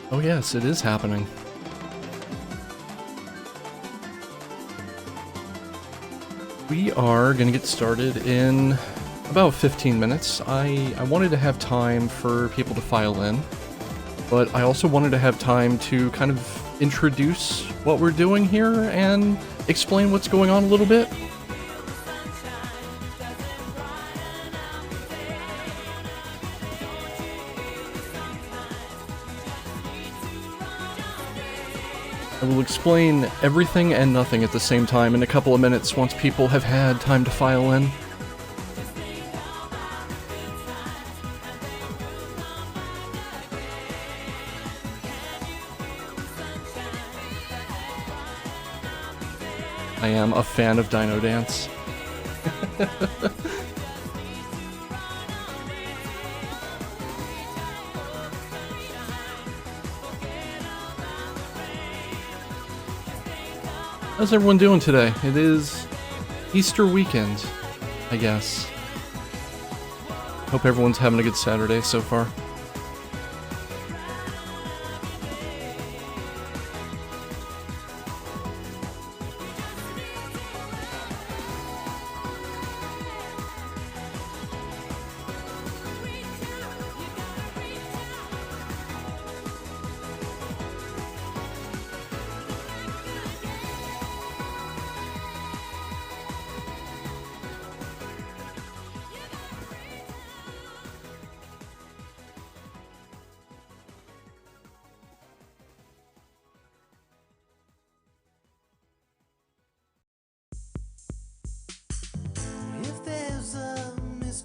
Oh yes, it is happening. We are gonna get started in about 15 minutes. I wanted to have time for people to file in, but I also wanted to have time to kind of introduce what we're doing here and explain what's going on a little bit. I will explain everything and nothing at the same time in a couple of minutes once people have had time to file in. I am a fan of Dino Dance. How's everyone doing today? It is Easter weekend, I guess. Hope everyone's having a good Saturday so far.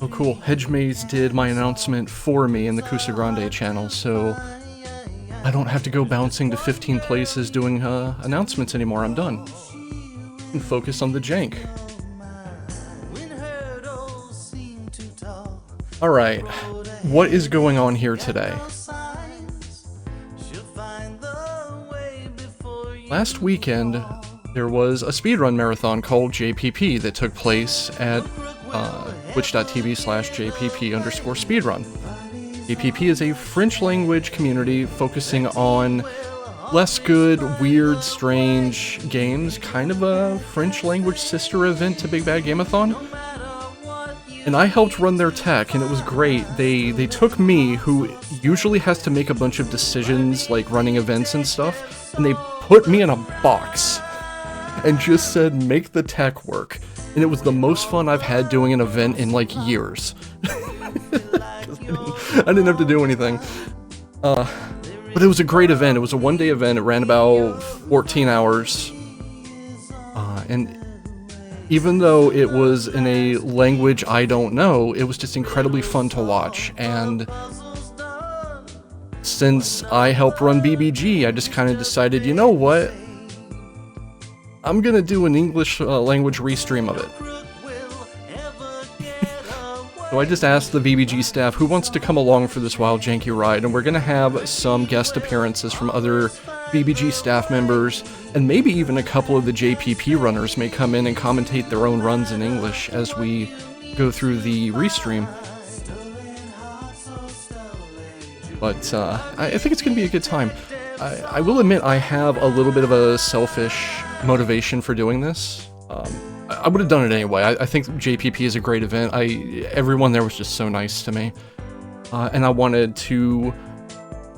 Oh cool, Hedgemaze did my announcement for me in the kusoge channel, so I don't have to go bouncing to 15 places doing announcements anymore. I'm done. And focus on the jank. Alright, what is going on here today? Last weekend, there was a speedrun marathon called JPP that took place at twitch.tv/JPP_speedrun. JPP is a French language community focusing on less good, weird, strange games, kind of a French language sister event to Big Bad Game-a-thon. And I helped run their tech, and it was great. They took me, who usually has to make a bunch of decisions, like running events and stuff, and they put me in a box and just said, make the tech work. And it was the most fun I've had doing an event in, like, years. I didn't have to do anything. But it was a great event. It was a one-day event. It ran about 14 hours. And even though it was in a language I don't know, it was just incredibly fun to watch. And since I helped run BBG, I just kind of decided, you know what? I'm gonna do an English language restream of it. So I just asked the BBG staff who wants to come along for this wild janky ride, and we're gonna have some guest appearances from other BBG staff members, and maybe even a couple of the JPP runners may come in and commentate their own runs in English as we go through the restream. But I think it's gonna be a good time. I will admit I have a little bit of a selfish motivation for doing this. I would have done it anyway. I think JPP is a great event. Everyone there was just so nice to me. And I wanted to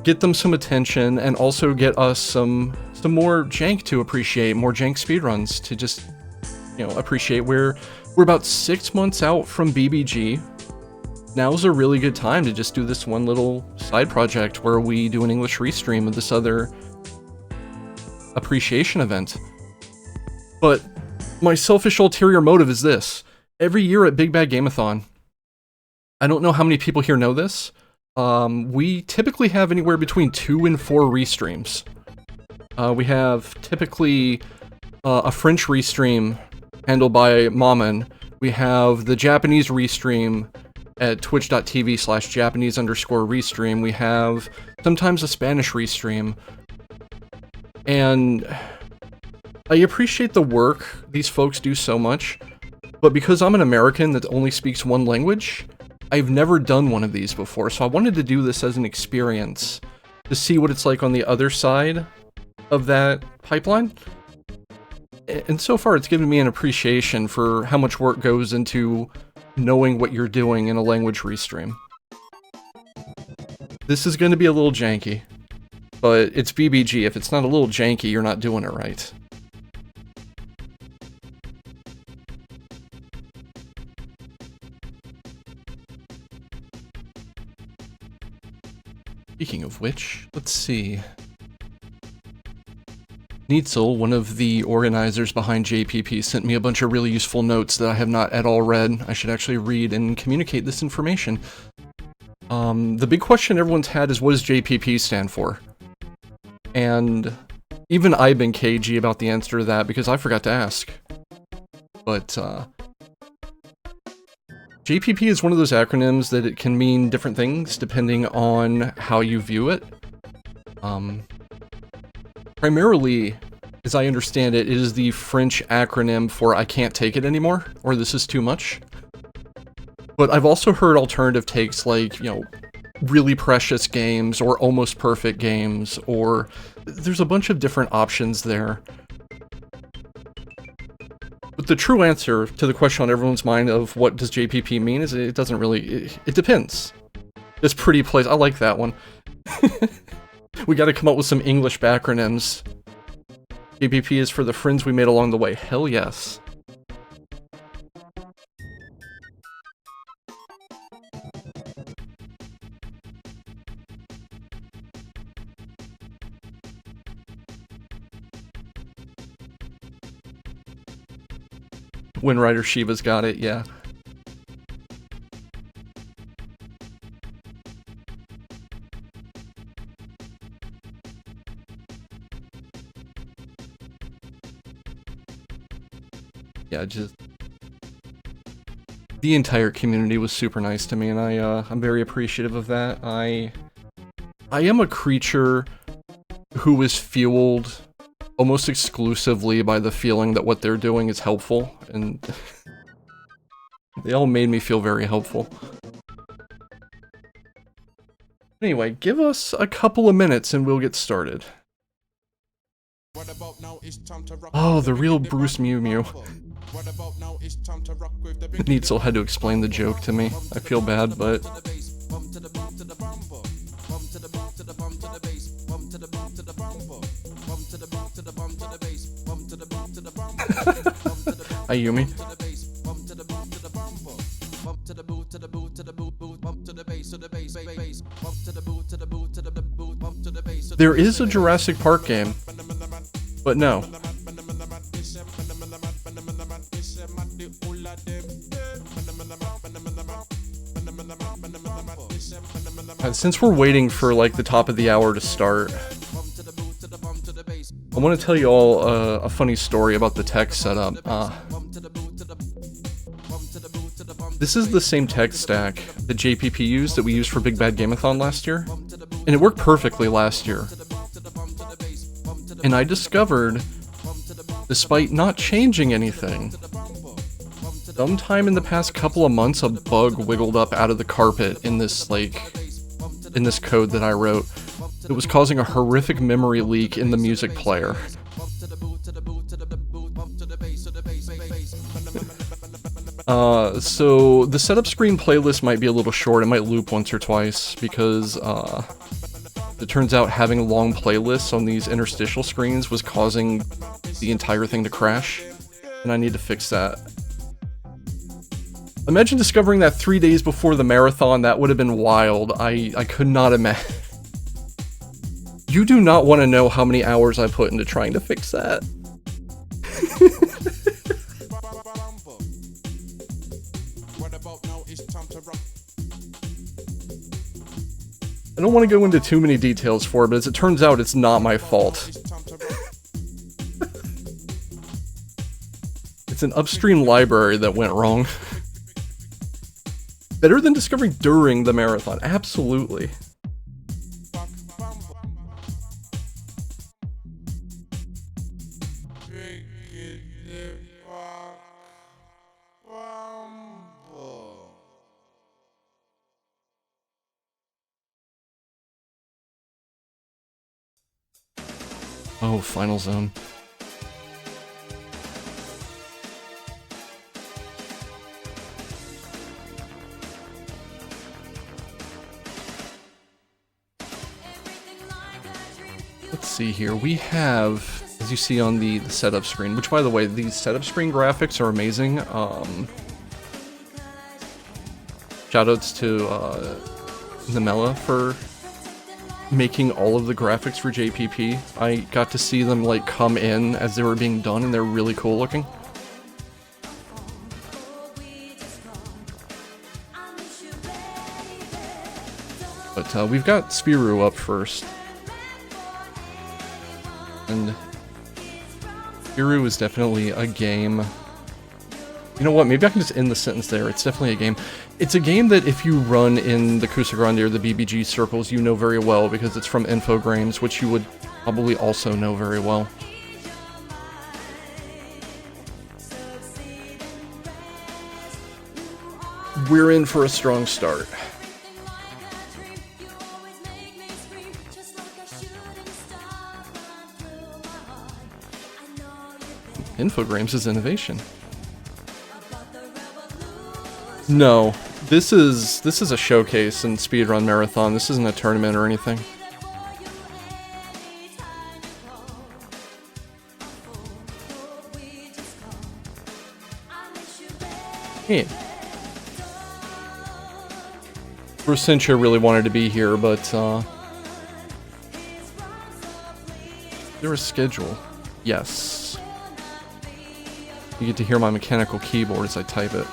get them some attention and also get us some more jank to appreciate, more jank speedruns to just, you know, appreciate. We're about 6 months out from BBG. Now's a really good time to just do this one little side project where we do an English restream of this other appreciation event. But my selfish ulterior motive is this. Every year at Big Bad Game-a-thon, I don't know how many people here know this, we typically have anywhere between 2 and 4 restreams. We have typically a French restream handled by Maman. We have the Japanese restream at twitch.tv/Japanese_restream. We have sometimes a Spanish restream. And I appreciate the work these folks do so much, but because I'm an American that only speaks one language, I've never done one of these before, so I wanted to do this as an experience to see what it's like on the other side of that pipeline. And so far, it's given me an appreciation for how much work goes into knowing what you're doing in a language restream. This is going to be a little janky, but it's BBG. If it's not a little janky, you're not doing it right. Speaking of which, let's see. Neitzel, one of the organizers behind JPP, sent me a bunch of really useful notes that I have not at all read. I should actually read and communicate this information. The big question everyone's had is, what does JPP stand for? And even I've been cagey about the answer to that because I forgot to ask. But, JPP is one of those acronyms that it can mean different things depending on how you view it. Primarily, as I understand it, it is the French acronym for I can't take it anymore, or this is too much. But I've also heard alternative takes like, you know, really precious games, or almost perfect games, or there's a bunch of different options there. But the true answer to the question on everyone's mind of what does JPP mean is it doesn't really, it depends. This pretty place, I like that one. We gotta come up with some English acronyms. JPP is for the friends we made along the way. Hell yes. When Rider Shiva's got it, yeah. Yeah, just the entire community was super nice to me, and I'm very appreciative of that. I am a creature who is fueled almost exclusively by the feeling that what they're doing is helpful, and they all made me feel very helpful. Anyway, give us a couple of minutes and we'll get started. Oh, the real Bruce Mew Mew. Neitzel had to explain the joke to me. I feel bad, but... Ayumi. There is a Jurassic Park game, but no. Since we're waiting for like the top of the hour to start, I want to tell you all a funny story about the tech setup. This is the same tech stack that JPP used that we used for Big Bad Game-a-thon last year, and it worked perfectly last year. And I discovered, despite not changing anything, sometime in the past couple of months a bug wiggled up out of the carpet in this code that I wrote. It was causing a horrific memory leak in the music player. So the setup screen playlist might be a little short, it might loop once or twice, because it turns out having long playlists on these interstitial screens was causing the entire thing to crash, and I need to fix that. Imagine discovering that 3 days before the marathon. That would have been wild. I could not imagine. You do not want to know how many hours I put into trying to fix that. I don't want to go into too many details for it, but as it turns out, it's not my fault. It's an upstream library that went wrong. Better than discovering during the marathon, absolutely. Oh, Final Zone. Let's see here. We have, as you see on the setup screen, which by the way, these setup screen graphics are amazing. Shoutouts to Namella for making all of the graphics for JPP. I got to see them like come in as they were being done, and they're really cool looking. But we've got Spiru up first. And Spiru is definitely a game. You know what, maybe I can just end the sentence there. It's definitely a game. It's a game that if you run in the kusoge or the BBG circles, you know very well because it's from Infogrames, which you would probably also know very well. We're in for a strong start. Infogrames is innovation. No, this is a showcase and speedrun marathon. This isn't a tournament or anything. Hey. Rusincha really wanted to be here, but there a schedule? Yes. You get to hear my mechanical keyboard as I type it.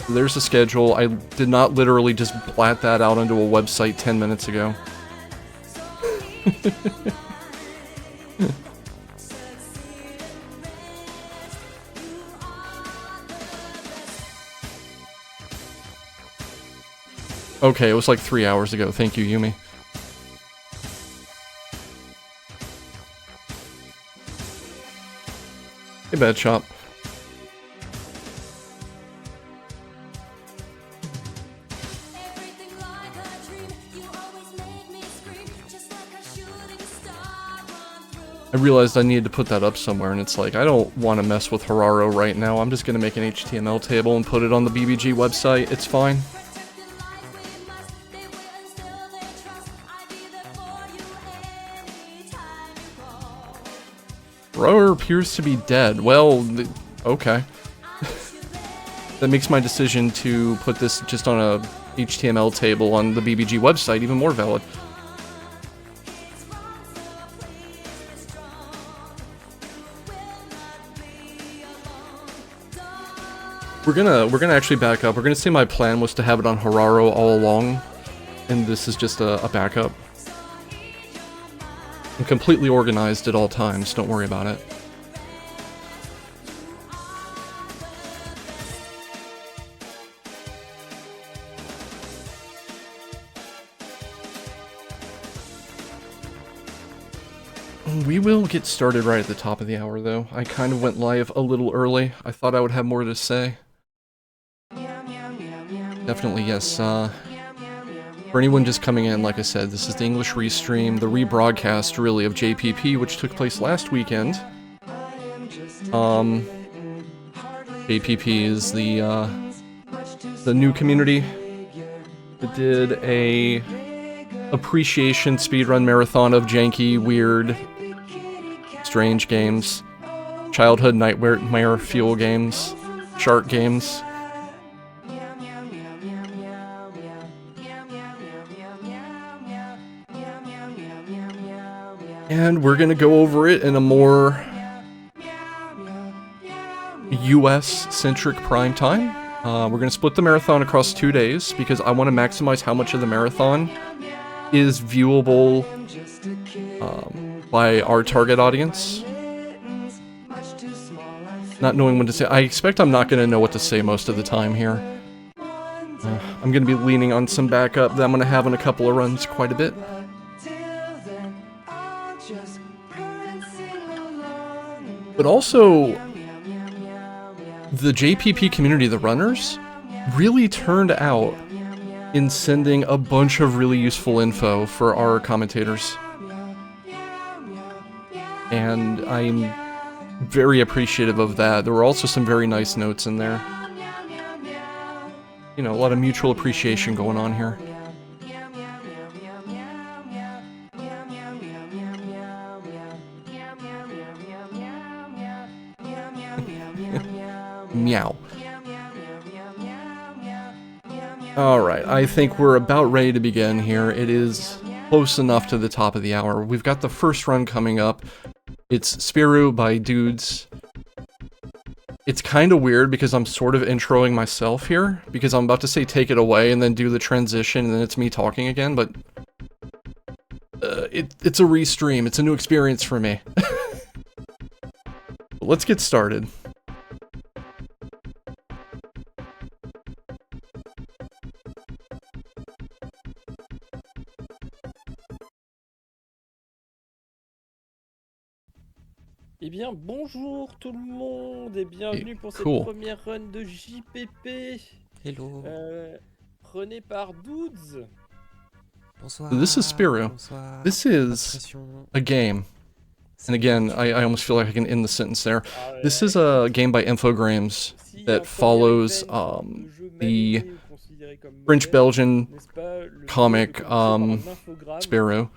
There's a schedule. I did not literally just blat that out onto a website 10 minutes ago. Okay, it was like 3 hours ago. Thank you, Yumi. Hey, Bad Shop. I realized I needed to put that up somewhere, and it's like, I don't want to mess with Hararo right now. I'm just going to make an HTML table and put it on the BBG website. It's fine. Hararo appears to be dead. Well, okay. That makes my decision to put this just on a HTML table on the BBG website even more valid. We're gonna actually back up. We're gonna say my plan was to have it on Hararo all along, and this is just a backup. I'm completely organized at all times, don't worry about it. We will get started right at the top of the hour, though. I kind of went live a little early. I thought I would have more to say. Definitely, yes. For anyone just coming in, like I said, this is the English Restream, the rebroadcast, really, of JPP, which took place last weekend. JPP is the new community that did a appreciation speedrun marathon of janky, weird, strange games, childhood nightmare fuel games, shark games. And we're gonna go over it in a more US-centric prime time. We're gonna split the marathon across 2 days because I want to maximize how much of the marathon is viewable by our target audience. Not knowing when to say. I expect I'm not gonna know what to say most of the time here. I'm gonna be leaning on some backup that I'm gonna have in a couple of runs quite a bit. But also, the JPP community, the runners, really turned out in sending a bunch of really useful info for our commentators. and I'm very appreciative of that. There were also some very nice notes in there. You know, a lot of mutual appreciation going on here. Meow. Alright, I think we're about ready to begin here. It is close enough to the top of the hour. We've got the first run coming up. It's Spiru by Dudes. It's kind of weird because I'm sort of introing myself here, because I'm about to say take it away and then do the transition and then it's me talking again, but it's a restream. It's a new experience for me. Let's get started. Eh bien, bonjour tout le monde et bienvenue pour cette première run de JPP. Hello. Runée par Dudes. Bonsoir. So this is Spiru. Bonsoir. This is a game. And again, I almost feel like I can end the sentence there. This is a game by Infogrames that follows the French-Belgian comic Spiru.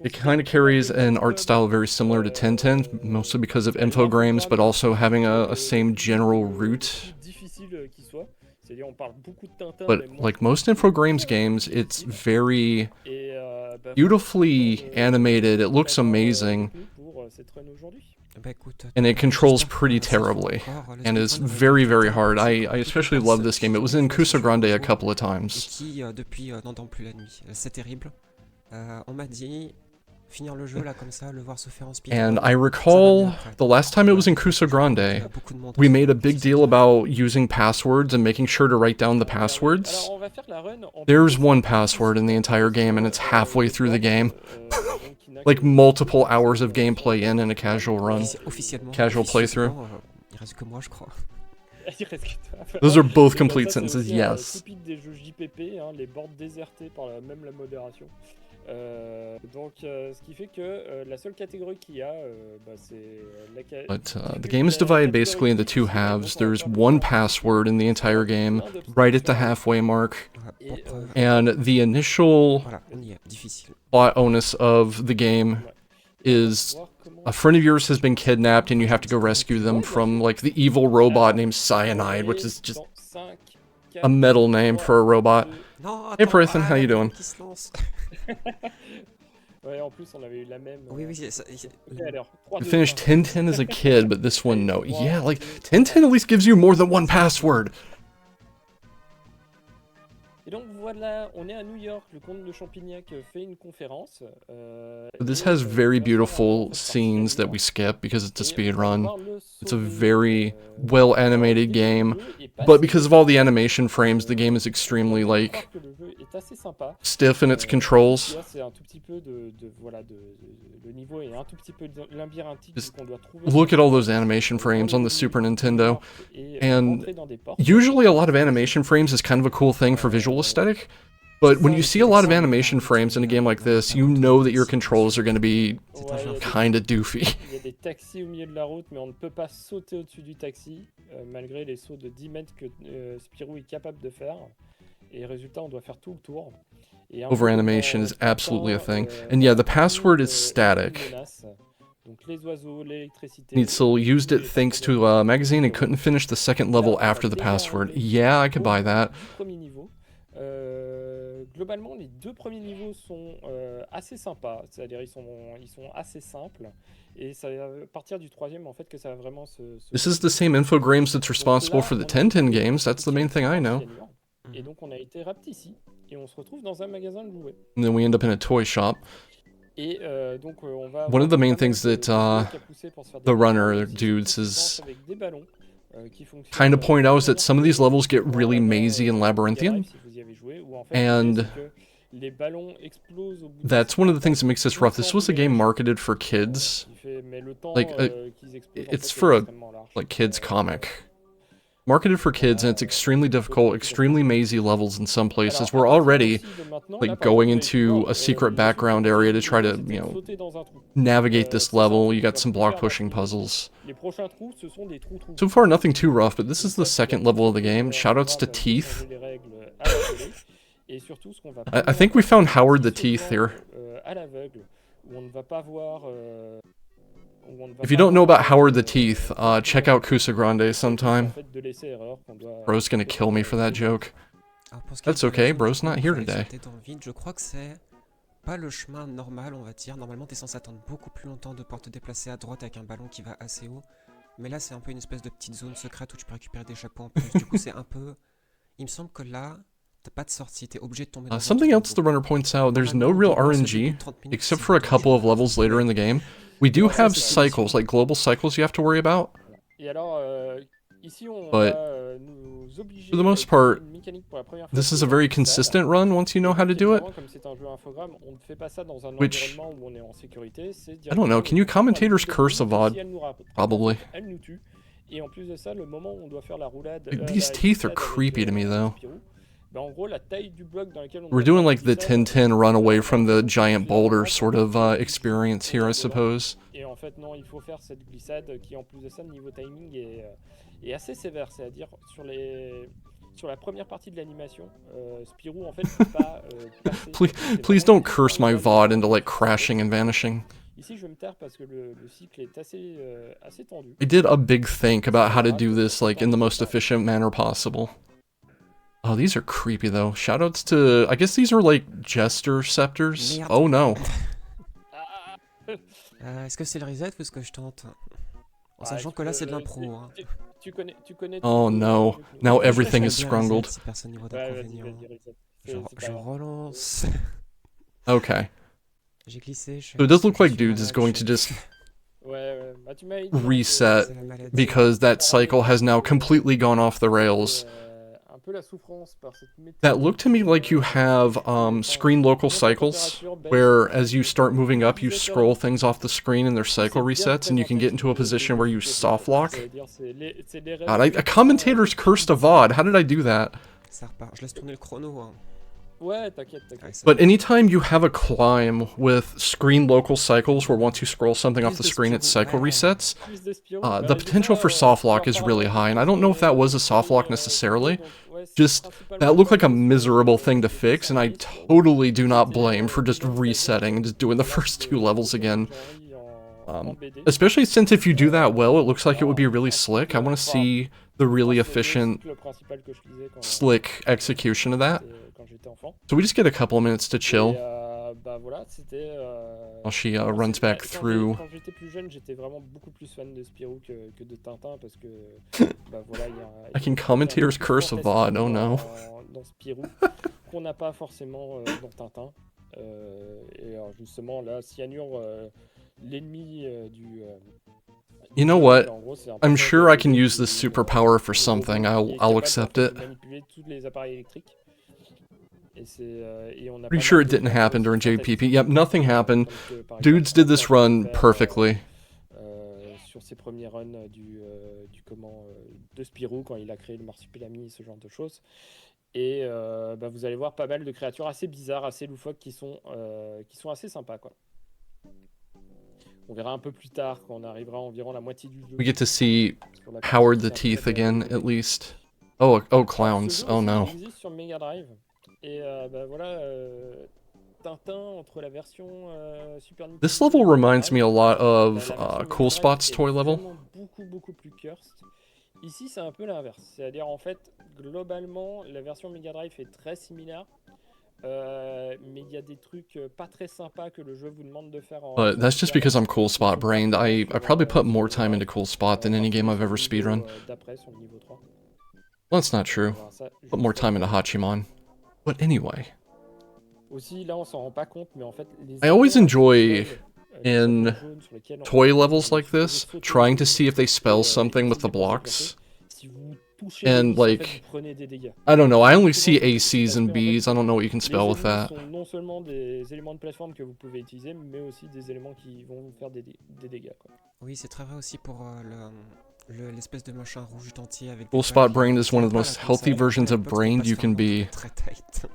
It kind of carries an art style very similar to Tintin, mostly because of Infogrames, but also having a same general root. But like most Infogrames games, it's very beautifully animated, it looks amazing, and it controls pretty terribly, and is very, very hard. I especially love this game. It was in kusoge a couple of times. And I recall the last time it was in kusoge, we made a big deal about using passwords and making sure to write down the passwords. There's one password in the entire game and it's halfway through the game. Like multiple hours of gameplay in a casual run. Casual playthrough. Those are both complete sentences, yes. Donc, ce qui fait que la seule catégorie qu'il y a, c'est But the game is divided basically into two halves. There's one password in the entire game, right at the halfway mark, and the initial plot onus of the game is a friend of yours has been kidnapped and you have to go rescue them from like the evil robot named Cyanide, which is just a metal name for a robot. Hey Prathan, how you doing? I finished Tintin as a kid, but this one no. Yeah, like Tintin at least gives you more than one password. Et donc voilà, on est à New York, le comte de Champignac fait une conférence. This has very beautiful scenes that we skip because it's a speed run. It's a very well animated game, but because of all the animation frames, the game is extremely like stiff in its controls. Just look at all those animation frames on the Super Nintendo, and usually a lot of animation frames is kind of a cool thing for visual aesthetic, but when you see a lot of animation frames in a game like this, you know that your controls are going to be kind of doofy. Il y a des taxis au milieu de la route, mais on ne peut pas sauter au-dessus du taxi, malgré les sauts de 10 mètres que Spirou est capable de faire. Et résultat, on doit faire tout le tour. Over animation is absolutely a thing. And yeah, the password is static. Neitzel used it thanks to a magazine and couldn't finish the second level after the password. Yeah, I could buy that. Globalement, les deux premiers niveaux sont assez sympas, c'est-à-dire ils sont assez simples, et ça va partir du troisième en fait que ça va vraiment se... This is the same Infogrames that's responsible for the Tintin games, that's the main thing I know. Et donc on a été rapte ici, et on se retrouve dans un magasin de jouets. And then we end up in a toy shop. Et donc on va... One of the main things that the runner dudes is kind of point out is that some of these levels get really mazy and labyrinthian. And that's one of the things that makes this rough. This was a game marketed for kids. Like, it's for a, like, kids comic. marketed for kids, and it's extremely difficult, extremely mazy levels in some places. Alors, We're à partir already aussi de maintenant, là, like par going exemple, les into joueurs, a secret les background solutions area to que try to, c'était you de know, sauter dans un trou. navigate this Ça, c'est un level. truc You qu'on got doit some plus block faire dans pushing Spirou. puzzles. Les prochains trous, ce sont des trous. So far, nothing too rough, but this Et is the ça, second il y a level of the beaucoup game. de Shoutouts to programmes pour Teeth. changer les règles à la volée. Et surtout, ce qu'on va I punir think we found un Howard the petit Teeth here. sautement à l'aveugle, où on ne va pas voir... où on ne va If you pas don't know voir, about Howard the Teeth, directement check out le- Kusoge c'est juste, en sometime. fait, de laisser erreur qu'on doit- Bro's gonna qu'on kill me doit for that corriger. joke. Alors pour ce qui est That's de la okay, zone bro's du not coup, here on va today. sauter dans le vide, je crois que c'est pas le chemin normal, on va dire. Normalement, t'es censé attendre beaucoup plus longtemps de pouvoir te déplacer à droite avec un ballon qui va assez haut. Mais là, c'est un peu une espèce de petite zone secrète où tu peux récupérer des chapeaux en plus. Du coup, c'est un peu... Il me semble que là, t'as pas de sortie, t'es obligé de tomber dans un Something trou. else the runner points out, there's no Normalement, real dans ce début RNG, de 30 minutes, except c'est for a vraiment couple of juste levels later in the game. We do Ouais, have c'est ça. cycles, like global cycles you have to worry about, Et alors, ici, on But, va nous obliger for the most à part, utiliser une mécanique pour la première fois this qui is a est very la glissade. consistent run once you know how to Et do it. clairement, comme c'est un jeu infogramme, on ne fait pas ça dans un Which- environnement où on est en sécurité. C'est I don't know, can you commentators curse a VOD? Probably. Elle nous tue. Et en plus de ça, le moment où on doit faire la roulade... Like, these teeth are glissade creepy to me, though. Spirou, bah, en gros, la taille du bloc dans lequel on We're doit doing faire like the la glissade, 10-10 run away on from va the giant plusieurs boulder moments sort pour of faire experience here, I suppose. Et en fait, non, il faut faire cette glissade qui, en plus de ça, niveau timing, est assez sévère. C'est-à-dire, sur la première partie de l'animation, Spirou, en fait, peut pas passer. Please don't curse my VOD into like crashing and vanishing. Ici, je vais me taire parce que le cycle est assez tendu. I did a big think about how to do this like in the most efficient manner possible. Oh, these are creepy though. Shoutouts to, I guess these are like jester scepters. Merde. Oh no. Est-ce que c'est le reset ou est-ce que je tente? En Ah, sachant que là, c'est de l'impro. Hein. Tu connais. Oh tout le no. jeu. Now Je everything vais is bien scrungled. reset si personne n'y voit Ouais, d'inconvénient. vas-y, reset. Je, C'est pas je grave. relance. Okay. J'ai glissé. So it does look like Dudes is going to just Ouais. Bah, tu m'avais dit, reset C'est la maladie. because that cycle has now completely gone off the rails. un peu la souffrance par cette méthode. That looked to me like you have screen local cycles, where as you start moving up, you scroll things off the screen and their cycle resets, and you can get into a position where you soft lock. God, a commentator's cursed a VOD. How did I do that? Ça repart. Je laisse tourner le chrono. Hein. Ouais, t'inquiète. Ouais, c'est But bon. anytime you have a climb with screen local cycles, where once you scroll something off the screen, it cycle resets, the potential for soft lock is really high, and I don't know if that was a soft lock necessarily. Just, that looked like a miserable thing to fix, and I totally do not blame for just resetting and just doing the first two levels again. Especially since if you do that well, it looks like it would be really slick. I want to see the really efficient, slick execution of that. So we just get a couple of minutes to chill Bah voilà, c'était. while she runs back through. Quand j'étais plus jeune, j'étais vraiment beaucoup plus fan de Spirou que de Tintin parce que. Bah voilà, il y a. I can commentator's curse a VOD, oh no. Dans Spirou, qu'on n'a pas forcément dans Tintin. Et alors justement, là, Cyanure, l'ennemi du. You know what? En gros, c'est un I'm personnage sure I can qui- use this superpower for qui est something. capable I'll accept it. de manipuler tous les appareils électriques. Et on a Pretty pas sure mal it de didn't cartes happen during aussi JPP. Yep, nothing happened. Comme que, par Dudes exemple, did this on run peut faire, perfectly. sur ses premiers runs de Spirou quand il a créé le marsupilami, ce genre de choses. Et bah, vous allez voir pas mal de créatures assez bizarres, assez loufoques qui sont assez sympas, quoi. On verra un peu plus tard quand on arrivera à environ la moitié du jeu. We get to see Sur la partie Howard qui the est un Teeth peu again, développée. at least. Oh, Alors, clowns. ce jeu Oh aussi, no. il existe sur Mega Drive. Et bah, voilà, Tintin entre la version Super Nintendo. This level reminds me a lot La of version Mega Cool Drive Spot's est toy level. vraiment beaucoup plus cursed. Ici, c'est un peu l'inverse. C'est-à-dire, en fait, globalement, la version Mega Drive est très similaire. Mais il y a des trucs pas très sympas que le jeu vous demande de faire en. But that's just because I'm Cool Spot brained. I probably put more time into Cool Spot than any game I've ever speedrun. D'après, sur le niveau 3. Well, that's not true. On verra ça Put more juste time into après. Hachimon. But anyway, Aussi, là, on s'en rend pas compte, mais en fait, les I always icônes enjoy visuelles, les in icônes jaunes sur lesquelles on- toy on levels peut like this, sauter trying to dessus see if they et, spell something with utiliser the pour se blocks. déplacer. Si vous touchez And, les vis, en fait, like, vous prenez des dégâts. I don't know, I only Souvent, see ce qui se ACs passe, and mais en fait, Bs. I don't know what you can les spell with ennemis that. sont non seulement des éléments de plateforme que vous pouvez utiliser, mais aussi des éléments qui vont vous faire des dégâts, quoi. Oui, c'est très vrai aussi pour l'espèce de machin rouge dentier avec Full des spot pages. brain is C'est one of the pas most là comme healthy ça, versions la of box n'est brain pas you se can fermer be. très tight.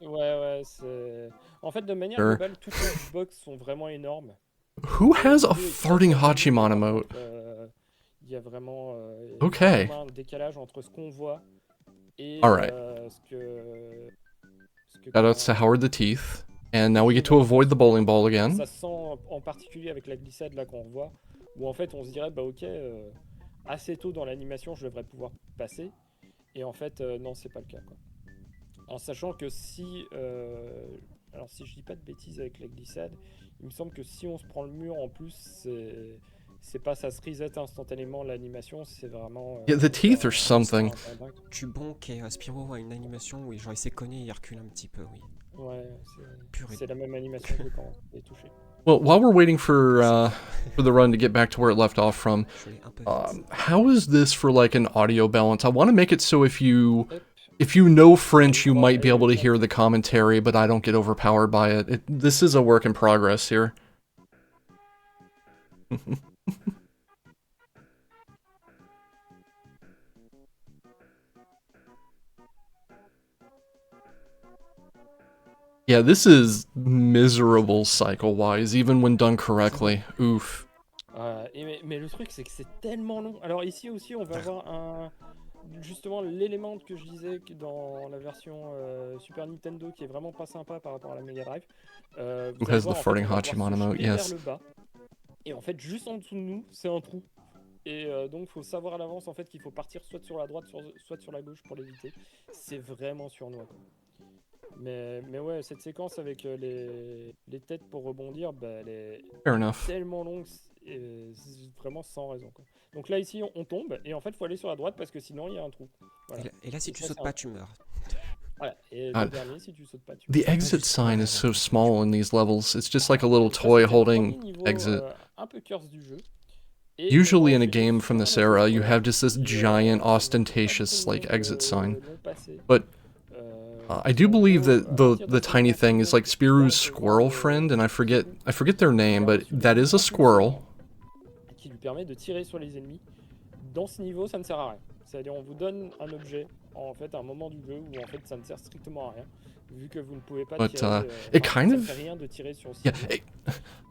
Ouais, c'est. En fait, de manière Sure. globale, toutes les hitbox sont vraiment énormes. Who Et has a l'idée est très, farting très jolie, Hachiman mais par emote? contre, il y a vraiment, Okay. vraiment un décalage entre ce qu'on voit et Alright. ce que Shoutouts to comment, Howard the Teeth. And now we get to global avoid the sens. bowling ball again. Ça se sent en particulier avec la glissade là qu'on voit, où en fait on se dirait, bah ok, assez tôt dans l'animation je devrais pouvoir passer, et en fait non, c'est pas le cas, quoi. En sachant que si, alors si je dis pas de bêtises avec la glissade, il me semble que si on se prend le mur en plus, c'est pas ça se reset instantanément l'animation, c'est vraiment. Yeah, the teeth or something. Tu bonk et Spyro a une animation où genre il s'est cogné et il recule un petit peu, oui. Ouais, Purée. c'est la même animation que quand il est touché. Well, while we're waiting for the run to get back to where it left off from, Je l'ai un peu vite. how is this for like an audio balance? I want to make it so Hop. if you know French, you Well, might be able to it's hear the commentary, but I don't get overpowered by it. This is a work in progress here. Yeah, this is miserable cycle-wise, even when done correctly. Oof. Mais le truc, c'est que c'est tellement long. Alors ici aussi, on va avoir justement l'élément que je disais que dans la version Super Nintendo qui est vraiment pas sympa par rapport à la Mega Drive. Vous Who allez has the voir, en fait, farting on va Hachiman pouvoir se emote? jeter Yes. vers le bas. Et en fait, juste en dessous de nous, c'est un trou. Et donc, il faut savoir à l'avance en fait qu'il faut partir soit sur la droite, soit sur la gauche pour l'éviter. C'est vraiment sournois, quoi. Mais ouais, cette séquence avec les têtes pour rebondir, bah, elle est Fair enough. tellement longue, c'est vraiment sans raison, quoi. Donc là, ici, on tombe, et en fait, il faut aller sur la droite parce que sinon, il y a un trou. Voilà. Et là, si Et tu ça, sautes c'est pas, tu meurs. Voilà. Et Ah, le dernier, si tu sautes pas, tu The meurs. exit juste sign is voilà, so donc, small in these levels. It's just like a little Donc ça, toy c'était le holding premier niveau, exit. un peu curse du jeu. Et on va Usually in a enchaîner game from sur this un era, you auto-scroller have just this qui, giant, pas beaucoup ostentatious, de like, monde exit sign. l'ont passé. But I do En believe gros, that à the partir de the ce tiny moment, thing is like là, Spirou's on peut squirrel voir friend, and I forget trou their qui name, a but reçu that le is a squirrel. propulseur qui lui permet de tirer sur les ennemis. Dans ce niveau, ça ne sert à rien. C'est-à-dire, on vous donne un objet, en fait, à un moment du jeu où en fait, ça ne sert strictement à rien, vu que vous ne pouvez pas But tirer. it Enfin, kind ça ne of fait rien de tirer sur yeah. Cyanure.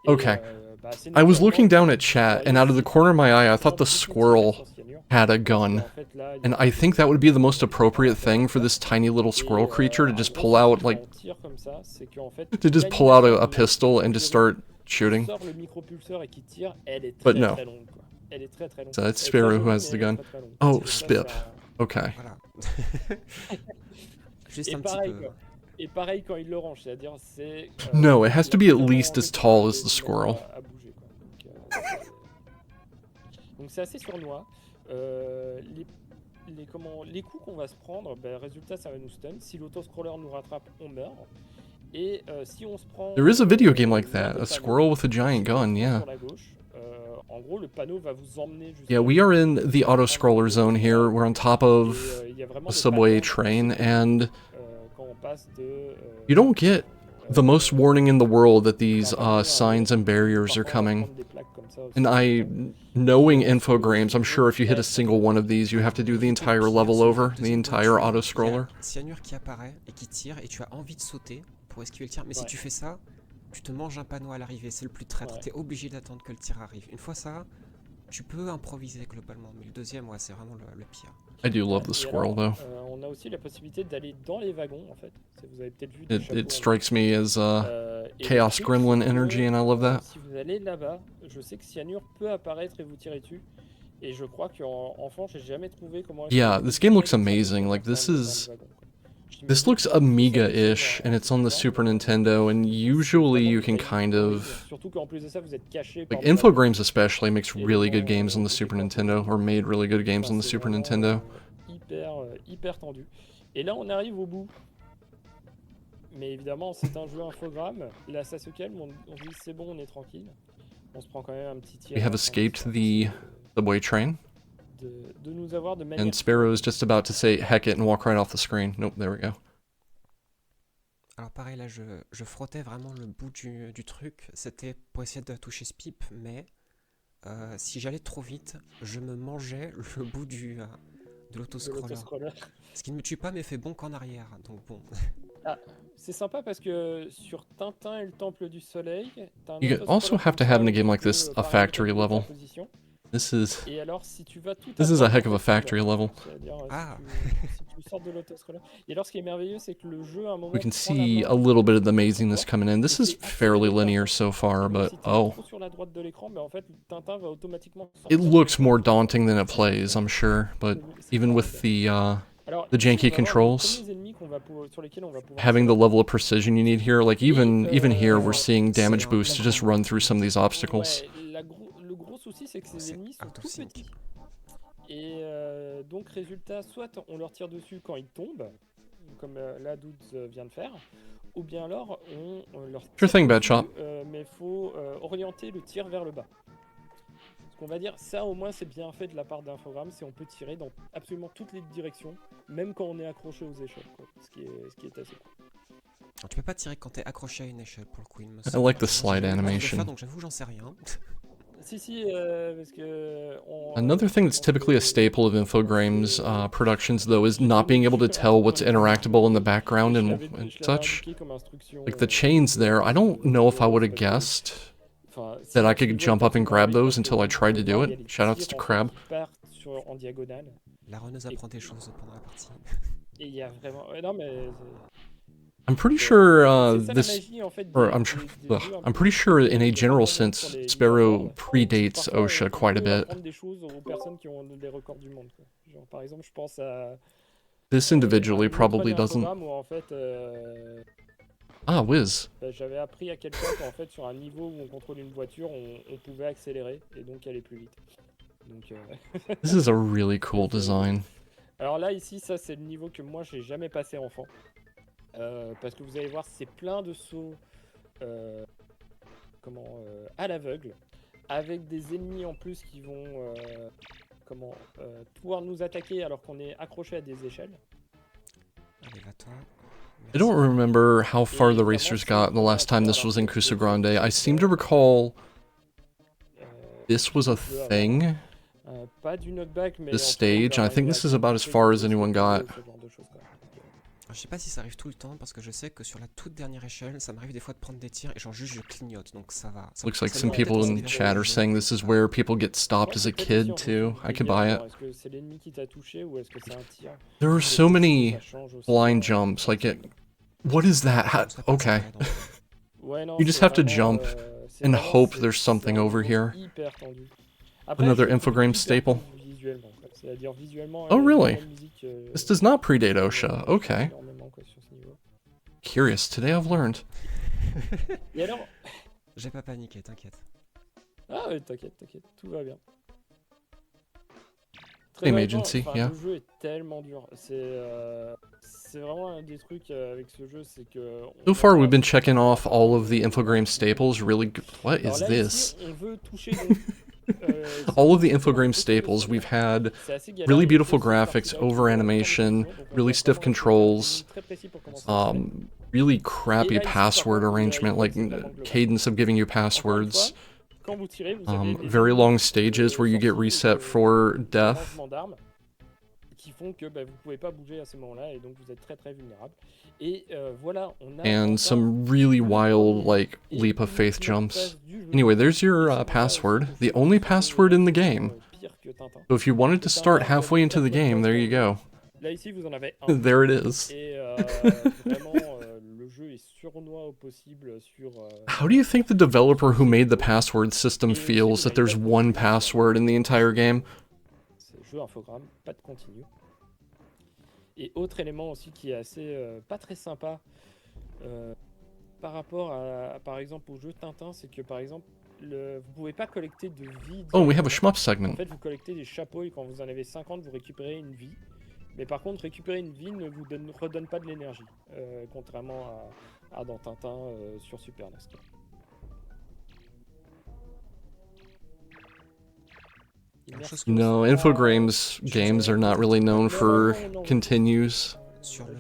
Okay. Bah, c'est I was notamment looking down que at vous chat, and auriez out of the essayé corner of my eye, I thought the beaucoup tirer squirrel sur Cyanure, had a parce gun. qu'en fait, là, il y And a I des think that would be the most qui sont appropriate vraiment thing for this tiny little squirrel et creature to un just gros pull souci out, like, quand on tire comme ça, c'est qu'en fait, to just pull out l'animation a de pistol and just start qui shooting. sort le micropulseur et qui tire, elle est But très no. très longue, quoi. Elle est très très longue. So it's Elle est très Spyro who jolie, has mais the elle est gun. très très longue. Oh, Et ça, Spip. c'est Okay. Voilà. Juste Et un petit pareil, peu. quoi. Et pareil quand il le range, c'est-à-dire c'est. No, it has to be at vraiment least le as point tall as de the manière squirrel. à bouger, quoi. Donc c'est assez sournois. Les coups qu'on va se prendre, ben, résultat, ça va nous stun. Si l'autoscroller nous rattrape, on meurt. Et si on se prend. There is a video game like l'un that, des a panneaux, squirrel with a giant sur gun, yeah. la gauche, en gros, le panneau va vous emmener jusqu'à. Yeah, we are in the auto-scroller zone here. We're on top of Il y a vraiment a des subway patterns train, assez and quand on passe de. you don't get the most warning in the world that these d'un panneau à un signs autre. and barriers are Parfois, on va coming. prendre des plaques comme ça aussi. And knowing infogrames, I'm sure if you hit a single one of these, you have to do the entire level over, the entire auto-scroller. Cyanure qui apparaît et qui tire, et tu as envie de sauter pour esquiver le tir, mais si tu fais ça, tu te manges un panneau à l'arrivée, c'est le plus traître. Ouais. T'es obligé d'attendre que le tir arrive. Une fois ça, tu peux improviser globalement, mais le deuxième, ouais, c'est vraiment le pire. I do love the Et squirrel, alors, though. on a aussi la possibilité d'aller dans les wagons, en fait. Vous avez peut-être vu des chapeaux It en strikes me as et le chaos truc, gremlin c'est que, energy, and I love that. Si vous allez là-bas, je sais que Cyanure peut apparaître et vous tirer dessus. Et je crois qu'en enfant, j'ai jamais trouvé comment. Yeah, this game looks amazing. Like, this looks Amiga-ish, and it's on the Super Nintendo, and usually you can kind of... Surtout qu'en plus de ça, vous êtes caché. Like, Infogrames especially makes really good games on the Super Nintendo, or made really good games on the Super Nintendo. Hyper tendu. Et là, on arrive au bout. Mais évidemment, c'est un jeu infogramme. Là, ça se calme. On dit c'est bon, on est tranquille. On se prend quand même un petit tir. We have escaped the subway train, de nous avoir de manière. and Sparrow is just about to say heck it and walk right off the screen. Nope, there we go. Alors pareil, là, je frottais vraiment le bout du truc. C'était pour essayer de toucher ce pipe, mais si j'allais trop vite, je me mangeais le bout de De l'autoscroller. l'autoscroller. Ce qui ne me tue pas mais fait bon qu'en arrière, donc bon. Ah, c'est sympa parce que sur Tintin et le Temple du Soleil, t'as un You also autoscroller have to comme have ça in a où game tu like peux, this a pareil, factory calculer ta level. position. This is Et alors, si tu vas tout à this is a droite, heck en of a fait, tu factory meurs. level. C'est-à-dire, Ah. si tu sors de l'autoscroller. Et alors, ce qui est merveilleux, c'est que le jeu, à un moment, We can prend la see main a little bit of the sur amazingness toi coming in. et This is fait fairly accélérer ta linear route. so far, Donc, but si t'es oh, trop sur la droite de l'écran, ben, en fait, Tintin va automatiquement it sortir de looks more l'écran. daunting than it plays, I'm sure. But C'est even vraiment with bien. Alors, the ici, janky on va voir les controls, premiers ennemis sur lesquels on va pouvoir having the tirer. level of precision you need here, like even here, we're seeing C'est damage un boosts to just écran. run through some of these obstacles. Ouais, le gros souci, c'est que ces C'est ennemis sont out of tout sync. petits. Et donc, résultat, soit on leur tire dessus quand ils tombent, comme là Dudes vient de faire, ou bien alors on leur Sure tire thing, Bad dessus, Shot. mais il faut orienter le tir vers le bas. Ce qu'on va dire, ça au moins c'est bien fait de la part d'Infogrames, c'est on peut tirer dans absolument toutes les directions, même quand on est accroché aux échelles, quoi. Ce qui est assez cool. Alors, tu peux pas tirer quand t'es accroché à une échelle pour le coup, il me I semble. like the Moi, j'ai slide jamais eu le temps de le animation. faire, donc j'avoue j'en sais rien. Si, parce que... Another thing that's typically a staple of Infogrames productions, though, is not being able to tell what's interactable in the background and such. Like the chains there, I don't know if I would have guessed that I could jump up and grab those until I tried to do it. Shoutouts to Crab. En diagonale. La runneuse apprend des choses pendant la partie. Et il y a vraiment... Non, mais... I'm pretty sure c'est ça la this, magie, en fait, or des I'm jeux un I'm peu pretty sure in a de general vraiment sense, sur les Sparrow records. predates Parfois, OSHA on quite a peut bit. apprendre des choses aux personnes qui ont des records du monde, quoi. Genre, par exemple, je pense à... This un individually autre probably doesn't. infogramme où, en fait... Ah, whiz. j'avais appris à quelqu'un qu'en fait, sur un niveau où on contrôle une voiture, on pouvait accélérer et donc aller plus vite. Donc, This is a really cool design. alors là, ici, ça, c'est le niveau que moi, j'ai jamais passé enfant. Parce que vous allez voir, c'est plein de sauts à l'aveugle, avec des ennemis en plus qui vont pouvoir nous attaquer alors qu'on est accroché à des échelles. Allez, va-t'en. I don't remember how far the racers got the last time this was in Kusoge. I seem to recall this was a thing. Pas du knockback, mais This stage, and I think this is about as far as anyone got. Je sais pas si ça arrive tout le temps, parce que je sais que sur la toute dernière échelle, ça m'arrive des fois de prendre des tirs et genre juste je clignote, donc ça va. Looks like Ça some me permet people peut-être in de chat are saying this is where people get stopped as a kid too. I could buy it. Est-ce que c'est l'ennemi qui t'a touché ou est-ce que c'est un tir? There are so many Ça change aussi, blind jumps. Like it. What is that? Okay. Ouais, non, You just c'est have to vraiment, jump c'est and vraiment- hope c'est- there's something c'est un over niveau here. hyper tendu. Après, Another je le trouve Infogrames hyper staple. tendu visuellement, quoi. C'est-à-dire visuellement. Oh, really? la musique, This does not predate OSHA. Okay. énormément, quoi, sur ce niveau. Curious. Today I've learned. Et alors? J'ai pas paniqué, t'inquiète. Ah ouais, t'inquiète, tout va bien. Same honnêtement, agency, enfin, yeah. Le jeu est tellement dur. C'est vraiment un des trucs avec ce jeu, c'est que... So far, we've been checking off all of the Infogrames staples. Really good. What Alors is là, this? ici, on veut toucher donc, All of the Infogrames staples, we've had c'est assez galère, really mais beautiful cette graphics, partie-là, over on peut animation, prendre des décisions, donc on really va stiff vraiment controls, essayer de très précis pour commencer à tirer. really crappy Et là, ici, password par contre, arrangement, vous verrez like que c'est vraiment global. cadence of giving you Encore une passwords, fois, quand vous tirez, vous avez des very ennemis, long stages where you get sorties reset for death, changements d'armes qui font que vous pouvez pas bouger à ce moment-là et donc vous êtes très très vulnérable. Et voilà, on a and enfin some really wild, like, et leap of une faith autre jumps. phase du jeu. Anyway, there's your Et c'est pour ça password, aussi que the je only trouve que password in the c'est game. pire que Tintin. So if you wanted to start halfway into the game, there you go. Là ici vous en avez un. There it is. Et vraiment le jeu est sournois au possible sur... How do you think the developer who made the password system feels that there's one password in the entire game? C'est jeu infogramme, pas de continu. Et autre élément aussi qui est assez pas très sympa par rapport à par exemple au jeu Tintin, c'est que par exemple vous pouvez pas collecter de vie. Oh, we have a directement. shmup segment. En fait, vous collectez des chapeaux et quand vous en avez 50, vous récupérez une vie. Mais par contre, récupérer une vie ne vous redonne pas de l'énergie, contrairement à dans Tintin sur Super NES. No, Infogrames games are not really known for continues. Sur le...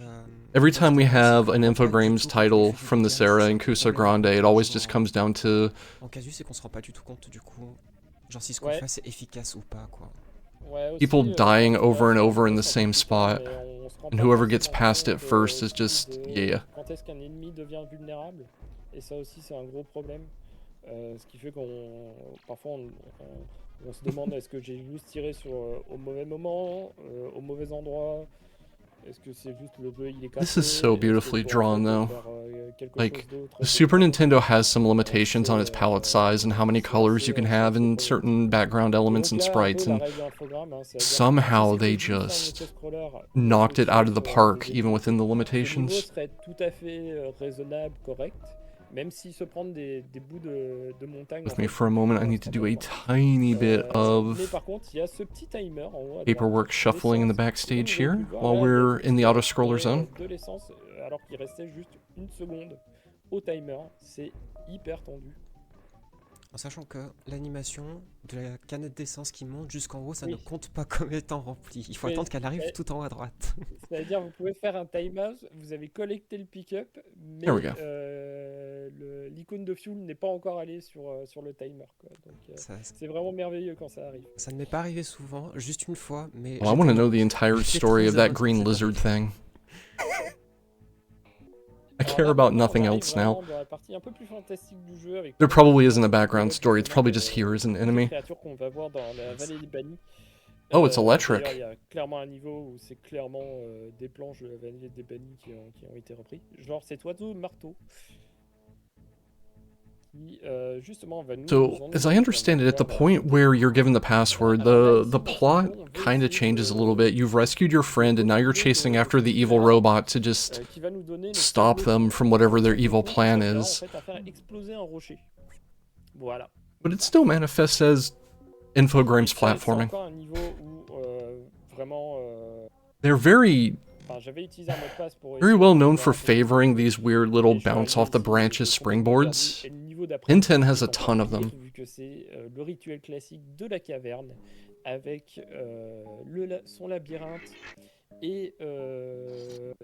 Every time we have an Infogrames title from this era in Kusa Grande, it always just comes down to En casu, c'est qu'on se rend pas du tout compte du coup. Genre si ce qu'on Ouais. fait c'est efficace ou pas, quoi. Ouais, aussi, People dying là, over and sur le over in niveau, the c'est un peu same frustrant, spot, mais on se rend and pas whoever gets forcément past it compte first is aussi just, de yeah. quand est-ce qu'un ennemi devient vulnérable. Et ça aussi, c'est un gros problème. Ce qui fait qu'on parfois on se demande est-ce que j'ai juste tiré sur au mauvais moment, au mauvais endroit. Est-ce que c'est juste le jeu il est This cassé? is so Est-ce qu'il beautifully faut en drawn, fait though. faire quelque Like, chose d'autre the de Super très Nintendo précis? has some limitations on its palette size and how many colors you can C'est have assez and problématique. certain background Et elements donc and là, un peu sprites, la and règle d'infogramme, hein, c'est-à-dire que si somehow c'était they juste un just autoscroller knocked it out of the sur park, les even époux, within the ce niveau limitations. serait tout à fait raisonnable, correct, même s'il se prend des bouts de montagne en With me fait, for a moment, I need to sera do pas a loin. tiny bit Mais of par contre, il y a ce petit timer en haut à droite paperwork shuffling in the d'essence. Et comme backstage vous avez pu here le voir, while là, il y a we're tout in the qui a auto-scroller pris, zone. de l'essence alors qu'il restait juste une seconde au timer. C'est hyper tendu. En sachant que l'animation de la canette d'essence qui monte jusqu'en haut, ça ne Oui. compte pas comme étant rempli. Il faut Mais attendre qu'elle arrive c'est- tout en haut à droite. C'est-à-dire, vous pouvez faire un timeout, vous avez collecté le pick-up, There we mais go. l'icône de fuel n'est pas encore allée sur le timer, quoi. Donc, Ça, c'est vraiment merveilleux quand ça arrive. ça ne m'est pas arrivé souvent, juste une fois, mais Well, I want to j'étais know the heureux. entire J'étais story très of that heureux quand green c'est lizard arrivé. thing. I Alors care là, about maintenant, on nothing arrive else now. vraiment dans la partie un peu plus fantastique du jeu avec There toutes les probably isn't a créatures background et story, it's justement probably just here as an toutes les enemy. créatures qu'on va voir dans la vallée des bannis. Oh, it's D'ailleurs, electric. il y a clairement un niveau où c'est clairement des planches de la vallée des bannis qui ont été repris. Genre cet oiseau marteau qui justement va nous So, emmener as I understand it, at the vers la point cité. where you're given the password, Alors là, the ici, dans ce plot niveau, on veut kind of essayer changes a little bit. You've rescued your friend, and now you're retrouver chasing le after the evil là, robot to just qui va nous donner notre stop tableau them de from whatever their tableau de evil bord qui plan servira en is. fait à faire exploser un rocher. Voilà. But it still manifests as Infogrames Et ça, c'est platforming. encore un niveau où vraiment They're very, enfin, j'avais utilisé un mot de passe pour very essayer well de known voir for un peu ce que favoring c'était. these weird little Et je suis bounce arrivé off the ici, branches j'étais complètement perdu. springboards. Et le niveau d'après Hinton has est a encore ton of them. pire, vu que c'est le rituel classique de la caverne avec son labyrinthe et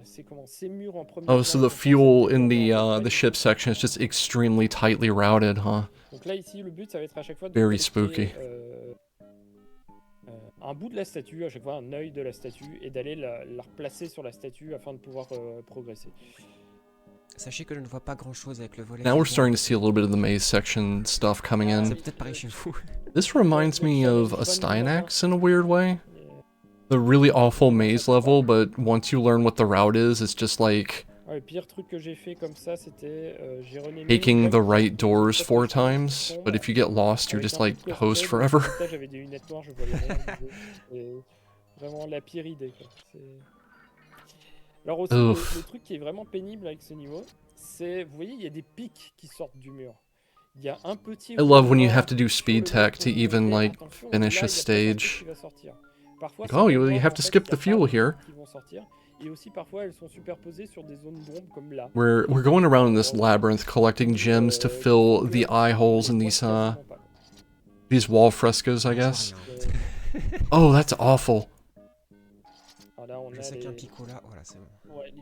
c'est comment ces murs en premier Oh, plan so qui the sont censés fuel être in des endroits the très ship précis. section is just extremely tightly routed, huh? Donc là ici le but ça va être à chaque fois de Very collecter spooky. un bout de la statue, à chaque fois un œil de la statue, et d'aller la replacer sur la statue afin de pouvoir progresser. Sachez que je ne vois pas grand chose avec le volet. Now qui we're vient. starting to see a little bit of the maze section stuff coming C'est in. peut-être pareil chez vous. This reminds Le me challenge of a va nous mener Stynax in a weird way. Et, The really awful maze level, but once you learn what the route is, it's just like le pire truc que j'ai fait comme ça, c'était j'ai renémé taking une the bonne right carte doors sur 4 le chemin qui times, tombe but if you get lost, you're avec just un peu like de hosed cosplay, donc forever. comme ça, j'avais des lunettes noires, je voyais rien du jeu. C'est vraiment la pire idée, quoi. Alors aussi, le truc qui est vraiment pénible avec ce niveau, c'est, vous voyez, il y a des pics qui sortent du mur. Il y a un petit... I love when you endroit have to do sur speed le mur tech pour to vous even montrer, like attention, finish là, a il y a peut-être un truc stage. qui va sortir. Parfois, Like, c'est oh, des you endroits où, have en to fait, skip il y a the pas fuel de here. pics qui vont sortir. Et aussi, parfois, elles sont superposées sur des zones d'ombre comme là. We're going around in this labyrinth collecting gems to fill the eye holes in these wall frescoes, I Je vois guess. rien. Oh, that's awful. Alors là, on Je a sais les... qu'un picot là, voilà, c'est bon. Ouais,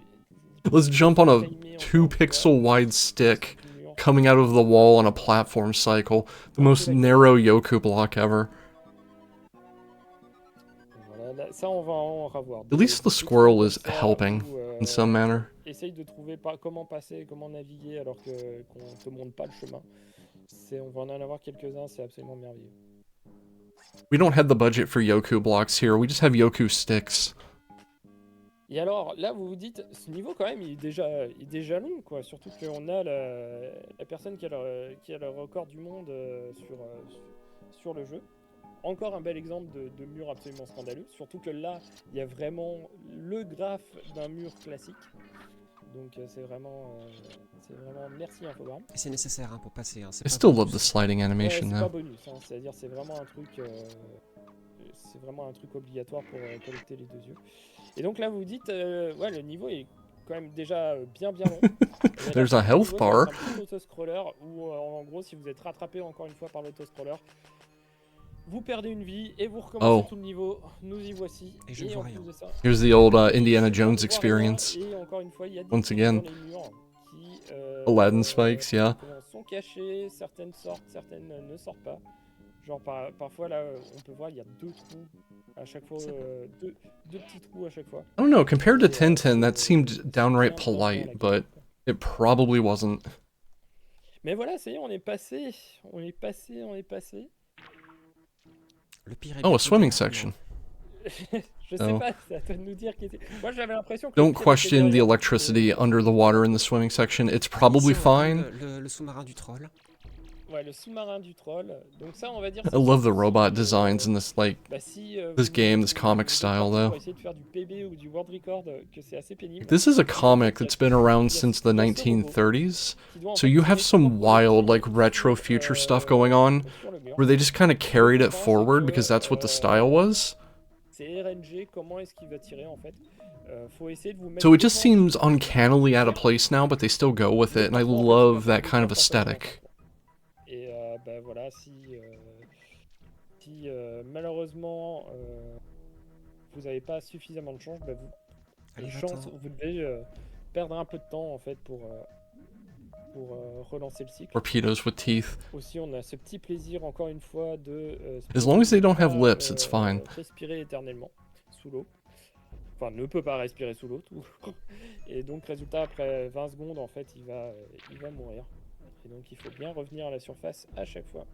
Let's jump on a timés, encore 2 une pixel fois, wide stick sur le mur. coming out of the wall on a platform cycle. The most narrow Yoku block ever. Voilà, là, ça, on va en revoir. At least the Des squirrel trucs is comme ça helping où, in some manner. essaye de trouver comment passer, comment naviguer alors qu'on te montre pas le chemin. On va en avoir quelques-uns, c'est absolument merveilleux. We don't have the budget for Yoku blocks here, we just have Yoku sticks. Et alors, là, vous vous dites, ce niveau, quand même, il est déjà long, quoi. Surtout qu'on a la personne qui a le record du monde sur le jeu. Encore un bel exemple de mur absolument scandaleux. Surtout que là, il y a vraiment le graphe d'un mur classique. Donc, c'est vraiment merci Infogrames. Et c'est nécessaire hein, pour passer. Hein, I still love the sliding Ouais, animation c'est pas though. bonus, hein. C'est-à-dire c'est vraiment un truc obligatoire pour collecter les 2 yeux. Et donc là vous vous dites ouais, le niveau est quand même déjà bien long. There's a health bar. Un petit autoscroller où en gros si vous êtes rattrapé encore une fois par l'autoscroller, vous perdez une vie et vous recommencez tout le niveau. Nous y voici. Et je ne vois en rien. plus de ça, Here's the old Indiana vous Jones ne voyez experience. rien. Et encore une fois, il y a des Once trucs again. dans les murs qui Aladdin spikes, yeah. sont cachés, certaines sortent, certaines ne sortent pas. Genre parfois là, on peut voir il y a 2 trous à chaque fois, deux petits trous à chaque fois. I don't know, compared to Et, 1010, that c'est seemed downright bien dans la polite, but qualité, quoi. it probably wasn't. Mais voilà, ça y est, on est passé. On est passé, on est passé. Le pire est Oh, a bientôt swimming derrière nous, section. Je sais Oh. pas, c'est à toi de nous dire qui était. Moi j'avais l'impression que Don't le pire était question the derrière, electricity under the water in the swimming section. It's probably Ici, on voit fine. le sous-marin du troll. Ouais, le sous-marin du troll. Donc ça, on va dire. I c'est love the surtout robot si, designs in this, like, bah, si this game, this comic vous êtes style, parti though. pour essayer de faire du PB ou du world record, que c'est assez pénible. This is a Et donc, comic il y a- that's been around il y a- since the il y a ce robot 1930s, qui doit, en so fait, you have tirer some trois projectiles wild, like, retro sur, future stuff going on, sur le mur. where they just kind of Le carried it point, c'est forward que, because that's what the style was. c'est RNG, comment est-ce qu'il va tirer en fait. Faut essayer de vous mettre So it deux just planches seems sur uncannily out of tir. place now, but they still go with Mais it, and I parfois, en fait, il va love falloir that deux kind of planches, parfois il va aesthetic. Et bah, voilà, si malheureusement vous n'avez pas suffisamment de chance, bah, Allez, chance, va-t'en. vous devez perdre un peu de temps en fait pour relancer le cycle. Torpedoes with teeth. Aussi, on a ce petit plaisir encore une fois de As long as they don't have pas, lips, it's fine. respirer éternellement sous l'eau. Enfin, ne peut pas respirer sous l'eau, tout. Et donc, résultat, après 20 secondes, en fait, il va mourir. Et donc, il faut bien revenir à la surface à chaque fois.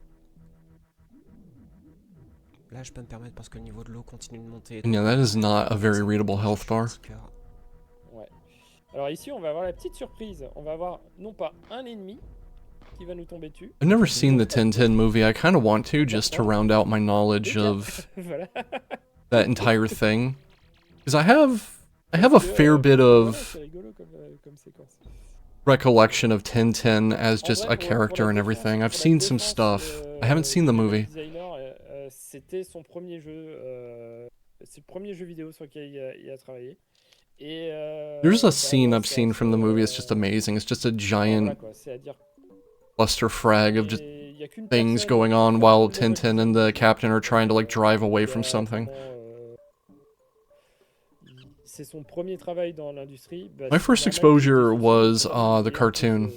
Là, je peux me permettre parce que le niveau de l'eau continue de monter. And yeah, that is not a very readable health bar. Ouais. Alors ici, on va avoir la petite surprise. On va avoir non pas un ennemi qui va nous tomber dessus. I've never seen the 1010 movie. I kind of want to, just to round out my knowledge of Voilà. that entire thing. Because I have a fair bit Voilà, of c'est rigolo comme séquence. recollection of 1010 as En just vrai, a pour character la and défense- everything. I've pour la seen some défense, stuff. I haven't seen the du movie. designer, c'était son premier jeu. C'est le premier jeu vidéo sur lequel il a travaillé. Et There's a bah, scene ouais, I've c'est seen from the assez, movie. It's just amazing. It's just a voilà, giant quoi, c'est à dire. cluster frag of just Et y a qu'une things personne going qui on peut while le Tintin modéliser. and the captain are trying to like drive away Il from a something. vraiment, c'est son premier travail dans l'industrie. Bah, My c'est first normal qu'il ait exposure des soucis, was donc, il y a the un peu cartoon.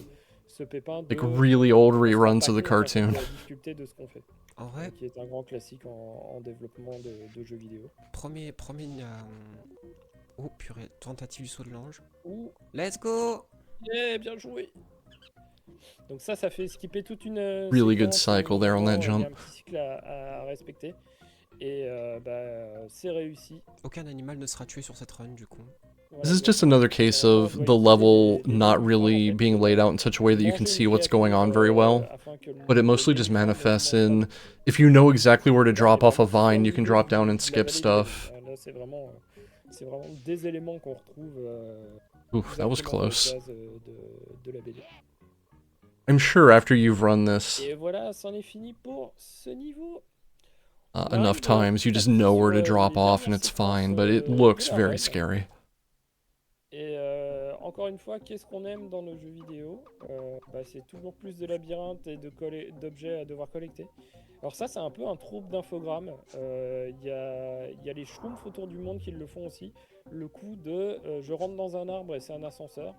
ce pépin Like de, really old on se rend reruns pas of the compte, en fait, cartoon. de la difficulté de ce qu'on fait. En vrai, Qui est un grand classique en développement de jeux vidéo. premier oh purée, tentative du saut de l'ange. Ouh, Let's go! yeah, bien joué. Donc ça fait skipper toute une Really good séquence où, cycle there on that évidemment, il y a jump. un petit cycle à respecter. Et c'est réussi. Aucun animal ne sera tué sur cette run du coup. Voilà, This is just exactement. another case On of doit the utiliser level des not demi-points, really en fait, being pour laid out in such a way that you can manger see une what's going on créature, very well. afin que But it le mostly just demi-point ne manifests mange pas. in if you know exactly where to Là, drop on est off a vraiment au vine, you can niveau drop down de and la skip vallée du stuff. Là, c'est vraiment des éléments qu'on retrouve Oof, that was directement dans les close. cases de la BD. I'm sure after you've run this Et voilà, c'en est fini pour ce niveau. enough On arrive times, you petit à just petit know where sur to drop les off and dernières it's séquences fine, but it de looks la very run. scary. Et encore une fois, qu'est-ce qu'on aime dans nos jeux vidéo? C'est toujours plus de labyrinthes et d'objets à devoir collecter. Alors ça, c'est un peu un troupe d'infogrammes. Il y a les schtroumpfs autour du monde qui le font aussi. Le coup de je rentre dans un arbre et c'est un ascenseur.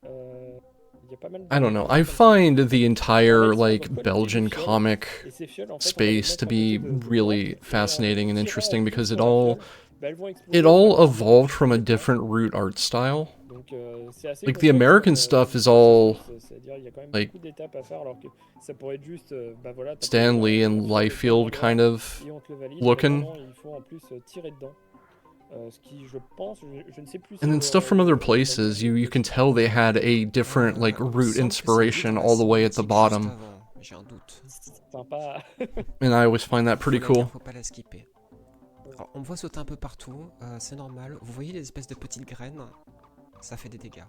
Il y a pas mal de I don't know. comme I ça. find the entire Ici, on like doit collecter Belgian des fioles. comic Et ces fioles, en fait, on va les space mettre to à côté be de really portes, et fascinating and tirant interesting en because plus it sur la all fiole, elles vont exploser it au all fur et à mesure evolved du from a temps. different root art style. Donc c'est assez Like the complexe American comme stuff is processus, all c'est-à-dire il y a quand même like beaucoup d'étapes à faire alors que ça pourrait être juste voilà, taper Stan Lee la and fiole au bon Liefeld endroit kind of et on te le valide. looking. Non, il faut en plus tirer dedans. Ce qui, je pense, je ne sais plus si And then stuff from other places, you can tell they had a different like root inspiration all the way at the bottom. J'ai un doute. sympa. And I always find that pretty Faut la lire, cool. faut pas la skipper. Alors, on me voit sauter un peu partout, c'est normal. Vous voyez les espèces de petites graines? Ça fait des dégâts.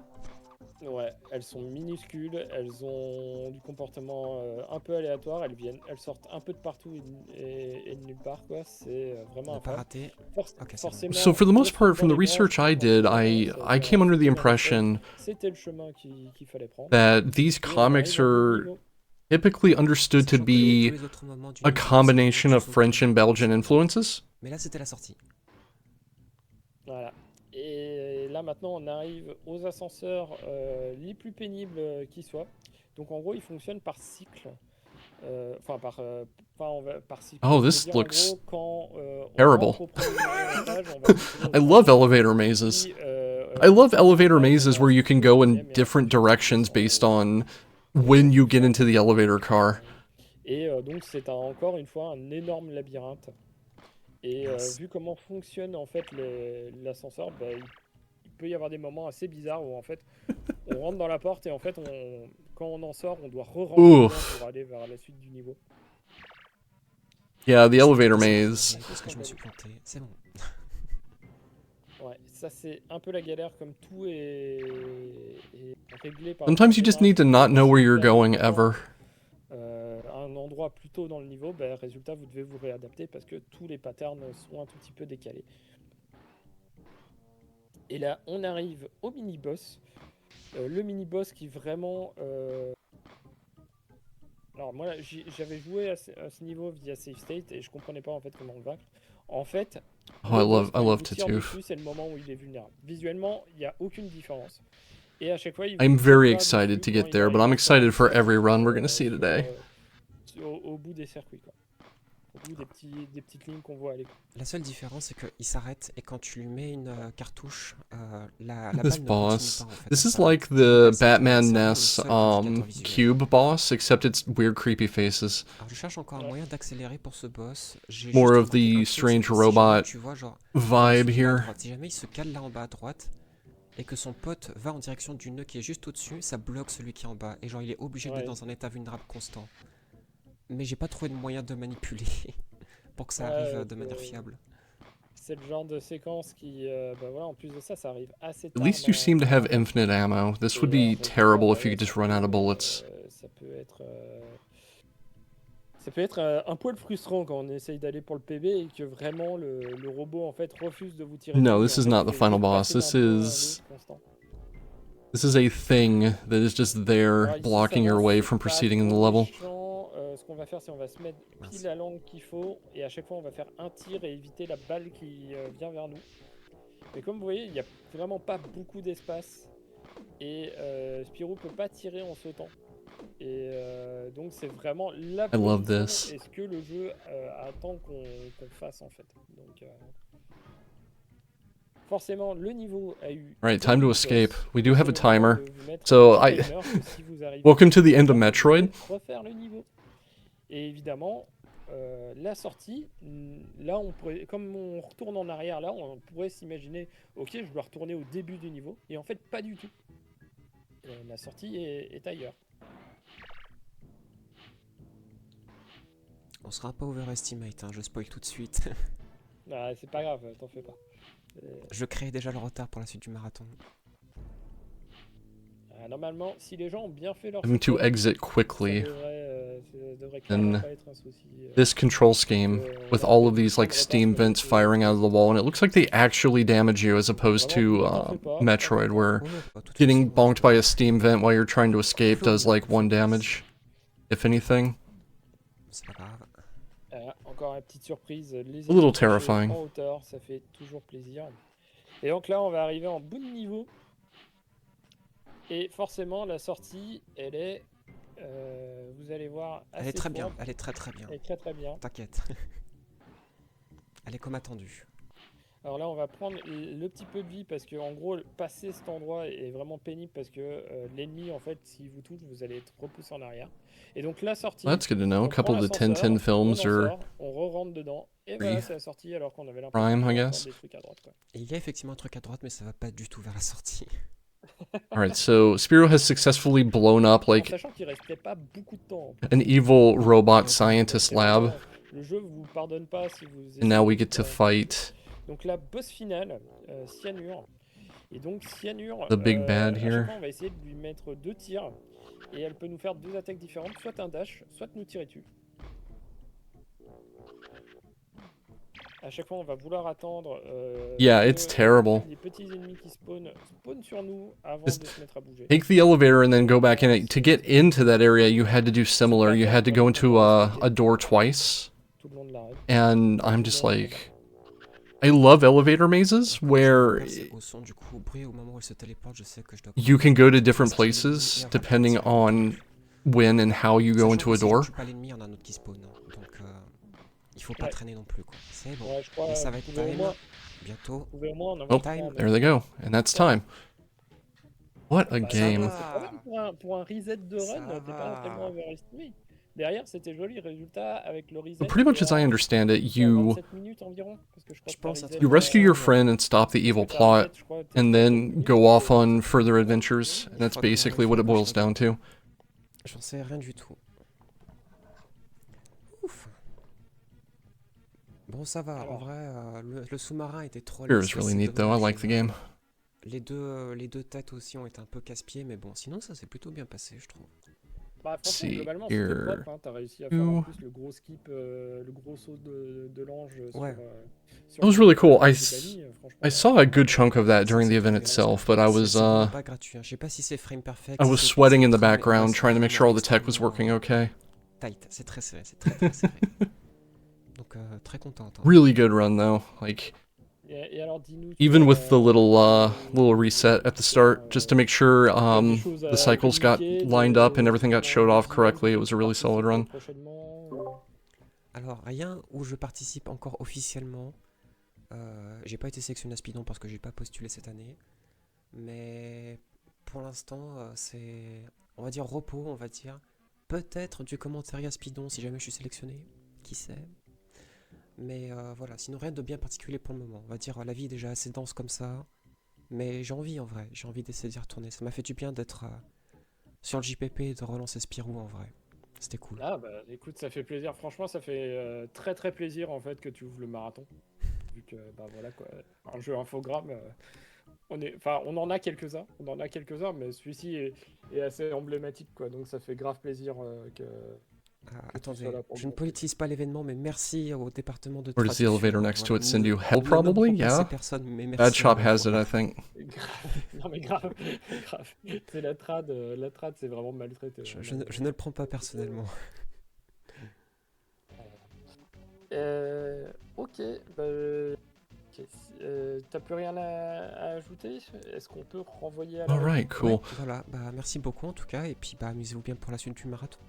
Ouais, elles sont minuscules, elles ont du comportement un peu aléatoire, elles sortent un peu de partout et de nulle part, quoi. C'est vraiment On n'a pas infâme. raté. Ok, c'est bon. Forcément, So for the most part, from the dans les research granges, I did, I came under the impression c'était le chemin qu'il fallait prendre. that these Et on comics arrive au bout du are niveau. typically understood to Sachant que tous be les autres moments du a niveau, c'est combination quelque of chose French de- and Belgian influences. Mais là, c'était la sortie. Voilà. Et là maintenant on arrive aux ascenseurs les plus pénibles qui soient. Donc en gros ils fonctionnent par cycle. Enfin par cycle. Oh, Je veux this dire, en looks gros, quand on terrible. rentre au premier étage, on va continuer au I love troisième, elevator mazes. puis, I love on elevator va mazes where you can jusqu'au go in deuxième, et different ensuite, directions descend based au- on au when you tout get ça. into the elevator car. Et donc c'est encore une fois un énorme labyrinthe. Et Mince. vu comment fonctionne en fait l'ascenseur, bah, il peut y avoir des moments assez bizarres où en fait on rentre dans la porte et en fait quand on en sort, on doit re-rentrer dedans Oof. pour aller vers la suite du niveau. Yeah, the elevator C'est maze. parce que je me suis planté. C'est bon. Ouais, ça c'est un peu la galère comme tout est réglé par Sometimes you just need to not know where you're going ever. un endroit plus tôt dans le niveau, bah, résultat vous devez vous réadapter parce que tous les patterns sont un tout petit peu décalés. Et là on arrive au mini-boss. Le mini-boss qui vraiment... Alors moi j'avais joué à ce niveau via Save State et je comprenais pas en fait comment le vaincre. En fait, Oh, le boss, I quand il love vous tire Titoof. dessus, c'est le moment où il est vulnérable. Visuellement, il n'y a aucune différence. Et à chaque fois, il I'm vous very tire excited dessus to quand get il there, but arrive I'm à excited for faire every run we're gonna sur, see today. au bout des circuits, quoi. Au bout des petites lignes qu'on voit à l'écran. La seule différence, c'est qu'il s'arrête et quand tu lui mets une cartouche, la This balle ne continue boss. pas en fait. This elle is s'arrête. like Donc the là, c'est Batman vraiment le Ness seul indicateur visuel. cube boss, except it's weird creepy faces. Alors je cherche encore un moyen d'accélérer pour ce boss. J'ai More juste of remarqué un the truc, strange c'est que si jamais robot tu vois genre vibe là-dessus, là à here. droite, si jamais il se cale là en bas à droite et que son pote va en direction du nœud qui est juste au-dessus, ça bloque celui qui est en bas et genre il est obligé d'être dans un état vulnérable constant. Mais j'ai pas trouvé de moyen de manipuler pour que ça arrive de manière fiable. C'est le genre de séquence qui, bah voilà, en plus de ça, ça arrive assez At tard. least you seem to have dans- infinite ammo. This would Et, be résultat, terrible bah if you ouais, could just run out of bullets. Ça peut être un poil frustrant quand on essaye d'aller pour le PB et que vraiment le robot en fait refuse de vous tirer No, dessus. this is En fait, not vous the êtes final obligé de boss. passer d'un point à un autre constant. This is a thing that is just there Alors ici, blocking ça your va, way c'est from pas proceeding in the trop level. méchant. Ce qu'on va faire, c'est on va se mettre pile à l'angle qu'il faut et à chaque fois on va faire un tir et éviter la balle qui vient vers nous. Mais comme vous voyez, il n'y a vraiment pas beaucoup d'espace et Spirou peut pas tirer en sautant. Et donc c'est vraiment la I love position this. et ce que le jeu attend qu'on fasse en fait. Donc forcément le niveau a eu... Right, time to escape. We do have a C'est le moment timer. de vous mettre So un I timer que si vous arrivez welcome to the end of vous Metroid. pouvez refaire le niveau. Et évidemment, la sortie, là on pourrait, comme on retourne en arrière, là on pourrait s'imaginer, ok, je dois retourner au début du niveau, et en fait pas du tout. La sortie est ailleurs. On sera pas overestimate, hein, je spoil tout de suite. Ah, c'est pas grave, t'en fais pas. Je crée déjà le retard pour la suite du marathon. Normalement, si les gens ont bien fait leur Having to système, exit ça quickly. devrait clairement And pas être un souci. this control scheme with all of these like steam vents firing out of the wall, and it looks like they actually damage you as opposed to Metroid, where getting bonked by a steam vent while you're trying to escape does like 1 damage, if anything. C'est pas grave. Encore une petite surprise, les A little ennemis terrifying. en hauteur, ça fait toujours plaisir. Et donc là, on va arriver en bout de niveau. Et forcément, la sortie, elle est, vous allez voir, assez Elle est très bien, fourbe. elle est très très bien. Elle est très très bien. T'inquiète. Elle est comme attendu. Alors là, on va prendre le petit peu de vie parce que en gros, passer cet endroit est vraiment pénible parce que l'ennemi, en fait, s'il vous touche, vous allez être repoussé en arrière. Et donc la sortie, That's good to know. A on prend couple of the l'ascenseur, 10-10 films on en are sort, on re-rentre dedans, et voilà, c'est la sortie alors qu'on avait l'impression prime, I de guess. des trucs à droite, quoi. Et il y a effectivement un truc à droite, mais ça va pas du tout vers la sortie. Alright, so Spiro has successfully blown up En like sachant qu'il restait pas beaucoup de temps. an evil robot scientist C'est vraiment, lab, le jeu vous pardonne pas si vous and now we essayez get to de- fight Donc la boss finale, Cyanure. Et donc Cyanure, the big bad à chaque here. fois on va essayer de lui mettre 2 tirs. Et elle peut nous faire 2 attaques différentes, soit un dash, soit nous tirer dessus. À chaque fois on va vouloir attendre Yeah, que it's terrible. les petits ennemis qui spawnent sur nous avant Just de se mettre à bouger. Take the elevator and then go back in it. To get into that area, you had to do similar. You had to go into a door twice. Tout le long de la règle. And I'm just like, I love elevator mazes where Merci au son, du coup, au bruit, au moment où elle se téléporte, je sais que je dois... you can go to different places depending on when and how you go Sachant into que a si tu door. tues pas l'ennemi, il y en a un autre qui spawn. Hein. Donc, il faut pas Ouais. traîner non plus, quoi. C'est bon. Ouais, je crois Et ça va vous être pouvez au time. moins, Bientôt. vous pouvez au moins en Oh, avoir 3 en there même they temps. go. And that's time. What a Bah, Ça game. c'est pas mal va. pour un reset de Ça run, t'es pas tellement va. overestimé. Derrière, c'était joli, résultat, avec le reset, Pretty much t'es as I à understand it, t'es à you 27 minutes environ. Parce que je crois Je que t'as pense un reset, truc you comme rescue ça, your ouais. friend and stop the evil t'as plot, reset, je crois, t'es and 37 then minutes, go off et on tu further fais adventures. And that's crois que non, basically il what faut it pas boils down to. J'en sais rien du tout. Ouf. Bon, ça va. En Alors. vrai, le sous-marin était trop Fear laid. is really neat though. I like the game. Les deux têtes aussi ont été un peu casse-pieds, mais bon, sinon ça s'est plutôt bien passé, je trouve. Bah, franchement, See globalement, c'était here. propre. Hein. T'as réussi à faire en plus le gros skip, le gros saut de l'ange Ouais. That was really cool. I franchement, saw a good chunk of that during the C'est event dégueulasse, itself, mais but I c'est- was c'est vraiment pas gratuit. Hein. Je sais pas si c'est frame perfect. I si was c'est- sweating c'est in the très- ouais, background c'est trying to make sure all the tech was extrêmement working okay. Tight, c'est très serré, c'est très très serré. Donc très contente. Hein. Really good run though. Like et alors, dis-nous, even with the little reset at the start, just to make sure the cycles got lined up and everything got showed off correctly, it was a really solid run. Alors rien où je participe encore officiellement. J'ai pas été sélectionné à Speedon parce que j'ai pas postulé cette année. Mais pour l'instant, c'est, on va dire, repos, on va dire. Peut-être du commentaire à Speedon si jamais je suis sélectionné. Qui sait. Mais voilà, sinon rien de bien particulier pour le moment. On va dire, la vie est déjà assez dense comme ça. Mais j'ai envie en vrai, j'ai envie d'essayer d'y retourner. Ça m'a fait du bien d'être sur le JPP et de relancer Spirou en vrai. C'était cool. Ah bah écoute, ça fait plaisir. Franchement, ça fait très très plaisir en fait que tu ouvres le marathon. Vu que bah voilà quoi, un jeu infogramme, on en a quelques-uns, mais celui-ci est assez emblématique quoi. Donc ça fait grave plaisir que. Attendez, je ne politise pas l'événement, mais merci au département de Or does the traduction. elevator next to it send you hell Ne probably? nomme pas ces Yeah. personnes, mais merci Bad Shop à eux. has it, I think. Non mais grave. C'est la trad c'est vraiment maltraité. Je ne le prends pas personnellement. Ok, bah, t'as plus rien à ajouter? Est-ce qu'on peut renvoyer à la Alright, cool. Ouais, voilà, bah merci beaucoup en tout cas, et puis bah amusez-vous bien pour la suite du marathon.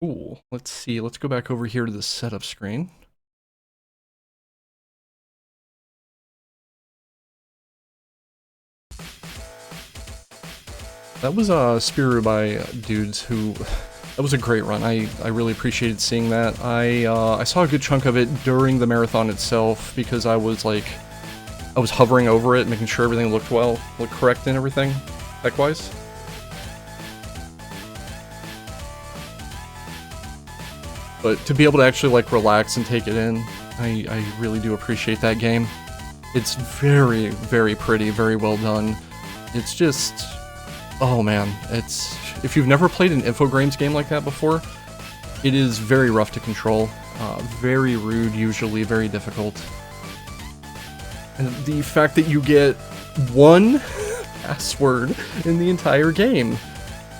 Cool. Let's see. Let's go back over here to the setup screen. That was Spiru by dudes who. That was a great run. I really appreciated seeing that. I saw a good chunk of it during the marathon itself because I was hovering over it, making sure everything looked correct and everything, tech-wise. But to be able to actually like relax and take it in, I really do appreciate that game. It's very, very pretty, very well done. It's just, oh man, if you've never played an Infogrames game like that before, it is very rough to control, very rude usually, very difficult. And the fact that you get one password in the entire game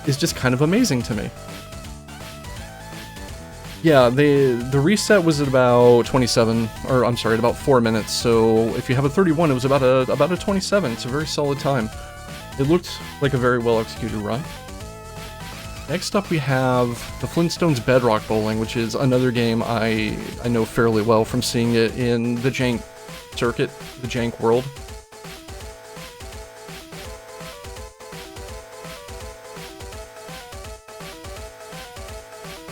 is just kind of amazing to me. Yeah, the reset was at about 27, or I'm sorry, at about 4 minutes. So if you have a 31, it was about a 27. It's a very solid time. It looked like a very well executed run. Next up, we have the Flintstones Bedrock Bowling, which is another game I know fairly well from seeing it in the Jank circuit, the Jank world.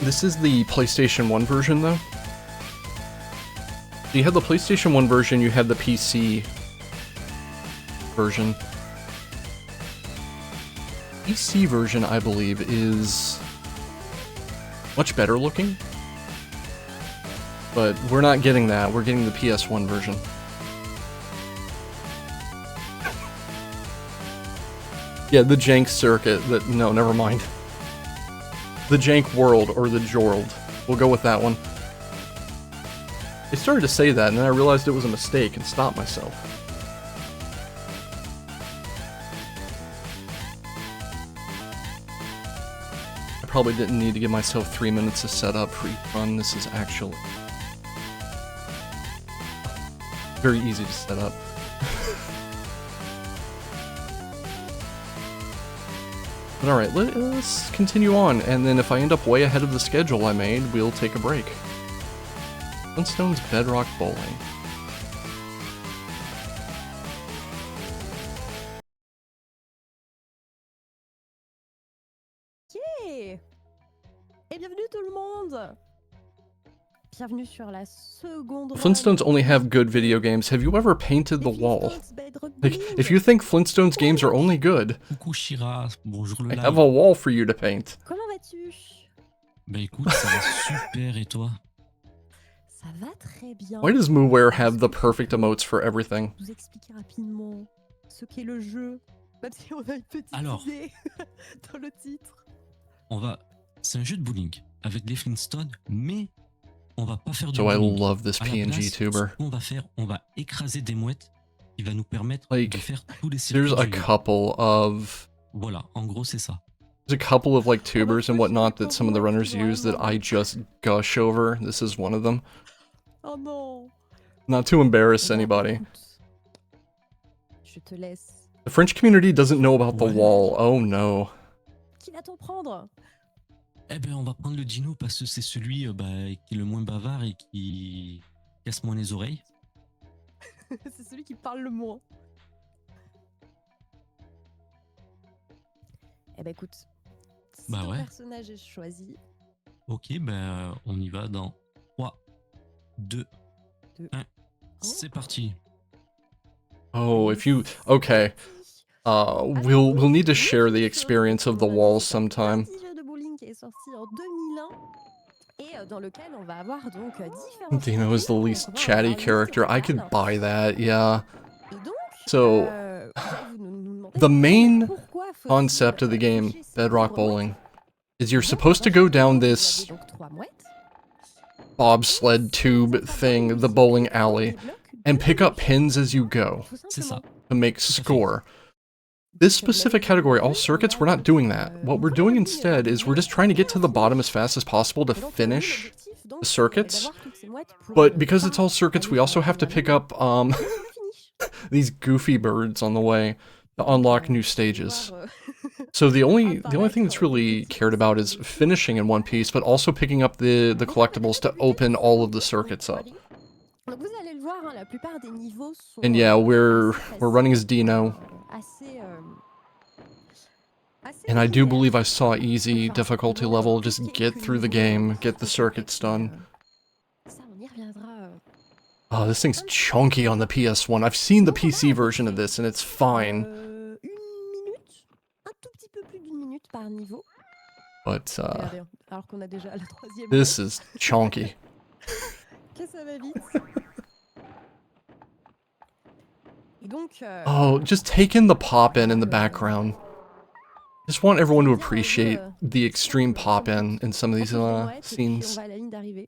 This is the PlayStation 1 version, though. You had the PlayStation 1 version, you had the PC version. PC version, I believe, is much better looking. But we're not getting that, we're getting the PS1 version. Yeah, the Jank circuit, no, never mind. The Jank World, or the Jorld. We'll go with that one. I started to say that, and then I realized it was a mistake and stopped myself. I probably didn't need to give myself 3 minutes to set up for each run. This is actually very easy to set up. But alright, let's continue on, and then if I end up way ahead of the schedule I made, we'll take a break. Flintstones Bedrock Bowling. Yeah! Et bienvenue tout le monde! Bienvenue sur la seconde run Flintstones only have good video games. Have you ever painted the des wall? Flintstones Bedrock Like, Bowling. if you think Flintstones games are only good, Coucou Shira, bonjour le I live. have a wall for you to paint. Comment vas-tu? Bah écoute, ça va super et toi? Ça va très bien. Why does Mooware have the perfect emotes for everything? Je vais vous expliquer rapidement ce qu'est le jeu, même si on a une petite Alors. idée dans le titre. C'est un jeu de bowling avec des Flintstones, mais on va pas faire du So I bowling. love this À la PNG place, tuber. ce qu'on va faire, on va écraser des mouettes qui va nous permettre Like, de faire tous les circuits There's a du jeu. couple of Voilà, en gros c'est ça. There's a couple of like tubers and whatnot that some of the runners use that I just gush over. This is one of them. Oh non. Not to embarrass Eh ben, anybody. écoute, je te laisse. The French community doesn't know about the Ouais. wall. Oh no. Qui va-t-on prendre? Eh ben on va prendre le dino parce que c'est celui qui est le moins bavard et qui casse moins les oreilles. C'est celui qui parle le moins. Eh ben écoute, si Bah ton ouais. personnage est choisi, Ok, on y va dans 3, 2, Deux. 1. C'est parti. Oh, if you okay. We'll need to share the experience of the wall sometime. Un petit jeu de bowling qui est sorti en 2001 et dans lequel on va avoir donc différents. Dino is the circuits. least Donc, on va chatty avoir une character. liste I could totale. buy that, yeah. Et donc, So, vous allez nous demander the main pourquoi faut-il, concept of the game, toucher ces Bedrock trois Bowling, mouettes. is you're Donc, supposed to dans go chaque down mouette, vous this avez donc trois mouettes. bobsled tube thing, the bowling alley, and pick up pins as you go Tout C'est ça. simplement. to make score. This specific category, all circuits, we're not doing that. What we're doing instead is we're just trying to get to the bottom as fast as possible to Et donc, finish. l'objectif, donc, the circuits, c'est d'avoir toutes ces mouettes pour, But because it's pas all circuits, we aller also have to vers pick la up finish. these goofy birds on the way to unlock new stages. Pouvoir, So the only thing that's really cared about is finishing in one piece, but also picking up the collectibles to open all of the circuits up. Donc vous allez le voir, hein, la plupart des niveaux sont And yeah, we're assez running as faciles, Dino, assez, assez and I do linéaires. believe I saw easy difficulty level. Just get through the game, get the circuits done. Ça, on y reviendra. Oh, this thing's chunky on the PS1. I've seen the PC version of this, and it's fine. Une minute, un tout petit peu plus d'une minute par niveau. But Regardez, hein, alors qu'on a déjà la troisième. this is chunky. Que ça va vite. Et donc, Oh, just take in the pop-in in the background. Just want everyone to appreciate the extreme pop-in in some of these scenes. on va à la ligne d'arrivée.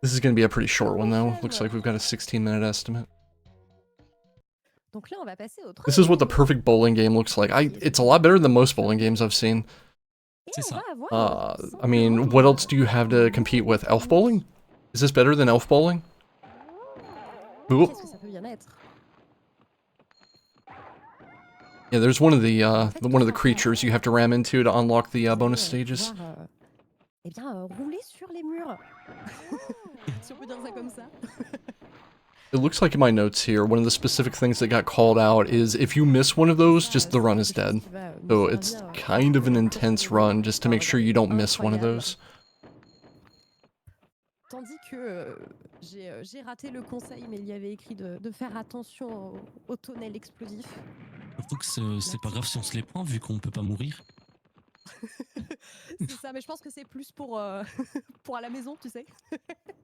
This is going to be a pretty short one, though. Looks like we've got a 16-minute estimate. Donc là, on va passer au This is what the troisième perfect bowling game looks like. It's a lot better than most bowling games I've seen. niveau. Et C'est on ça. va avoir, I mean, what else do you have to compete with? Elf bowling? Is this better than elf bowling? Ooh. Qu'est-ce que ça peut bien être? Yeah, there's one of the creatures you have to ram into to unlock the bonus stages. Pouvoir, eh bien, rouler sur les murs. Si on peut dire ça comme ça. It looks like in my notes here, one of the specific things that got called out is if you miss one of those, just the run is dead. So it's kind of an intense run just to make sure you don't miss one of those. Tandis que j'ai raté le conseil, mais il y avait écrit de faire attention au tonnel explosif. Faut que c'est pas grave si on se les prend vu qu'on peut pas mourir. C'est ça, mais je pense que c'est plus pour, pour à la maison, tu sais.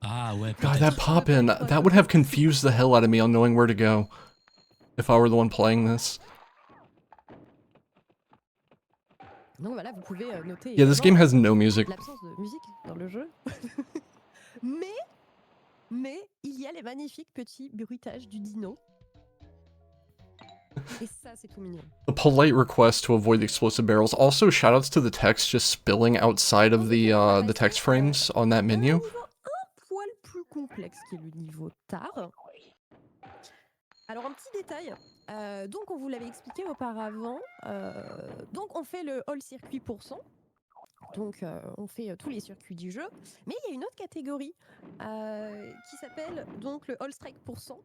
Ah ouais, God, peut-être. that pop-in, that would have confused the hell out of me on knowing where to go. If I were the one playing this. Donc voilà, vous pouvez noter. Yeah, this game également has no music. l'absence de musique dans le jeu. mais il y a les magnifiques petits bruitages du dino. Et ça, c'est tout mignon. The polite request to avoid the explosive barrels. Also, shoutouts to the text just spilling outside of the text frames on that Un menu. niveau un poil plus complexe qui est le niveau tard. Alors un petit détail, donc on vous l'avait expliqué auparavant, donc on fait le all circuit pour 100, donc on fait tous les circuits du jeu, mais il y a une autre catégorie qui s'appelle donc le all strike pour 100,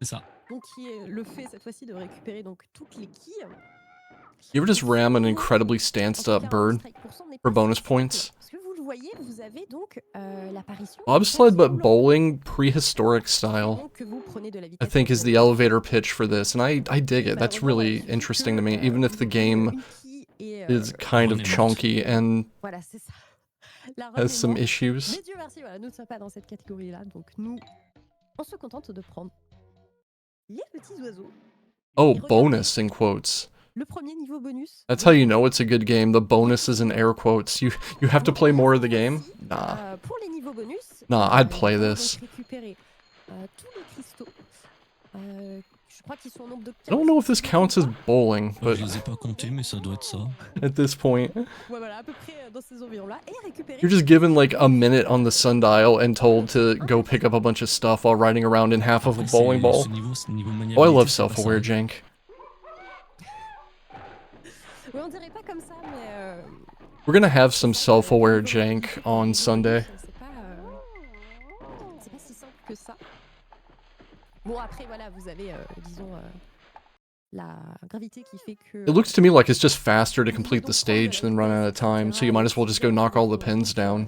C'est ça. donc qui est le fait cette fois-ci de récupérer donc toutes les quilles. You ever just ram an incredibly En stanced tout up cas, un bird all strike pour 100 n'est for pas bonus si simple, points? parce que vous le voyez, vous avez donc l'apparition du Bobsled, papillon but blanc. bowling prehistoric Et style, donc que vous prenez de la I vitesse think is pour the gagner. elevator pitch for this, and I dig it. That's Malheureusement, voilà, really il suffit interesting que, to me, even if the vous ayez game une quille et, is kind of Run it. chunky and voilà, c'est ça. La run has est some morte. issues. Mais Dieu merci, voilà, nous ne sommes pas dans cette catégorie-là, donc nous, on se contente de prendre les petits oiseaux. Oh, Et regardez, bonus in quotes. le premier niveau bonus. That's how you know it's a good game. The bonus is in air quotes. You have to play more of the game? Nah. Pour les niveaux bonus, Nah, I'd il play faut this. donc récupérer tous les cristaux. Je crois qu'ils sont au nombre de 15. I don't know if this counts as bowling, but Je les ai pas comptés, mais ça doit être ça. at this point, Ouais, voilà, à peu près dans ces environs-là. Et récupérer. you're just given like a minute on the sundial and told to go pick up a bunch of stuff while riding around in half of a Après, bowling ball. Ce niveau Oh, I maniabilité, love c'est pas ça. self-aware jank. Ouais, on dirait pas comme ça, mais. We're gonna have some self-aware jank on Sunday. C'est pas si simple que ça. Bon, après, voilà, vous avez, disons, la gravité qui fait que. It looks to me like it's just faster to complete the stage than run out of time, so you might as well just go knock all the pins down.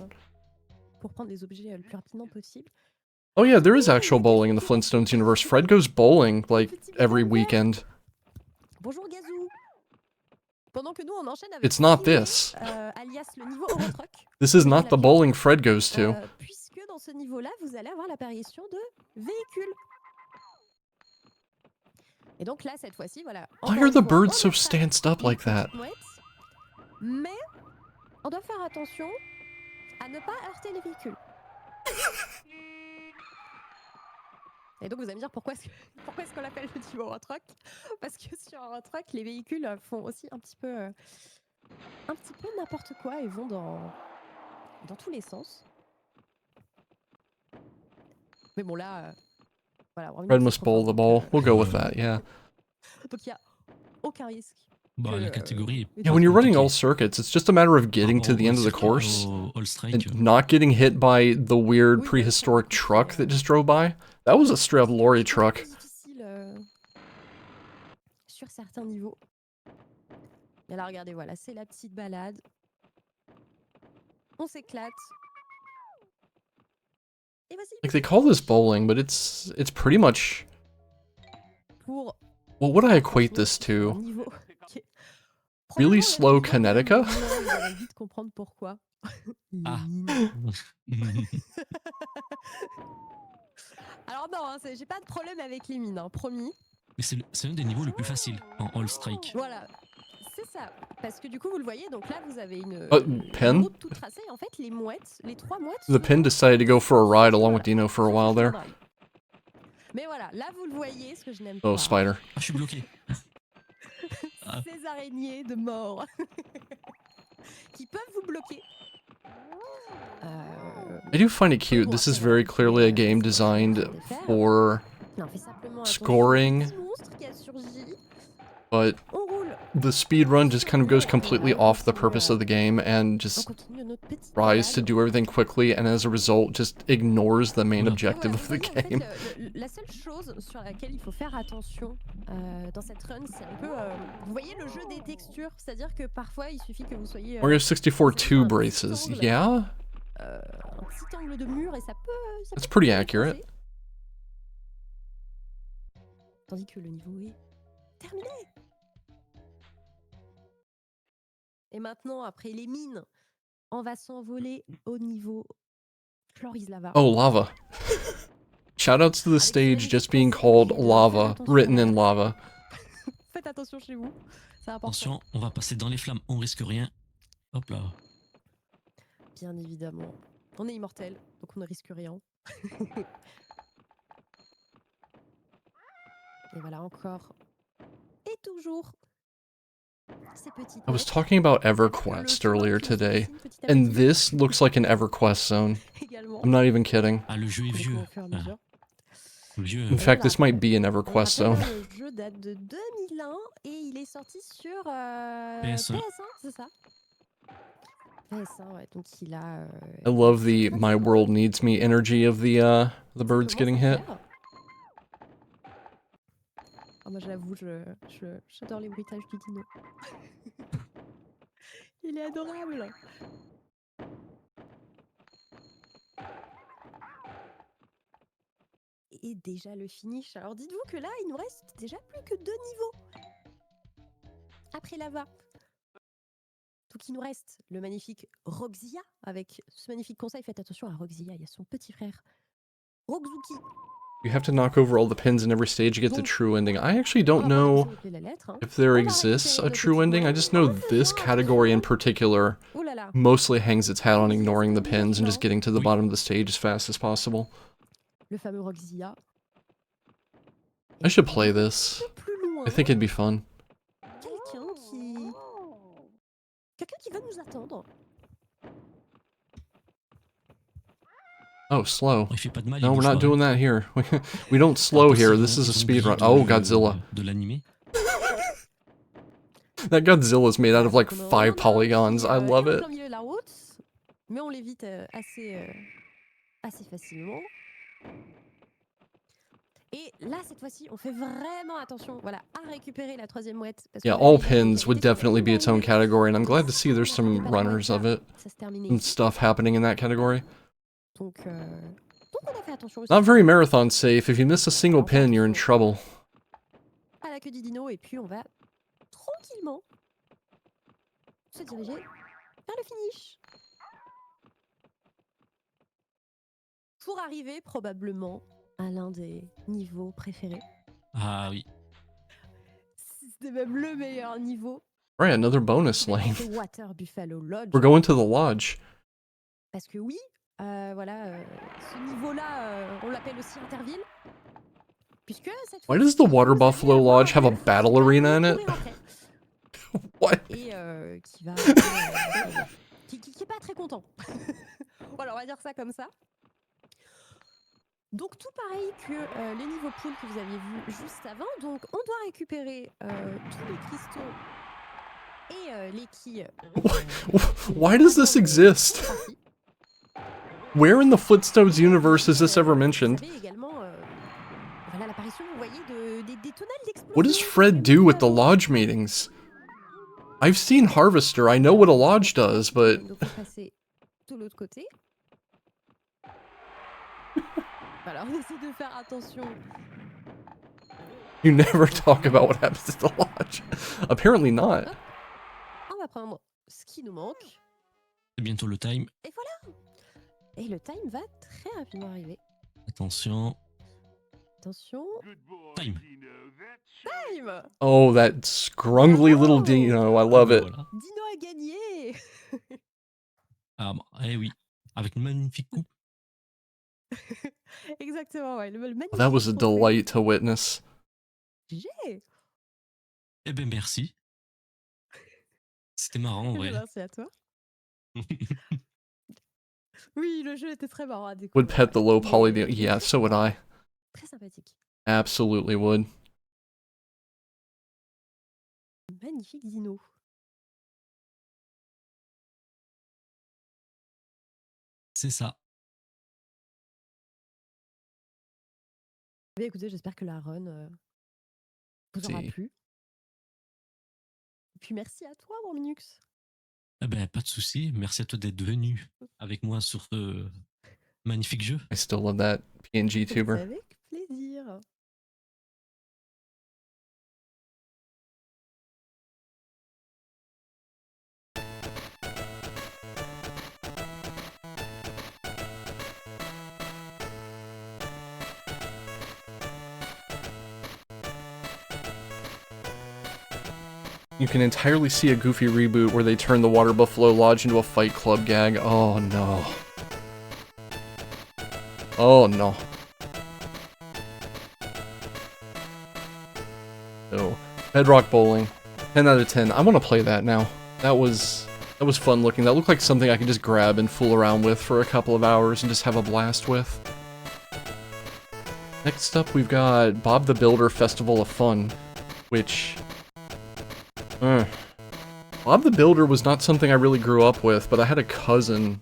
Pour prendre les objets le plus rapidement possible. Oh yeah, there is actual bowling in the Flintstones universe. Fred goes bowling, like, every weekend. Bonjour Gazou. Pendant que nous on enchaîne avec It's not Freeway, this. alias le niveau Eurotruck. This is not the bowling Fred goes to. Puisque dans ce niveau-là, vous allez avoir l'apparition de véhicules. Et donc là, cette fois-ci, voilà. Why encore are une the fois, birds on so a pas stanced up une like that? petite mouette, mais on doit faire attention à ne pas heurter les véhicules. Et donc vous allez me dire pourquoi est-ce qu'on l'appelle le niveau Eurotruck? Parce que sur Eurotruck, les véhicules font aussi un petit peu n'importe quoi et vont dans tous les sens. Mais bon là, voilà. Fred must bowl the ball. We'll go with that, yeah. Donc il n'y a aucun risque. Bah, que, la catégorie est Yeah, when you're running all compliquée. circuits, it's just a matter of getting to the end of the course All Strike, and not getting hit by the weird prehistoric truck that just drove by. That was a straight up lorry truck. C'est difficile sur certains niveaux. Mais là, regardez, voilà, c'est la petite balade. On s'éclate. Et voici Like they call this bowling, but it's pretty much. pour Well, what do I equate this un to? niveau qui est Really probablement slow le niveau Kinetica? le moins, vous allez vite comprendre pourquoi. Les Ah. mines. Alors non, hein, j'ai pas de problème avec les mines, hein, promis. Mais c'est un des niveaux les plus faciles en All Strike. Voilà, c'est ça. Parce que du coup, vous le voyez, donc là, vous avez une Pin? route toute tracée. Et en fait, les mouettes, les trois mouettes. The pin decided to go for a ride along with Dino for a while there. Mais voilà, là, vous le voyez, ce que je n'aime Oh, pas. spider. Ah, je suis bloqué. Ces araignées de mort qui peuvent vous bloquer. I do find it cute. This is very clearly a game designed for Non, fais simplement scoring. attention au petit monstre qui a surgi. But On roule. the speedrun just kind of goes completely off the purpose of the game and On just continue notre petite tries to balade. do everything quickly and as a result just ignores the main Voilà. objective Et of the voilà, vous voyez, en game. fait, la seule chose sur laquelle il faut faire attention dans cette run, c'est un peu. Vous voyez le jeu des textures, c'est-à-dire que parfois il suffit que vous soyez. Mario 64 2 braces. Yeah? Un petit angle de mur et ça peut. That's peut pretty vous accurate. défoncer. Tandis que le niveau est terminé. Et maintenant, après les mines, on va s'envoler au niveau Floris Lava. Oh, lava. Shoutouts to the stage just being called lava, written in lava. Faites attention chez vous, c'est important. Attention, on va passer dans les flammes, on risque rien. Hop là. Bien évidemment. On est immortel, donc on ne risque rien. Et voilà encore. Et toujours. Ces petites I was miettes. talking about Le EverQuest chemin earlier qui se today, dessine petit à and petit this looks like an EverQuest zone. également. I'm not even kidding. Ah, le jeu est Complètement vieux. au fur et à Ah. mesure. Vieux. In fact, this might be an On EverQuest rappelle, zone. le jeu date de 2001 et il est sorti sur PS1. PS1, c'est ça? PS1, ouais, donc il a. I love the "my world needs me" energy of the birds getting hit. Oh, moi j'avoue, j'adore les bruitages du dino. Il est adorable. Et déjà le finish. Alors dites-vous que là, il nous reste déjà plus que 2 niveaux. Après lava. Donc il nous reste le magnifique Roxia avec ce magnifique conseil. Faites attention à Roxia, il y a son petit frère Roxuki. You have to knock over all the pins in every stage to get the true ending. I actually don't know if there exists a true ending. I just know this category in particular Oh là là. mostly hangs its hat on ignoring the pins and just getting to the bottom of the stage as fast as possible. Le fameux Roxia. I should play this. Plus loin, I think it'd be fun. quelqu'un qui va nous attendre. Oh, slow. Il fait pas de mal, No, il we're bouge not pas. doing that here. We don't slow Après, here. ils This ont- is a ils ont speedrun. grillé Oh, de- Godzilla. De l'animé. That Godzilla's made out of like Donc, on en 5 a un polygons. qui, I est love en it. plein milieu de la route, mais on l'évite assez facilement. Et là, cette fois-ci, on fait vraiment attention, voilà, à récupérer la troisième mouette. Parce que Yeah, on avait all déjà une pins would qualité sur definitely be its own l'arrivée. category, and I'm Et glad to si see there's on some n'arrivait pas la runners mouette, of it. ça se terminait Some ici. stuff happening in that category. Donc on a fait attention aussi Not very marathon safe. If you miss a single pin, you're in trouble. à la queue du dino, et puis on va tranquillement se diriger vers le finish. Pour arriver probablement à l'un des niveaux préférés. Ah oui. C'était même le meilleur niveau. Right, another bonus lane. C'est Water Buffalo Lodge. We're going to the lodge. Parce que oui, voilà, ce niveau-là, on l'appelle aussi Interville. Puisque cette Why fois-ci, does the Water vous allez Buffalo avoir Lodge have a le battle festival arena in de it? courir après. What? Et qui va... qui est pas très content. Voilà, on va dire ça comme ça. Donc tout pareil que les niveaux pool que vous aviez vus juste avant. Donc on doit récupérer tous les cristaux et les quilles. Why does this exist? Where in the Footstones universe is this ever mentioned? Vous avez également voilà, l'apparition, vous voyez, des tonnelles d'explosions. What does Fred do with the lodge meetings? I've seen Harvester, I know what a lodge does, but... Donc on va passer de l'autre côté. Voilà, on essaie de faire attention. You never talk about what happens at the lodge. Apparently not. On va prendre ce qui nous manque. C'est bientôt le time. Et voilà. Et le time va très rapidement arriver. Attention. Attention. Time. Time. Oh, that scrungly little Dino, I love it. Voilà. Dino a gagné. Ah, bah, eh oui. Avec une magnifique coupe. Exactement, ouais. Le magnifique That was a trophée. delight to witness. GG. Eh ben merci. C'était marrant en vrai. Merci à toi. Oui, le jeu était très marrant à découvrir. Would pet the low Mais- poly Dino. Yeah, so would I. Très sympathique. Absolutely would. Magnifique Dino. C'est ça. Eh bien, écoutez, j'espère que la run vous aura Si. plu. Et puis merci à toi, mon Linux. Eh ben pas de souci. Merci à toi d'être venu avec moi sur ce magnifique jeu. I still love that PNG C'est tuber. avec plaisir. You can entirely see a Goofy reboot where they turn the Water Buffalo Lodge into a Fight Club gag. Oh no. Oh no. So, Bedrock Bowling, 10 out of 10. I want to play that now. That was fun looking. That looked like something I could just grab and fool around with for a couple of hours and just have a blast with. Next up, we've got Bob the Builder Festival of Fun, which... Bob the Builder was not something I really grew up with, but I had a cousin...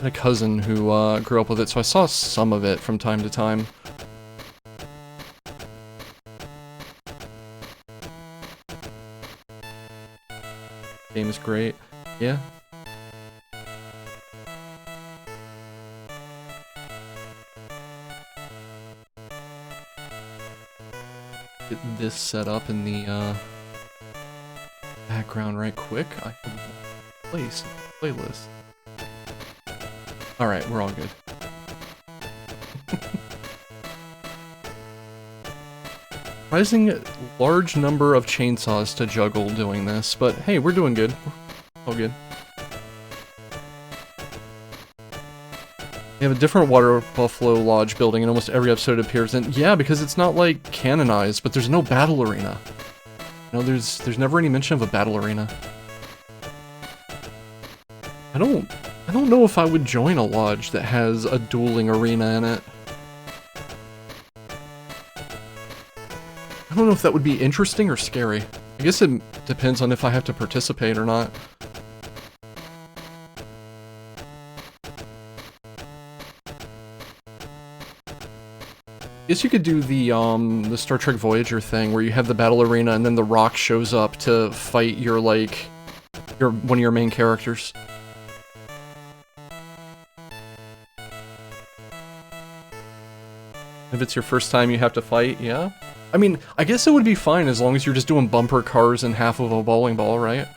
who grew up with it, so I saw some of it from time to time. Game is great. Yeah. Get this set up in the background right quick. I have a place, playlist. Alright, we're all good. Surprising large number of chainsaws to juggle doing this, but hey, we're doing good. All good. We have a different Water Buffalo Lodge building in almost every episode it appears in. Yeah, because it's not like canonized, but there's no battle arena. No, there's never any mention of a battle arena. I don't know if I would join a lodge that has a dueling arena in it. I don't know if that would be interesting or scary. I guess it depends on if I have to participate or not. I guess you could do the Star Trek Voyager thing where you have the battle arena and then the Rock shows up to fight your one of your main characters. If it's your first time you have to fight, yeah? I mean, I guess it would be fine as long as you're just doing bumper cars and half of a bowling ball, right?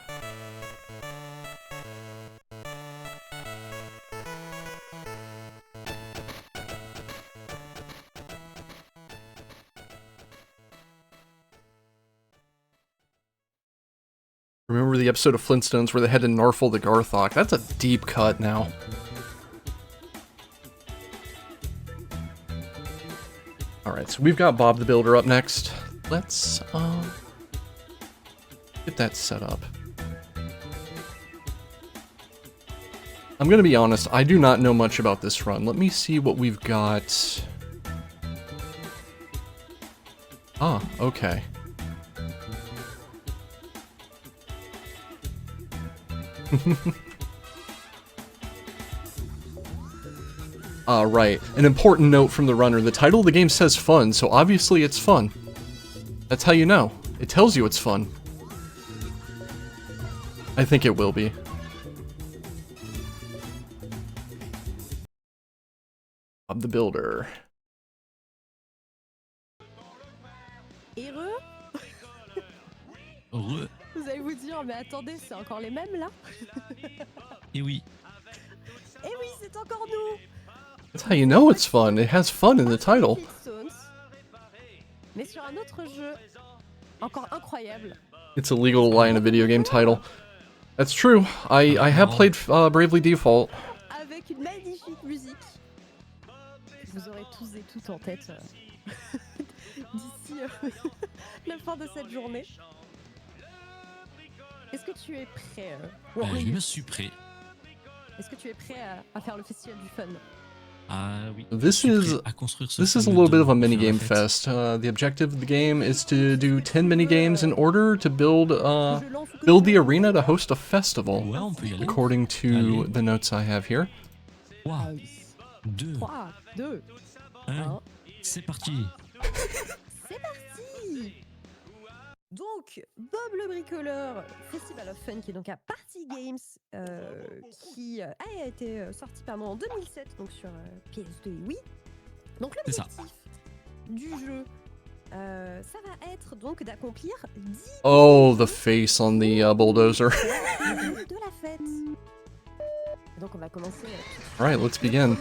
Remember the episode of Flintstones where they had to Narfle the Garthok? That's a deep cut now. Alright, so we've got Bob the Builder up next. Let's, get that set up. I'm gonna be honest, I do not know much about this run. Let me see what we've got. Ah, okay. Right. An important note from the runner. The title of the game says fun, so obviously it's fun. That's how you know. It tells you it's fun. I think it will be. Bob the Builder. Heureux? Heureux. Vous allez vous dire, mais attendez, c'est encore les mêmes là? Et oui. Eh oui, c'est encore nous! That's how you know it's fun. It has fun in the title. Mais sur un autre jeu, encore incroyable. It's illegal to lie in a video game title. That's true. I have played Bravely Default. Avec une magnifique musique. Vous aurez tous et toutes en tête d'ici la fin de cette journée. Est-ce que tu es prêt Je me suis prêt. Est-ce que tu es prêt à faire le festival du fun? Ah oui. This is a little bit of a minigame fest. The objective of the game is to do 10 minigames in order to build the arena to host a festival, Ouais, on peut y aller. according to the notes I have here. 3, 2, 3, 2, 1, c'est parti. c'est parti! Donc, Bob le Bricoleur, Festival of Fun, qui est donc à Party Games, qui a été sorti en 2007, donc sur PS2 et Wii. Donc l'objectif du jeu, ça va être donc d'accomplir 10 Oh, the face on the bulldozer. de la fête. Donc on va commencer Alright, let's begin.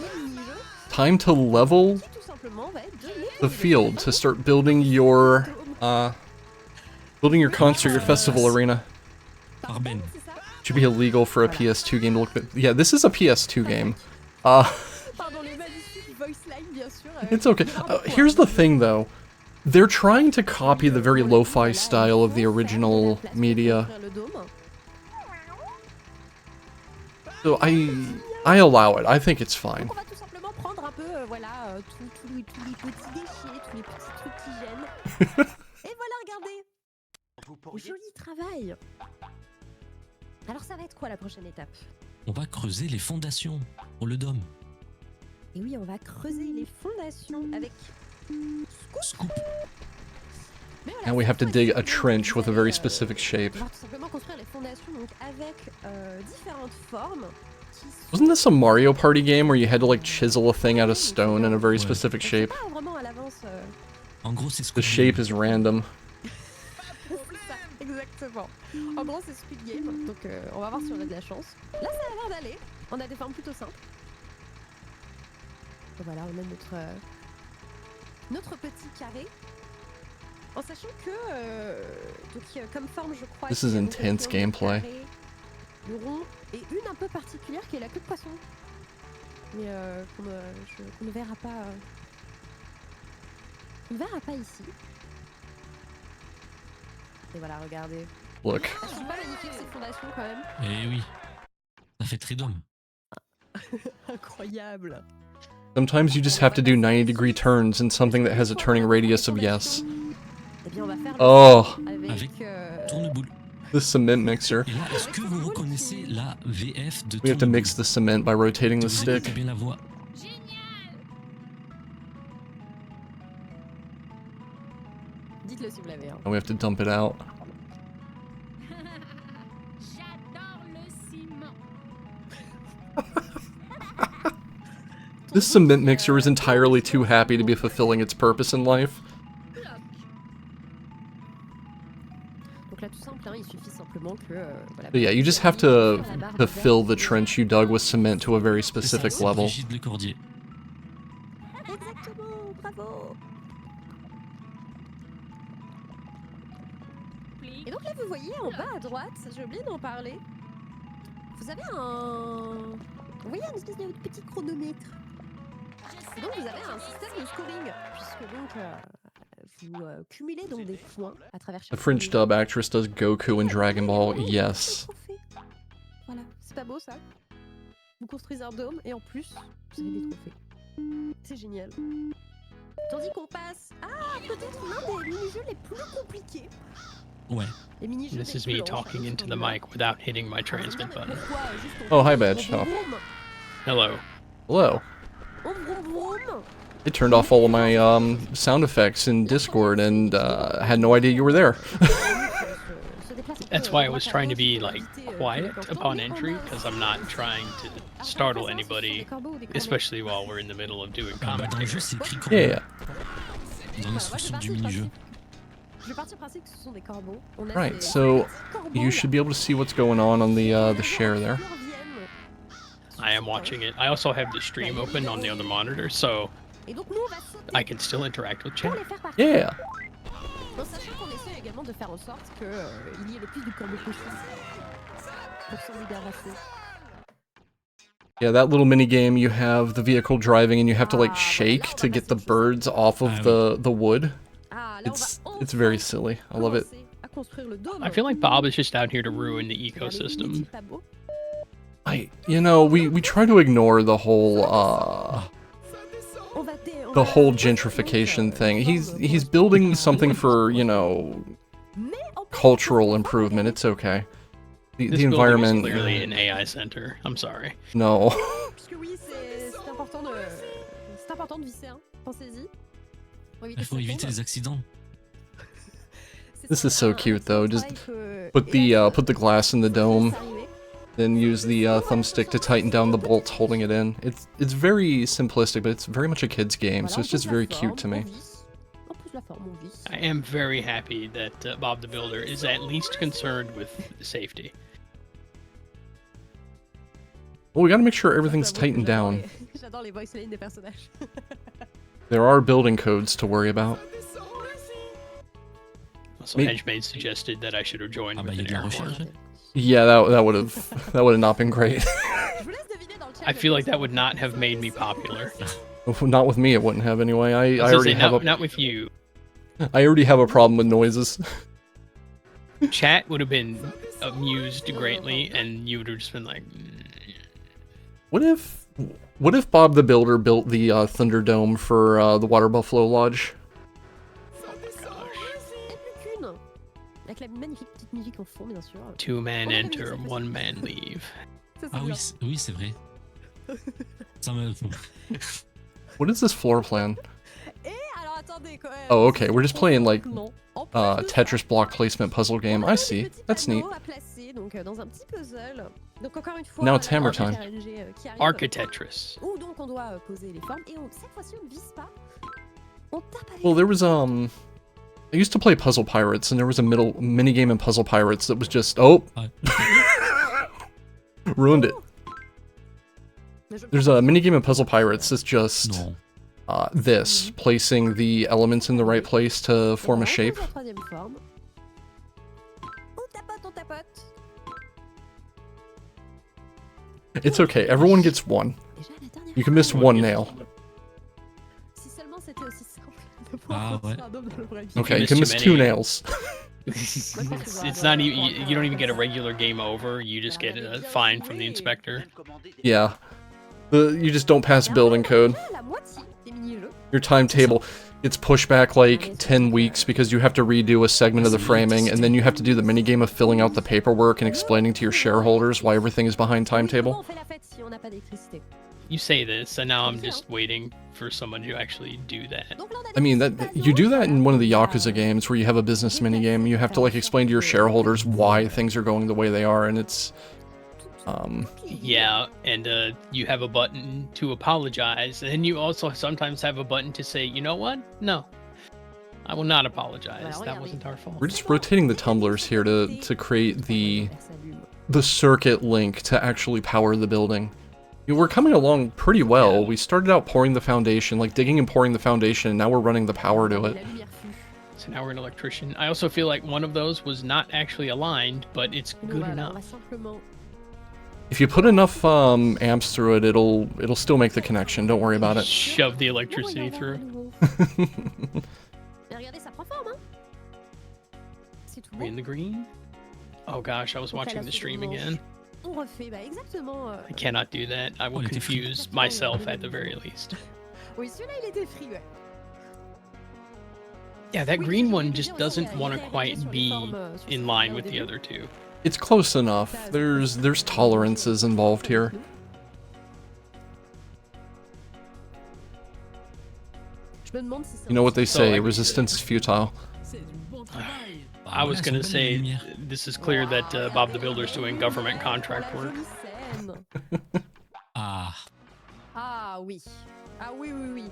Time to level qui tout simplement va être de the field to start building your concert, your festival arena. Arben. Should be illegal for a PS2 game to look. Yeah, this is a PS2 game. Pardon les magnifiques voice lines, bien sûr. It's okay. Here's the thing, though. They're trying to copy the very lo-fi style of the original media. So I allow it. I think it's fine. On va tout simplement prendre un peu, voilà, tous les petits déchets, tous les petits trucs qui gênent. Et voilà, regardez. Joli travail. Alors ça va être quoi la prochaine étape? On va creuser les fondations pour le dôme. Et oui, on va creuser les fondations avec Scoop. Mais voilà, And we cette have to fois, dig a ici, trench vous with a allez, very specific shape. On va tout simplement construire les fondations donc avec différentes formes. Qui Wasn't this a Mario Party game where you had to like chisel a thing out of stone in a very Ouais. specific on sait shape? pas vraiment à l'avance. En gros, c'est The Squid shape Game. is random. C'est ça, exactement. En gros, c'est Squid Game, donc on va voir si on a de la chance. Là, ça a l'air d'aller. On a des formes plutôt simples. Et voilà, on a notre petit carré. En sachant que, comme forme, je crois. This qu'il is y a donc le intense triangle, le gameplay. carré, le rond et une un peu particulière qui est la queue de poisson. Mais qu'on ne verra pas. On ne verra pas ici. Et voilà, regardez. Look. Elles sont pas magnifiques ces fondations quand même. Eh oui. Ça fait très dôme. Incroyable. Sometimes you just have to do 90-degree turns in something that has a turning radius of yes. Eh bien, on va faire le Oh, avec Avec euh, Tourneboule. the cement mixer. Et là, est-ce que vous reconnaissez la VF de We have to Tourneboule? mix the cement by rotating the Vous écoutez stick. bien la voix. Dites-le si vous l'avez. Hein. And we have to dump it out. J'adore le ciment. This cement mixer is entirely too happy to be fulfilling its purpose in life. Donc là, tout simple, hein, il suffit simplement que. Voilà, But yeah, you just have to fill the trench you dug with cement to a very C'est ça, specific c'est level. Brigitte Lecordier. Exactement, bravo. Et donc là, vous voyez en bas à droite, j'ai oublié d'en parler. Vous avez vous voyez une espèce de petit chronomètre. Et donc vous avez un système de scoring, puisque donc vous cumulez donc des points à travers chaque. The French dub actress does Goku in Dragon Ball, Et yes. des trophées. Voilà, c'est pas beau ça? Vous construisez un dôme et en plus, vous avez des trophées. C'est génial. Tandis qu'on passe à peut-être l'un des mini-jeux les plus compliqués. Ouais. Les mini-jeux This les is plus me longs, talking je into pense the qu'on mic without hitting my a- transmit Ah, mais button. pourquoi juste Oh, hi, on Badge. vroom Oh. vroom. Hello. Hello. On vroom vroom. It turned off all of my sound effects in Discord and had no idea you were there. That's why I was trying to be like quiet upon entry because I'm not trying to startle anybody, especially while we're in the middle of doing Ah, bah, dans le jeu, commentary. c'est écrit Yeah. dans l'instruction du mini-jeu. Je vais partir du principe que ce sont des corbeaux. On a Right, ces so petits corbeaux you là. should be able to see what's going on the share there. I am watching it. I also have the stream open on the other monitor, so Et donc nous on va sauter I can still interact with pour chat. les faire partir. Yeah. En sachant qu'on essaie également de faire en sorte que il y ait le plus de corbeaux possible pour s'en débarrasser. Yeah, that little mini game, you have the vehicle driving and you have to like Ah, shake voilà, on to va get the passer aux birds off of Ah, the wood. Ah, là, It's very silly. I love it. À construire le dôme. I feel like Bob is just out here to ruin the Regardez, ecosystem. n'est-il pas beau? We try to ignore the whole On va on the va whole construire gentrification donc, thing. He's forme building something for, you know, Mais en plus, cultural on va improvement. regarder. It's okay. The This building environment, is clearly an AI center. I'm sorry. no. Puisque oui, c'est important de visser, hein. Pensez-y. Pour éviter Il faut que ça éviter tombe. les accidents. C'est This ça, is so un cute, though. travail Just que- put et là, the glass in the ça dome, laisse arriver. then use the thumbstick to tighten down the bolts holding it in. It's very simplistic, but it's very much a kid's game, Voilà, so on it's just pose la very forme, cute to on me. visse. On pose la forme, on visse. I am very happy that Bob the Builder is at least concerned with safety. Well, we gotta make sure everything's J'avoue que tightened down. J'adore les voice lines des personnages. There are building codes to worry about. So Me- Hedgemade suggested that I should have joined Ah bah, with il y a an de la air horn. recherche. Yeah, that would have not been great. Je vous laisse deviner dans le chat. I feel like that would not have made me popular. Not with me, it wouldn't have anyway. I I was gonna already say, have not with you. I already have a problem with noises. Chat would have been amused greatly, and you would have just been like, What if What if Bob the Builder built the Thunderdome for the Water Buffalo Lodge? Avec la magnifique petite musique en fond, bien sûr. 2 man enter, 1 man leave. Ah oui, oui, c'est vrai. Ça me... What is this floor plan? Et alors attendez quand même. Oh, okay. We're just playing like Non. En plus de ça, Tetris block placement puzzle game. I see. That's neat. à placer, donc dans un petit puzzle. Donc encore une fois, Now it's hammer time. qui arrive. Architetris. Où donc on doit poser les formes et cette fois-ci on ne vise pas. On tape avec. Well, there was I used to play Puzzle Pirates, and there was a mini game in Puzzle Pirates that was just ruined it. There's a mini game in Puzzle Pirates that's just Non. this, placing the elements in the right place to form a shape. Troisième forme. On tapote. It's okay, everyone gets one. Déjà la dernière You can miss one nail. Si seulement c'était aussi simple de Ah, pouvoir ouais. construire un dôme dans le vrai vie. Okay, you miss can too miss 2 many. nails. It's not even. You don't even get a regular game over. You just get a fine from the inspector. Yeah. You just don't pass building code. La moitié des mini-jeux. Your timetable gets pushed back like 10 weeks because you have to redo a segment of the framing, and then you have to do the minigame of filling out the paperwork and explaining to your shareholders why everything is behind Comment timetable. on fait la fête si on n'a pas d'électricité? You say this, and now I'm just waiting for someone to actually do that. Donc là, on a I mean, des that petits you do panneaux, that in one of the Yakuza games where you have a business minigame. You have to like explain to your shareholders why things are going the way they are, and it's Yeah, and you have a button to apologize, and you also sometimes have a button to say, you know what? No, I will not apologize. That wasn't our fault. we're just rotating the tumblers here to create the circuit link to actually power the building. We're coming along pretty well. We started out pouring the foundation, like digging and pouring the foundation, and now we're running the power to it. La lumière fut. So now we're an electrician. I also feel like one of those was not actually aligned, but it's Et donc good voilà, on enough. va simplement. If you put enough amps through it, it'll still make the connection. Don't worry about it. Shove the Le electricity voyons through. à nouveau. Mais regardez, ça prend forme, hein. C'est tout Are we in bon. the green? Oh gosh, I was Donc, à watching la the stream seconde again. manche, on refait, bah exactement. I cannot do that. I will Oh, it's a free- confuse myself at the very least. Oui, celui-là, il était free, ouais. Yeah, that Oui, green je one voulais just dire aussi, doesn't il want to était quite sur les be formes, sur in ces line formes with au the début. other two. It's close enough. There's tolerances involved here. Je me demande si c'est You know what they So, say, like- resistance is futile. I was Voilà, gonna sans say, lumière. this is clear that Bob the Builder's doing government contract work. Ah, Ah oui. Ah oui, oui, oui.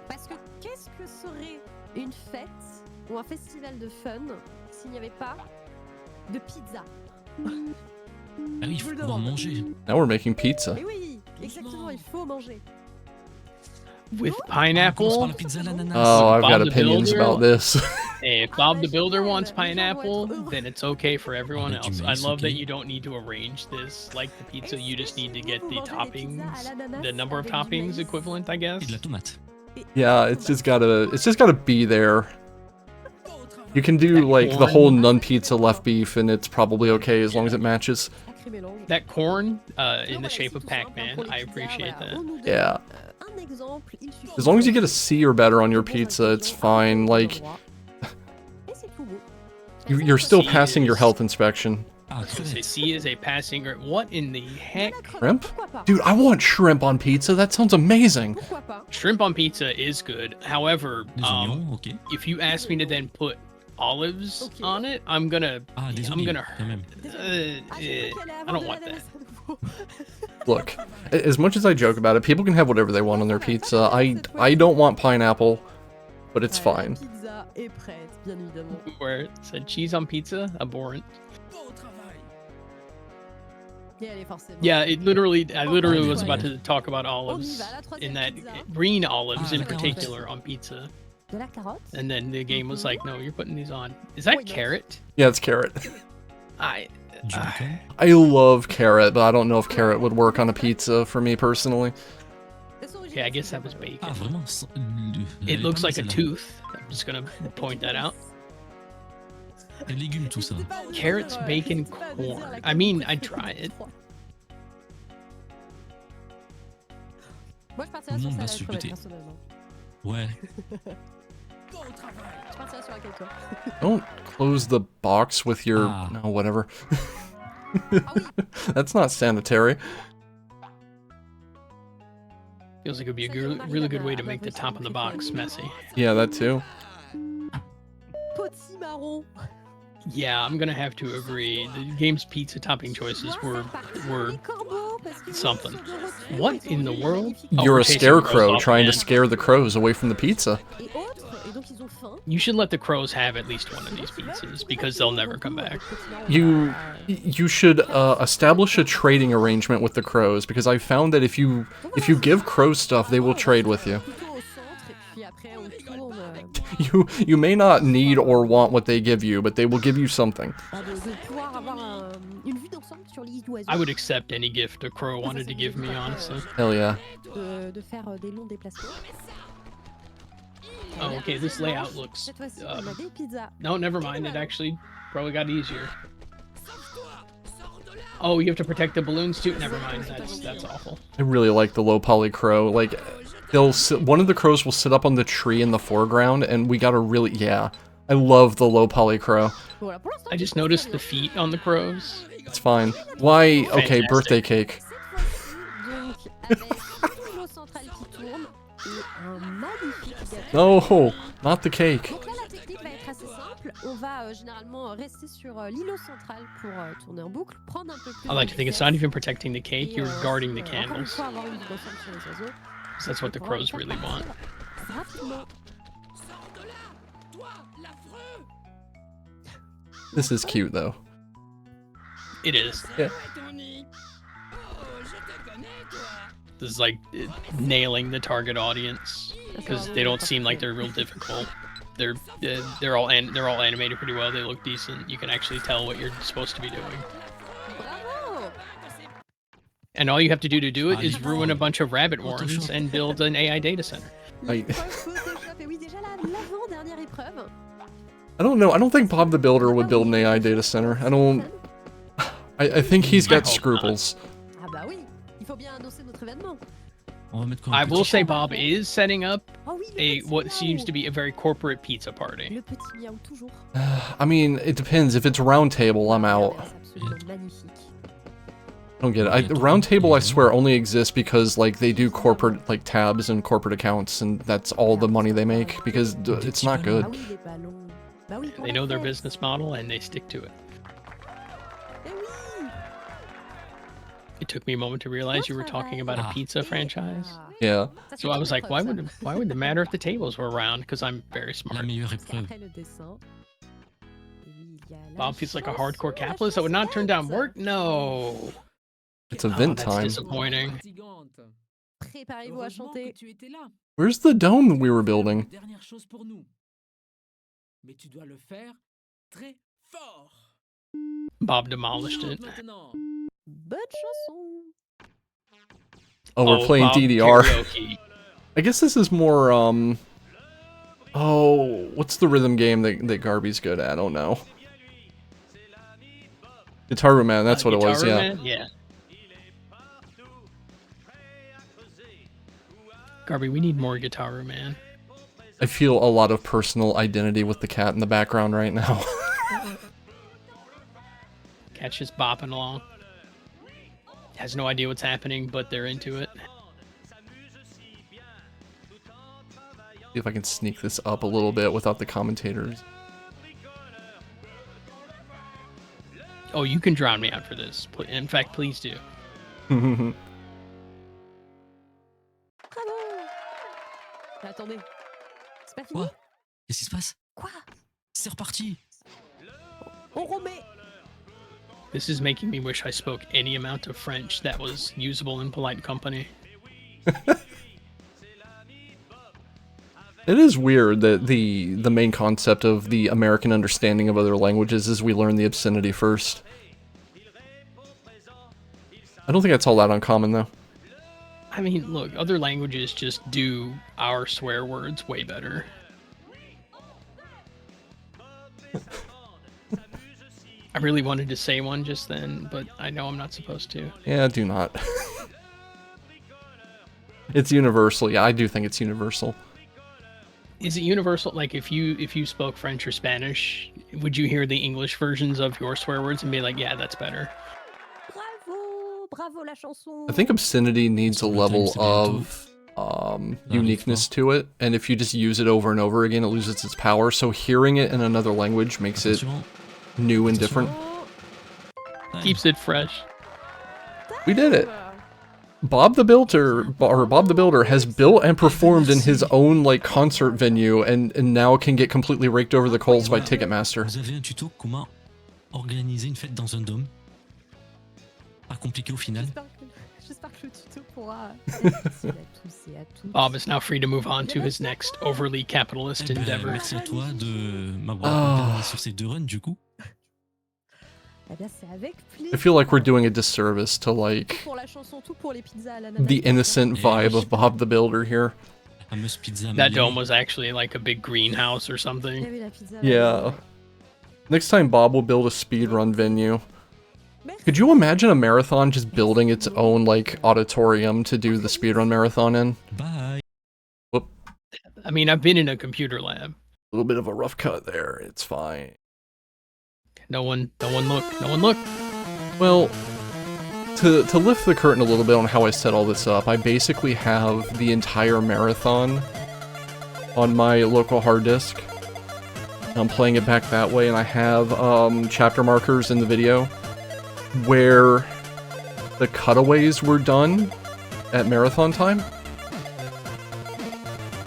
Parce que qu'est-ce que serait une fête ou un festival de fun s'il n'y avait pas de pizza? ah oui, il faut pouvoir manger. Now we're making pizza. Mais oui, exactement, il faut manger. With On commence par pineapple? la pizza à l'ananas. Oh, I've got Bob the opinions Builder? about this. If Bob the Builder génial. wants Les gens vont pineapple, être heureux. then it's okay for everyone Avec du else. I maïs, love that ok. you don't need to arrange this like the pizza. Est-ce You que just need to chez get vous, the vous mangez des toppings, pizzas à l'ananas the number of avec du toppings maïs equivalent, I Et de la guess. tomate. Yeah, it's just gotta be there. You can do like the corn. whole none pizza left beef, and it's probably okay as long as it matches. Sacré mélange. That corn in Donc the voilà, shape c'est of tout simple, hein, Pac-Man, pour les I pizzas, appreciate voilà. that. On nous donne, Yeah. un exemple, il suffit As long as you de- get a C or better on your de bons pizza, it's ingrédients, un fine. bon Like, endroit. Et c'est tout bon. you're still C passing your is- health inspection. Ah, I was gonna say crevette. C is a passing grade. What in the heck? Shrimp? Pourquoi pas? Dude, I want shrimp on pizza. That sounds amazing. Pourquoi pas? Shrimp on pizza is good. However, Des oignons, ok. if you ask me to then put olives Okay. on it, I'm gonna Ah, des I'm olives, gonna quand même. Ah, j'ai eh, cru qu'elle allait I avoir don't de want l'ananas that. à nouveau. Look, as much as I joke about it, people can have whatever they want on their pizza. I don't want pineapple, but it's Voilà, fine. La pizza est prête, bien évidemment. Where it said cheese on pizza, abhorrent. Et elle est forcément. Yeah, it literally. I literally Oh, was about yeah. to talk about On y olives va, la troisième in that pizza. green olives Ah, in la carotte. particular on pizza, De la carotte. and then the game was like, no, you're putting these on. Is that Why not? carrot? Yeah, it's carrot. I. Du bacon. I love carrot, but I don't know if carrot would work on a pizza for me personally. Okay, I guess that was bacon. Ah, vraiment. Elle It est looks pas like a mal, celle-là. tooth. I'm just gonna point that out. Et légumes, tout ça. Carrots, bacon, corn. I mean, I'd try it. Moi, je Tout partirais le sur monde ça, va la se crevette, buter. personnellement. Ouais. Je partirais sur laquelle, toi? Don't close the box with your... Ah. No, whatever. Ah oui. That's not sanitary. Feels like it would be a Ça y est, on arrive really à good way to ma make the voice top of the box préférée. messy. Yeah, that too. Potimarron. Yeah, I'm gonna have to agree. The game's pizza topping choices were Les corbeaux, parce que something. ils sont de retour, What ils ont in the des world? magnifiques Oh, You're we're a chasing crows scarecrow off trying to again. scare the crows away from the pizza. et autres, et donc ils ont faim. You should let the crows have at least one of these pizzas because they'll never come back. You should establish a trading arrangement with the crows, because I found that if you give crows stuff, they will trade with you. Plutôt au centre, et puis après on tourne. You may not need or want what they give you, but they will give you something. De pouvoir avoir une vue d'ensemble sur l'île d'oiseaux. I would accept any gift a crow wanted to give me, honestly. Hell yeah. De faire des longs déplacements. Oh, okay, this layout looks... Cette fois-ci, on a des pizzas. No, never mind. It actually probably got easier. Oh, you have to protect the balloons too? Never mind. That's awful. I really like the low poly crow. Like, one of the crows will sit up on the tree in the foreground, and we got a really... Yeah. I love the low poly crow. Voilà, pour l'instant, I just noticed the feet on the crows. It's fine. Why? Okay, Fantastic. birthday cake. cette fois-ci, donc, avec l'îlot central qui tourne et un magnifique gâteau. No, not the cake. Donc là, la technique va être assez simple. On va généralement rester sur l'îlot central pour tourner en boucle, prendre un peu plus I like to think it's not even protecting the et, cake, you're guarding the encore une candles. fois, avoir une vue d'ensemble sur les oiseaux. 'Cause that's what the crows really want. Rapidement. This is cute, though. It is. Yeah. This is like nailing the target audience because they don't seem like they're real difficult. They're all animated pretty well. They look decent. You can actually tell what you're supposed to be doing. Bravo. And all you have to do it is ruin a bunch of rabbit warrens Photoshop. and build an AI data center. I Photoshop. Et oui, déjà l'avant-dernière épreuve. don't know. I don't think Bob the Builder would build an AI data center. I think he's I got hope not. scruples. Ah bah oui, il faut bien annoncer notre événement. On va mettre quoi, un I will petit say chat Bob is setting up Oh oui, le a petit what miaou. seems to be a very corporate pizza party. Le petit miaou, toujours. I mean, it depends. If it's round table, I'm out. C'est absolument magnifique. I don't get it. Round table, I swear, only exists because, like, they do corporate, like, tabs and corporate accounts, and that's all the money they make, because it's not good. Ah oui, les ballons. Bah oui, pour They la know their fête. business model and they stick to it. Eh oui. It took me a moment to realize you were talking about a Ah. pizza franchise. Ah. Yeah. Ça, c'est So I une was like, épreuve, why would it matter if the tables were round? Because I'm very La smart. meilleure ça. épreuve. Après le dessin. Et oui, il y a la Bob feels like a chanson, hardcore la capitalist that would not turn down chansonnette. work? No. It's Oh, event that's time. disappointing. Préparez-vous à chanter. Where's the dome that we were building? Dernière chose pour nous. Mais tu dois le faire très fort. Bob demolished it. Maintenant. Bonne chanson. Oh, we're playing Bob DDR. karaoke. I guess this is more, oh, what's the rhythm game that Garby's good at? I don't know. Guitar Man, that's what it was, Guitar yeah. Man? Yeah. Garby, we need more Guitar Man. I feel a lot of personal identity with the cat in the background right now. Cat's just bopping along. Has no idea what's happening, but they're into it. See if I can sneak this up a little bit without the commentators. Oh, you can drown me out for this. In fact, please do. Bravo. Mais attendez. C'est pas fini? Quoi? Qu'est-ce qui se passe? Quoi? C'est reparti. On remet. This is making me wish I spoke any amount of French that was usable in polite company. It is weird that the main concept of the American understanding of other languages is we learn the obscenity first. I don't think that's all that uncommon, though. I mean, look, other languages just do our swear words way better. I really wanted to say one just then, but I know I'm not supposed to. Yeah, do not. It's universal. Yeah, I do think it's universal. Is it universal? Like, if you spoke French or Spanish, would you hear the English versions of your swear words and be like, yeah, that's better? Bravo, bravo la chanson. I think obscenity needs a level of uniqueness to it, and if you just use it over and over again, it loses its power. So hearing it in another language makes it new and different. Keeps it fresh. We did it. Bob the Builder has built and performed in his own like concert venue, and now can get completely raked over the coals by Ticketmaster. Vous avez un tuto comment organiser une fête dans un dôme. Pas compliqué au final. J'espère que le tuto pourra être utile à tous et à toutes. Bob is now free to move on to his next overly capitalist Eh ben, endeavor. merci à toi de m'avoir accompagné sur ces 2 runs du coup. Eh bien, c'est avec plaisir. I feel like we're doing a disservice to like Pour la chanson, tout pour les pizzas à l'ananas. the innocent vibe of Bob the Builder here. Fameuse pizza That Maillot. dome was actually like a big greenhouse or Il y something. avait la pizza. Yeah. Next time Bob will build a speedrun venue. Merci. Could you imagine a marathon just building its own like auditorium to do the speedrun marathon in? Bye. I mean, I've been in a computer lab. A little bit of a rough cut there. It's fine. No one look. Well, to lift the curtain a little bit on how I set all this up, I basically have the entire marathon on my local hard disk. I'm playing it back that way, and I have chapter markers in the video where the cutaways were done at marathon time.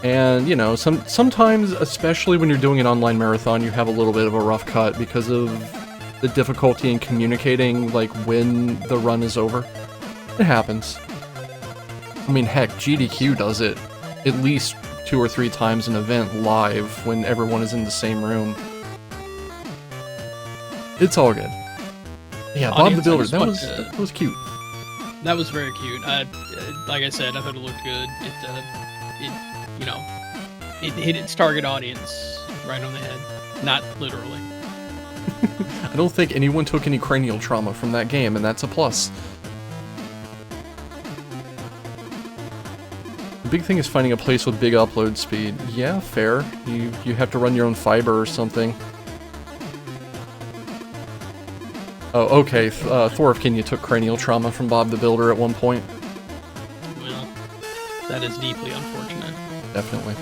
And, you know, sometimes, especially when you're doing an online marathon, you have a little bit of a rough cut because of the difficulty in communicating, like, when the run is over. It happens. I mean, heck, GDQ does it at least 2 or 3 times an event live when everyone is in the same room. It's all good. Yeah, Bob the Audience, I Builder, just that want was, to- that was cute. That was very cute. Like I said, I thought it looked good. It hit its target audience right on the head. Not literally. I don't think anyone took any cranial trauma from that game, and that's a plus. The big thing is finding a place with big upload speed. Yeah, fair. You have to run your own fiber or something. Oh, okay. Thorfkin, took cranial trauma from Bob the Builder at one point. Well, that is deeply unfortunate. Definitely.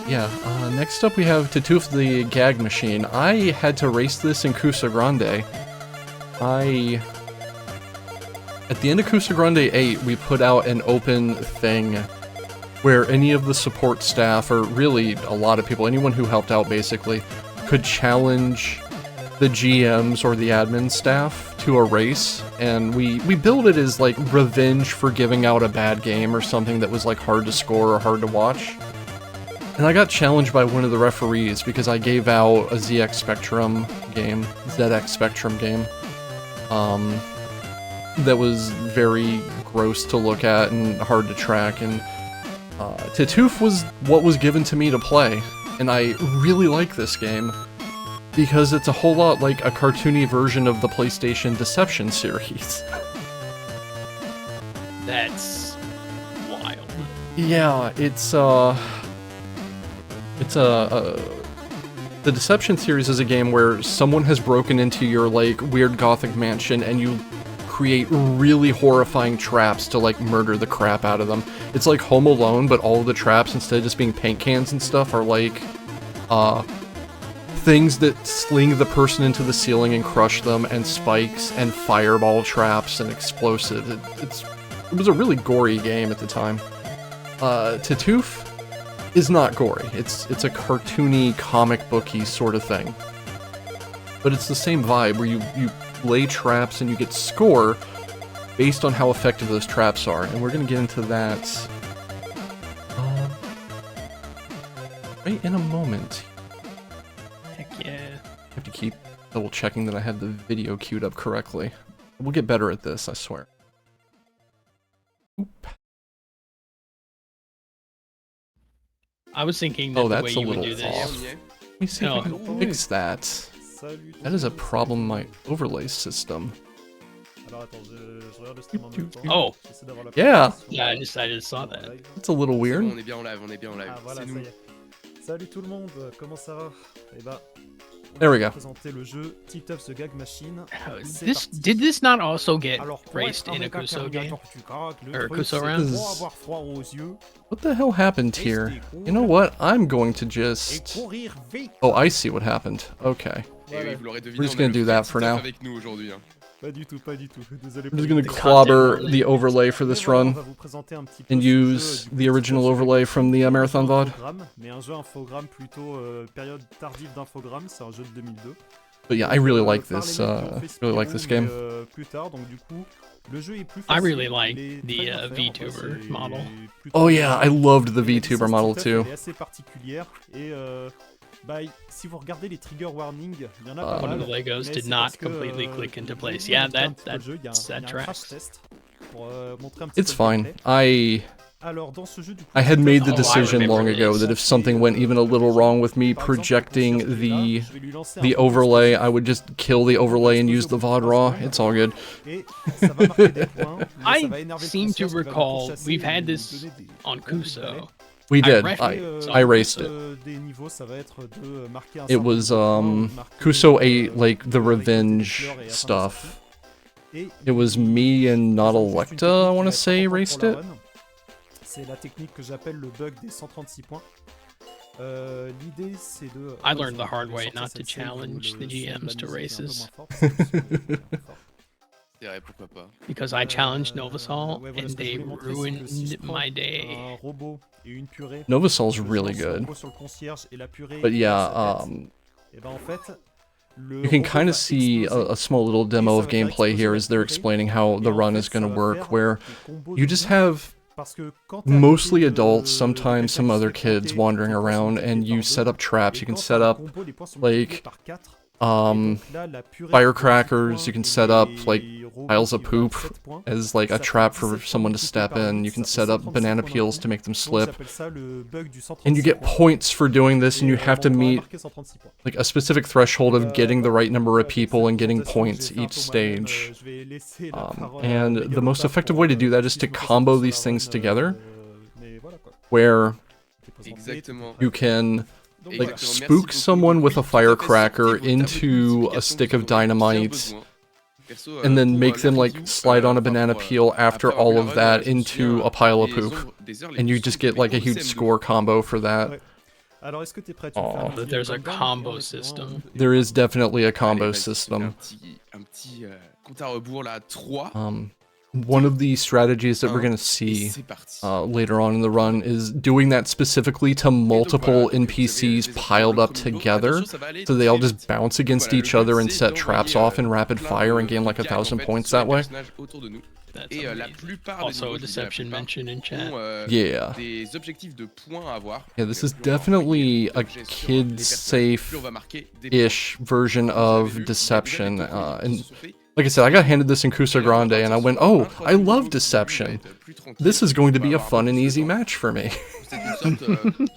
Yeah, next up we have Tatoof the Gag Machine. I had to race this in Kusa Grande. At the end of Kusa Grande 8, we put out an open thing where any of the support staff, or really a lot of people, anyone who helped out basically, could challenge the GMs or the admin staff to a race, and we built it as like revenge for giving out a bad game or something that was like hard to score or hard to watch. And I got challenged by one of the referees because I gave out a ZX Spectrum game, that was very gross to look at and hard to track, and Tatoof was what was given to me to play, and I really like this game because it's a whole lot like a cartoony version of the PlayStation Deception series. That's wild. Yeah, the Deception series is a game where someone has broken into your, like, weird gothic mansion and you create really horrifying traps to, like, murder the crap out of them. It's like Home Alone, but all of the traps, instead of just being paint cans and stuff, are like, things that sling the person into the ceiling and crush them, and spikes, and fireball traps, and explosives. It was a really gory game at the time. Tatoof is not gory. It's a cartoony, comic booky sort of thing. But it's the same vibe where you lay traps and you get score based on how effective those traps are. And we're gonna get into that right in a moment. Heck yeah. I have to keep double checking that I have the video queued up correctly. We'll get better at this, I swear. Oop. I was thinking that Oh, the that's way a you would little do this. off. Let me see if I can No. fix that. That is a problem in my overlay system. Alors attends, je regarde le stream en même temps. Oh. J'essaie d'avoir la Yeah. présentation. Yeah, I just saw that. It's a little C'est weird. bon, on est bien en live, on est bien en live. Ah voilà, c'est ça nous. y est. Salut tout le monde, comment ça va? Eh ben, on There we va go. présenter le jeu Tilt of the Gag Machine. C'est This parti. did this not also get Alors, pour raced être un in a méga kusoge? Terminator, tu craques, le Or truc, kuso c'est round? pour avoir froid aux yeux What the hell happened here? You know what? I'm going to just... courir vite. Oh, I see what happened. Okay. Et oui, vous l'aurez deviné, We're just on a gonna le do that frère for Titeuf now. avec nous aujourd'hui. Hein. Pas du tout, pas du tout. Désolé I'm pour just gonna le décalage. clobber the overlay for Mais this voilà, on run va vous présenter un petit peu and ce jeu, use du coup, the original Tilt of the overlay Gag from the Machine, Marathon un jeu VOD. infogramme, mais un jeu infogramme plutôt période tardive d'infogramme, c'est un jeu de 2002. But yeah, I really Donc, like par this. les mecs qui ont fait Really like Spyro, this game. mais, plus tard, donc du coup, le jeu est plus I facile. really like il est the, très bien fait, en vrai, VTuber c'est model. plutôt Oh bien yeah, fait. I loved the Et la VTuber licence model Titeuf, too. elle est assez particulière et bah, si vous regardez les trigger warnings, il y en a pas One One mal. of the Legos mais did c'est not parce que, completely click into je place. vais Yeah, vous montrer un that petit peu le jeu, il y a un that crash tracks. test pour montrer un petit It's peu le fine. gameplay. I Alors, dans ce jeu, du coup, I had made the Oh, I decision remember long ago this. that if something went even a little wrong with me Par exemple, le projecting concierge qui est là, the je vais lui lancer un the robot overlay, explosif I would just kill the overlay and use the VOD raw. It's all good. et ça va marquer des points, mais ça va I énerver le seem to concierge qui va le recall pourchasser we've et had lui this donner des on bons coups de Kuso. balai. We I did. ref- I Et, I raced it. des niveaux, ça va être de marquer un It certain was nombre de points, marquer, Kuso ate like the récolter des revenge fleurs et atteindre un stuff. certain. Et It was me and not Electa, I want to say, raced it. C'est la technique que j'appelle le bug des 136 points. L'idée c'est de... I learned the hard way not to challenge the GMs to races. C'est vrai, pourquoi pas. Because I challenged Novasol ouais, voilà, and ce que je they voulais montrer, c'est que si je ruined prends my day. un robot et une purée, Novasol's je really lance le good. robot sur le concierge et la purée But casse yeah, sa tête, et ben en fait, le you can robot kind va of see exploser. a small little demo ça of va faire gameplay exploser here la as they're purée, explaining how the et en run fait, is going ça to va work, faire where des combos you de just ouf, have parce que quand t'es à mostly côté de- adults, de sometimes some quelqu'un qui other se fait kids planter, wandering tes points sont around, multipliés and par you deux, set up traps. et You can quand set t'as un up combo, les points sont multipliés like par 4. Et donc là, la purée prend 10 firecrackers. points You can et set up les like robots piles of qui vont avoir poop 7 points. as like a Ça fait trap for 17 points someone to multipliés step par in. 8, You can ça fait set up 136 banana points d'un peels coup. to make them Donc slip. j'appelle ça le bug du And you 136 get points. points for doing this, and Et you have to on aura meet marqué 136 points. like a specific threshold of getting the right number of Avec people cette and getting présentation que points j'ai fait un each peu moi-même, stage. je vais laisser la parole à And Megalopap the most effective way to do that is si to je me concentre combo sur la these things run, together, mais voilà, quoi. where Je t'ai présenté Exactement. tout you près. can Donc like voilà. Exactement. Merci spook beaucoup. someone Donc with a oui, tout à fait, firecracker sortez vos tables de into a multiplication stick dont of vous aurez bien dynamite, besoin. Perso, and then pour, make them like l'après-midi, slide on a enfin, banana pour, peel after après avoir all vu la of run, that je me into souviens a pile of des poop, des heures les and plus you just sombres get like a de mes huge CM2. score combo for that. Ouais. Alors, est-ce que t'es prêt? Tu veux faire Oh. un petit There's a countdown? combo Et on est system. vraiment- There is definitely a Allez, combo vas-y, system. un petit compte à rebours là, 3. One of the strategies that we're gonna Et see c'est parti. later on in the run is doing that specifically to multiple NPCs piled up together, so they all just bounce against each other and set traps off in rapid fire and gain like 1,000 points that way. That's Et la amazing. plupart des Also, niveaux, je dis la deception plupart, mentioned in chat. ont Yeah. des objectifs de points à avoir. Yeah, this is Plus on va definitely envoyer a d'objets sur les personnages, plus on va marquer des points. kid-safe-ish version Comme vous avez of vu, il y a déjà deception, des techniques qui and se sont faites. like I said, I got handed this in Kusa Grande, and I went, oh, I love deception. This is going to be a fun and easy match for me. C'est une sorte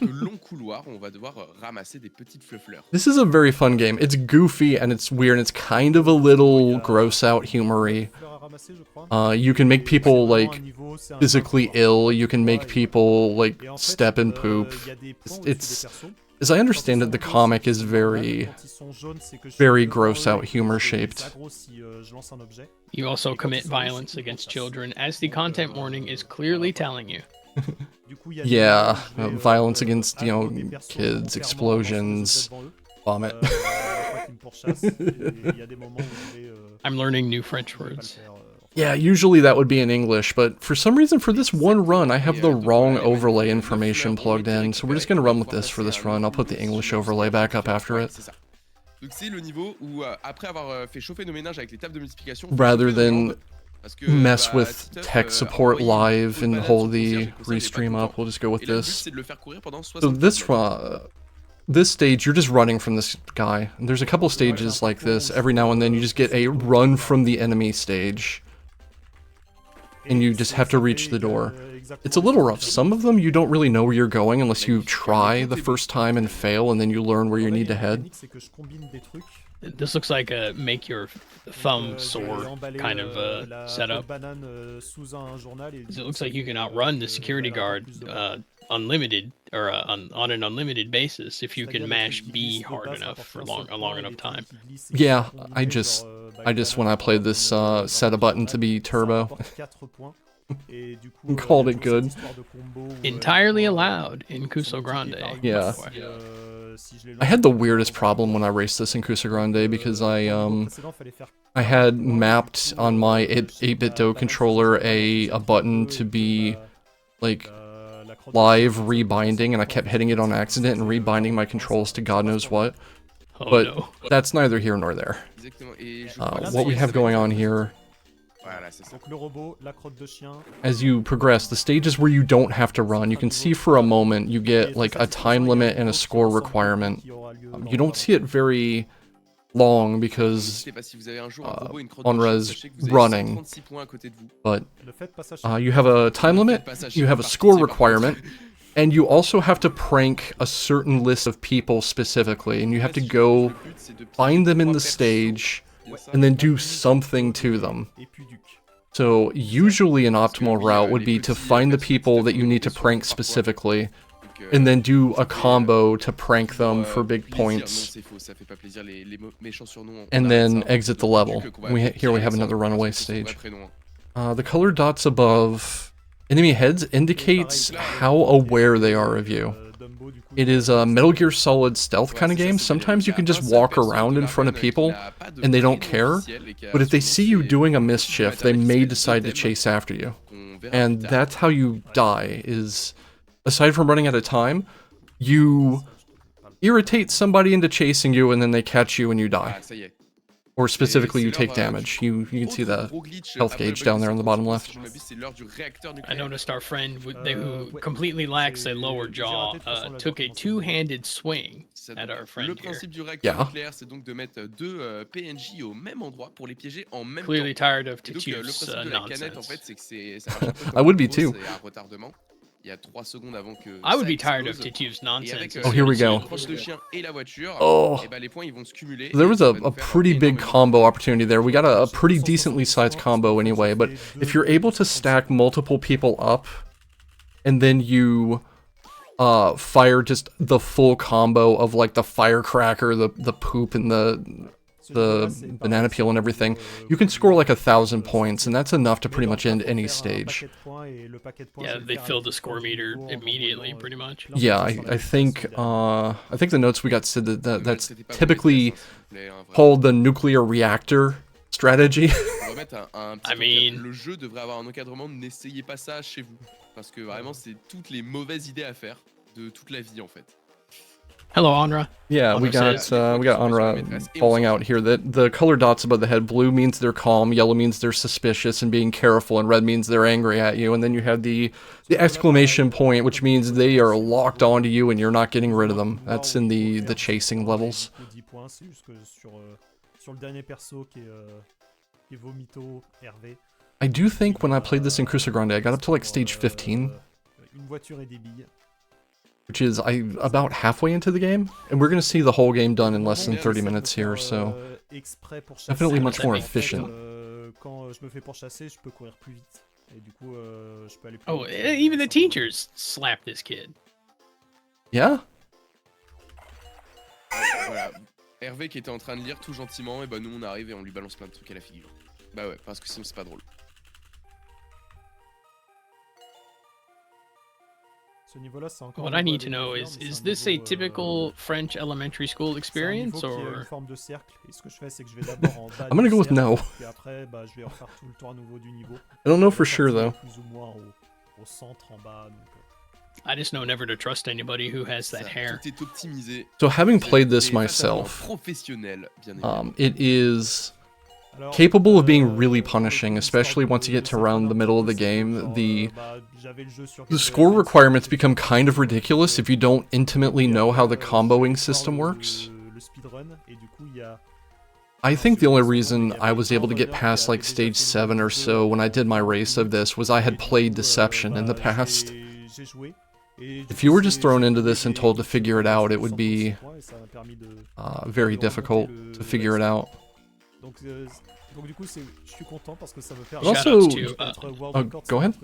de long couloir où on va devoir ramasser des petites fleurs. This is a very fun game. It's goofy and it's weird and it's kind of a little gross out humory. You can make people like physically ill. You can make people like step and poop. It's as I understand it, the comic is very gross out humor shaped. You also commit violence against children, as the content warning is clearly telling you. Yeah, violence against, you know, kids, explosions, vomit. I'm learning new French words. Yeah, usually that would be in English, but for some reason for this one run, I have the wrong overlay information plugged in, so we're just gonna run with this for this run. I'll put the English overlay back up after it. Donc c'est le niveau où après avoir fait chauffer nos ménages avec les tables de multiplication, Rather than parce que, mess bah, with Titeuf, tech support envoyé live une and balade hold sur le the concierge, le concierge est pas restream up, content. we'll just go with Et là, le but, this. c'est de le faire courir pendant So 60 this minutes. this stage, you're just running from this guy. And there's a couple stages like this. Every now and then you just get a run from the enemy stage. and you just have to reach the door. It's a little rough. Some of them you don't really know where you're going unless you try the first time and fail, and then you learn where you need to head. This looks like a make your thumb sore kind of setup. 'Cause it looks like you can outrun the security guard unlimited or on an unlimited basis if you can mash B hard enough for a long enough time. Yeah, I just when I played this set a button to be turbo. Called it good. Entirely allowed in Grande. Yeah. I had the weirdest problem when I raced this in Grande because I had mapped on my 8-bit Do controller a button to be like live rebinding, and I kept hitting it on accident and rebinding my controls to God knows what. Oh, but no. that's neither here nor there. What we have going on here, as you progress, the stages where you don't have to run, you can see for a moment you get like a time limit and a score requirement. You don't see it very long because Onra's running, but you have a time limit, you have a score requirement, and you also have to prank a certain list of people specifically, and you have to go find them in the stage and then do something to them. So usually an optimal route would be to find the people that you need to prank specifically, and then do a combo to prank them for big points, and then exit the level. Here we have another runaway stage. The colored dots above enemy heads indicates how aware they are of you. It is a Metal Gear Solid stealth kind of game. Sometimes you can just walk around in front of people and they don't care, but if they see you doing a mischief, they may decide to chase after you. And that's how you die, is aside from running out of time, you irritate somebody into chasing you and then they catch you and you die. Or specifically, you take damage. You can see the health gauge down there on the bottom left. I noticed our friend who completely lacks a lower jaw took a two-handed swing at our friend here. Yeah. Clearly tired of Tituf's nonsense. I would be too. I would be tired of Tituf's nonsense. Oh, here we go. Oh, there was a pretty big combo opportunity there. We got a pretty decently sized combo anyway, but if you're able to stack multiple people up, and then you fire just the full combo of like the firecracker, the poop, and the banana peel and everything, you can score like 1,000 points, and that's enough to pretty much end any stage. Yeah, they filled the score meter immediately, pretty much. Yeah, I think the notes we got said that's typically called the nuclear reactor strategy. I mean, le jeu devrait avoir un encadrement, n'essayez pas ça chez vous, parce que vraiment c'est toutes les mauvaises idées à faire de toute la vie en fait. Hello, Onra. Yeah, we got Onra falling out here. That the color dots above the head, blue means they're calm, yellow means they're suspicious and being careful, and red means they're angry at you. And then you have the exclamation point, which means they are locked onto you and you're not getting rid of them. That's in the chasing levels. I do think when I played this in Grande, I got up to like stage 15. Which is about halfway into the game, and we're going to see the whole game done in less than 30 minutes here, so definitely much more efficient. Oh, even the teachers slapped this kid. Yeah? Voilà. Hervé qui était en train de lire tout gentiment, et bah nous on arrive et on lui balance plein de trucs à la figure. Bah ouais, parce que sinon c'est pas drôle. What I need to know is this a typical French elementary school experience, or? I'm gonna go with no. I don't know for sure though. I just know never to trust anybody who has that hair. So having played this myself, it is capable of being really punishing, especially once you get to around the middle of the game. The score requirements become kind of ridiculous if you don't intimately know how the comboing system works. I think the only reason I was able to get past like stage 7 or so when I did my race of this was I had played Deception in the past. If you were just thrown into this and told to figure it out, it would be very difficult to figure it out. Also, go ahead.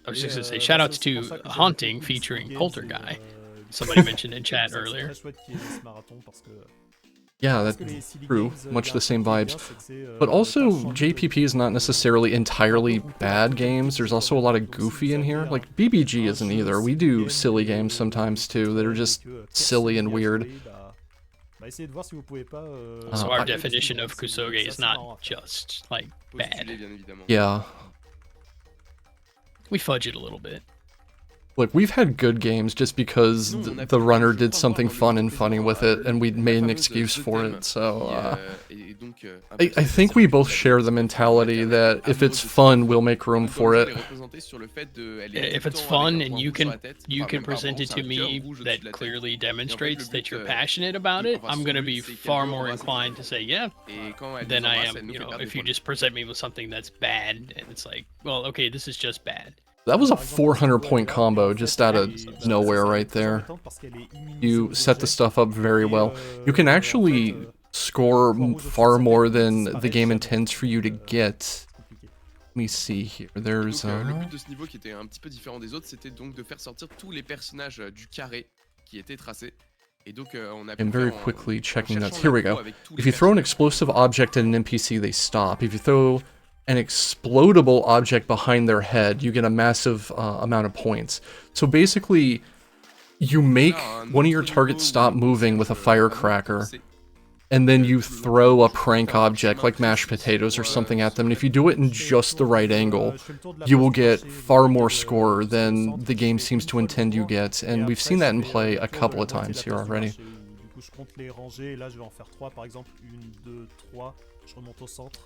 I was just gonna say, shoutouts to Haunting featuring Poltergeist. Somebody mentioned in chat earlier. Yeah, that's true. Much the same vibes. But also, JPP is not necessarily entirely bad games. There's also a lot of goofy in here. Like, BBG isn't either. We do silly games sometimes too that are just silly and weird. So our definition of kusoge is not just, like, bad. Yeah. We fudge it a little bit. Look, we've had good games just because the runner did something fun and funny with it, and we made an excuse for it, so... I think we both share the mentality that if it's fun, we'll make room for it. If it's fun and you can present it to me that clearly demonstrates that you're passionate about it, I'm gonna be far more inclined to say yeah than I am, you know, if you just present me with something that's bad and it's like, well, okay, this is just bad. That was a 400-point combo just out of nowhere right there. You set the stuff up very well. You can actually score far more than the game intends for you to get. Let me see here. There's le but de ce niveau qui était un petit peu différent des autres, c'était donc de faire sortir tous les personnages du carré qui étaient tracés. Et donc on a pu I'm very faire quickly checking cherchant that. Here we la go. combo avec tous If les you throw an personnages. explosive object at an NPC, they stop. If you throw an explodable object behind their head, you get a massive amount of points. So basically, you make one of your targets stop moving with a firecracker, and then you throw a prank object like mashed potatoes or something at them, and if you do it in just the right angle, you will get far more score than the game seems to intend you get, and we've seen that in play a couple of times here already.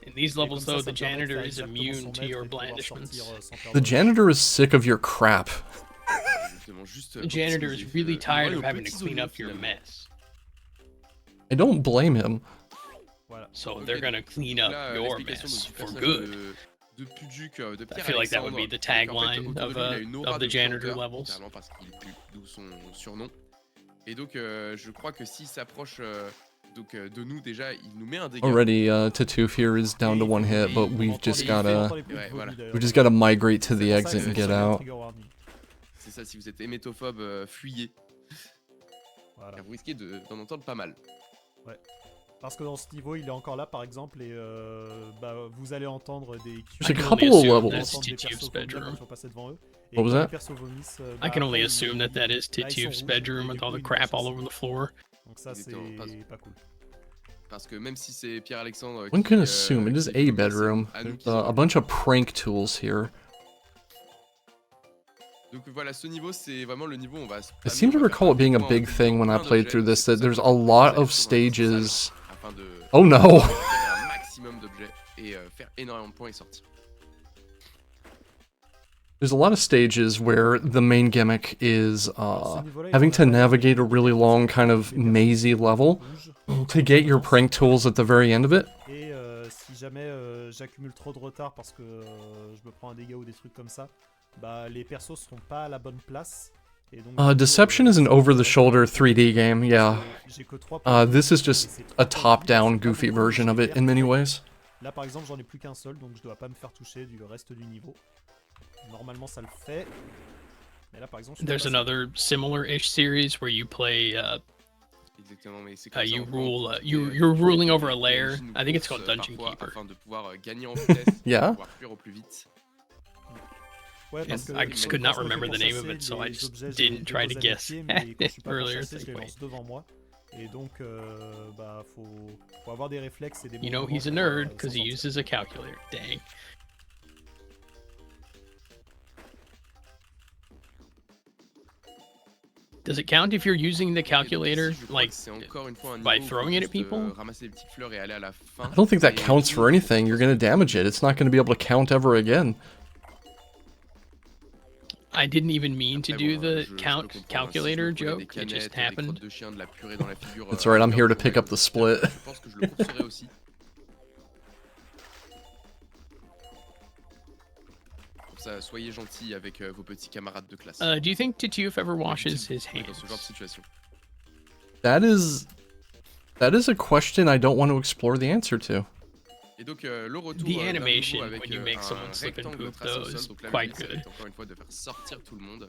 In these levels, though, the janitor is immune to your blandishments. The janitor is sick of your crap. The janitor is really tired of having to clean up your mess. I don't blame him. So they're gonna clean up your mess for good. I feel like that would be the tagline of the janitor levels. Et donc, je crois que s'il s'approche de nous déjà, il nous met un dégât. Already, Tatoof here is down to 1 hit, but we've just gotta migrate to the exit and get out. C'est ça, si vous êtes hémétophobe, fuyez. Car vous risquez d'en entendre pas mal. Ouais. Parce que dans ce niveau, il est encore là, par exemple, et vous allez entendre des... There's a couple of levels. What was that? I can only assume that is Tituf's bedroom with all the crap all over the floor. Donc ça, c'est pas cool. Parce que même si c'est Pierre-Alexandre... One can assume it is a bedroom. There's a bunch of prank tools here. Donc voilà, ce niveau, c'est vraiment le niveau où on va... I seem to recall it being a big thing when I played through this, that there's a lot of stages... Oh no! un maximum d'objets et faire énormément de points et sortir. There's a lot of stages where the main gimmick is having to navigate a really long kind of mazy level to get your prank tools at the very end of it. Et si jamais j'accumule trop de retard parce que je me prends un dégât ou des trucs comme ça, bah les persos seront pas à la bonne place. Et donc, Deception is an over-the-shoulder 3D game, yeah. This is just a top-down, goofy version of it in many ways. Là par exemple, j'en ai plus qu'un seul, donc je dois pas me faire toucher du reste du niveau. Normalement ça le fait. Mais là par exemple, there's another similar-ish series where you play you're ruling over a lair. I think it's called Dungeon Keeper. Afin de pouvoir gagner en vitesse, Yeah. pouvoir fuir au plus vite. Ouais, I just could not remember the name of it, so I just didn't try to guess earlier. Devant moi. Et donc, bah, faut avoir des réflexes et des... You know he's a nerd because he uses a calculator. Dang. Does it count if you're using the calculator, like, by throwing it at people? I don't think that counts for anything. You're gonna damage it. It's not gonna be able to count ever again. I didn't even mean to do the calculator joke. It just happened. That's right, I'm here to pick up the split. Pour ça, soyez gentils avec vos petits camarades de classe. Do you think Tituf ever washes his Dans hands? ce genre de situation. That is a question I don't want to explore the answer to. Et donc le retour The d'un animation nouveau avec when you make un someone slip and rectangle poop, tracé au though, sol. is Donc là, quite le but, ça va good. être encore une fois de faire sortir tout le monde.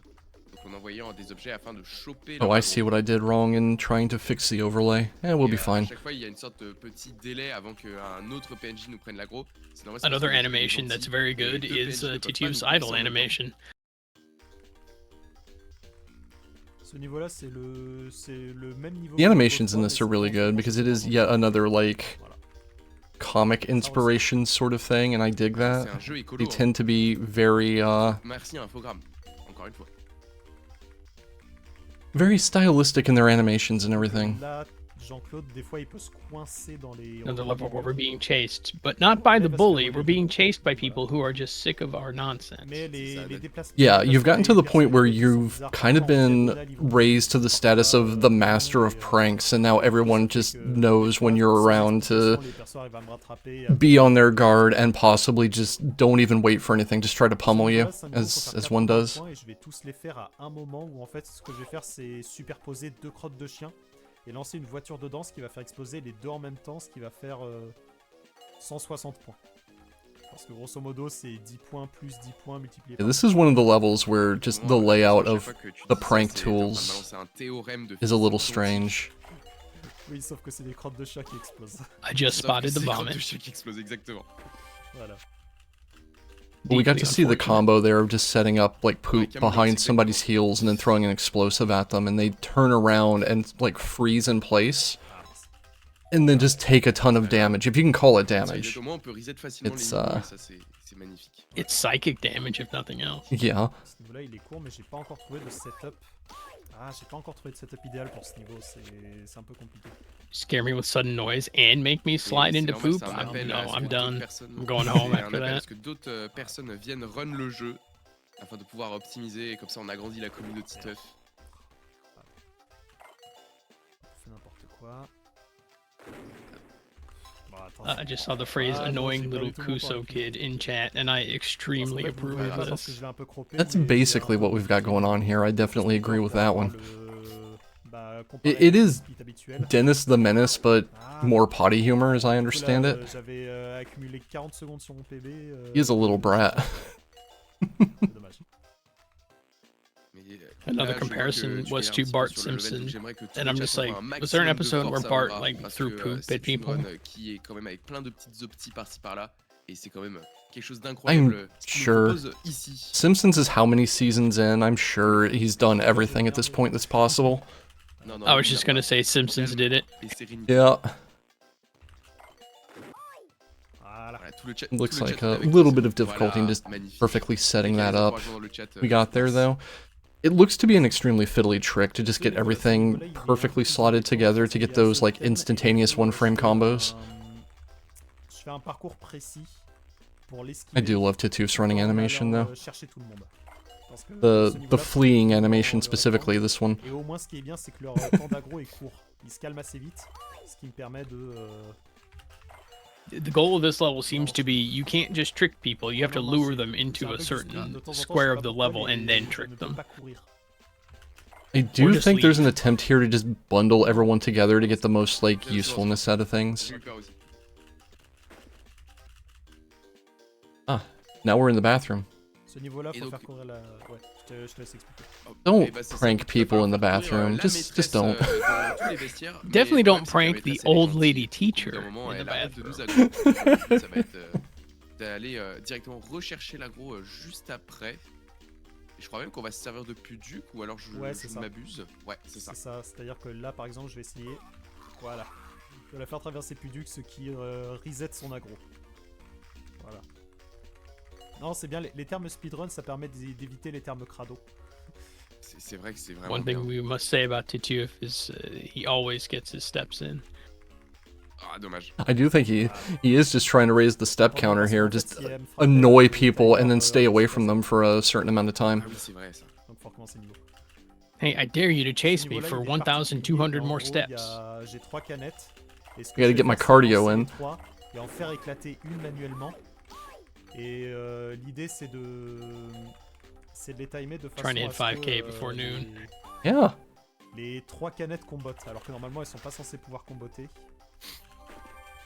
Donc en envoyant des objets afin de choper. Oh, leur I see agro. what I did wrong in trying to fix the overlay. We'll Et, be à fine. chaque fois, il y a une sorte de petit délai avant qu'un autre PNJ nous prenne l'aggro. C'est normal, c'est parce Another que les animation gentils, that's very et good deux is PNJ ne peuvent pas Tituf's nous blesser idle en même temps. animation. Ce niveau-là, c'est le même niveau. The animations in this are really good because it is yet another like comic inspiration sort of thing, and I dig that. C'est un jeu écolo. They tend to be very Merci à Infogrames, encore une fois. very stylistic in their animations and everything. Là, Jean-Claude, des fois, il peut se coincer dans les. Another level where we're being chased, but not by the bully. We're being chased by people who are just sick of our nonsense. Mais les déplacements. Yeah, you've gotten to the point where you've kind of been raised to the status of the master of pranks, and now everyone just knows when you're around to be on their guard and possibly just don't even wait for anything, just try to pummel you, as one does. Et je vais tous les faire à un moment où en fait, ce que je vais faire, c'est superposer 2 crottes de chien et lancer une voiture dedans, ce qui va faire exploser les 2 en même temps, ce qui va faire 160 points. Parce que grosso modo, c'est 10 points plus 10 points multiplié par. This is one of the levels where just the layout of the prank tools is a little strange. Oui, sauf que c'est des crottes de chat qui explosent. I just spotted the vomit. De chat qui explose, exactement. Voilà. But we got to see the combo there of just setting up like poop Cameron, behind c'est somebody's heels and then throwing an explosive at them, and they turn around and like freeze in place and then just take a ton of damage, if you can call it damage. Au moins, on peut reset facilement It's, les niveaux, et ça, c'est magnifique. It's psychic damage, if nothing else. Yeah. Ce niveau-là, il est court, mais j'ai pas encore trouvé de setup. Ah, j'ai pas encore trouvé de setup idéal pour ce niveau, c'est un peu compliqué. Scare me with sudden noise and make me slide into poop. No, I'm done. I'm going home after that. Parce que d'autres personnes viennent run le jeu afin de pouvoir optimiser, et comme ça on agrandit la communauté Tuff. On fait n'importe quoi. Bon, I just saw the phrase annoying little Kuso kid in chat, and I extremely approve of this. That's basically what we've got going on here. I definitely agree with that one. It is Dennis the Menace, but more potty humor, as I understand it. J'avais accumulé 40 secondes sur mon PB. He is a little brat. Another comparison was to Bart Simpson, and I'm just like, was there an episode where Bart like threw poop at people? Qui est quand même avec plein de petites optis par-ci par-là, et c'est quand même quelque chose I'm d'incroyable. sure. Simpsons is how many seasons in? I'm sure he's done everything at this point that's possible. I was just gonna say Simpsons did it. Yeah. Looks like a little bit of difficulty in just perfectly setting that up. We got there though. It looks to be an extremely fiddly trick to just get everything perfectly slotted together to get those like instantaneous one-frame combos. Je fais un parcours précis pour l'esquiver. I do love Titouf's running animation though. The fleeing animation specifically, this one. Et au moins ce qui est bien, c'est que leur temps d'aggro est court. Ils se calment assez vite, ce qui me permet de. The goal of this level seems to be you can't just trick people, you have to lure them into a certain square of the level and then trick them. I do think there's an attempt here to just bundle everyone together to get the most like usefulness out of things. Ah, now we're in the bathroom. Ce niveau-là, faut faire courir la. Ouais, je te laisse expliquer. Don't prank people in the bathroom. Just don't. Definitely don't prank the old lady teacher in the bathroom. Ça va être d'aller directement rechercher l'aggro juste après. Et je crois même qu'on va se servir de Puduc, ou alors je m'abuse. Ouais, c'est ça. C'est ça, c'est-à-dire que là par exemple je vais essayer. Voilà. Je vais la faire traverser Puduc, ce qui reset son aggro. Voilà. Non, c'est bien, les termes speedrun ça permet d'éviter les termes crado. C'est vrai que c'est vraiment. One thing we must say about Tituf is he always gets his steps in. Ah, dommage. I do think he is just trying to raise the step counter here, just annoy people and then stay away from them for a certain amount of time. Ah oui, c'est vrai ça. Donc faut recommencer le niveau. Hey, I dare you to chase me for 1,200 more steps. J'ai 3 canettes. I gotta get my cardio in. Et en faire éclater une manuellement. Et l'idée c'est de les timer de façon Trying to hit à ce 5K que, before noon. Yeah. les 3 canettes combotent, alors que normalement elles sont pas censées pouvoir comboter.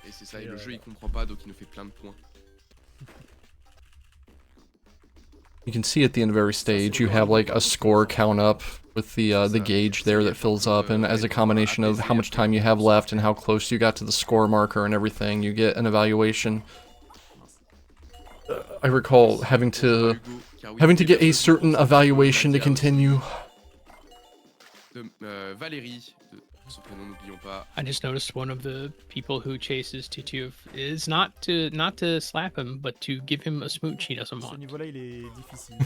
Et c'est ça, et le jeu il comprend pas, donc il nous fait plein de points. You can see at the end of every stage you have like a score count up with the gauge there that fills up, and as a combination of how much time you have left and how close you got to the score marker and everything, you get an evaluation. I recall having to get a certain evaluation to continue. Valérie, de son prénom n'oublions pas. I just noticed one of the people who chases Tituf is not to slap him, but to give him a smooch he doesn't Ce want. niveau-là il est difficile.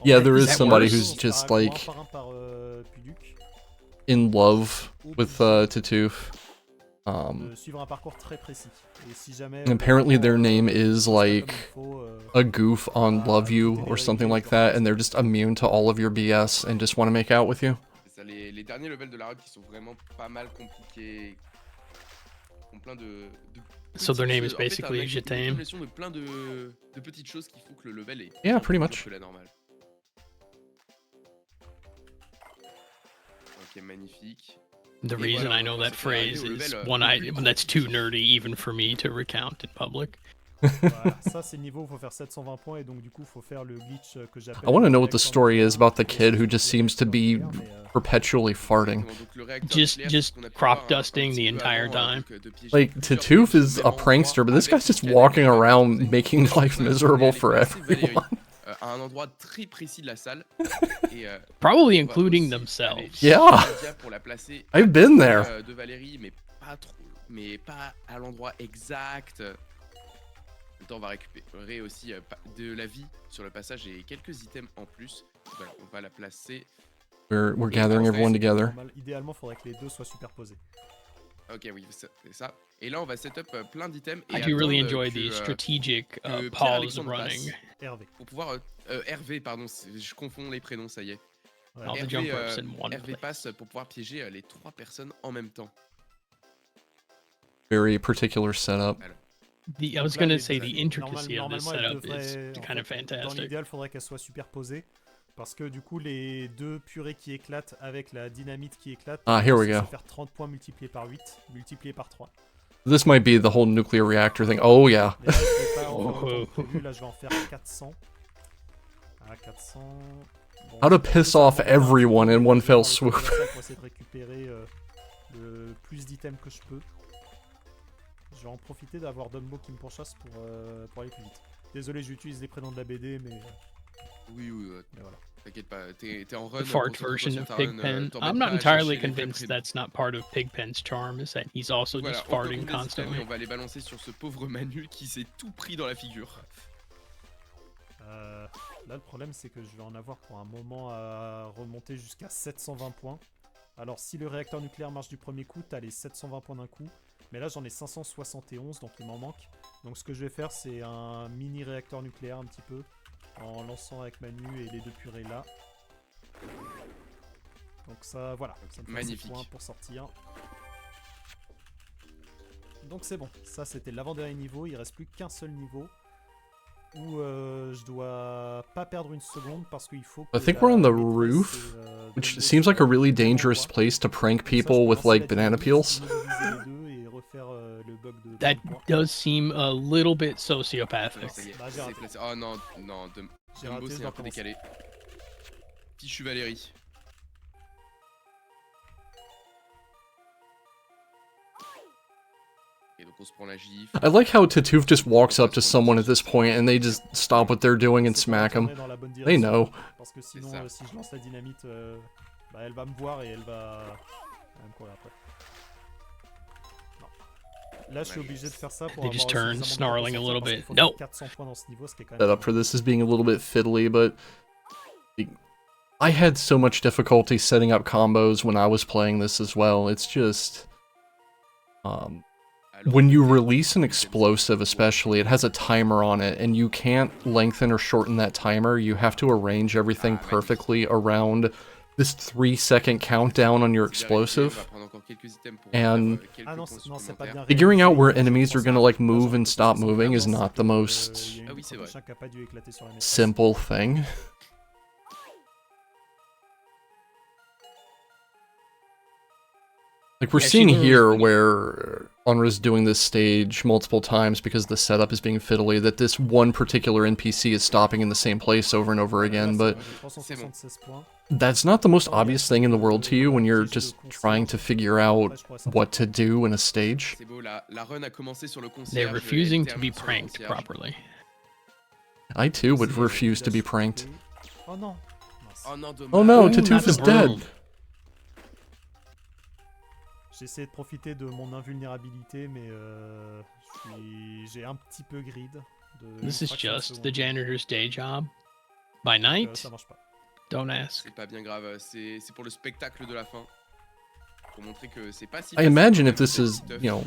Yeah, there is that somebody worse? who's just like Par Puduc, in love with Titoof. de suivre un parcours très précis. Et si jamais, Apparently their name is comme like il faut, a goof on Love You or something like that, and they're just immune to all of your BS and just want to make out with you. C'est ça, les derniers levels de la run qui sont vraiment pas mal compliqués. Ont plein de So their name is en fait, basically une Jetame. accumulation de plein de petites choses qui font que le level est Yeah, bien pretty plus much. dur que la normale. Ok, magnifique. The Et reason voilà, I know on that s'est fait arriver phrase au is level, one le plus that's too compliqué. nerdy even for me to recount in public. Voilà, ça c'est le niveau où il faut faire 720 points et donc du coup il faut faire le glitch que j'appelle. I want to know what the le story is about the réacteur kid who just seems to be perpetually farting. Exactement, donc le réacteur Just nucléaire, c'est ce qu'on a pu crop voir un dusting petit the peu entire avant, time. donc, de piéger Like, plusieurs Titoof pièges is au a même prankster, but this endroit guy's just avec une walking canette around avec making un life point miserable aller for placer Valérie, everyone. à un endroit très précis de la salle. Et, Probably on va including aussi aller themselves. chez Yeah. Nadia pour la placer I've been there. de Valérie, mais pas trop, mais pas à l'endroit exact. Le temps on va récupérer aussi de la vie sur le passage et quelques items en plus. Voilà, on va la placer. We're gathering everyone together. Idéalement, il faudrait que les deux soient superposés. Ok, oui, c'est ça. Et là, on va set up plein d'items. I Et do really attendre enjoy que, the strategic que pause Pierre-Alexandre running. passe Hervé. pour pouvoir Hervé, pardon, je confonds les prénoms, ça y est. Ouais. All the Hervé, jumpers in one Hervé place. passe pour pouvoir piéger les 3 personnes en même temps. Very particular setup. I was Donc là, gonna les say deux- the intricacy of this normalement, elles setup is devraient- en kind of fait, Dans fantastic. l'idéal, il faudrait qu'elles soient superposées. Parce que du coup, les deux purées qui éclatent avec la dynamite qui éclate, Ah, here we ça go. va faire 30 points multipliés par 8, multipliés par 3. This might be the whole nuclear reactor thing. Oh yeah. Mais là, je vais pas en faire autant que prévu. Là, je vais en faire 400. Ah, 400. Bon, How to je vais piss off faire everyone in one fell dans le swoop. cul de la salle pour essayer de récupérer le plus d'items que je peux. Je vais en profiter d'avoir Dumbo qui me pourchasse pour aller plus vite. Désolé, j'utilise les prénoms de la BD, mais Oui, mais voilà. t'inquiète pas, t'es en run. The fart concentre-toi version sur of ta run, Pigpen. t'embête I'm pas not à entirely chercher les vrais convinced prénoms. that's not part of Pigpen's charm, is that he's also Voilà, just on peut farting prendre des items et constantly. on va les balancer sur ce pauvre Manu qui s'est tout pris dans la figure. Là, le problème, c'est que je vais en avoir pour un moment à remonter jusqu'à 720 points. Alors, si le réacteur nucléaire marche du premier coup, t'as les 720 points d'un coup. Mais là, j'en ai 571, donc il m'en manque. Donc, ce que je vais faire, c'est un mini réacteur nucléaire un petit peu. En lançant avec Manu et les deux purées là. Donc ça, voilà. Ça me fait assez de Magnifique. points pour sortir. Donc c'est bon. Ça, c'était l'avant-dernier niveau. Il reste plus qu'un seul niveau. Où je dois pas perdre une seconde parce qu'il faut que I think we're on the la maîtresse roof, et, which Dumbo seems like a really soient au même dangerous endroit. place to prank Comme ça, je people peux with lancer like la banana dynamite, peels. immobiliser les deux et refaire le bug de That 30 points. does seem a little bit sociopathic. Ça y est, Bah, j'ai c'est raté. placé. Oh non, non, J'ai Dumbo raté, je c'est dois un peu recommencer. décalé. Fichu Valérie. Et donc on se prend la gifle. I like how Titoof just walks up to someone at this point and they just stop what they're doing and C'est smack pour him. retourner dans la bonne They direction, know. Parce que sinon, ça. si je lance la dynamite, bah, elle va me voir et elle va me courir après. Non. Là, je suis obligé de faire ça pour They avoir just turn, suffisamment de snarling a points little parce qu'il bit. faut No. faire 400 points dans ce niveau, ce qui est quand même Setup for this is being a little bit fiddly, but I had so much difficulty setting up combos when I was playing this as well. It's just when you release an explosive, especially, it has a timer on it, and you can't lengthen or shorten that timer. You have to arrange everything perfectly around this 3-second countdown on your C'est vérifié, on va explosive. prendre encore quelques items pour And faire, quelques Ah non, points non, c'est pas bien supplémentaires. figuring out where réalisé, enemies c'est are pour gonna ça. like Par move exemple, and stop sur moving is l'avance, not the most il y a eu Ah une oui, c'est crotte de vrai. chien qui a pas dû éclater sur la maîtresse. simple thing. Like we're Yeah, she seeing literally- here where Onra's doing this stage multiple times because the setup is being fiddly, that this one particular NPC is stopping in the same place over and over again, but J'ai 376 points. that's not the most obvious thing in the world to you when you're just trying to figure out what to do in a stage. C'est beau, la run a commencé sur le concierge. They're elle refusing to be termine sur le pranked concierge. properly. I too would C'est- refuse il to a be chuté. pranked. Oh non. Mince. Oh non, dommage. Oh no, Ooh, Tatooth not is the dead! broom. J'ai essayé de profiter de mon invulnérabilité, mais j'ai un petit peu grid. De This une is fraction de just the seconde. janitor's day job. By Donc, night? ça marche pas. Don't ask. C'est pas bien grave, c'est pour le spectacle de la fin. Pour montrer que c'est pas si I facile imagine de if this faire is, des stuff. you know,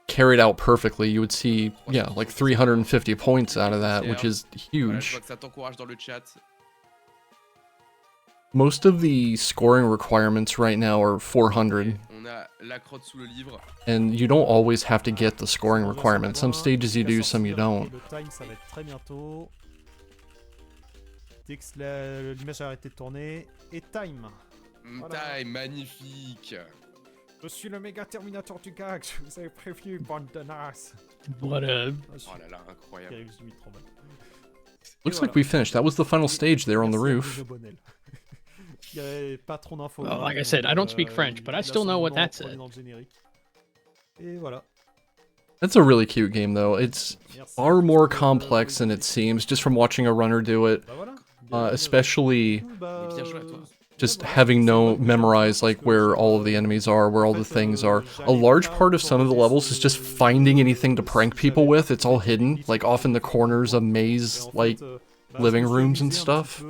carried out perfectly, you would see, yeah, like 350 points out of that, which is Voilà, je huge. vois que ça t'encourage dans le chat. Most of the scoring requirements right now are 400, On a la crotte sous le livre. and you don't always have to get the scoring Bonjour, requirements. Some point, stages you jusqu'à do, some you sortir, don't. et le time, ça va être très bientôt. Dès que l'image a arrêté de tourner. Et time. Voilà. Time, magnifique. Je suis le méga Terminator du gag, je vous avais prévenu, bande de nasses. What a... Oh là là, incroyable. Terrible, j'ai mis trop mal. Looks like we finished. That was the final stage there on the Merci à roof. Bruno Bonnel. Il y avait pas trop d'infos. Well, like I said, I don't speak French, but I still know what that said. Et voilà. That's a really cute game, though. It's Merci. far more complex than it seems, just from watching a runner do it. Bah voilà. Especially Bah, bien joué à toi. just voilà, having c'est no bon, memorized like parce que where je- all of the enemies are, where all the things are. A large part of some of the levels is just finding anything to prank people with. It's all hidden, like off in the corners of maze, like living rooms and stuff.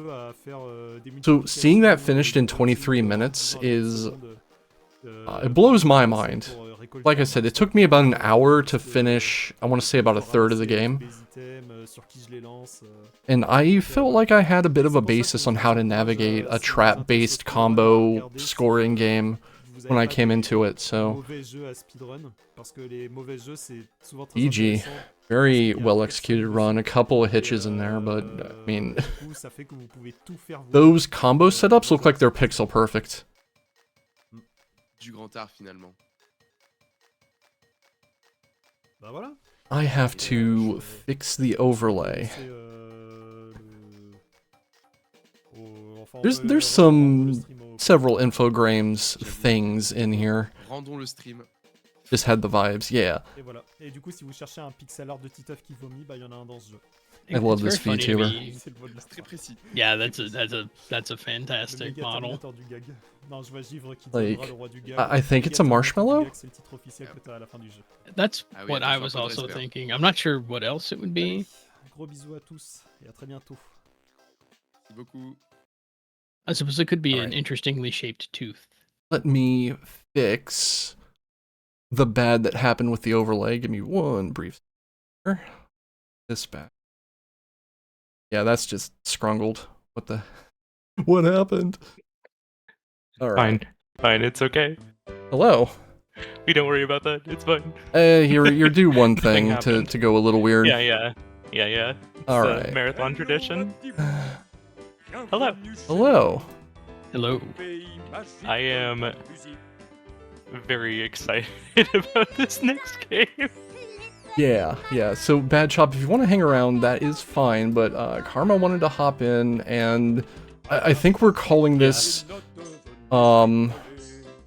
So seeing that finished in 23 minutes is, it blows my mind. Like I said, it took me about an hour to finish, I want to say about a third of the game. And I felt like I had a bit of a basis on how to navigate a trap-based combo scoring game when I came into it, so EG. Very well executed run, a couple of hitches in there, but I mean, those combo setups look like they're pixel perfect. Du grand art finalement. Bah voilà. I have to fix the overlay. C'est, enfin, on peut There's rendre some le stream au- several infogrames things in here. Rendons le stream. Just had the vibes, yeah. Et voilà. Et du coup, si vous cherchez un pixel art de Titeuf qui vomit, bah il y en a un dans ce jeu. I love It's this very funny to VTuber. me. C'est le mot de la Très précis. Yeah, that's a Le fantastic méga model. Terminator du gag. Non, je vois Givre qui Like, deviendra le roi du gag. I think Le it's a méga Terminator marshmallow? du gag, c'est le titre officiel que t'as à la fin du jeu. That's Ah oui, what I attention, was un peu de also respect. thinking. I'm not sure what else it would be. Gros bisous à tous et à très bientôt. Merci beaucoup. I suppose it could be an Alright. interestingly shaped tooth. Let me fix the bad that happened with the overlay. Give me one brief. This back. Yeah, that's just scrungled. What the? What happened? All right. Fine, it's okay. Hello. We don't worry about that. It's fine. You're due one thing happened. to go a little weird. Yeah. It's All a right. marathon tradition. Hello. Hello. Hello. I am very excited about this next game. Yeah. So Bad Chop, if you want to hang around, that is fine. But Karma wanted to hop in, and I think we're calling this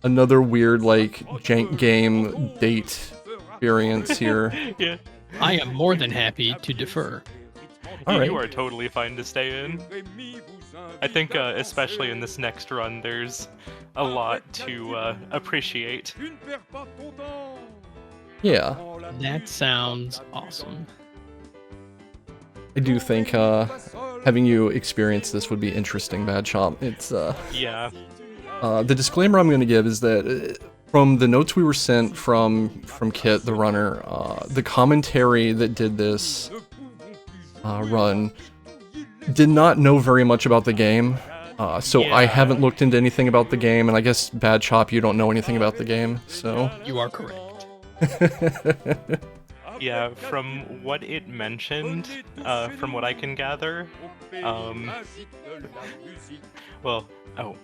another weird like jank game date experience here. Yeah. I am more than happy to defer. All right. You are totally fine to stay in. I think, especially in this next run, there's a lot to appreciate. Yeah, That sounds awesome. I do think having you experience this would be interesting, Bad Chop. It's Yeah. the disclaimer I'm going to give is that from the notes we were sent from Kit, the runner, the commentary that did this run did not know very much about the game, So I Yeah. haven't looked into anything about the game, and I guess Bad Chop, you don't know anything about the game, so... You are correct. Yeah, from what it mentioned, from what I can gather, well, oh.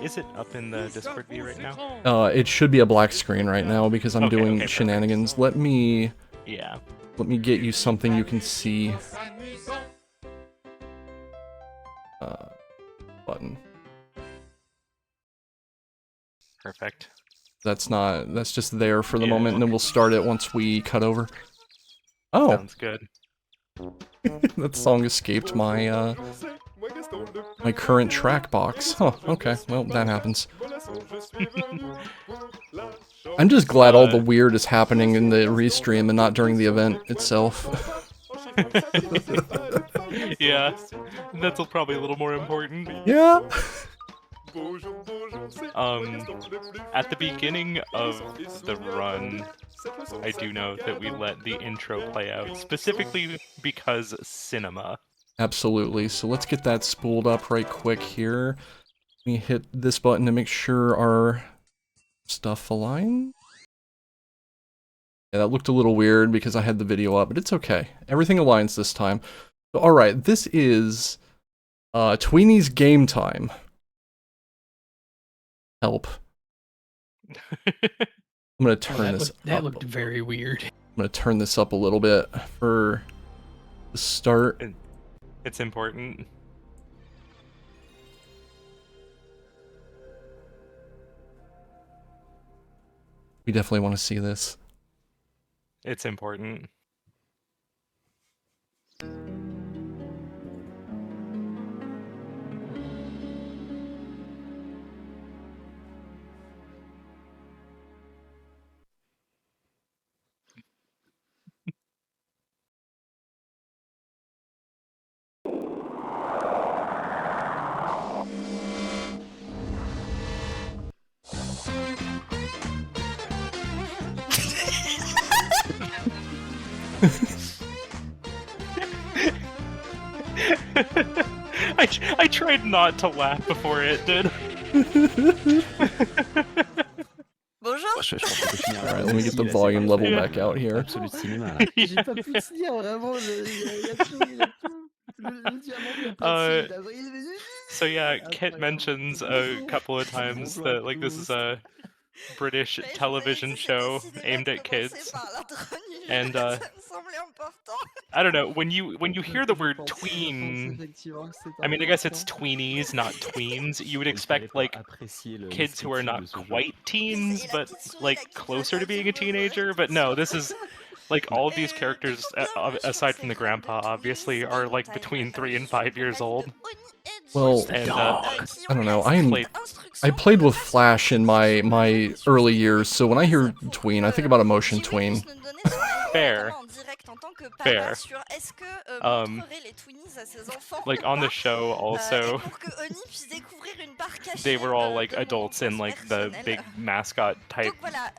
Is it up in the Discord view right now? It should be a black screen right now because I'm Okay, doing okay, shenanigans. Let me get you something you can see. Button. Perfect. That's just there for the moment, and then we'll start it once we cut over. Oh! Sounds good. That song escaped my, my current track box. Huh, okay, well, that happens. I'm just glad all the weird is happening in the restream and not during the event itself. Yeah, that's probably a little more important. Yeah! At the beginning of the run, I do know that we let the intro play out, specifically because cinema. Absolutely, so let's get that spooled up right quick here. Let me hit this button to make sure our stuff align. Yeah, that looked a little weird because I had the video up, but it's okay. Everything aligns this time. So, alright, this is Tweeny's game time. Help. I'm gonna turn this up. That looked very weird. I'm gonna turn this up a little bit for the start. It's important. We definitely want to see this. It's important. I tried not to laugh before it did. Bonjour. Alright, let me get the volume level back out here. Absolute cinéma. J'ai pas pu te dire, vraiment, il y a tout, il y a tout. Le diamant, le platine, la vraie- So yeah, Kit mentions a couple of times that like this is a British television show aimed at kids, and I don't know, when you hear the word tween, I mean I guess it's tweenies, not tweens. You would expect like kids who are not quite teens, but like closer to being a teenager. But no, this is like all of these characters, aside from the grandpa, obviously, are like between 3 and 5 years old. Well, and I don't know. I played with Flash in my early years, so when I hear tween, I think about a motion tween. Fair. Fair. Like on the show also, they were all like adults in like the big mascot type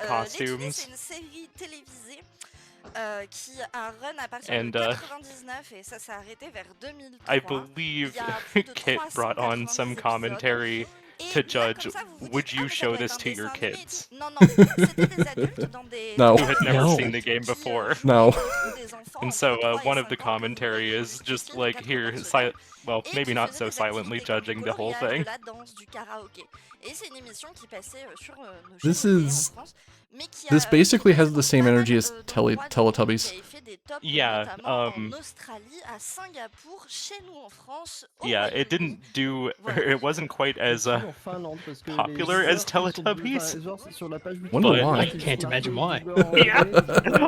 costumes. And I believe Kit brought on some commentary to judge, would you show this to your kids? No. Who had never seen the game before. No. And so one of the commentary is just like here, well, maybe not so silently judging the whole thing. This basically has the same energy as Teletubbies. Yeah, yeah, it didn't do, it wasn't quite as popular as Teletubbies. Wonder but why. I can't imagine why. Yeah,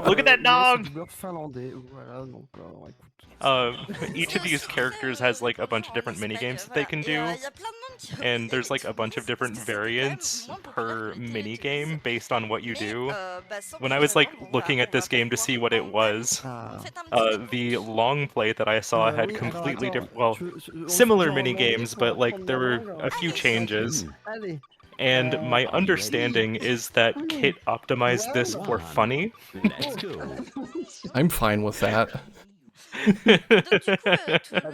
look at that dog! Each of these characters has like a bunch of different mini-games that they can do, and there's like a bunch of different variants per mini-game based on what you do. When I was like looking at this game to see what it was, the long play that I saw had completely different, well, similar mini-games, but like there were a few changes. And my understanding is that Kit optimized this for funny. I'm fine with that. Le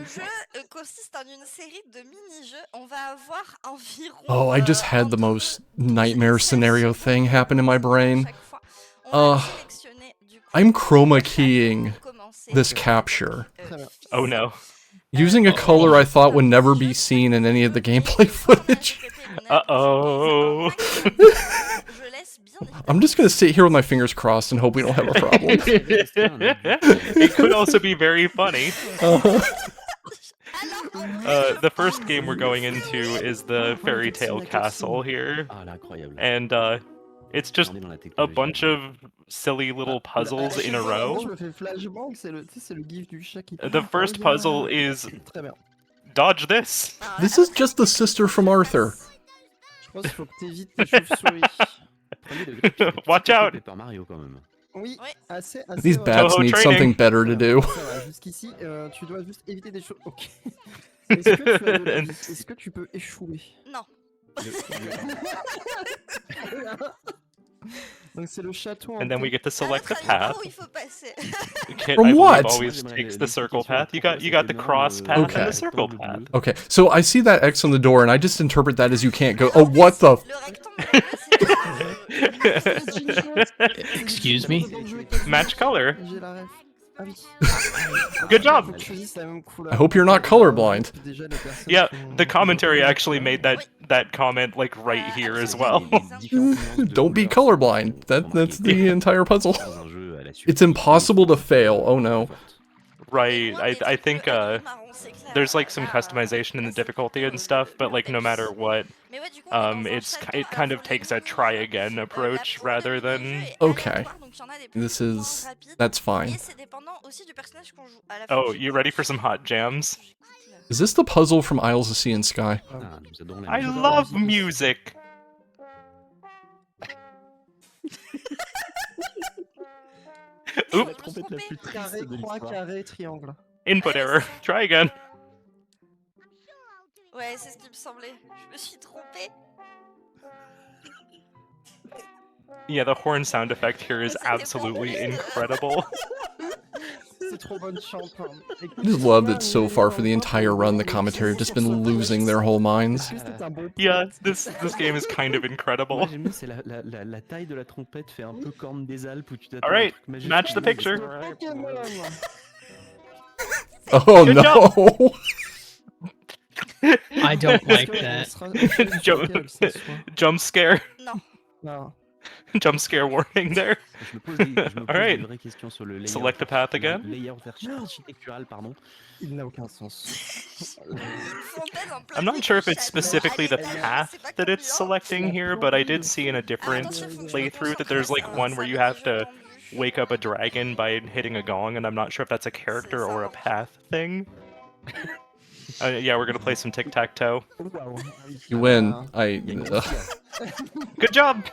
jeu consiste en une série de mini-jeux. On va avoir environ. Oh, I just had the most nightmare scenario thing happen in my brain. I'm chroma keying this capture. Oh no. Using a color I thought would never be seen in any of the gameplay footage. Uh-oh. I'm just gonna sit here with my fingers crossed and hope we don't have a problem. It could also be very funny. The first game we're going into is the Fairy Tale Castle here. And it's just a bunch of silly little puzzles in a row. The first puzzle is dodge this. This is just the sister from Arthur. Watch out. Oui, assez, These bats need something better to do. Jusqu'ici, tu dois juste éviter des choses. Ok. Est-ce que tu peux échouer? Non. Donc c'est le château. And then we get to select the path. From what? Always takes the circle path. You got the cross path and the circle path. Okay, so I see that X on the door and I just interpret that as you can't go. Oh, what the? Excuse me? Match color. Good job. I hope you're not colorblind. Yeah, the commentary actually made that comment like right here as well. Don't be colorblind. That's the entire puzzle. It's impossible to fail. Oh no. Right. I think there's like some customization in the difficulty and stuff, but like no matter what, it kind of takes a try again approach rather than. Okay. That's fine. Oh, you ready for some hot jams? Is this the puzzle from Isles of Sea and Sky? I love music. Oops. Input error. Try again. Ouais, c'est ce qui me semblait. Je me suis trompée. Yeah, the horn sound effect here is absolutely incredible. C'est trop bonne chance. I just love that so far for the entire run, the commentary have just been losing their whole minds. Yeah, this game is kind of incredible. Alright, match the picture. Oh Good no! I don't like that. Jump scare. No. Jump scare warning there. Alright. Select the path again. Il n'a aucun sens. I'm not sure if it's specifically the path that it's selecting here, but I did see in a different playthrough that there's like one where you have to wake up a dragon by hitting a gong, and I'm not sure if that's a character or a path thing. Yeah, we're gonna play some tic-tac-toe. You win. Good job!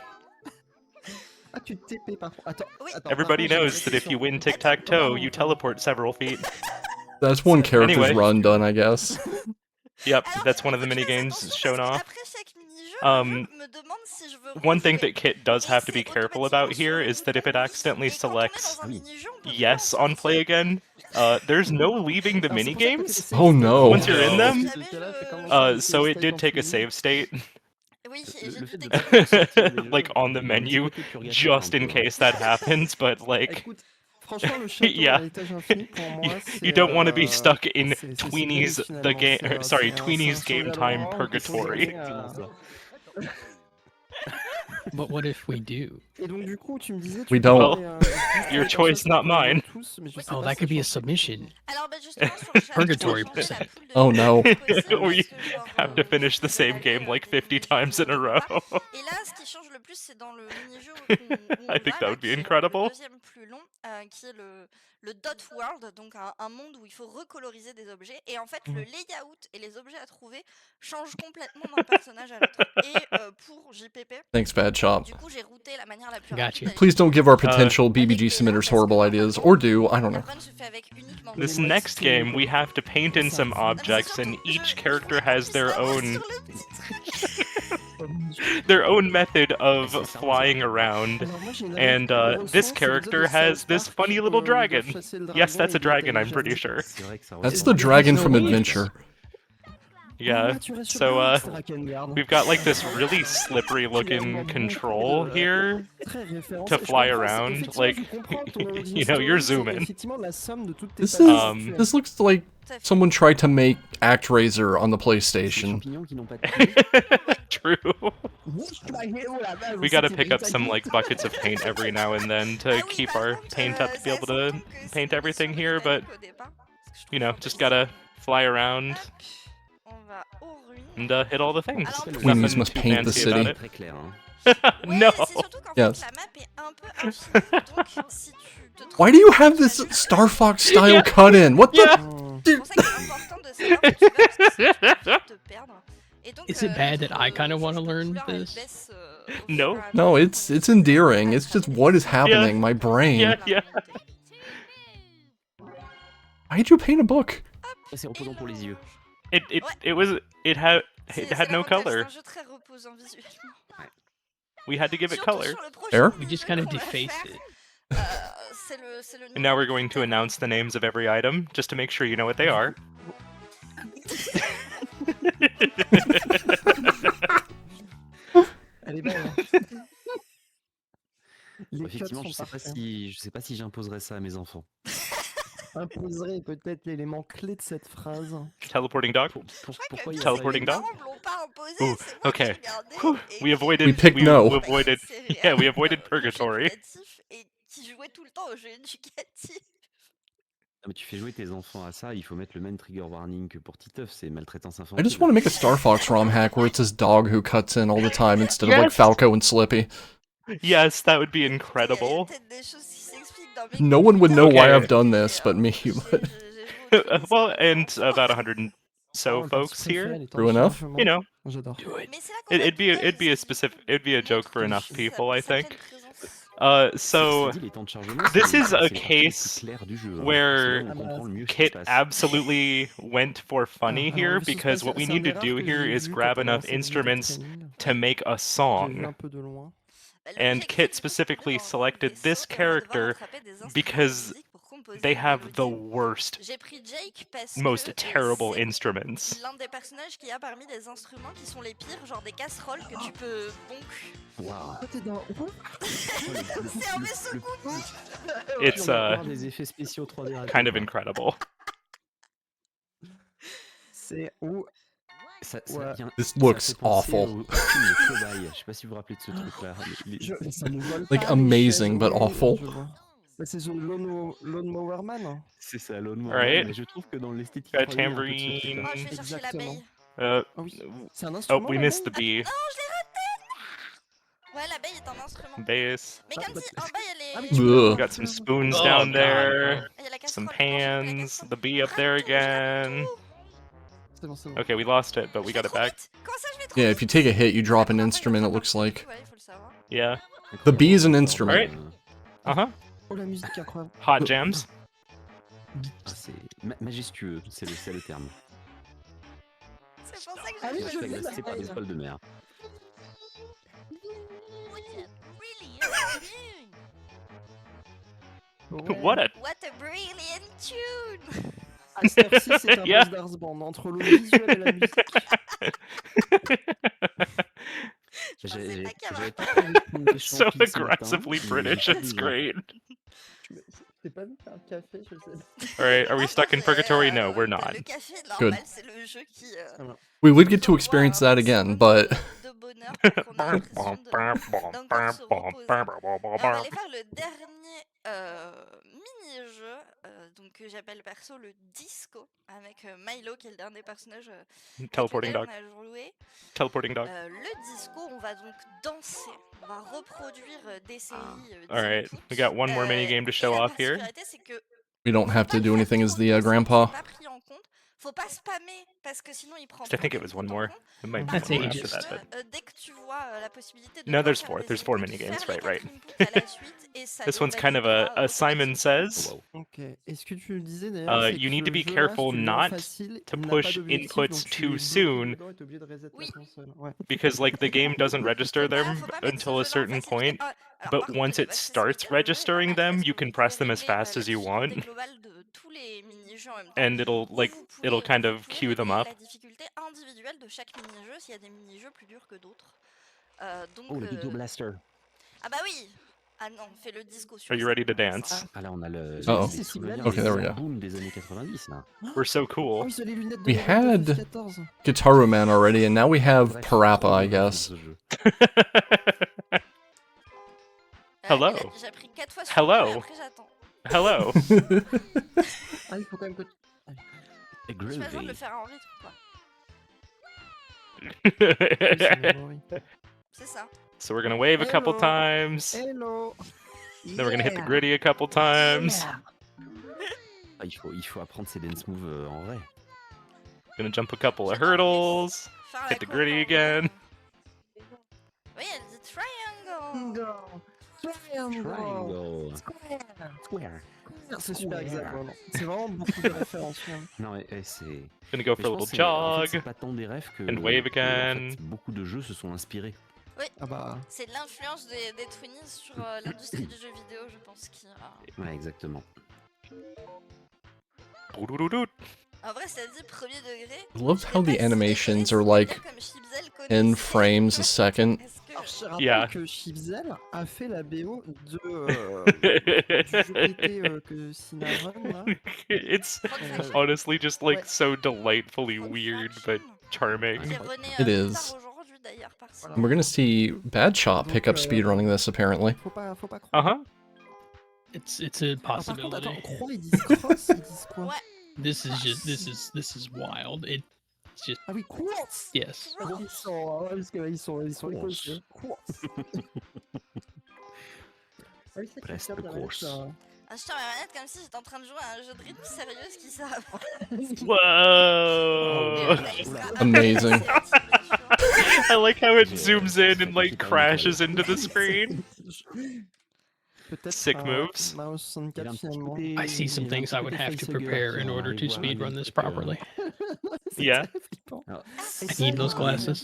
Ah, tu TP par contre. Attends, Everybody knows that if you win tic-tac-toe, you teleport several feet. That's one character's Anyway. run done, I guess. Yep, that's one of the minigames shown off. One thing that Kit does have to be careful about here is that if it accidentally selects yes on play again, there's no leaving the minigames. Oh no. Once you're in them. So it did take a save state. Like on the menu, just in case that happens, but like, yeah, you don't want to be stuck in Tweeny's Tweeny's game time purgatory. But what if we do? We don't. Well, your choice, not mine. Oh, that could be a submission. Purgatory percent. Oh no. We have to finish the same game like 50 times in a row. I think that would be incredible. Qui est le dot world, donc un monde où il faut recoloriser des objets, et en fait le layout et les objets à trouver changent complètement d'un personnage à l'autre. Et pour JPP, Thanks, Bad Shop. du coup j'ai routé la manière la plus Gotcha. rapide. Please don't give our potential BBG submitters horrible ideas, or do, I don't know. This next game, we have to paint in some objects, and each character has their own. their own method of flying around. And this character has this funny little dragon. Yes, that's a dragon, I'm pretty sure. That's the dragon from Adventure. Yeah, so we've got like this really slippery looking control here to fly around, like, you know, you're zooming. This looks like someone tried to make ActRaiser on the PlayStation. True. We gotta pick up some like buckets of paint every now and then to keep our paint up to be able to paint everything here, but you know, just gotta fly around and hit all the things. Queenies must paint the city. No. Yes. Why do you have this Star Fox style cut in? What the? Is it bad that I kind of want to learn this? No. No, it's endearing. It's just what is happening. My brain. Yeah. Why did you paint a book? It had no color. We had to give it color. There? We just kind of defaced it. And now we're going to announce the names of every item, just to make sure you know what they are. Elle est belle. Effectivement, je sais pas si j'imposerais ça à mes enfants. Imposerait peut-être l'élément clé de cette phrase. Teleporting dog? Pourquoi Teleporting dog? Ooh, okay. Whew, we picked no. We avoided purgatory. Ah, mais tu fais jouer tes enfants à ça, il faut mettre le même trigger warning que pour Titeuf, c'est maltraitance I infantile. just want to make a Star Fox ROM hack where it's this dog who cuts in all the time instead of like Falco and Slippy. Yes, that would be incredible. No one would know why I've done this but me. But Well, and about 100 and so folks here. True enough. You know, J'adore. it'd be a joke for enough people, I think. So this is a case where Kit absolutely went for funny here, because what we need to do here is grab enough instruments to make a song. And Kit specifically selected this character because they have the worst, most terrible instruments. L'un des personnages qu'il y a parmi les instruments qui sont les pires, genre des casseroles que tu peux Wow. C'est un vaisseau coupé. It's des effets spéciaux 3D kind of incredible. C'est où This looks awful. Je sais pas si vous vous rappelez de ce truc-là. Ça nous vole Like pas les amazing chaises, but oui, awful. je vois. C'est sur Lone Mower Man. C'est ça, Lone Right. mais je trouve que dans l'esthétique. Got 3D, il y a un peu de ce truc-là. tambourine. Oh, je vais chercher l'abeille. C'est un Oh, instrument. we missed the bee. Non, je l'ai raté. Ouais, l'abeille est un instrument. Bass. Mais comme dit, en bas, il y a les... Ugh. Got some spoons Oh, down God. there. Il y a la Some casserole. pans. The bee up there again. C'est bon, c'est bon. Okay, we lost it, but we got it back. Comment ça, je vais trop Yeah, vite? if you take a hit, you drop an instrument, it looks like. Ouais, il faut le savoir. Yeah. The bee is an instrument. Alright. Uh-huh. Oh, la musique incroyable. Hot jams. C'est majestueux, c'est le terme. C'est pour ça que Ah oui, j'ai je choisi l'ai, C'est pas des étoiles de mer. What a What a brilliant tune! À cette heure-ci, c'est un Yeah. boss d'Ars Band entre le visuel et la musique. so aggressively British. It's great. T'es pas venu faire un café, je sais. Alright, are we stuck in purgatory? No, we're not. Le café, Good. normal, c'est le jeu qui... We would get to experience that again, but de bonheur pour qu'on ait l'impression d'un corps se reposer. Alors, on va aller faire le dernier mini-jeu donc, que j'appelle perso le disco avec Milo qui est le dernier personnage Teleporting avec dog. lequel on a joué. Teleporting dog. Le disco, on va donc danser, on va reproduire des séries Alright, we got one more mini game to show off here. particularité, c'est que we don't have to do anything as the grandpa. pas pris en compte. faut pas spammer parce que sinon il prend. I think it was one more. It might be That's one more after ageist. that, but... Dès que tu vois la possibilité de No, pas there's faire four. des There's four inputs, minigames, faire les right. 4 inputs à la suite et ça This les one's kind of a Simon Says. Ok. Et ce que tu disais d'ailleurs, c'est You que need to ce be jeu-là, si careful tu le mets en not facile, to il n'a push pas d'objectif, inputs donc tu too es bloqué soon, dedans et t'es obligé de reset la console. Ouais. because like the game doesn't register them faut pas mettre until a ce jeu-là en certain facile, parce que, point, alors, but par contre, once au it niveau starts accessibilité, le jeu est pas registering mal them, parce you que can vous press pouvez them as régler fast la as you difficulté want, globale de tous les mini-jeux en même temps. and it'll Ou like vous pouvez- it'll kind vous of pouvez queue them régler up. la difficulté individuelle de chaque mini-jeu s'il y a des mini-jeux plus durs que d'autres. Donc, Oh, le Big Blaster. Ah bah oui. Ah non, fais le disco sur Are you ready to dance? Ah là, on a le Uh-oh. les souvenirs Okay, des there we go. boom des années 90 là. We're so Oh cool. oui, c'est les lunettes de We Level of had 14. Guitaru Man already, and now we have Bref, Parappa, trop I bien guess. ce jeu. Hello. J'ai appris 4 fois sur Hello. et après j'attends. Hello. Ah, il faut quand même que... J'ai pas besoin de le faire en rythme quoi. C'est ça. So we're gonna wave a couple Hello. times. Hello. Then we're gonna hit the gritty a couple times. Ah, il faut apprendre ces dance moves en vrai. Gonna jump a couple of hurdles. Faire Hit the la gritty courbe again. Oui, elle dit triangle. Triangle. Square. C'est super hexagone. C'est vraiment beaucoup de références. Non, c'est. Gonna go Mais for a je pense little que en fait, c'est jog. pas tant des rêves que. And wave que, en again. fait, beaucoup de jeux se sont inspirés. Oui, Ah bah. c'est l'influence des Twinnies sur l'industrie du jeu vidéo, je pense qu'il y a... Ouais, exactement. En vrai, ça dit premier degré. I love how the animations are like 10 frames a second. Alors, je te rappelle Yeah. que Chipzel a fait la BO du jeu d'été que Cinnamon, là. It's honestly just like so delightfully weird but charming. It is. And we're gonna see Bad Shot pick up speedrunning this, apparently. Faut pas croire. Uh-huh. It's a Alors, par contre, possibility. attends, croix, ils disent cross, ils disent quoi? This is just this is wild. It's just Ah oui, quartz. yes. Ils sont, parce que ils sont écossais. Quartz. Ah oui, c'est Press quelqu'un the qui a course. Ah, je tiens ma manette comme si j'étais en train de jouer à un jeu de rythme sérieux, ce qu'ils savent. Whoa! Amazing. I like how it zooms in and like crashes into the screen. Sick moves. I see some things I would have to prepare in order to speedrun this properly. Yeah. I need those glasses.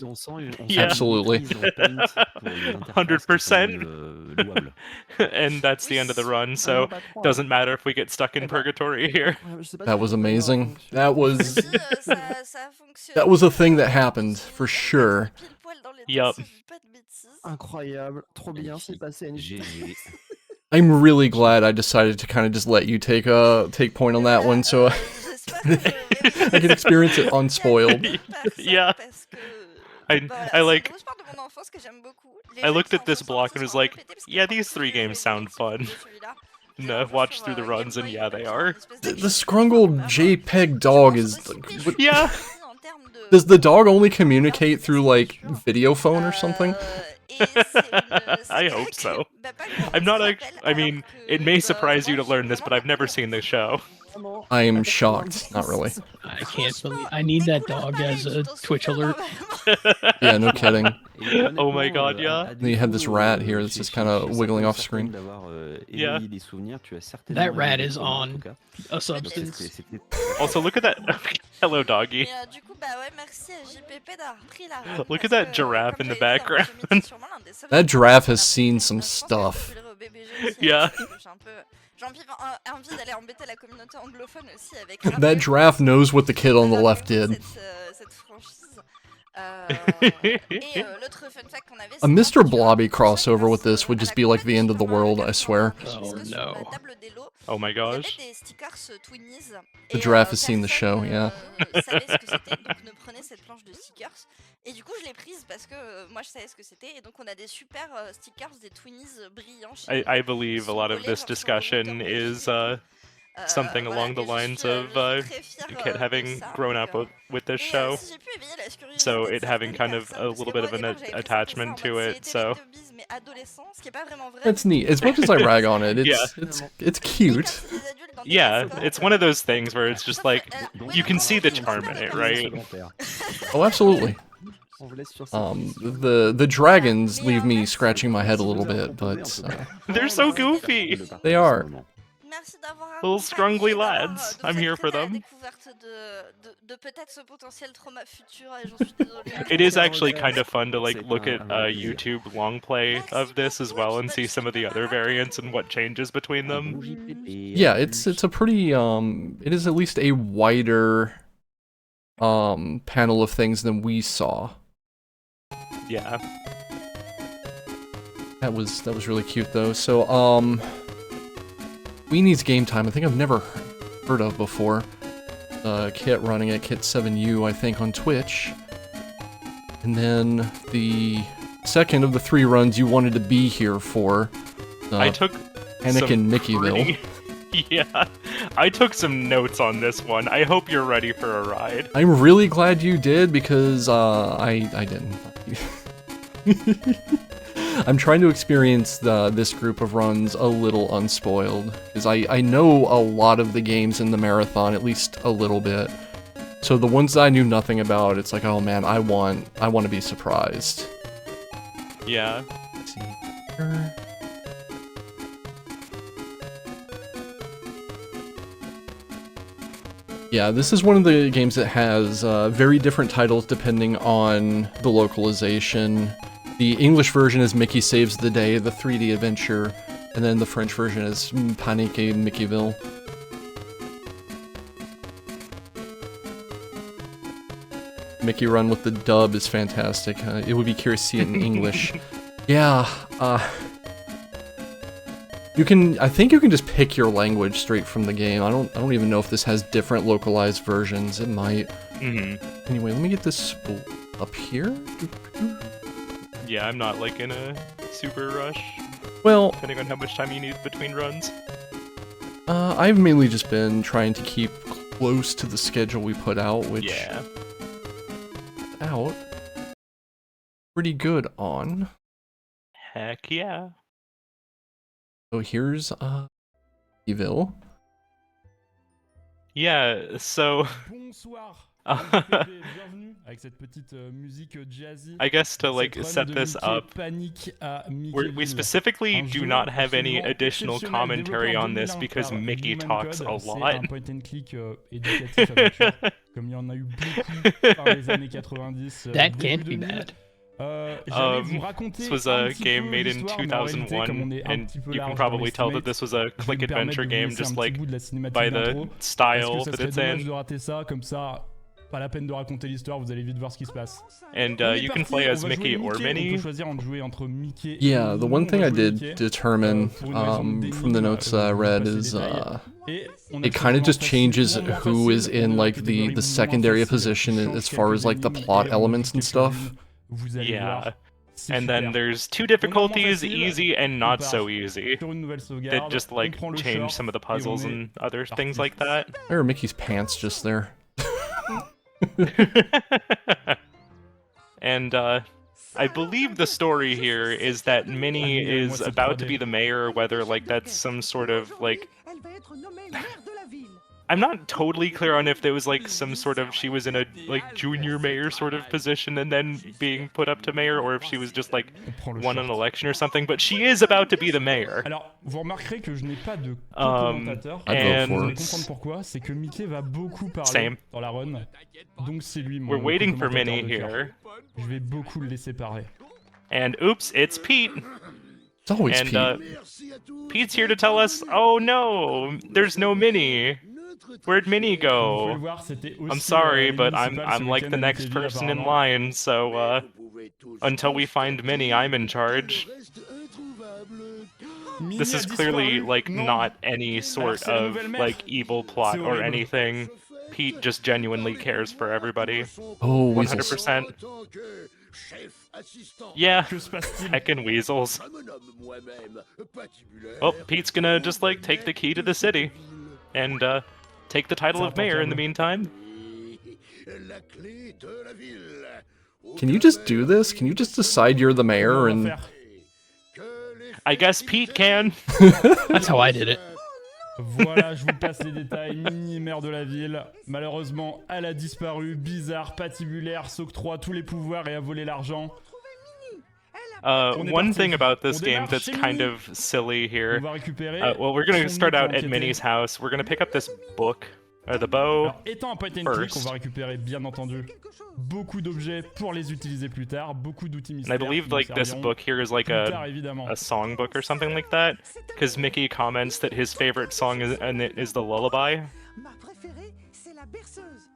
Yeah. Absolutely. 100%. And that's the end of the run, so doesn't matter if we get stuck in purgatory here. That was amazing. That was a thing that happened for sure. Yup. Incroyable, trop bien, c'est passé à une GG. I'm really glad I decided to kind of just let you take point on that one, so I can experience it unspoiled. Yeah. I like. I looked at this block and was like, yeah, these 3 games sound fun. And I watched through the runs, and yeah, they are. The scrungled JPEG dog is. What, Yeah. Does the dog only communicate through like video phone or something? I hope so. I'm not I mean, it may surprise you to learn this, but I've never seen the show. I am shocked. Not really. I can't believe I need that dog as a Twitch alert. Yeah, no kidding. Oh my god, yeah. Then you have this rat here that's just kind of wiggling off screen. Yeah. That rat is on a substance. Also, look at that. Hello, doggy. Look at that giraffe in the background. That giraffe has seen some stuff. Yeah. That giraffe knows what the kid on the left did. A Mr. Blobby crossover with this would just be like the end of the world, I swear. Oh no. Oh my gosh. The giraffe has seen the show, yeah. Et du coup, je l'ai prise parce que moi je savais ce que c'était. Et donc, on a des super stickers, des Twinnies brillants. I believe a lot of this discussion is something along the lines of Kit having grown up with this show. So it having kind of a little bit of an attachment to it, so. That's neat. As much as I rag on it, it's cute. Yeah, it's one of those things where it's just like, you can see the charm in it, right? Oh, absolutely. The dragons leave me scratching my head a little bit, but They're so goofy. They are. Merci d'avoir Little scrungly lads. de I'm vous here être for prêté à la them. découverte de peut-être ce potentiel trauma futur et j'en suis désolée. It is actually kind of fun to like look at a YouTube long play of this as well and see some of the other variants and what changes between them. Yeah, it's a pretty it is at least a wider panel of things than we saw. Yeah. That was really cute though. So Weenie's Game Time, I think I've never heard of before. Kit running it, Kit7U, I think, on Twitch. And then the second of the 3 runs you wanted to be here for. I took Panic in Mickeyville. Yeah, I took some notes on this one. I hope you're ready for a ride. I'm really glad you did because I didn't. I'm trying to experience this group of runs a little unspoiled, because I know a lot of the games in the marathon, at least a little bit. So the ones that I knew nothing about, it's like, oh man, I want to be surprised. Yeah. Let's see. Yeah, this is one of the games that has very different titles depending on the localization. The English version is Mickey Saves the Day, the 3D adventure, and then the French version is Panique in Mickeyville. Mickey Run with the dub is fantastic. It would be curious to see it in English. Yeah, I think you can just pick your language straight from the game. I don't even know if this has different localized versions. It might. Mm-hmm. Anyway, let me get this up here. Yeah, I'm not like in a super rush. Well, depending on how much time you need between runs. I've mainly just been trying to keep close to the schedule we put out, which out pretty good on. Heck yeah. So here's Evil. Yeah, so I guess to like set this up, we specifically do not have any additional commentary on this because Mickey talks a lot. That can't be bad. This was a game made in 2001, and you can probably tell that this was a click adventure game just like by the style that it's in. And you can play as Mickey or Minnie. Yeah, the one thing I did determine from the notes I read is it kind of just changes who is in like the secondary position as far as like the plot elements and stuff. Yeah, and then there's 2 difficulties, easy and not so easy, that just like change some of the puzzles and other things like that. There are Mickey's pants just there. And I believe the story here is that Minnie is about to be the mayor, whether like that's some sort of like... I'm not totally clear on if there was like some sort of, she was in a like junior mayor sort of position and then being put up to mayor, or if she was just like won an election or something, but she is about to be the mayor. Same. We're waiting for Minnie here. And oops, it's Pete. It's always Pete. Pete's here to tell us, oh no, there's no Minnie. Where'd Minnie go? I'm sorry, but I'm like the next person in line, so until we find Minnie, I'm in charge. This is clearly like not any sort of like evil plot or anything. Pete just genuinely cares for everybody. Oh, 100%. Yeah, heckin' weasels. Oh, Pete's gonna just like take the key to the city and take the title of mayor in the meantime. Can you just do this? Can you just decide you're the mayor and... I guess Pete can. That's how I did it. Voilà, je vous passe les détails. Mini, maire de la ville. Malheureusement, elle a disparu. Bizarre, patibulaire, s'octroie tous les pouvoirs et a volé l'argent. One thing about this game that's kind of silly here. Well, we're gonna start out at Minnie's house. We're gonna pick up this book, the bow. Alors, étant un point and click, on va récupérer bien entendu beaucoup d'objets pour les utiliser plus tard, beaucoup d'outils And mystères. I believe like this book here is like a songbook or something like that, because Mickey comments that his favorite song is the lullaby. Ma préférée, c'est la berceuse.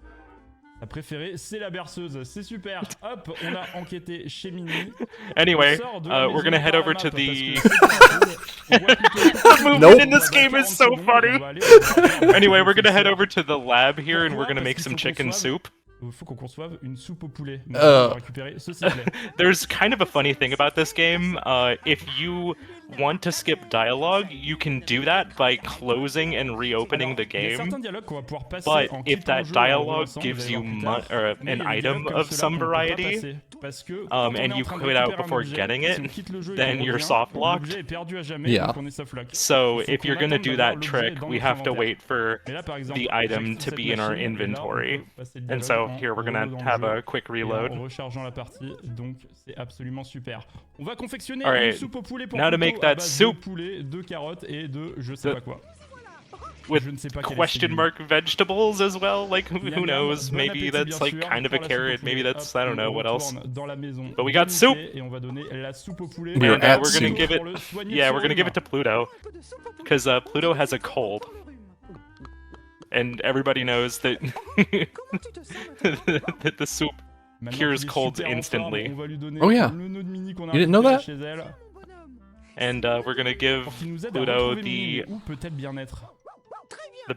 La préférée, c'est la berceuse. C'est super. Hop, on a enquêté chez Minnie. Anyway, we're gonna head over to the... The movement in this game is so funny! Anyway, we're gonna head over to the lab here and we're gonna make some chicken soup. Faut qu'on conçoive une soupe au poulet. On va récupérer ce sifflet. There's kind of a funny thing about this game. If you want to skip dialogue, you can do that by closing and reopening the game. But if that dialogue gives you an item of some variety, and you quit out before getting it, then you're soft locked. Yeah. So if you're gonna do that trick, we have to wait for the item to be in our inventory. And so here we're gonna have a quick reload. En rechargeant la partie, donc c'est absolument super. On va confectionner Alright, une soupe au poulet pour now to make that soup. de poulet, de carottes et de je sais pas quoi. With question mark vegetables as well, like who knows, maybe that's like kind of a carrot, maybe that's, I don't know, what else. But we got soup! And we're gonna give it, yeah, we're gonna give it to Pluto, because Pluto has a cold. And everybody knows that, that the soup cures colds instantly. Oh yeah, you didn't know that? And we're gonna give Pluto the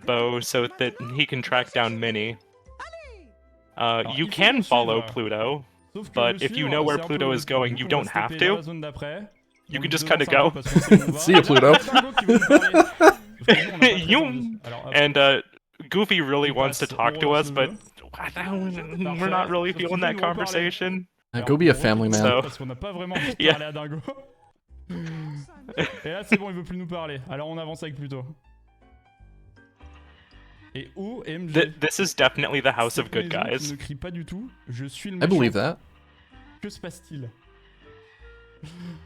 bow so that he can track down Minnie. You can follow Pluto, but if you know where Pluto is going, you don't have to. You can just kind of go. See you, Pluto. And Goofy really wants to talk to us, but we're not really feeling that conversation. Go be a family man. Parce qu'on n'a pas vraiment envie de parler à Dingo. Et là c'est bon, il veut plus nous parler. Alors on avance avec Pluto. Et OMG. This is definitely the house of good guys. Ne crie pas du tout. Je suis le I believe that. Que se passe-t-il?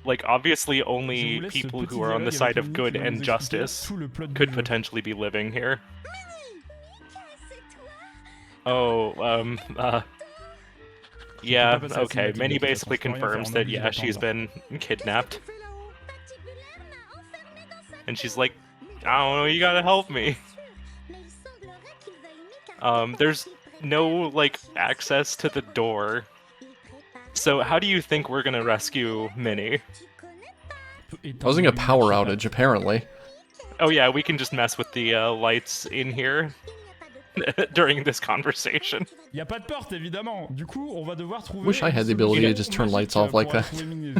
Like, obviously only people who are on the side of good and justice could potentially be living here. Oh, yeah, okay, Minnie basically confirms that, yeah, she's been kidnapped. And she's like, I don't know, you gotta help me. There's no, like, access to the door. So how do you think we're gonna rescue Minnie? Causing a power outage, apparently. Oh yeah, we can just mess with the lights in here during this conversation. Y a pas de porte, évidemment. Du coup, on va devoir trouver. Wish I had the ability to just turn lights off like that.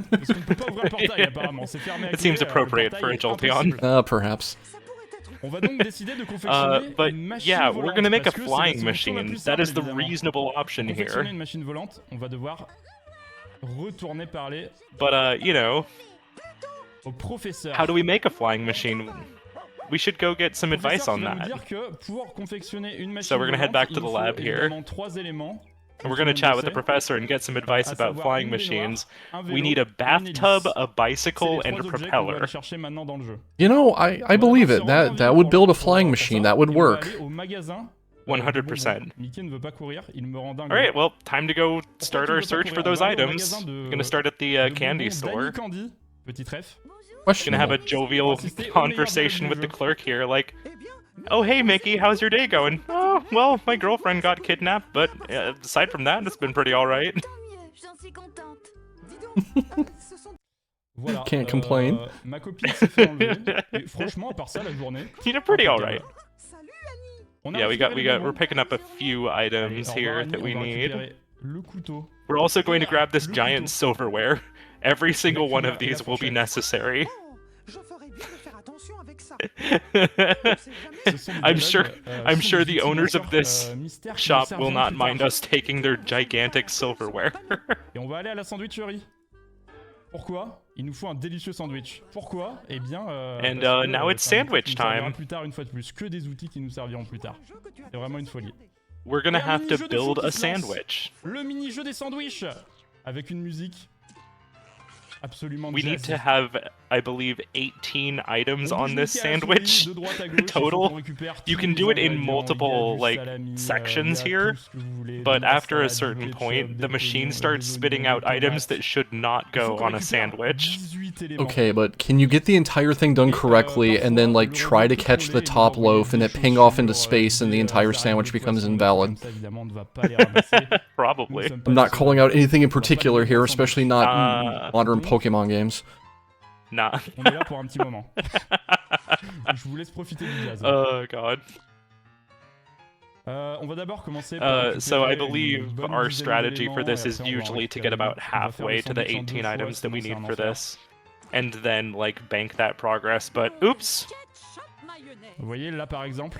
Parce qu'on peut pas ouvrir le portail, apparemment. C'est fermé. It seems appropriate for a Jolteon. Perhaps. On va donc décider de confectionner but une machine yeah, volante, we're gonna make a parce que c'est flying la solution la machine. plus That simple, is the évidemment. reasonable option Pour here. confectionner une machine volante, on va devoir retourner parler But you know, au professeur. how do we make a flying machine? We should go get some advice on that. Dire que pour confectionner une machine So we're gonna head back to the lab here. Trois éléments. And we're gonna chat with the professor and get some advice about flying machines. We need a bathtub, a bicycle, and a propeller. You know, I believe it. That would build a flying machine. That would work. 100%. Mickey ne veut pas courir, il me rend dingue. Alright, well, time to go start our search for those items. Gonna start at the candy store. Petit ref. Gonna have a jovial conversation with the clerk here, like, oh hey Mickey, how's your day going? Oh, well, my girlfriend got kidnapped, but aside from that, it's been pretty alright. Voilà, Can't complain. Ma copine s'est fait enlever. Et franchement, à part ça, la journée. You know, pretty alright. Yeah, we're picking up a few items here that we need. We're also going to grab this giant silverware. Every single one of these will be necessary. I'm sure the owners of this shop will not mind us taking their gigantic silverware. Et on va aller à la sandwicherie. Pourquoi? Il nous faut un délicieux sandwich. Pourquoi? Eh bien, And parce que, now it's c'est un outil sandwich qui nous servira time. plus tard, une fois de plus, que des outils qui nous serviront plus tard. C'est vraiment une folie. We're gonna Et un have to mini-jeu de fou build qui a se lance. sandwich. Le mini-jeu des sandwichs avec une musique absolument We need jazzy. to have, I believe, 18 items On on peut this cliquer à la sandwich souris de droite à gauche, il faut total. qu'on récupère You tous can les do it in ingrédients. Il y a multiple du like salami, sections il y a here, tout ce que vous voulez, de but la after a salade, certain du ketchup, point, des the machine oignons, starts des spitting oignons, out des items tomates. that should not Il faut go qu'on on a récupère sandwich. 18 éléments. Okay, but can you get the entire thing done correctly and then like try to catch the top loaf and it ping off into space and the entire sandwich becomes invalid? Ça, évidemment, on ne va pas les ramasser. Probably. Nous sommes pas I'm not des calling out anything in particular here, des especially sandwichs. not modern Pokemon games. Nah. On est là pour un petit moment. Je vous laisse profiter du jazz. Oh god. On va d'abord commencer par So I récupérer une believe bonne our dizaine strategy for d'éléments, this et is après, on va en usually to récupérer get une about autre. On va faire halfway le to the sandwich en 18 deux fois, items that we sinon c'est need un for enfer. this. And then, like, bank that progress, but oops! Vous voyez, là par exemple,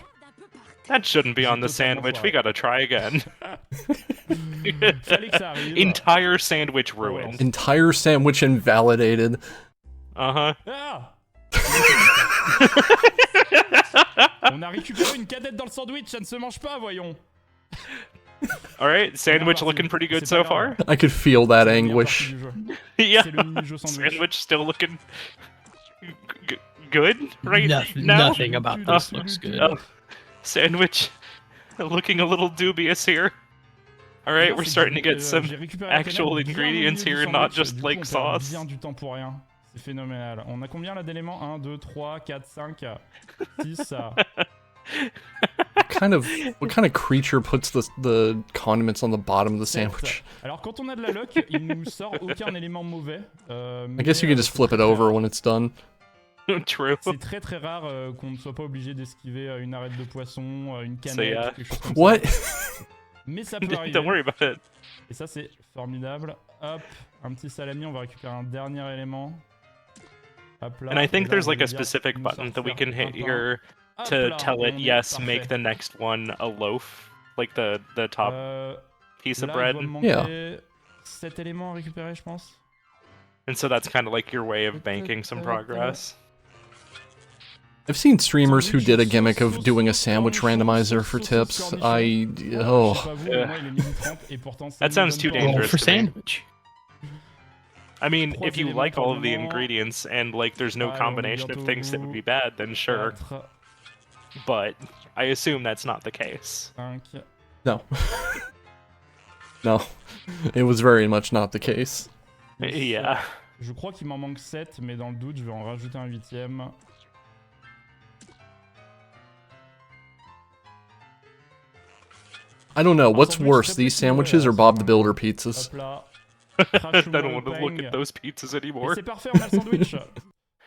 That shouldn't be on the totalement sandwich, we foiré. gotta try again. Fallait que ça arrive. Entire sandwich ruined. Entire sandwich invalidated. Uh-huh. Ah On a récupéré une cadette dans le sandwich, ça ne se mange pas, voyons. Alright, sandwich looking pretty good so far. I could feel that anguish. Yeah, C'est le mini-jeu sandwich. sandwich still looking good right Nothing, now. nothing about this looks good. Oh, sandwich looking a little dubious here. Alright, D'ailleurs, we're c'est que starting to get some j'ai récupéré la actual canette bien au ingredients milieu du here, not sandwich, just du like coup, on perd sauce. bien du temps pour rien. C'est phénoménal. On a combien là d'éléments? 1, 2, 3, 4, 5, 6. What kind of creature puts the condiments on the bottom of the sandwich? Alors quand on a de la luck, il nous sort aucun élément mauvais. I guess you can just flip it over when it's done. True. C'est très très rare qu'on ne soit pas obligé d'esquiver une arête de poisson, une So, canette, yeah. quelque chose comme What? ça. Mais ça peut arriver. Don't worry about it. Et ça c'est formidable. Hop, un petit salami, on va récupérer un dernier élément. Hop là. And I Et think là, there's on like va a dire, specific nous button that we sortir can un hit par here un. Hop to là, tell it, on est yes, parfait. make the next one a loaf. Like the top piece of Là, bread. il doit me manquer 7 éléments à récupérer, je pense. And so that's kind of like your way of banking some progress. I've seen streamers who did a gimmick of doing a sandwich randomizer for tips. Oh. That sounds too dangerous for to me. sandwich. I mean, if you like all of the ingredients and like there's no combination of things that would be bad, then sure. But I assume that's not the case. No. No. It was very much not the case. Yeah. Je crois qu'il m'en manque 7, mais dans le doute, je vais en rajouter un 8ème. I don't know, what's worse, these sandwiches or Bob the Builder pizzas? Hop là. I don't want to look at those pizzas anymore. Et c'est parfait, on a le sandwich.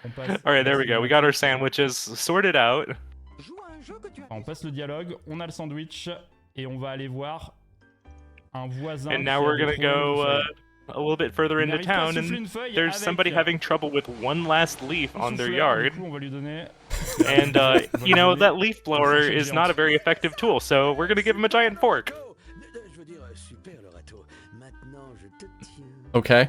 On passe- Alright, there we go. We got our sandwiches sorted out. On passe le dialogue, on a le sandwich, et on va aller voir un voisin. And qui now a we're gonna détruit une go feuille. a little bit further Il into n'arrive pas à town, souffler and une feuille there's avec somebody having trouble with one last leaf on their souffleur, yard. du coup, on va lui donner- And, you know, that leaf blower is not a very effective tool, so we're gonna give him a giant fork. Okay.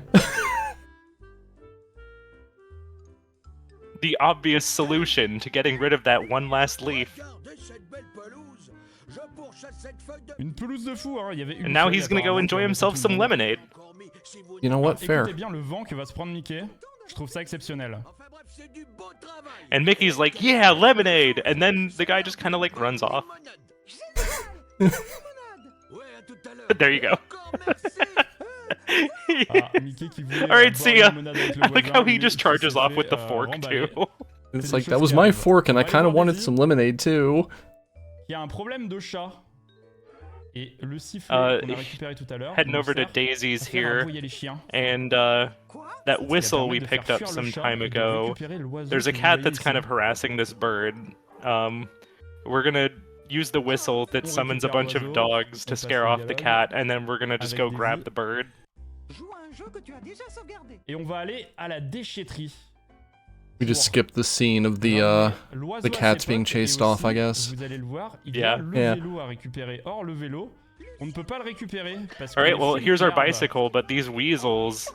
The obvious solution to getting rid of that one last leaf. Une pelouse de fou, hein. Il y avait une And now feuille, he's gonna go apparemment, enjoy qui avait himself tout some le monde. lemonade. You know what? Fair. Écoutez bien le vent que va se prendre Mickey. Je trouve ça exceptionnel. And Mickey's like, yeah, lemonade! And then the guy just kind of like runs off. There you go. Ah, Mickey qui voulait, Alright, see ya. boire une limonade avec le I like voisin, how he lui, just qui charges s'est off fait, with the fork remballer. too. It's C'est like, des that choses was qui my arrivent. fork and I On va kind aller of voir wanted Daisy. some lemonade too. Il y a un problème de chat. Et le sifflet qu'on a récupéré tout à l'heure. Heading nous over to sert Daisy's à faire here, avoyer les chiens. and that whistle we picked up some time ago, there's a cat that's kind of harassing this bird. We're gonna use the whistle that summons a bunch of dogs to scare off the cat, and then we're gonna just go grab the bird. Et on va aller à la déchetterie. We just skipped the scene of the cats being chased off, I guess. Vous allez le voir, il y Yeah. a le Yeah. vélo à récupérer. Or, le vélo, on ne peut pas le récupérer parce que Alright, les well, fils here's our perdent. bicycle, but these weasels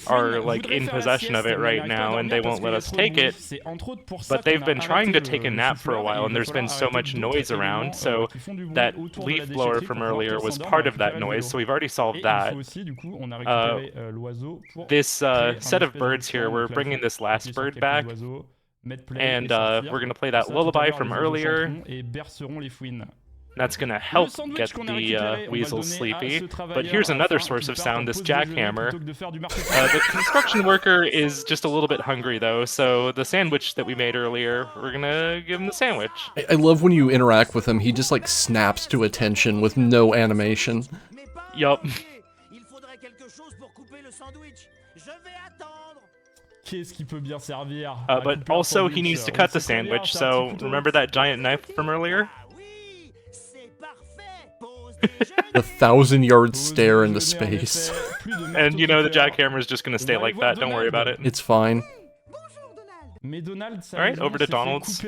are like in possession of it right now, and they won't let us take it. But they've been trying to take a nap for a while, and there's been so much noise around. So that leaf blower from earlier was part of that noise. So we've already solved that. This set of birds here, we're bringing this last bird back, and we're gonna play that lullaby from earlier. That's gonna help get the weasels sleepy. But here's another source of sound, this jackhammer. The construction worker is just a little bit hungry though, so the sandwich that we made earlier, we're gonna give him the sandwich. I love when you interact with him, he just like snaps to attention with no animation. Yup. But also he needs to cut the sandwich, so remember that giant knife from earlier? The 1,000-yard stare into space. And you know the jackhammer is just gonna stay like that, don't worry about it. It's fine. Alright, over to Donald's.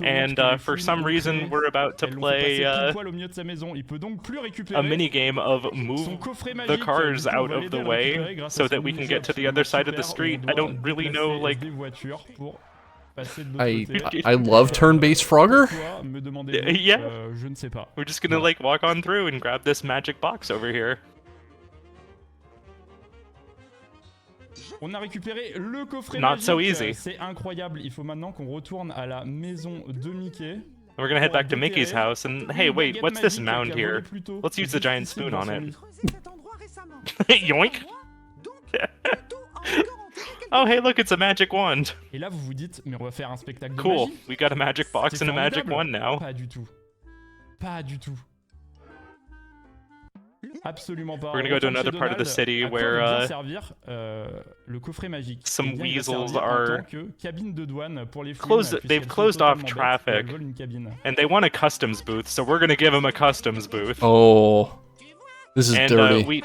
And for some reason we're about to play a mini game of move the cars out of the way so that we can get to the other side of the street. I don't really know, like... I love turn-based Frogger. Yeah. We're just gonna like walk on through and grab this magic box over here. On a récupéré le coffret Not magique. so easy. C'est incroyable. Il faut maintenant qu'on retourne à la maison de Mickey. We're gonna head back to Mickey's house and hey, wait, what's this mound here? Let's use the giant spoon on it. Yoink! Oh, hey, look, it's a magic wand. Et là, vous vous dites, mais on va faire un spectacle de Cool, magie. we got a magic box and a magic formidable. wand now. Pas du tout. Pas du tout. Absolument pas. We're gonna go to another part of the city where le coffret magique. some Eh bien, il va weasels servir en are tant que cabine de douane pour les fouines, closed. puisqu'elles They've sont closed off totalement bêtes, traffic, elles volent une cabine. and they want a customs booth, so we're gonna give them a customs booth. Oh, this is and, dirty.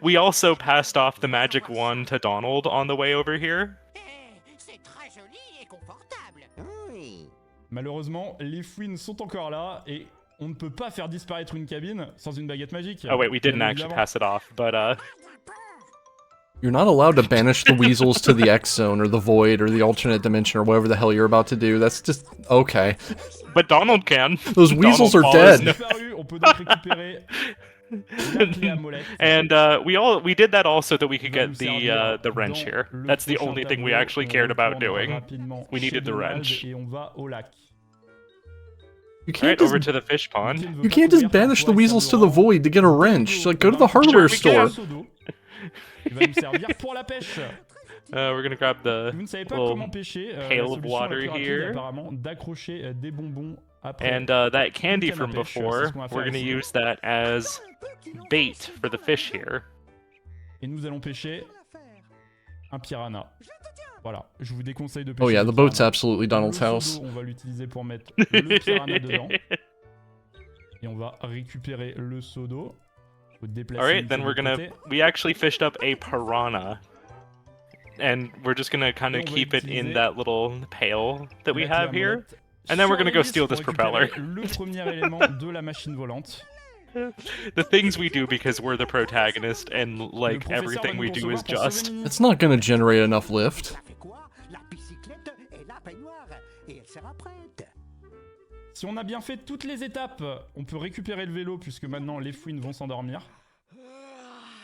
We also passed off the magic wand to Donald on the way over here. Malheureusement, les fouines sont encore là et on ne peut pas faire disparaître une cabine sans une baguette magique. Oh wait, we didn't Bien actually évidemment. pass it off, but You're not allowed to banish the weasels to the X zone or the void or the alternate dimension or whatever the hell you're about to do. That's just okay. But Donald can. Those weasels Donald are Ball is dead. On peut donc récupérer la clé à molette. And we did that all so that we could get the wrench here. That's the only thing we actually cared about doing. We needed the wrench. Et on va au lac. You Alright, can't over just to the fish pond. you can't just banish the weasels to the void to get a wrench. Like go to the hardware store. Il va nous servir pour la pêche. We're gonna grab the Vous ne savez pas little comment pêcher. La pail of solution la water plus rapide est here. apparemment d'accrocher des bonbons après. And that candy une canne à from pêche, c'est before, ce qu'on va faire we're gonna ici. use that as bait for the fish here. Et nous allons pêcher un piranha. Voilà, je vous déconseille de pêcher. Oh yeah, le the boat's piranha. absolutely Donald's Le seau house. d'eau, on va l'utiliser pour mettre le piranha dedans. Et on va récupérer le seau d'eau. Faut déplacer Alright, Mickey then de we're gonna... côté. We actually fished up a piranha. And we're just gonna kind of Et on va keep it in utiliser that little pail that we la clé à have here. molette And then we're sur gonna go l'hélice steal pour this propeller. récupérer le premier élément de la machine volante. The things we do because we're the protagonist and like professeur everything va we nous do is concevoir pour just. sauver Minnie. It's not gonna generate enough lift. Si on a bien fait toutes les étapes, on peut récupérer le vélo puisque maintenant les fouines vont s'endormir.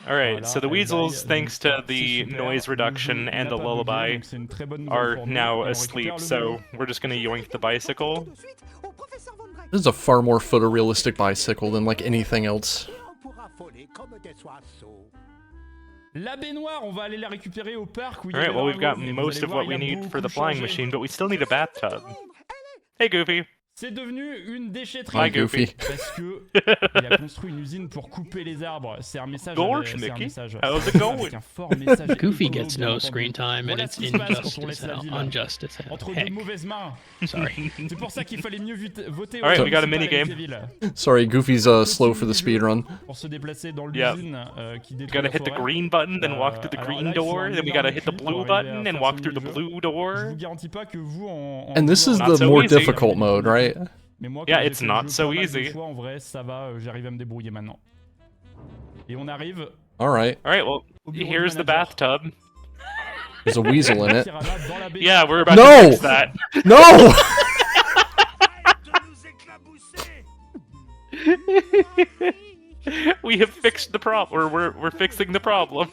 Alright, Voilà, so the elles weasels, baillent, thanks donc to the c'est super. noise Le reduction jeu and n'a the pas lullaby, bugué, donc c'est une très bonne nouvelle are pour nous. now Et on asleep, récupère le so vélo. we're just gonna yoink the bicycle. This is a far more photorealistic bicycle than like anything else. La baignoire, on va aller la récupérer au parc où il y Alright, avait well, un we've got lot, mais vous most allez of voir, what we il y a need for the beaucoup flying changé. machine, but we still need a bathtub. Hey, Goofy. C'est devenu une déchetterie. Hi, Goofy. Parce que il a construit une usine pour couper les arbres. C'est un message. Gorge, c'est un Mickey. message. How's it Avec going? un fort message. Goofy écolo, gets bien no entendu. screen time, and Voilà it's ce qui se passe quand injustice on laisse as la hell. ville Unjust as hell. entre Heck. de mauvaises mains. Sorry. C'est pour ça qu'il fallait mieux voter. Alright, aux we got a municipales minigame. avec les villes. Sorry, Goofy's slow for the speedrun. Pour se déplacer dans Yeah. l'usine qui We détruit gotta la hit the forêt. green button, then walk through the Alors green là, il faut door, un then we énorme gotta hit the cul pour blue arriver à button faire and ce walk through the mini-jeu. blue Je door. vous garantis pas que vous en And this is Not the so more easy. difficult mode, right? Mais moi, Yeah, comme j'ai it's fait le not jeu so pas mal de easy. fois, en vrai, ça va, j'arrive à me débrouiller maintenant. Et on arrive All right. All right. Well, here's the bathtub. There's a weasel in it. Yeah, we're about No! to fix that. No! We have fixed the problem. We're fixing the problem.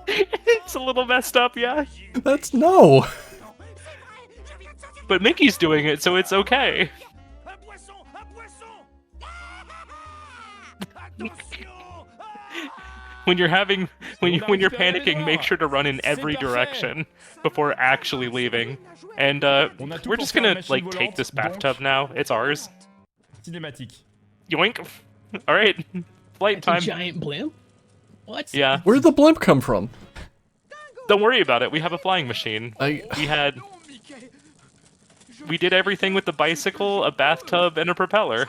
It's a little messed up, yeah. That's no. But Mickey's doing it, so it's okay. When you're panicking, make sure to run in every direction before actually leaving. And we're just gonna like take this bathtub now. It's ours. Cinématique. Yoink! All right, flight time. Giant blimp? What? Yeah. Where'd the blimp come from? Don't worry about it. We have a flying machine. We did everything with the bicycle, a bathtub, and a propeller.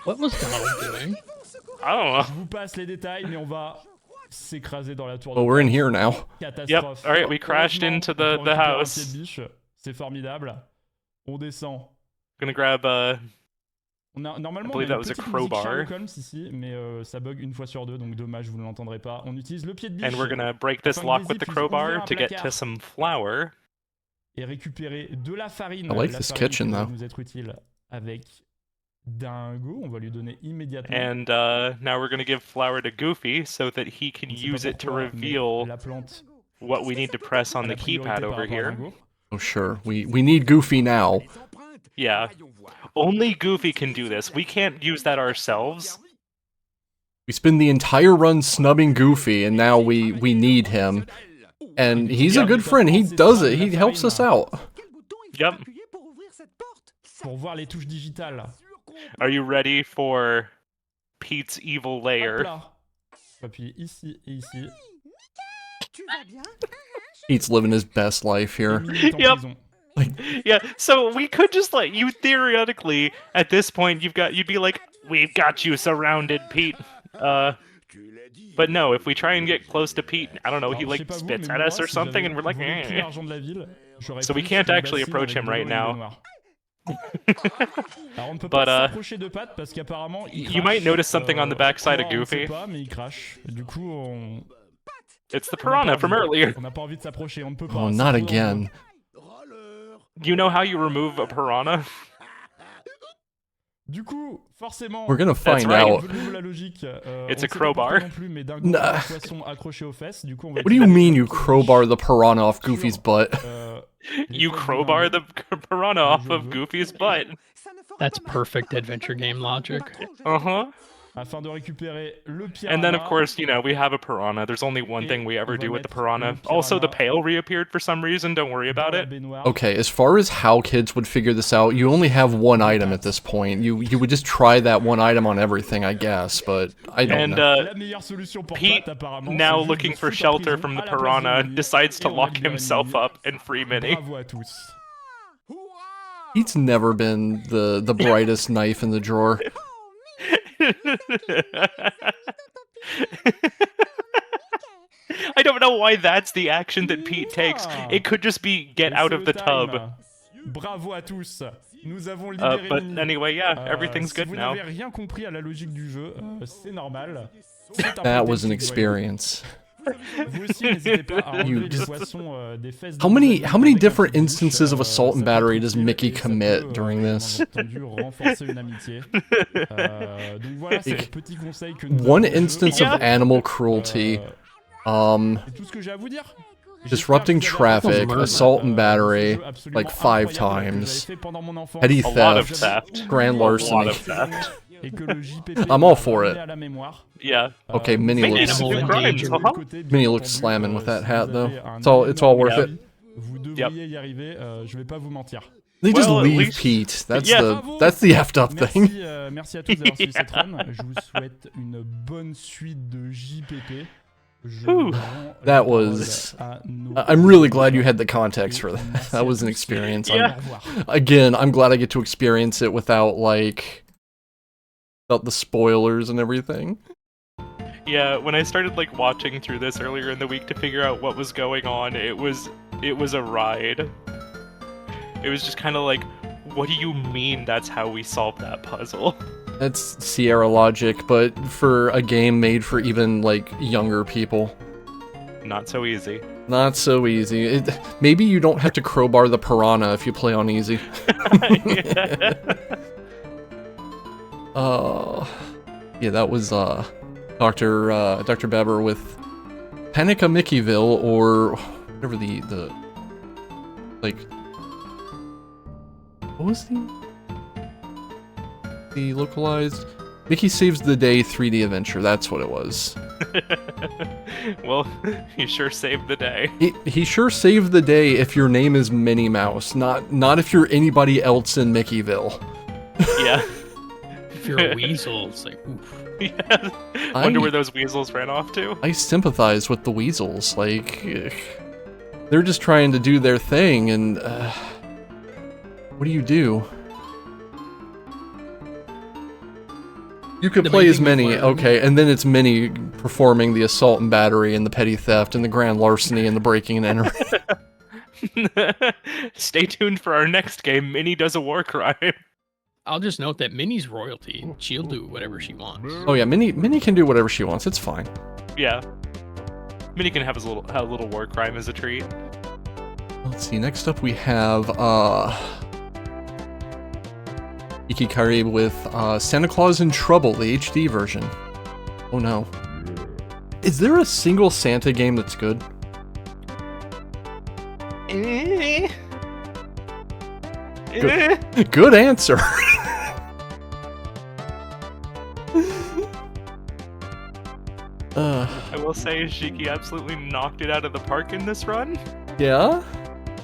What was Donald doing? I don't know. Je vous passe les détails, mais on va s'écraser dans la tour. Well, we're in here now. Yep. All right, we crashed into the house. C'est formidable. On descend. Gonna grab Normalement, I believe that was a crowbar. Sherlock Holmes ici, mais ça bug une fois sur deux, donc dommage, vous ne l'entendrez pas. On utilise le pied de biche. And we're gonna break this lock with the crowbar to get to some flour. Et récupérer de la farine. I like la this farine kitchen, qui va though. nous être utile avec Dingo. On va lui donner immédiatement. And now we're gonna give flour to Goofy so that he can use it to reveal what we need to press on the keypad over here. Oh sure, we need Goofy now. Yeah. Only Goofy can do this. We can't use that ourselves. We spend the entire run snubbing Goofy, and now we need him. And he's a good friend. He does it. He helps us out. Yep. Pour voir les touches digitales. Are you ready for Pete's evil lair? Appuyer ici et ici. Pete's living his best life here. Yep. Yeah, so we could just like you theoretically at this point you'd be like, we've got you surrounded, Pete. But no, if we try and get close to Pete, I don't know, he like spits at us or something, and we're like, eh. So we can't actually approach him right now. But you might notice something on the backside of Goofy. It's the piranha from earlier. Oh, not again. You know how you remove a piranha? Du coup, forcément, we're gonna find right. out. It's a crowbar. Nah. What do you mean you crowbar the piranha off Goofy's butt? You crowbar the piranha off of Goofy's butt. That's perfect adventure game logic. Uh-huh. Afin de récupérer le piranha. And then, of course, you know, we have a piranha. There's only one thing we ever do with the piranha. Also, the pail reappeared for some reason. Don't worry about it. Okay, as far as how kids would figure this out, you only have one item at this point. You would just try that one item on everything, I guess, but I don't know. Pete, now looking for shelter from the piranha, decides to lock himself up and free Minnie. Pete's never been the brightest knife in the drawer. I don't know why that's the action that Pete takes. It could just be get out of the tub. Bravo à tous. Nous avons libéré but Minnie. anyway, yeah, everything's good now. Si vous n'avez rien compris à la logique du jeu, c'est normal. That was an experience. Vous aussi, n'hésitez pas à enlever les poissons des fesses. How many different instances of assault and battery does Mickey commit during this? Renforcer une amitié. Donc voilà, c'est le petit conseil que nous One avons au instance jeu. of animal cruelty. C'est tout ce que j'ai à vous dire. Disrupting traffic, assault and battery, like 5 times. Petty A lot of theft, theft. grand A lot larceny. of theft. Et que le JPP I'm all for it. à la mémoire. Yeah. Okay, Minnie looks crimes, Minnie looks slamming with that hat though. It's all worth it. Vous devriez y arriver, je vais pas vous mentir. They just Well, at leave least- Pete. That's Yeah. the effed up thing. Merci à tous d'avoir suivi cette run. Je vous souhaite une bonne suite de JPP. Je Whew. rends la That parole was. à nos I'm really glad you had the context for that. That was an experience. Yeah. Again, I'm glad I get to experience it without the spoilers and everything. Yeah, when I started like watching through this earlier in the week to figure out what was going on, it was a ride. It was just kind of like, what do you mean that's how we solved that puzzle? That's Sierra logic, but for a game made for even, like, younger people. Not so easy. Not so easy. Maybe you don't have to crowbar the piranha if you play on easy. Yeah, that was, Dr. Beber with Panica Mickeyville, or whatever the like, what was the localized? Mickey Saves the Day 3D Adventure, that's what it was. Well, he sure saved the day. He sure saved the day if your name is Minnie Mouse, not if you're anybody else in Mickeyville. Yeah. If you're a weasel, it's like, oof. Yeah. Wonder where those weasels ran off to. I sympathize with the weasels, like, they're just trying to do their thing, and, what do you do? You could play as Minnie, okay, and then it's Minnie performing the assault and battery and the petty theft and the grand larceny and the breaking and entering. Stay tuned for our next game, Minnie does a war crime. I'll just note that Minnie's royalty. She'll do whatever she wants. Oh yeah, Minnie can do whatever she wants, it's fine. Yeah. Minnie can have a little war crime as a treat. Let's see, next up we have, Ikikari with Santa Claus in Trouble, the HD version. Oh no. Is there a single Santa game that's good? Good answer. I will say Shiki absolutely knocked it out of the park in this run. Yeah?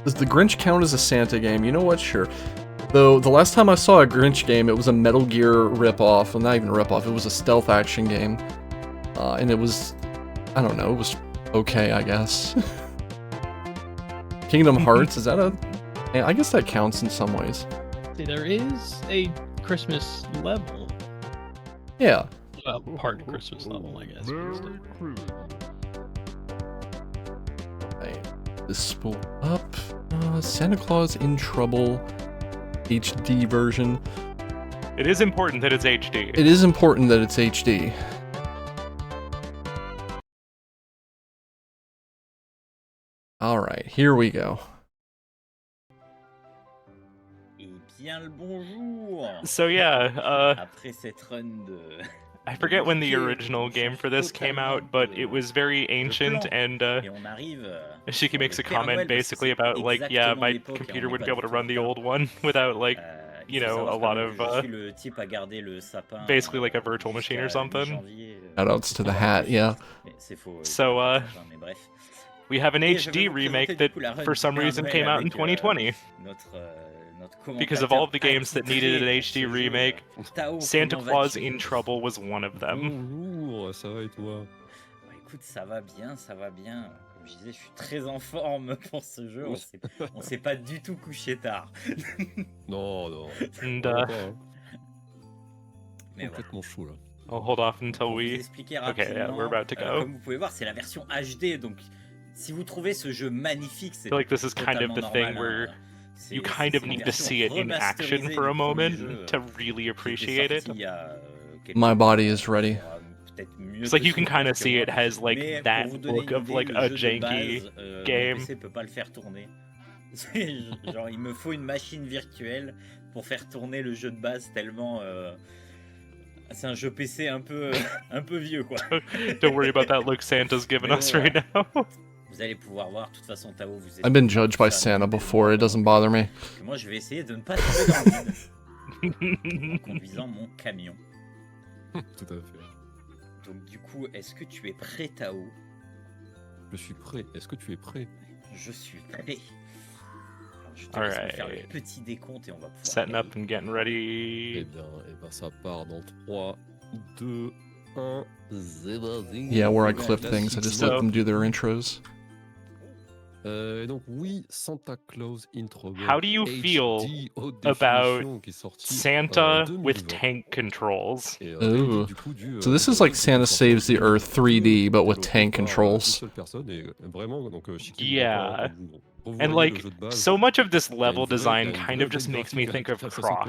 Does the Grinch count as a Santa game? You know what? Sure. Though, the last time I saw a Grinch game, it was a Metal Gear ripoff. Well, not even a ripoff, it was a stealth action game. And it was, I don't know, it was okay, I guess. Kingdom Hearts, is that a... Yeah, I guess that counts in some ways. See, there is a Christmas level. Yeah. Well, part Christmas level, I guess. This spool up. Santa Claus in Trouble HD version. It is important that it's HD. It is important that it's HD. Alright, here we go. So yeah, Après cette run de... I forget when the original game for this came out, but it was very ancient, and Shiki makes a comment basically about, like, yeah, my computer wouldn't be able to run the old one without, like, you know, a lot of, basically like a virtual machine or something. Shoutouts to the hat, yeah. So, we have an HD remake that, for some reason, came out in 2020. Because of all of the games that needed an HD remake, Santa Claus in Trouble was one of them. Bonjour, ça va et toi? Bah, écoute, ça va bien, ça va bien. Comme je disais, je suis très en forme pour ce jeu. On s'est pas du tout couché tard. Non. And, complètement chaud là. I'll hold off until we... Okay, yeah, we're about to go. Comme vous pouvez voir, c'est la version HD, donc si vous trouvez ce jeu magnifique, c'est I feel like this is kind of the thing where you kind of need to see it in action for a moment to really appreciate it. My body is ready. It's like you can kind of see it has like that look of like a janky game. PC peut pas le faire tourner. Genre il me faut une machine virtuelle pour faire tourner le jeu de base tellement c'est un jeu PC un peu vieux quoi. Don't worry about that look Santa's given us right now. Vous allez pouvoir voir, de toute façon, Tao, vous êtes... I've been judged by Santa before, it doesn't bother me. Moi, je vais essayer de ne pas tomber dans le vide en conduisant mon camion. Tout à fait. Donc, du coup, est-ce que tu es prêt, Tao? Je suis prêt. Est-ce que tu es prêt? Je suis prêt. Alors, je te laisse me faire le petit décompte et on va pouvoir... Setting up and getting ready. Eh bien, ça part dans 3, 2, 1, 0. Yeah, where I clip things, I just let them do their intros. Donc oui, Santa Claus in Trouble. How do you feel about Santa with tank controls? Ooh. So this is like Santa Saves the Earth 3D, but with tank controls. Yeah. And like, so much of this level design kind of just makes me think of Croc.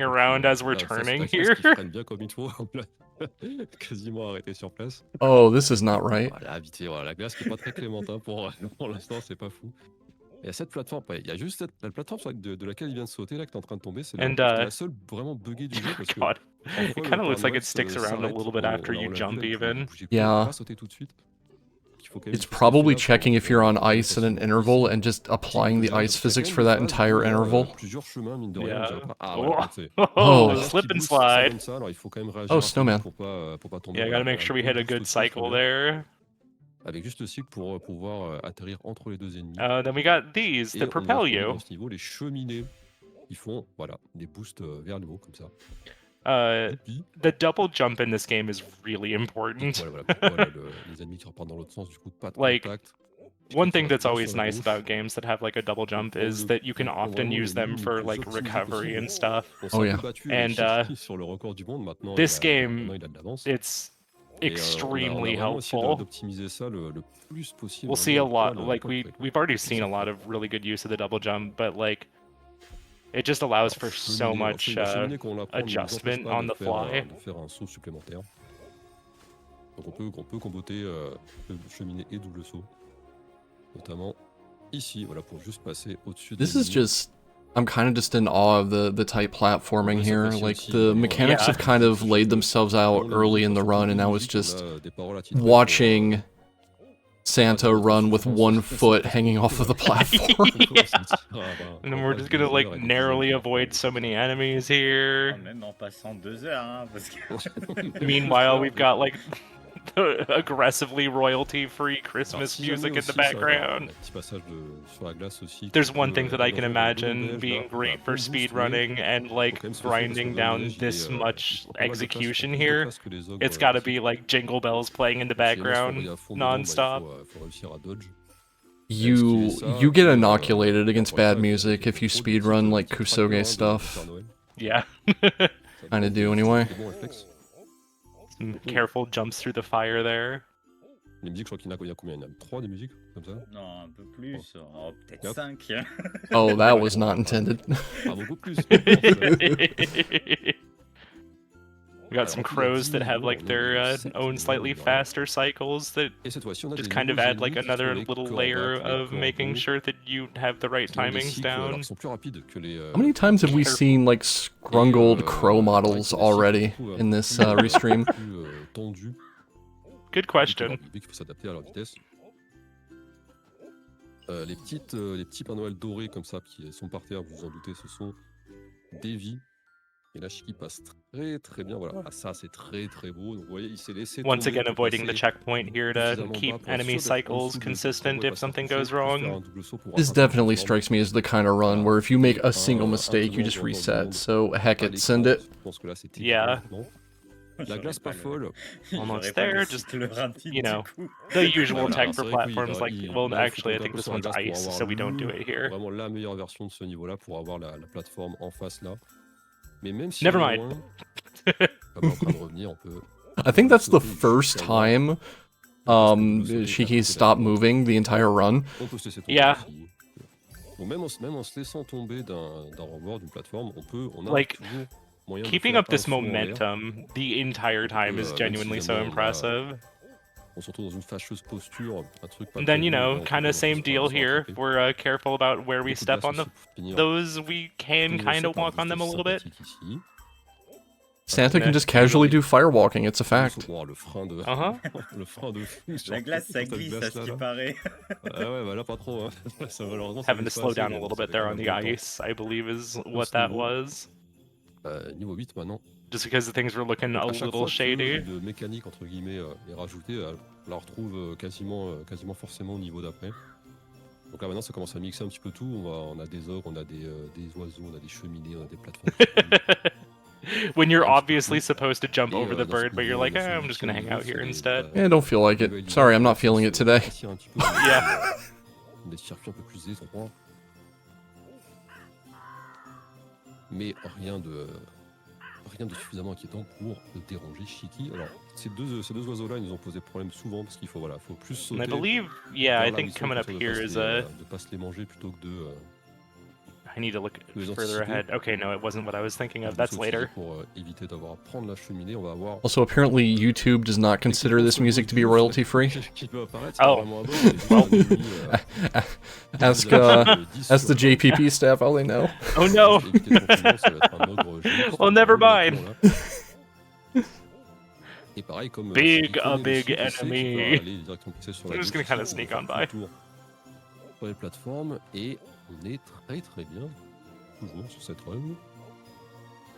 flying around as we're Ah, ça, c'est turning la classe here. qui freine bien comme il faut. Quasiment arrêté sur place. Oh, this is not right. Voilà, vite, voilà, la glace qui est pas très clémente hein, pour l'instant, c'est pas fou. Et à cette plateforme, il y a juste la plateforme de laquelle il vient de sauter, là, que t'es en train de tomber, c'est And, la seule vraiment buggée du jeu, parce que God, parfois, it le kind of looks like Père it sticks Noël around a little bit after you l'a vu, jump là, even. bougez plus, Yeah. pas sauter tout de suite. Il faut quand même It's juste probably rester là checking if pour you're on pouvoir ice at an facilement interval ici. and just applying the Déjà, ice parce qu'il y a physics quand for même that des phases entire où il y a, interval. plusieurs chemins, mine de rien. Yeah. Je dirais pas, ah voilà, donc c'est... Oh. la glace Slip qui and bouge, ça slide. donne ça, alors il faut quand même réagir Oh, assez vite snowman. pour pas tomber. Yeah, Voilà, gotta make un sure we bon hit a boost good aussi, je cycle trouvais, there. avec juste le cycle pour pouvoir atterrir entre les deux ennemis. Then we got these Et that on va propel retrouver you. dans ce niveau les cheminées qui font, voilà, des boosts vers le haut, comme ça. The double jump in this game is really important. Voilà, pourquoi les ennemis qui repartent dans l'autre sens, du coup, pas de Like, contact. one thing that's Dans always sur la nice gauche. about games that have like a double jump Dans is le that you can dans often vraiment use les them lignes les for plus like optimisées recovery possibles. and stuff. On s'est un peu battu avec And Shiki sur le record du monde, maintenant this maintenant, game, il a de l'avance. it's Et, extremely on a vraiment essayé helpful. d'optimiser ça le plus possible. We'll see a vraiment, lot, like we've already seen a lot of really good use of the double jump, but like it just allows for so much cheminée, quand on l'apprend, ne nous empêche adjustment pas on de the faire, fly. de faire un saut supplémentaire. Donc on peut comboter cheminée et double saut. Notamment ici, voilà, pour juste passer au-dessus des This is ennemis. just... I'm kind of just in awe of the tight platforming Ouais, here. s'apprécie Like, aussi, the mechanics have kind of laid themselves out early in the run, and now it's just watching Santa run with one foot hanging off of the platform. And then we're just gonna like narrowly avoid so many enemies here. Même en passant 2 heures, hein, parce que... Meanwhile, we've got like the aggressively royalty-free Christmas music in the background. There's one thing that I can imagine being great for speedrunning and like grinding down this much execution here. It's got to be like Jingle Bells playing in the background non-stop. You get inoculated against bad music if you speedrun like kusoge stuff. Yeah. Kinda do anyway. Some careful jumps through the fire there. Les musiques, je crois qu'il y en a combien? Il y en a 3 des musiques, comme ça? Non, un peu plus, oh, peut-être 5. Oh, that was not intended. Ah, beaucoup plus. We got some crows that have like their own slightly faster cycles that just kind of add like another little layer of making sure that you have the right timings down. How many times have we seen like scrungled crow models already in this restream? Good question. Il faut s'adapter à leur vitesse. Les petits Pères Noël dorés comme ça qui sont par terre, vous vous en doutez, ce sont des vies. Et là, Shiki passe très très bien. Voilà, ça c'est très très beau. Donc, vous voyez, il s'est laissé Once tomber again, pour avoiding the passer checkpoint here to suffisamment keep bas pour être enemy sûr d'être en cycles dessous de consistent pour if pas something s'accrocher, goes pour faire wrong. un double saut pour This rattraper la definitely plateforme. strikes me as the kind of run where if you make a single mistake, you just reset. So heck it, send it. Je pense que là, c'était Yeah. La glace pas folle. Almost there, just, you know, the usual tech for platforms like, well, actually, I think this one's ice, so we don't do it here. Vraiment la meilleure version de ce niveau-là pour avoir la plateforme en face là. Mais même si Never on est mind. loin, comme en train de revenir, on peut... I think that's the first time Shiki stopped moving the entire run. On peut se laisser tomber Yeah. aussi. Bon, même en se laissant tomber d'un rebord d'une plateforme, on a Like, toujours moyen de keeping faire up this un saut en l'air. momentum the entire time is genuinely so impressive. On se retrouve dans une fâcheuse posture, un truc pas And then, you prévu, know, on kind peut of same se deal here. rattraper. We're careful about where we Beaucoup de step glace on the aussi pour finir. those. We can kind of walk on them a little bit. Santa can just casually do firewalking, it's a fact. Le frein de... Uh-huh. le frein de fou. La glace, ça glisse, à ce qui paraît. Ouais, bah là, pas trop. Hein. Ça, malheureusement, ça Having to glisse pas slow assez, down a mais little ça bit fait there quand on même the longtemps. ice, I believe is Dans what ce that niveau. was. Niveau 8 maintenant. Just because the things were looking a À chaque little fois que shady. une mécanique entre guillemets est rajoutée, on la retrouve quasiment forcément au niveau d'après. Donc là maintenant ça commence à mixer un petit peu tout. On a des ogres, on a des oiseaux, on a des cheminées, on a des plateformes. When you're obviously supposed to jump over the bird, but you're like, I'm just gonna hang out here instead. Yeah, don't feel like it. Sorry, I'm not feeling it today. Yeah. Des circuits un peu plus étroits. Mais rien de suffisamment inquiétant pour déranger Shiki. Alors, ces deux oiseaux-là, ils nous ont posé problème souvent parce qu'il faut plus sauter. And I believe, yeah, I vers think l'hameçon coming comme up ça, here is a... de pas se les manger plutôt que de I need to look Les further anticiper. ahead. Okay, no, it wasn't what I was thinking of. Donc, That's c'est utilisé later. Pour éviter d'avoir à prendre la cheminée, on va avoir. Also, apparently YouTube does not consider this music to be royalty free. Qui peut apparaître, c'est Oh. vraiment à bord, mais juste un ennemi, Ask the JPP staff how they know. Oh no! éviter de confusion, ça va être un ogre géant qui Well, va never rouler mind. autour, là. Et pareil, comme Big, Shiki a connaît big aussi, il sait qu'il peut enemy. aller directement pisser sur la I'm just gauche gonna kinda ici, on sneak va on faire by. tout le tour sur les plateformes et on est très bien toujours sur cette run.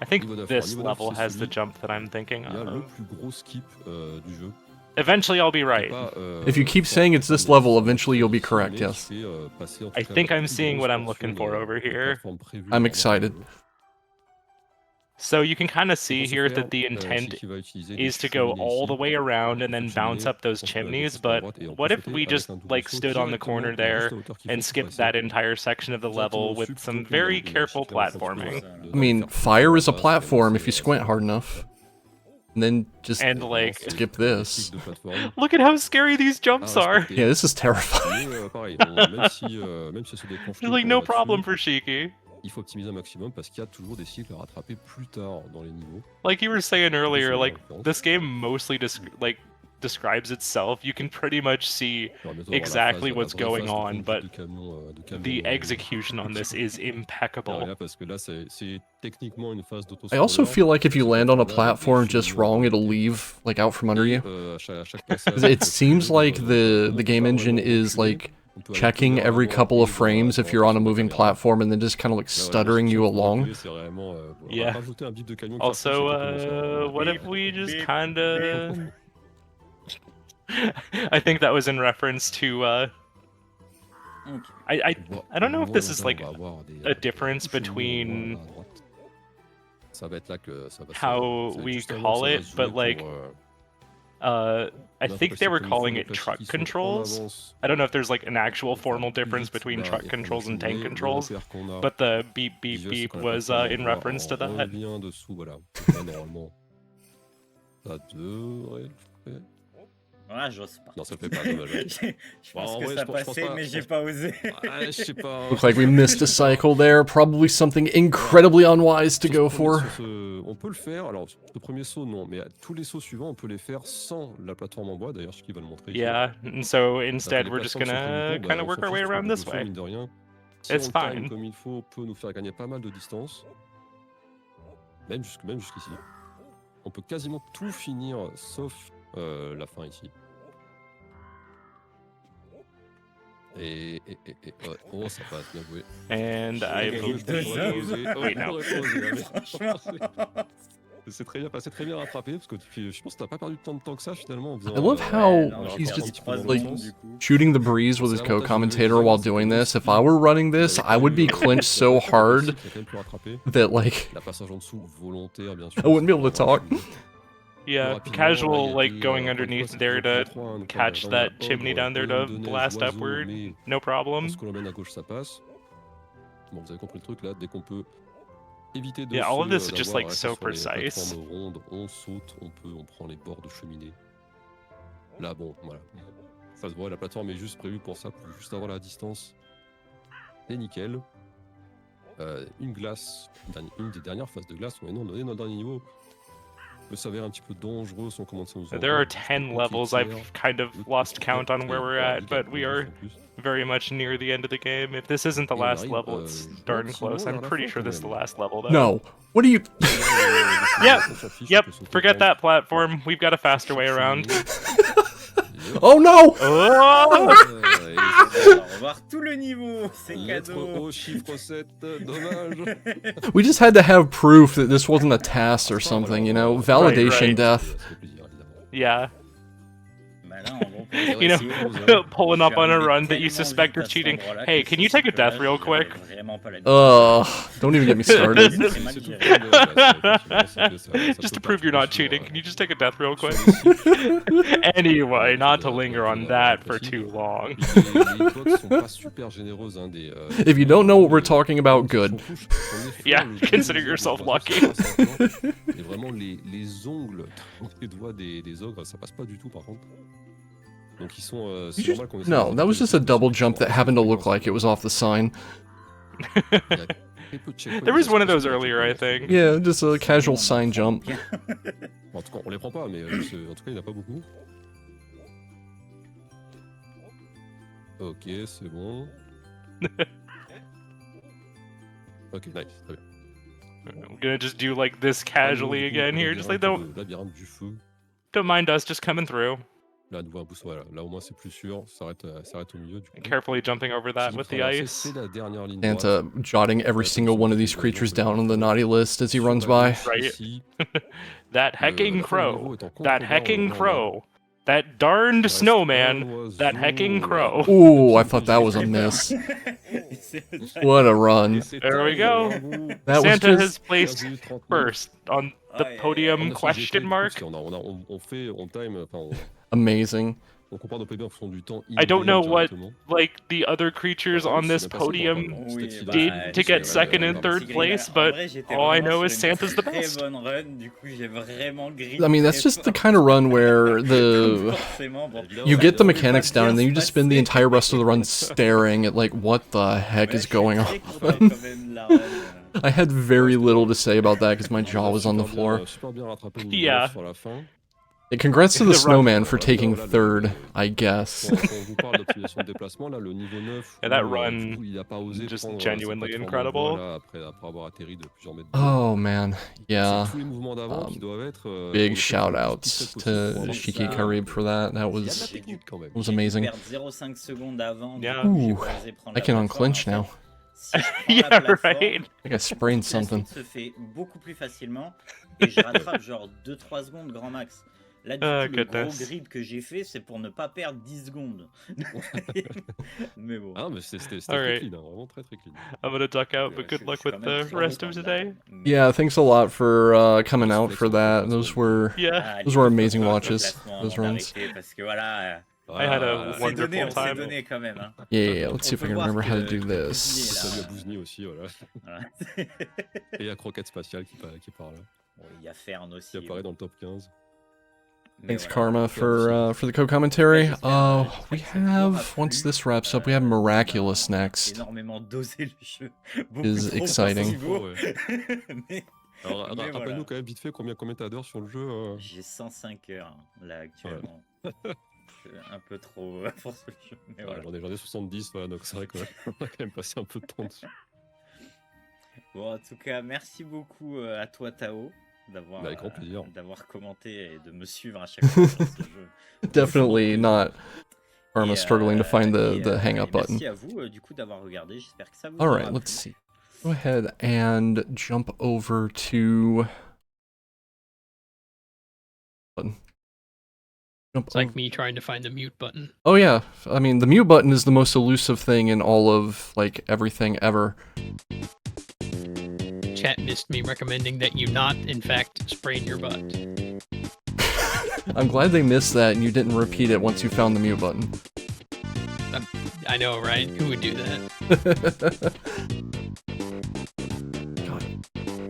I think Niveau 9, this niveau 9, level c'est has the celui jump that I'm thinking Il y a le of. plus gros skip du jeu. Eventually, I'll be right. If you keep saying it's this level, eventually you'll be correct, yes. I think I'm seeing what I'm looking for over here. I'm excited. So you can kind of see Pour ce here faire, that the intent Shiki va utiliser des is to go cheminées all the ici. way around and then Cette bounce cheminée, up those on peut la chimneys, déplacer sur la but droite et on peut what if sauter we avec just un double like saut stood on the directement corner juste there à la hauteur qu'il faut and pour skipped passer that entire section of the level directement with au-dessus some plutôt que very dans careful Shiki, en fait, platforming? I mean, fire is a platform if you squint hard enough. And then just And like, skip this. look at how scary these jumps are. Yeah, this is terrifying. Mais pareil, même si ça se déclenche There's like tôt no là-dessus, problem for Shiki. il faut optimiser un maximum parce qu'il y a toujours des cycles à rattraper plus tard dans les niveaux. Like you were saying earlier, Différents, like en l'occurrence. this game mostly describes itself. You can pretty much see On va bientôt avoir la exactly phase- what's la vraie going phase de on, conduite but de camion, the execution on this is Et impeccable. là, parce que là, c'est techniquement une phase I also feel like if you land on a Là, platform il just faut wrong, it'll leave like out from under you. à chaque passage, 'Cause it seems like the game engine is like checking every couple of frames if you're on a moving platform and then just kind of like stuttering you along. c'est vraiment on va Yeah. rajouter un bip de camion qui Also, s'approche et qui commence à- what if we just kinda... I think that was in reference to, I don't know if this is like a difference between Ça va être là que ça va how ça va être we justement call que ça va it, se but jouer like, pour, I notre think they were système calling de it flash truck qui sont en controls. avance. I don't know if there's like an actual formal plus difference vite, between là, truck et controls and qu'on tank met le controls, repère qu'on a but the beep beep visuel, c'est beep quand la was plateforme in envoie reference to en that. revient dessous, voilà. Donc là, normalement, ça devrait le faire. Ah, j'ose pas. Non, ça le fait pas, dommage. Je pense En que vrai, ça je pense passait, pas, mais je j'ai pense- pas osé. Ah, je sais pas. Looks like we missed a cycle there. Probably something incredibly unwise to go for. On peut le faire, alors le premier saut non, mais tous les sauts suivants on peut les faire sans la plateforme en bois, d'ailleurs ce qui va le montrer. ici. Yeah, and so Ça fait instead les we're just plateformes sont gonna comme il faut, kind bah, of on work s'en our way fiche, around parce this que le way. feu, mine de rien, si It's on le time fine. comme il faut, peut nous faire gagner pas mal de distance. Même jusqu'ici. On peut quasiment tout finir sauf la fin ici. Et ouais. Oh, ça passe, bien joué. And I believe... Wait, no. C'est très bien passé, très bien rattrapé, parce que je pense que t'as pas perdu tant de temps que ça finalement en faisant. I love how he's un just petit peu dans like le sens. shooting the breeze with his co-commentator while doing this. If I were running this, I would be clinched so hard that like La passage en dessous volontaire, bien sûr. I wouldn't be able to talk. Yeah, casual like going underneath there to catch that chimney down there to blast upward, no problem. Lorsque l'on mène à gauche, ça passe. Bon, vous avez compris le truc là, dès qu'on peut éviter de Yeah, all of this is d'avoir just à like rester so sur les precise. plateformes rondes, on saute, on prend les bords de cheminée. Là, bon, voilà. Ça se voit, la plateforme est juste prévue pour ça, pour juste avoir la distance. Et nickel. Une glace, une des dernières phases de glace, on est dans le dernier niveau. Peut s'avérer un petit peu dangereux si on commence à nous There are 10 levels. I've kind of lost count on where we're at, but we are very much near the end of the game. If this isn't the last level, it's darn close. I'm pretty sure this is the last level, though. No. What are you? Yep. Forget that platform. We've got a faster way around. Oh no! Oh! On va voir tout le niveau, c'est cadeau. Au chiffre 7, dommage. We just had to have proof that this wasn't a task or something, you know? Validation right. death. Yeah. Bah là, en gros, You know, pulling up on a run that you suspect are cheating. Hey, can you take a death real quick? Don't even get me started. Just to prove you're not cheating, can you just take a death real quick? Anyway, not to linger on that for too long. If you don't know what we're talking about, good. Yeah, consider yourself lucky. Et vraiment, les ongles des doigts des ogres, ça passe pas du tout par contre. Donc ils sont. C'est normal qu'on essaie No, that was just a double jump that happened to look like it was off the sign. There was one of those earlier, I think. Yeah, just a casual sign jump. En tout cas, on les prend pas, mais en tout cas, il n'y en a pas beaucoup. Ok, c'est bon. Ok, nice, très bien. I'm gonna just do like this casually again here, just like don't mind us just coming through. Là, de voir un boost, voilà. Là, au moins, c'est plus sûr. Ça arrête au milieu. Du coup. Carefully jumping over that with the ice. C'est la dernière ligne Santa jotting every single one of these creatures down on the naughty list as he runs by. Right. That hecking crow. That hecking crow. That darned snowman. That hecking crow. Ooh, I thought that was a miss. What a run. There we go. That Santa was has placed first on the podium question mark. On fait, on time, enfin, Amazing. on compare nos PB en fonction du temps. I don't know what directement. like the other creatures on this podium did to get second and third place, but all I know is Santa's the best. I mean, that's just the kind of run where you get the mechanics down and then you just spend the entire rest of the run staring at like what the heck is going on. I had very little to say about that because my jaw was on the floor. Yeah. And congrats to the snowman for taking third, I guess. Yeah, that run just genuinely incredible. Oh man, yeah. Big shout outs to Shiki Karib for that. That was amazing. Yeah. Ooh, I can unclench now. Yeah, right. I think I sprained something. se fait beaucoup plus facilement et je rattrape genre 2-3 secondes grand max. Là, du coup, le gros grid que j'ai fait, c'est pour ne pas perdre 10 secondes. Mais bon. Ah, mais c'était très clean, hein, vraiment très très clean. I'm gonna duck out, but good luck with the rest of today. Yeah, thanks a lot for coming out for that. Those were amazing watches. Those runs. Parce que voilà. I had a wonderful time. Yeah, let's see if I can remember how to do this. Salut à Bouzni aussi, voilà. Et à Croquette Spatiale qui parle. Il y a Fern aussi. Qui apparaît dans le top 15. Thanks, Karma, for the co-commentary. We have, once this wraps up, we have Miraculous next. Is exciting. Alors, rappelle-nous quand même vite fait combien t'as d'heures sur le jeu. J'ai 105 heures là actuellement. Un peu trop pour ce jeu. Mais voilà. J'en ai 70, voilà, donc c'est vrai qu'on a quand même passé un peu de temps dessus. Bon, en tout cas, merci beaucoup à toi, Tao, d'avoir commenté et de me suivre à chaque fois sur ce jeu. Definitely not Karma struggling to find the hang up button. Merci à vous du coup d'avoir regardé. J'espère que ça vous All right, let's see. Go ahead and jump over to button. It's like me trying to find the mute button. Oh yeah, I mean the mute button is the most elusive thing in all of like everything ever. Chat missed me recommending that you not, in fact, sprain your butt. I'm glad they missed that and you didn't repeat it once you found the mute button. I know, right? Who would do that?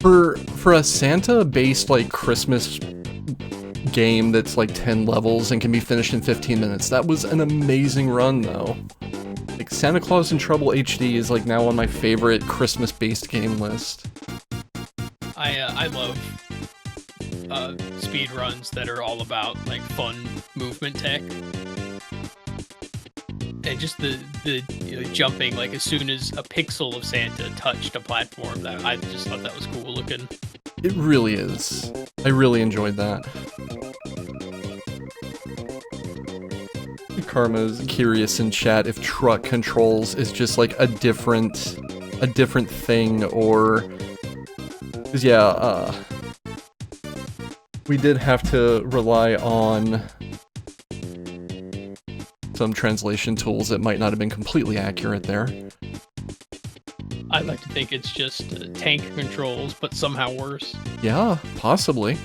For a Santa-based like Christmas game that's like 10 levels and can be finished in 15 minutes, that was an amazing run though. Like Santa Claus in Trouble HD is like now on my favorite Christmas-based game list. I love speed runs that are all about like fun movement tech. And just the jumping, like as soon as a pixel of Santa touched a platform, that I just thought that was cool looking. It really is. I really enjoyed that. Karma's curious in chat if truck controls is just like a different thing, or because yeah, we did have to rely on some translation tools that might not have been completely accurate there. I'd like to think it's just tank controls, but somehow worse. Yeah, possibly.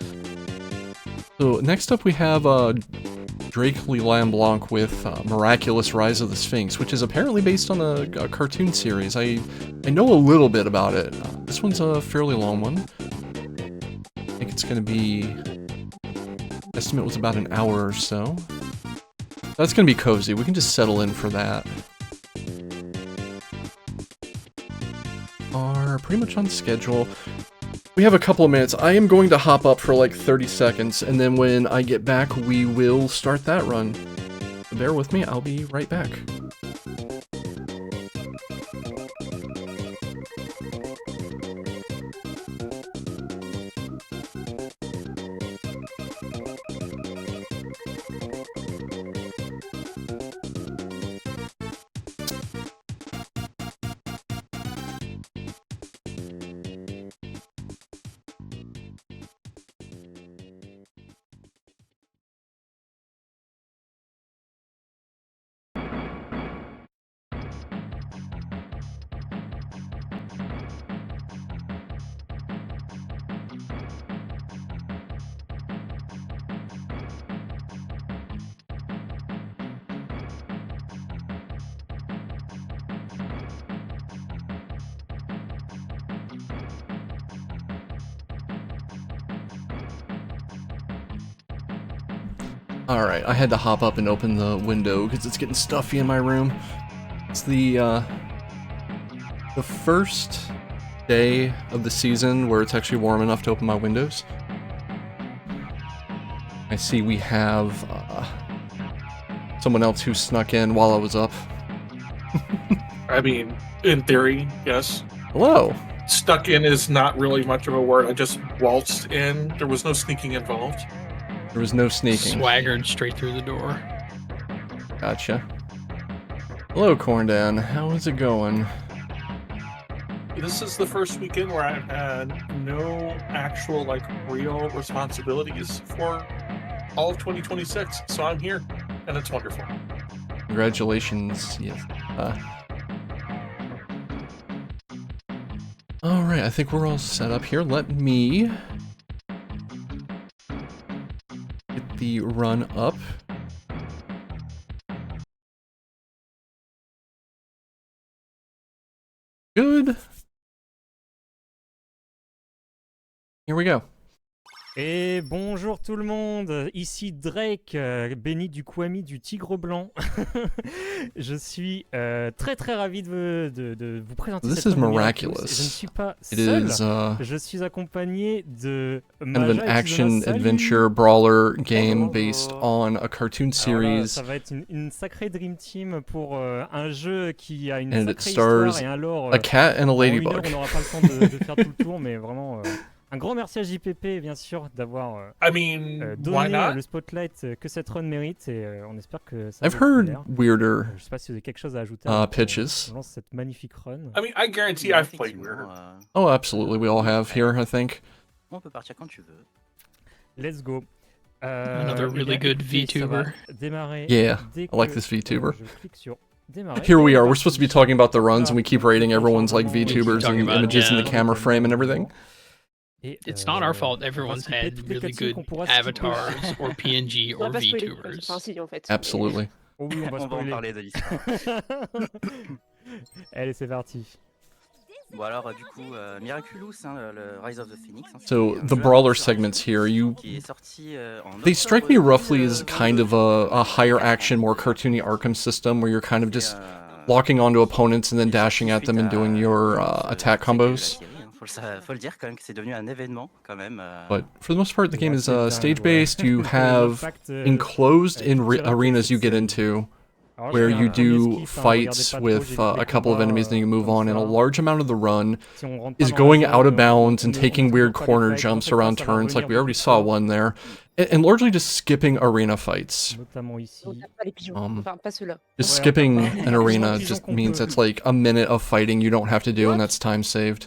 So next up we have Drake Leland Blanc with Miraculous Rise of the Sphinx, which is apparently based on a cartoon series. I know a little bit about it. This one's a fairly long one. I think it's going to be... estimate was about an hour or so. That's going to be cozy. We can just settle in for that. are pretty much on schedule. We have a couple of minutes. I am going to hop up for like 30 seconds, and then when I get back, we will start that run. Bear with me, I'll be right back. Alright, I had to hop up and open the window because it's getting stuffy in my room. It's the first day of the season where it's actually warm enough to open my windows. I see we have someone else who snuck in while I was up. I mean, in theory, yes. Hello. Stuck in is not really much of a word. I just waltzed in. There was no sneaking involved. There was no sneaking. Swaggered straight through the door. Gotcha. Hello, Corndan. How is it going? This is the first weekend where I've had no actual, like, real responsibilities for all of 2026. So I'm here, and it's wonderful. Congratulations. Yes. Alright, I think we're all set up here. Let me get the run up. Good. Here we go. Et bonjour tout le monde, ici Drake, béni du Kwami du Tigre Blanc. Je suis très très ravi de vous présenter This cette is run de miraculous. Miraculous. Je ne suis pas It seul, is je suis accompagné de kind of Maja an et action Kizuna. Salut. adventure brawler game based on a cartoon Alors là, series. ça va être une sacrée dream team pour un jeu qui a une And it sacrée stars histoire et un lore. a cat and a En une heure, ladybug. on n'aura pas le temps de faire tout le tour, mais vraiment un grand merci à JPP bien sûr d'avoir why donné not? le spotlight que cette run mérite et on espère que ça I've va vous heard plaire. weirder Je sais pas si vous avez quelque chose à ajouter avant qu'on pitches. lance cette magnifique run. I mean, I guarantee I've played weirder. Oh, absolutely. We all have here, I think. On peut partir quand tu veux. Let's go. Another really good VTuber. Démarrer Yeah, dès I like que, this VTuber. je clique sur démarrer. Here we Et are. on We're part. supposed to be talking about the runs, and we keep rating everyone's like VTubers talking and about, images in yeah. the camera frame and everything. Et, It's not our fault everyone's skipper had toutes les really cutscenes good qu'on pourra skipper. avatars or PNG On va or pas spoiler, VTubers. enfin si en fait. Absolutely. Oh oui, on va On va en spoiler. parler de l'histoire. Allez, c'est parti. Bon alors du coup Miraculous, hein, le Rise of the Phoenix. Hein, So c'est un the jeu brawler aventure segments here, you qui est sorti en they strike me octobre roughly as 2022. kind of a higher action, more cartoony Arkham system where you're kind of just locking onto opponents and then dashing at them and doing your attack combos. Faut le dire quand même que c'est devenu un événement quand même. But for the most part, the game is stage-based. You have enclosed in arenas you get into, where you do fights with a couple of enemies, then you move on, and a large amount of the run is going out of bounds and taking weird corner jumps around turns, like we already saw one there, and largely just skipping arena fights. Notamment ici. On tape pas les pigeons, enfin pas ceux-là. Just skipping an arena just means that's like a minute of fighting you don't have to do, and that's time saved.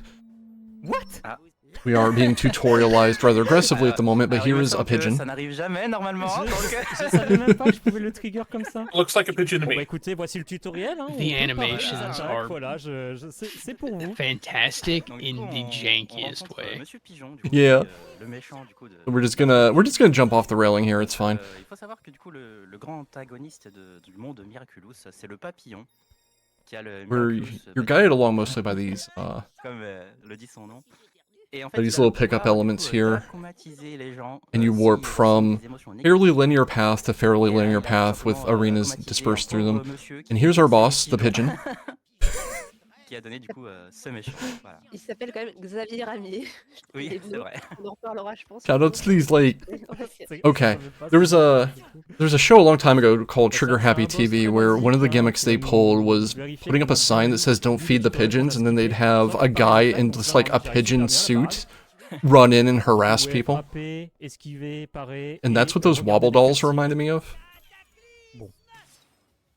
What? We are being tutorialized rather aggressively at the moment, but here is a pigeon. Ça n'arrive jamais normalement. Je savais même pas que je pouvais le trigger comme ça. Looks like a pigeon to Bon me. bah écoutez, voici le tutoriel. Hein, The on prépare animations les attaques, are voilà, c'est pour vous. fantastic in the jankiest way. Monsieur Pigeon, du coup, Yeah. le méchant du coup de. We're just gonna jump off the railing here. It's fine. Il faut savoir que du coup le grand antagoniste du monde de Miraculous, c'est le papillon qui a le. You're guided along mostly by these Comme le dit son nom. Et en by these little pickup elements here, les gens, and you warp from fairly linear path to fairly linear path with arenas dispersed through them. And here's our boss, the pigeon. qui a donné du coup ce méchant. Voilà. Il s'appelle quand même Xavier Ramier. Oui, c'est vrai. On en reparlera, je pense. Shoutouts to these like. Ouais, c'est- Okay, there's a show a long time ago called Trigger Happy TV where one of the gimmicks they pulled was putting up a sign that says "Don't feed the pigeons," and then they'd have a guy in just like a pigeon suit run in and harass people. Frapper, esquiver, parer. And that's et, what those regarder wobble des dolls cutscenes. reminded me of. Bon.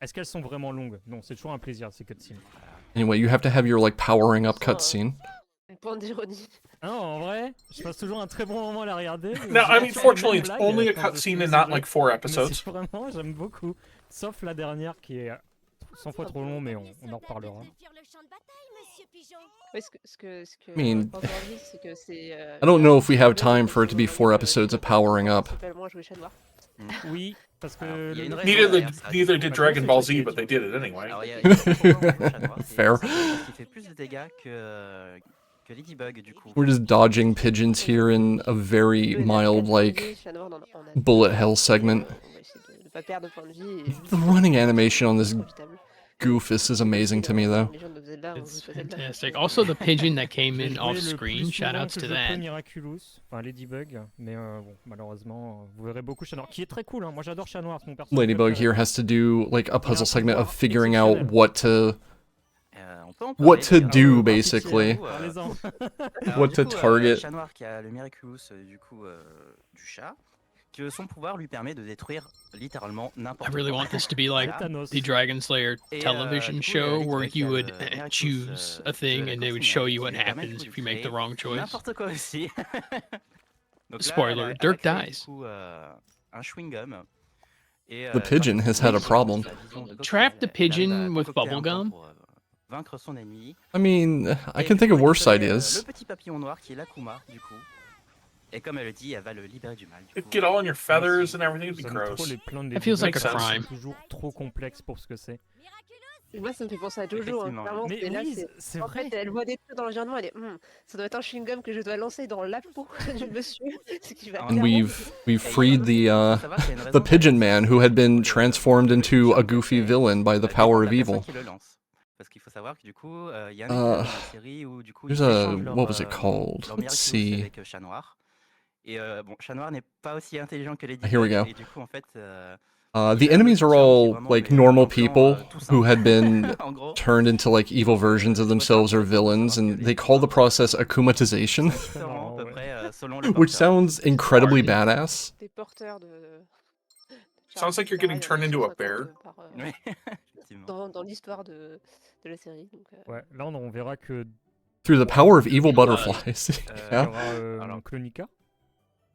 Est-ce qu'elles sont vraiment longues? Non, c'est toujours un plaisir ces cutscenes. Anyway, you have to have your like powering up cutscene. Une pointe d'ironie. Ah non, en vrai, je passe toujours un très bon moment à la regarder. No, I mean, J'ai fortunately, toujours it's les mêmes only a blagues quand je cutscene fais and ce not jeu. like 4 Mais episodes. c'est vraiment, j'aime beaucoup. Sauf la dernière qui est 100 fois trop long, mais on en reparlera. Ouais, I mean, Franck dit, c'est que c'est, I don't know if we have time for it to be 4 episodes of powering up. totalement jouer chat noir. Oui, parce que... il y a une Neither did Dragon Ball Z, but they did it anyway. Alors, il y a une raison pour le chat noir, c'est Fair. parce qu'il fait plus de dégâts que Ladybug du coup. We're just dodging pigeons here in a very mild, like, Chat noir, on a bullet hell segment. on va essayer de ne pas perdre de point de vie. Et The running animation on this goofus is amazing to me, though. les gens de Zelda, on It's joue pas Zelda. fantastic. Also, the pigeon that came J'ai in joué off le screen, plus shout souvent outs que to je peux that. Miraculous, enfin Ladybug, mais bon, malheureusement, vous verrez beaucoup Chat Noir, qui est très cool, hein. Moi j'adore Chat Noir, c'est mon personnage Ladybug préféré. here has to do like a puzzle segment of figuring exceptionnel. out what to On peut en what parler, to d'ailleurs. do Par pitié, basically, à vous, Parlez-en. Alors, what du to coup, target. Chat Noir qui a le Miraculous du coup du chat, que son pouvoir lui permet de détruire littéralement I n'importe quoi. really want this to be like Voilà. the Dragon Slayer Et, television du coup, show Ladybug where qui you a would le Miraculous, choose a de thing la and they would coccinelle show you qui what lui permet, happens du coup, if you de make the créer wrong choice. N'importe quoi aussi. Donc là, Spoiler, elle a Dirk créé, du dies. coup, un chewing-gum. Et, The pigeon has had a problem. Trap the elle arrive à pigeon with concocter un plan bubblegum? pour vaincre son ennemi. I mean, I Et can du think coup, of worse récupérer, ideas. le petit papillon noir qui est l'Akuma du coup. Et comme elle le dit, elle va le libérer du mal. Du coup. Get all in your feathers and everything, it'd be J'aime trop gross. les plans de That feels like Ladybug, a c'est crime. toujours trop complexe pour ce que c'est. Moi, ça me fait penser à Jojo, hein, Effectivement. clairement. Mais c'est là, oui, c'est en vrai. fait, elle voit des trucs dans l'environnement, elle est, ça doit être un chewing-gum que je dois lancer dans la peau du monsieur, ce qui va And clairement- we've freed the pigeon man who had been transformed into a goofy villain by the power of evil. Qui le lance. Parce qu'il faut savoir que du coup, il y a un épisode dans la série où du coup There's ils a échangent leur, what was it called? leur Let's Miraculous see. avec Chat Noir. Et bon, Chat Noir n'est pas aussi intelligent que Ladybug. Here we go. Et du coup, en fait, The enemies are all like normal people who had been En gros. turned into like evil versions of themselves or villains, and they call the process akumatization, différent, à peu près, selon le which porteur. sounds incredibly badass. Des porteurs de... Sounds like you're getting turned into a bear. Oui, effectivement. dans l'histoire de la série. Donc, Ouais, là on verra que... Through the power of evil butterflies. Il y Yeah. aura Clonica.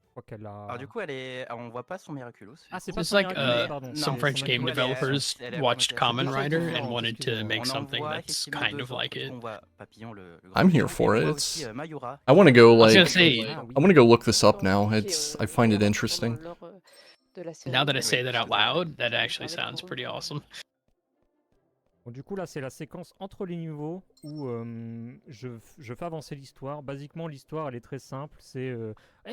Je crois qu'elle a... Alors du coup, on voit pas son Miraculous. Ah, c'est pas It's son like Miraculous, pardon. some Non, French son game Miraculous, developers elle a watched commencé à Kamen faire Rider des and choses, wanted to make on en something voit that's effectivement kind deux of autres. like it. On voit Papillon, le grand I'm here pigeon, for et on it. voit It's. aussi, Mayura, I want to go I was gonna like. say, I want to go look this up now. It's. I find it interesting. de la série. now that I say that out loud, that actually sounds pretty awesome. Bon, du coup, là, c'est la séquence entre les niveaux où je fais avancer l'histoire. Basiquement, l'histoire, elle est très simple. C'est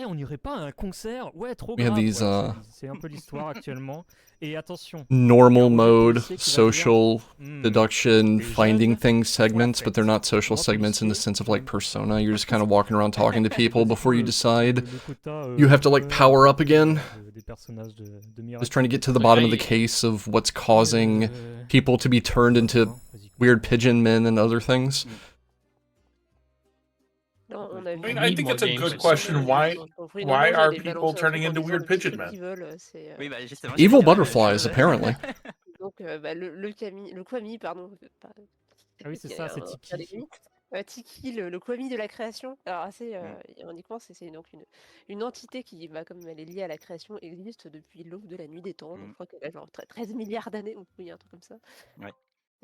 on n'irait pas à un concert? Ouais, trop We have grave. these, Voilà, c'est un peu l'histoire actuellement. Et attention. Normal il y a un mode, policier qui va dire, social deduction, les finding jeunes things segments, sont but they're not social segments in the sense of like Persona. You're just kind of walking around talking to people before you decide you have to like power up again. des personnages de Just trying to get to the bottom of the case of what's causing people to be turned into weird pigeon men and other things. Non, on a vu. I mean, I think it's a good question. Why are people turning into weird pigeon men? Oui, bah, justement, Evil j'allais dire la même butterflies, chose. apparently. Donc, le Kwami, pardon. Ah oui, c'est ça, c'est Tiki. Tiki, le Kwami de la création. Alors, assez ironiquement, c'est donc une entité qui, comme elle est liée à la création, existe depuis l'aube de la nuit des temps. Donc, je crois qu'elle a genre 13 milliards d'années, ou il y a un truc comme ça. Ouais.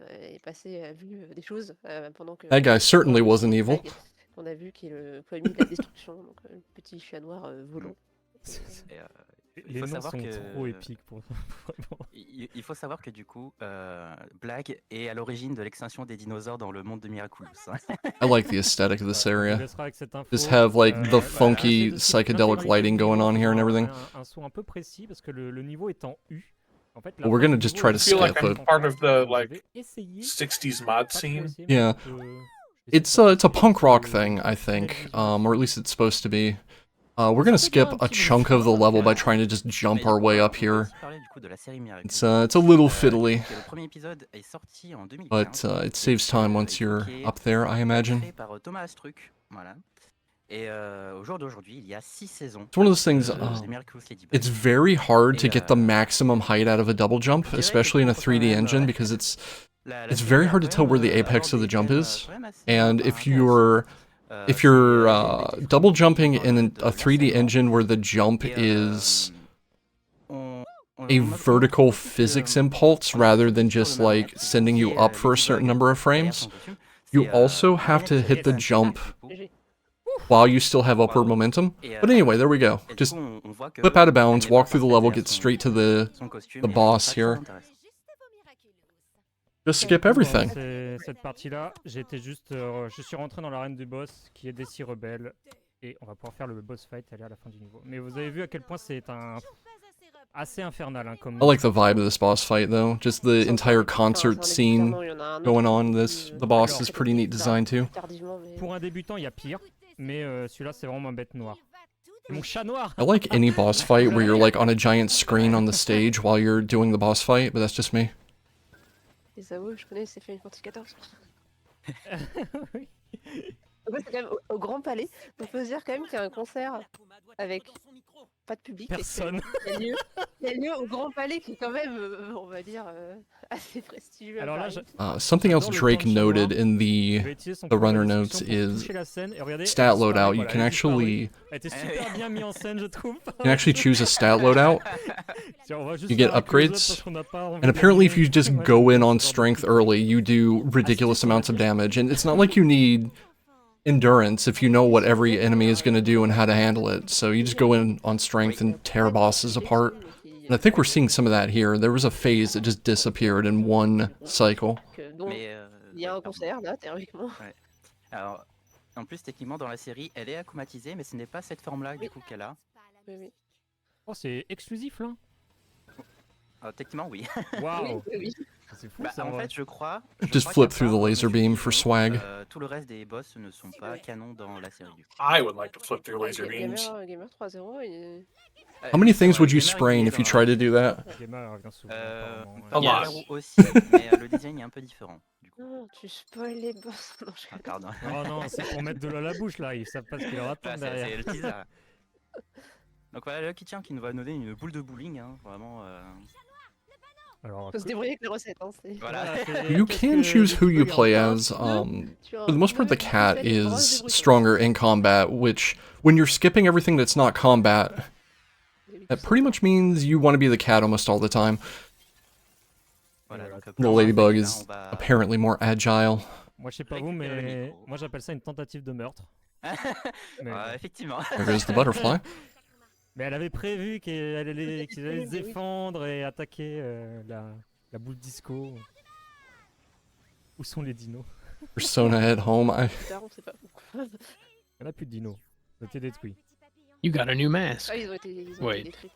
Elle est passée, a vu des choses pendant que. That guy certainly wasn't evil. On a vu qu'il est le Kwami de la destruction, donc le petit chat noir volant. Il faut savoir que trop épiques pour vraiment. Il faut savoir que du coup, Blague est à l'origine de l'extinction des dinosaures dans le monde de Miraculous. I like the aesthetic of this area. laissera avec cette info. Just have like the Voilà, funky c'est aussi psychedelic l'intégralité lighting du going niveau on here and pour everything. un son un peu précis parce que le niveau est en U. But we're gonna just try to I feel skip like I'm it. part of the like 60s mod scene. Yeah, it's a punk rock thing, I think, or at least it's supposed to be. We're gonna skip a chunk of the level by trying to just jump our way up here. It's a little fiddly, but it saves time once you're up there, I imagine. It's one of those things, it's very hard to get the maximum height out of a double jump, especially in a 3D engine, because it's very hard to tell where the apex of the jump is. And if you're double jumping in a 3D engine where the jump is a vertical physics impulse rather than just like sending you up for a certain number of frames, you also have to hit the jump while you still have upward momentum. But anyway, there we go. Just flip out of bounds, walk through the level, get straight to the boss here. Just skip everything. Cette partie-là, j'étais juste, je suis rentré dans l'arène du boss qui est des 6 rebelles et on va pouvoir faire le boss fight aller à la fin du niveau. Mais vous avez vu à quel point c'est assez infernal hein, comme. I like the vibe of this boss fight though. Just the entire concert scene going on. The boss is pretty neat design too. Pour un débutant, il y a pire, mais celui-là c'est vraiment ma bête noire. Mon chat noir. I like any boss fight where you're like on a giant screen on the stage while you're doing the boss fight, but that's just me. Les AO, je connais, c'est Final Fantasy XIV. Oui. Donc, c'est quand même au Grand Palais. On peut se dire quand même qu'il y a un concert avec pas de public. Personne. Il y a lieu au Grand Palais qui est quand même, on va dire, assez prestigieux. Alors là, Something else Drake noted in the runner notes is stat loadout. You can actually choose a stat loadout. You get upgrades, and apparently if you just go in on strength early, you do ridiculous amounts of damage. And it's not like you need endurance if you know what every enemy is going to do and how to handle it. So you just go in on strength and tear bosses apart. And I think we're seeing some of that here. There was a phase that just disappeared in one cycle. Il y a un concert là, théoriquement. Ouais. Alors, en plus, techniquement, dans la série, elle est acclimatisée, mais ce n'est pas cette forme-là du coup qu'elle a. Oui, oui. Oh, c'est exclusif là. Techniquement, oui. Waouh. C'est fou, ça, en fait, je crois. Just flip through the laser beam for swag. Tout le reste des boss ne sont pas canons dans la série. I would like to flip through laser beams. Gamer 3.0 How many things would you sprain if you try to do that? A lot. Aussi, mais le design est un peu différent. Non, tu spoil les boss. Non, je pardon. Oh non, c'est pour mettre de l'eau à la bouche là, ils savent pas ce qu'ils leur attendent derrière. C'est le teaser. Donc voilà, Lucky Charm qui nous va donner une boule de bowling, hein, vraiment. Faut se débrouiller avec les recettes. Hein, voilà. You can choose who you play as. For the most part, the cat is stronger in combat, which, when you're skipping everything that's not combat, that pretty much means you want to be the cat almost all the time. The ladybug is apparently more agile. Moi je sais pas vous, mais moi j'appelle ça une tentative de meurtre. Effectivement. There goes the butterfly. Mais elle avait prévu qu'ils allaient se défendre et attaquer la boule disco. Où sont les dinos? Persona at home. Il n'y a plus de dinos. Ça a été détruit. You got a new mask. Ah, ils ont été détruits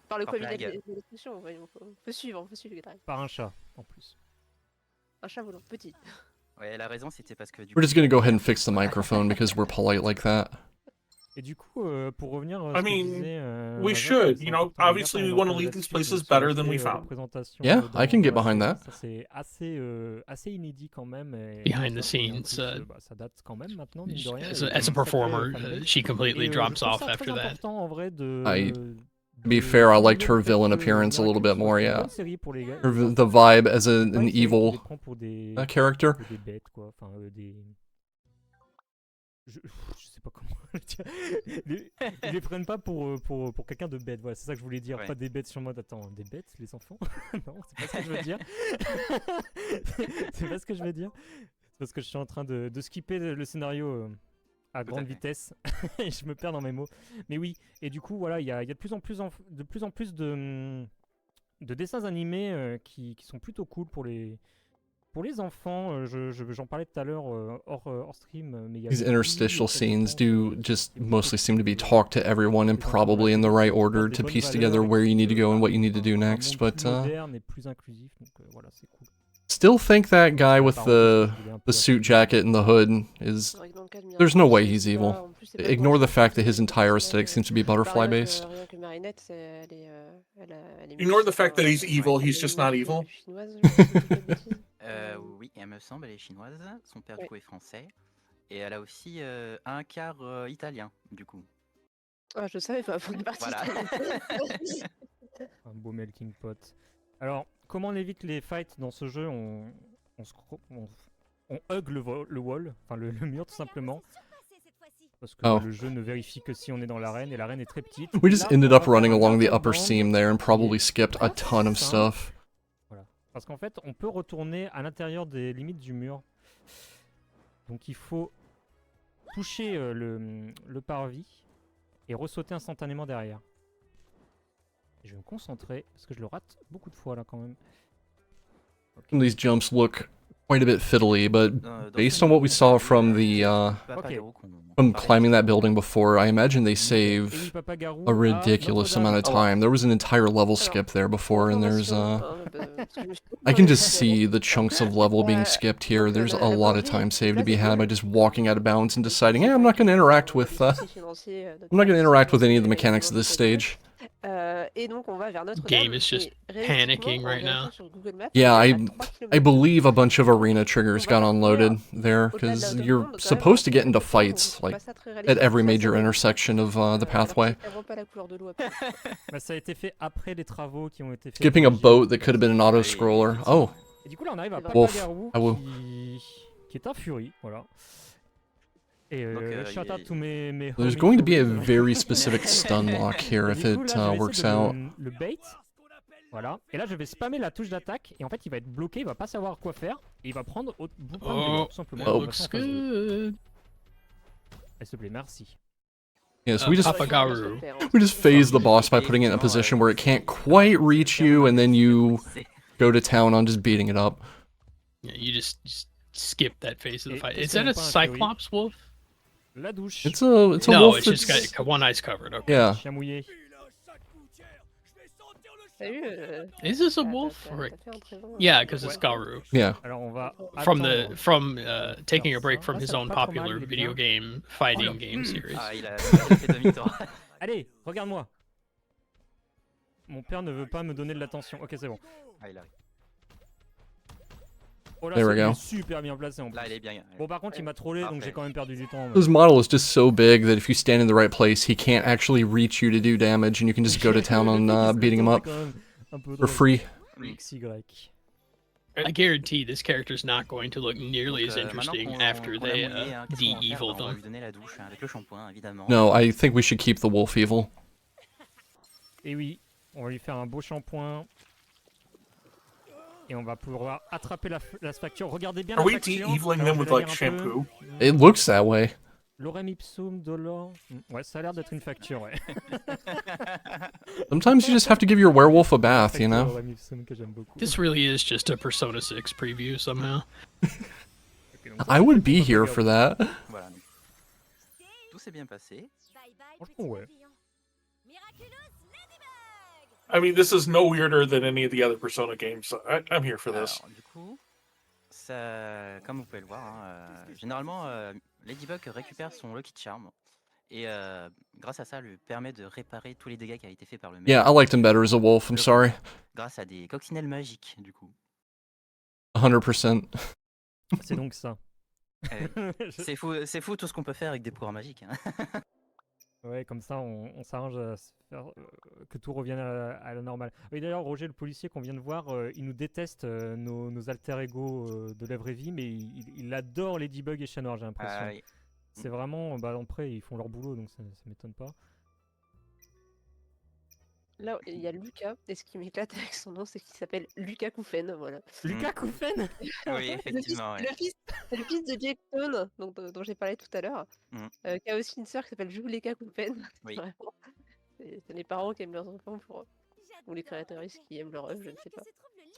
par le comité de destruction. On peut suivre les gars. Par un chat en plus. Un chat volant, petit. Ouais, la raison c'était parce que du We're just gonna go ahead and fix the microphone because we're polite like that. Et du coup, pour revenir, I mean, we should, you know, obviously we want to leave these places better than we found. Yeah, I can get behind that. C'est assez inédit quand même. Behind the scenes, ça date quand même maintenant, mine de rien. As a performer, she completely drops off after that. To be fair, I liked her villain appearance a little bit more, yeah. The vibe as an evil character. Je sais pas comment le dire. Ils les prennent pas pour quelqu'un de bête, voilà, c'est ça que je voulais dire. Pas des bêtes sur mode, attends, des bêtes, les enfants? Non, c'est pas ce que je veux dire. C'est pas ce que je veux dire. C'est parce que je suis en train de skipper le scénario à grande vitesse et je me perds dans mes mots. Mais oui, et du coup, voilà, il y a de plus en plus de dessins animés qui sont plutôt cool pour les Pour les enfants, j'en parlais tout à l'heure hors stream, mais il y a These aussi interstitial auprès des scenes enfants do just mostly seem to be talk to everyone and probably in the right order to piece together where you need to go and what you need to do next, but plus moderne et plus inclusif, donc voilà, c'est cool. still think that guy with the suit jacket and the hood is... There's no way he's evil. Ignore the fact that his entire aesthetic seems to be butterfly based. Ignore the fact that he's evil, he's just not evil. Oui, elle me semble, elle est chinoise. Son père du coup est français. Et elle a aussi un quart italien, du coup. Ah, je savais pas, pour une partie. Voilà. Un beau melting pot. Alors, comment on évite les fights dans ce jeu? On hug le wall, enfin le mur tout simplement. Parce que le jeu ne vérifie que si on est dans l'arène, et l'arène est très petite. We just ended up running along the upper seam there and probably skipped a ton of stuff. Voilà. Parce qu'en fait, on peut retourner à l'intérieur des limites du mur. Donc il faut toucher le parvis et ressauter instantanément derrière. Et je vais me concentrer, parce que je le rate beaucoup de fois là quand même. Some of these jumps look quite a bit fiddly, but based on what we saw from the from climbing that building before, I imagine they save a ridiculous amount of time. There was an entire level skip there before, and there's I can just see the chunks of level being skipped here. There's a lot of time saved to be had by just walking out of bounds and deciding, hey, I'm not going to interact with any of the mechanics of this stage. Et donc on va vers notre Game is just panicking right now. Yeah, I believe a bunch of arena triggers got unloaded there, because you're supposed to get into fights like at every major intersection of the pathway. Ça a été fait après les travaux qui ont été faits. Skipping a boat that could have been an auto-scroller. Oh. Et du coup là on arrive à Wolf. Papagaru qui est en furie, voilà. Et shout out to mes There's going to be a very specific stun lock here if it works out. Le bait, voilà. Et là je vais spammer la touche d'attaque et en fait il va être bloqué, il va pas savoir quoi faire et il va prendre tout simplement. Oh. Looks good. S'il te plaît, merci. Yeah, so we just phase the boss by putting it in a position where it can't quite reach you, and then you go to town on just beating it up. Yeah, you just skip that phase of the fight. Is that a Cyclops wolf? La douche. It's a no, wolf. It's just got one eye's covered. Okay. Yeah. Is this a wolf? Or... Yeah, because it's Garu. Yeah. From taking a break from his own popular video game fighting game series. Allez, regarde-moi. Mon père ne veut pas me donner de l'attention. Ok, c'est bon. Oh là, There we go. Super bien placé en plus. Là, il est bien. Bon, par contre, il m'a trollé, donc j'ai quand même perdu du temps. His model is just so big that if you stand in the right place, he can't actually reach you to do damage, and you can just go to town on beating him up for free. I guarantee this character's not going to look nearly as interesting after they de-evil them. No, I think we should keep the wolf evil. Et oui, on va lui faire un beau shampoing. Et on va pouvoir attraper la facture. Regardez bien la facture. Are we de-eviling them with like shampoo? It looks that way. Lorem ipsum dolor. Ouais, ça a l'air d'être une facture, ouais. Sometimes you just have to give your werewolf a bath, you know? This really is just a Persona 6 preview somehow. I would be here for that. Voilà. Tout s'est bien passé. Franchement, ouais. I mean, this is no weirder than any of the other Persona games. So I'm here for this. Alors, du coup, ça, comme vous pouvez le voir, hein, généralement, Ladybug récupère son Lucky Charm et grâce à ça, lui permet de réparer tous les dégâts qui a été fait par le mec. Yeah, I liked him better as a wolf, I'm sorry. Grâce à des coccinelles magiques, du coup. 100%. C'est donc ça. C'est fou tout ce qu'on peut faire avec des pouvoirs magiques. Hein. Ouais, comme ça, on s'arrange à faire que tout revienne à la normale. Oui, d'ailleurs, Roger, le policier qu'on vient de voir, il nous déteste nos alter ego de la vraie vie, mais il adore Ladybug et Chat Noir, j'ai l'impression. Oui. C'est vraiment, après, ils font leur boulot, donc ça m'étonne pas. Là, il y a Lucas, et ce qui m'éclate avec son nom, c'est qu'il s'appelle Lucas Koufen, voilà. Lucas Koufen. Oui, effectivement. C'est le fils de Jackson, dont j'ai parlé tout à l'heure, qui a aussi une sœur qui s'appelle Juleka Koufen. Oui. C'est les parents qui aiment leurs enfants ou les créatrices qui aiment leur œuvre, je ne sais pas.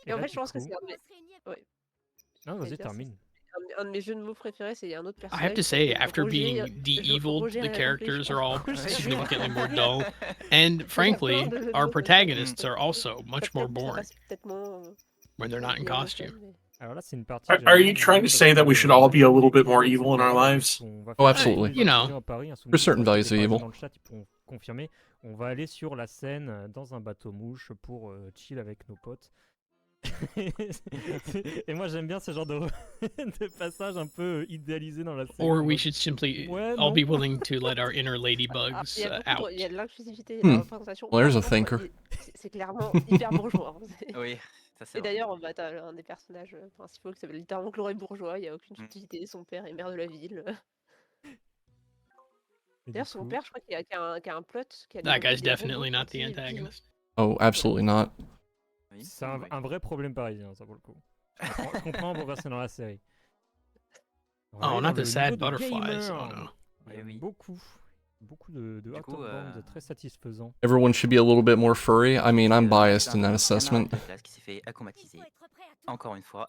Et en fait, je pense que c'est un de mes... Ouais. Non, vas-y, C'est-à-dire, termine. un de mes jeux de mots préférés, c'est un autre I personnage. have to say, qui after s'appelle being Roger. de-eviled, Roger the a characters are all réfléchi. significantly more dull, and frankly, de our mots, protagonists are also much more ça boring passe peut-être moins. when they're not in lié à costume. l'émotion, mais- Alors là, c'est une partie. Are you trying to say that we should all be a little bit more evil in our lives? Oh, absolutely. You know. For certain values of evil. Dans le chat, ils pourront confirmer. On va aller sur la Seine dans un bateau mouche pour chill avec nos potes. Et moi j'aime bien ce genre de, de passage un peu idéalisé dans la série. Or we should simply all be willing to let our inner ladybugs out. Il y a de l'inclusivité, Hmm. la représentation. Well, there's a Par contre, thinker. C'est clairement hyper bourgeois. Oui, ça c'est Et vrai. d'ailleurs, bah, t'as un des personnages principaux qui s'appelle littéralement Chloé Bourgeois, il n'y a aucune subtilité, son père est maire de la ville. D'ailleurs, son père, je crois qu'il y a un plot. Qui a That des guy's des robots definitely not the qui vivent. antagonist. Oh, absolutely not. C'est un vrai problème parisien, ça pour le coup. Je comprends pourquoi c'est dans la série. On va Oh, aller not dans the le sad niveau de butterflies. gamer. Oh no. Il y a beaucoup de out-of-band très satisfaisants. Everyone should be a little bit more furry. I mean, I'm biased in that assessment. Qui s'est fait accomatiser. Encore une fois.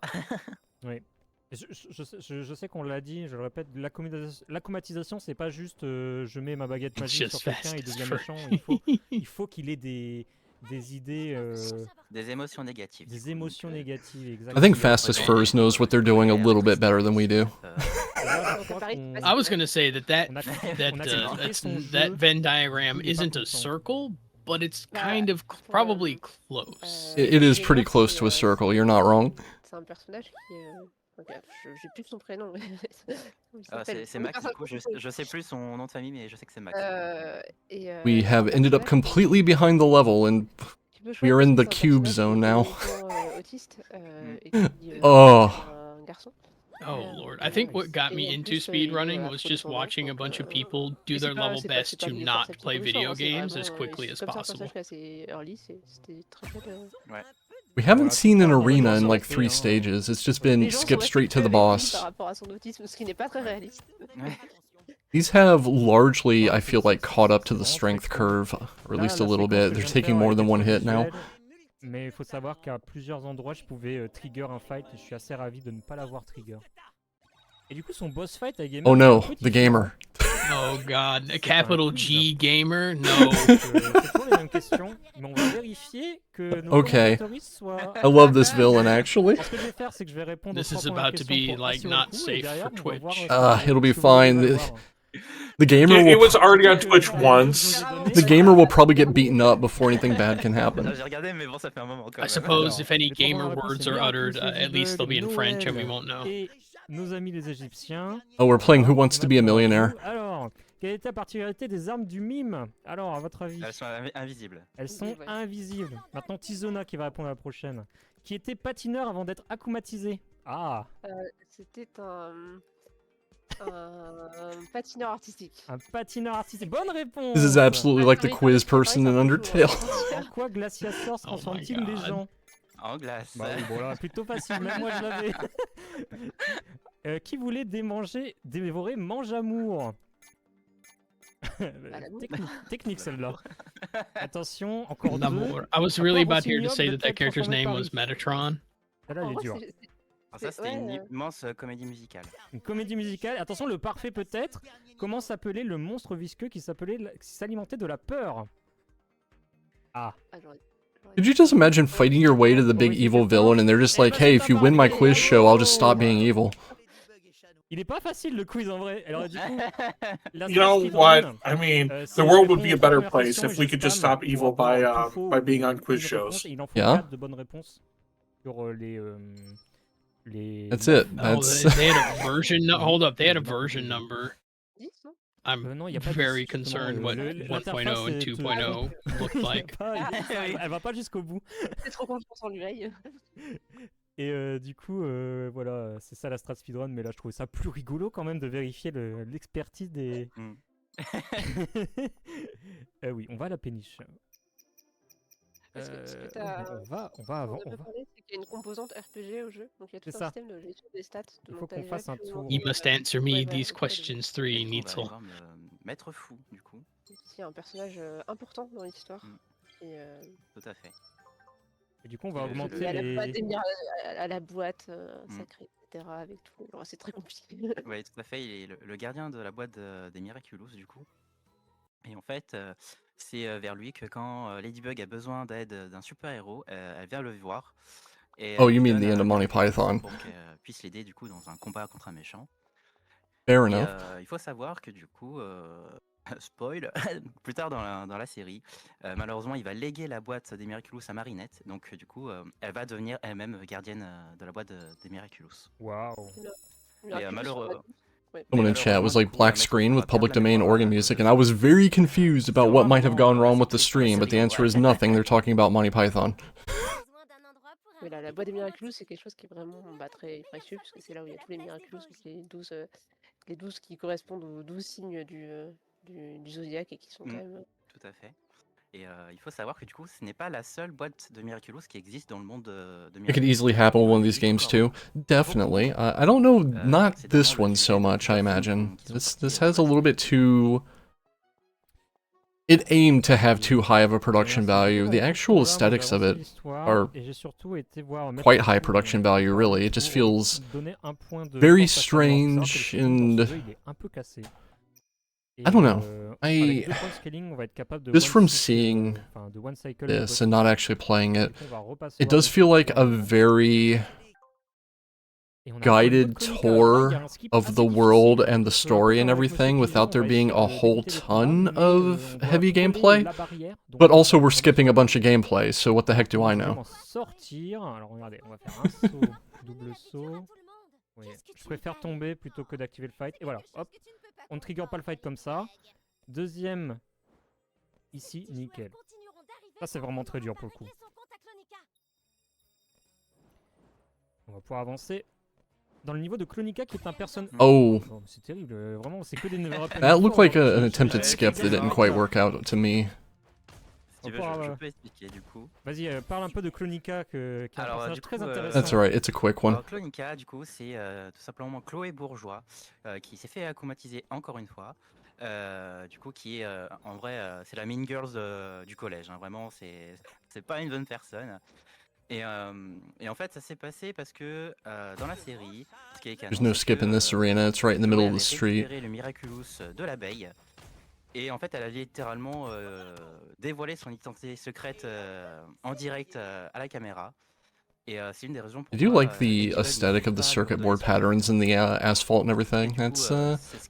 Oui. Je sais qu'on l'a dit, je le répète, l'accomatisation, c'est pas juste je mets ma baguette magique sur quelqu'un et il devient méchant. Il faut qu'il ait des idées. Des émotions négatives. Des émotions négatives, I exactement. think Fastest Furs knows what they're doing a little bit better than we do. I was gonna say that Venn diagram isn't a circle, but it's kind of probably close. It is pretty close to a circle, you're not wrong. C'est un personnage qui. J'ai plus son prénom. C'est Max, du coup, je sais plus son nom de famille, mais je sais que c'est Max. We have ended up completely behind the level and we are in the cube zone now. Autiste, Oh. un garçon. Oh lord, I think what got me into speedrunning was just watching a bunch of people do their level best to not play video games as quickly as possible. We haven't seen an arena in like 3 stages. It's just been skip straight to the boss. Par rapport à son autisme, ce qui n'est pas très réaliste. These have largely, I feel like, caught up to the strength curve, or at least a little bit. They're taking more than one hit now. Mais il faut savoir qu'à plusieurs endroits, je pouvais trigger un fight et je suis assez ravi de ne pas l'avoir trigger. Et du coup, son boss fight avec Gamer. Oh no, the gamer. Oh god, a capital G gamer? No. C'est toujours les mêmes questions, mais on va vérifier que nos Okay. commentatoristes soient... I love this villain, actually. Ce que je vais faire, c'est que je vais répondre This aux is 3 premières about to questions be pour like assurer not le coup, et safe derrière, for on va voir Twitch. It'll be ce que vous voulez fine. avoir. The gamer It will. was already on Twitch once. The gamer will probably get beaten up before anything bad can happen. J'ai regardé, mais bon, ça fait un moment quand I même. suppose if any Les 3 gamer premières réponses, words c'est are bien, uttered, plus les at least they'll be in Noël French and we won't know. Et nos amis les Égyptiens. Oh, we're playing Who Wants to Be a Millionaire. Alors, quelle est la particularité des armes du mime? Alors, à votre avis? Elles sont invisibles. Elles sont invisibles. Maintenant, Tizona qui va répondre à la prochaine. Qui était patineur avant d'être akumatisé? Ah, C'était un patineur artistique. un patineur artistique. Bonne réponse! This is absolutely like the quiz person in Undertale. En quoi Glaciasaur se transforme-t-il les God. gens? En glace. Bah oui, bon là, plutôt facile, même moi je l'avais. Qui voulait dévorer Mange-Amour? Technique celle-là. Attention, encore deux. L'amour. I was À really quoi about here to say Rossignol that peut-être character's transformé name par was lui? Metatron. Celle-là, elle est dure. Alors ça, c'était une immense comédie musicale. Une comédie musicale. Attention, le parfait peut-être. Comment s'appelait le monstre visqueux qui s'alimentait de la peur? Ah. Could you just imagine fighting your way to the big evil villain and they're just like, hey, if you win my quiz show, I'll just stop being evil. Il est pas facile le quiz en vrai. Alors du coup, la You know speedrun, what? I mean, si the je world would be réponds a aux better premières place questions if et we je could just spam stop evil pour by avoir tout faux, by being on une quiz réponse, shows. et il en faut Yeah. 4 de bonnes réponses sur les... That's it. Oh, That's. they had a version. Hold up, they had a version number. I'm non, y a pas de very 10, justement, concerned what l'interface 1.0 and est, 2.0 looked like. Elle va pas jusqu'au bout. C'est trop confiance en lui. Et du coup, voilà, c'est ça la strat speedrun, mais là je trouvais ça plus rigolo quand même de vérifier l'expertise des... Oui, on va à la péniche. Parce que ce que On va avant. On va parler, c'est qu'il y a une composante RPG au jeu, donc il y a tout C'est un ça. système de gestion des stats. De Il faut qu'on montage fasse un plus tour. loin. You must answer me Ouais, these ouais, questions 3, Neitzel. On va me mettre fou, du coup. C'est un personnage important dans l'histoire. Et, Tout à fait. Et du coup, on va et augmenter à la les... boîte, à la boîte sacrée, etc. Avec tout. Alors, c'est très compliqué. Oui, tout à fait. Il est le gardien de la boîte des Miraculous, du coup. Et en fait, c'est vers lui que quand Ladybug a besoin d'aide d'un super-héros, elle vient le voir. Et Oh, elle you lui mean donne the end of Monty Miraculous Python. pour qu'elle puisse l'aider du coup dans un combat contre un méchant. Fair Et enough. il faut savoir que du coup, spoil, plus tard dans la série, malheureusement, il va léguer la boîte des Miraculous à Marinette. Donc du coup, elle va devenir elle-même gardienne de la boîte des Miraculous. Waouh. Mais malheureux. Someone in chat was like black screen with public domain organ music, and I was very confused about what might have gone wrong with the stream, but the answer is nothing. They're talking about Monty Python. Mais la boîte des Miraculous, c'est quelque chose qui est vraiment très précieux, puisque c'est là où il y a tous les Miraculous, les 12 qui correspondent aux 12 signes du zodiaque et qui sont quand même. Tout à fait. Et il faut savoir que du coup, ce n'est pas la seule boîte de Miraculous qui existe dans le monde de It could easily happen with one of these games too. Definitely. I don't know, not this one so much, I imagine. This has a little bit too... It aimed to have too high of a production value. The actual aesthetics of it are quite high production value, really. It just feels very strange and... I don't know. Just from seeing this and not actually playing it, it does feel like a very guided tour of the world and the story and everything without there being a whole ton of heavy gameplay. But also we're skipping a bunch of gameplay, so what the heck do I know? Alors regardez, on va faire un saut, double saut. Oui, je préfère tomber plutôt que d'activer le fight. Et voilà, hop, on ne trigger pas le fight comme ça. Deuxième, ici, nickel. Ça c'est vraiment très dur pour le coup. On va pouvoir avancer dans le niveau de Clonica qui est un personnage... Oh. C'est terrible, vraiment, c'est que des never happen That looked before, like hein. an attempted skip that didn't quite work out to me. Si tu veux, je peux expliquer du coup. Vas-y, parle un peu de Clonica, qui est un personnage très intéressant. That's alright, it's a quick one. Alors, Clonica, du coup, c'est tout simplement Chloé Bourgeois, qui s'est fait akumatiser encore une fois. Du coup, qui est en vrai, c'est la mean girls du collège. Hein, vraiment, c'est pas une bonne personne. Et en fait, ça s'est passé parce que dans la série, ce qui est canon, There's no skip in this arena, it's right in the middle of the street. le Miraculous de l'abeille. Et en fait, elle a littéralement dévoilé son identité secrète en direct à la caméra. Et c'est une des raisons pour I do like the aesthetic of the circuit board patterns and the asphalt and everything. That's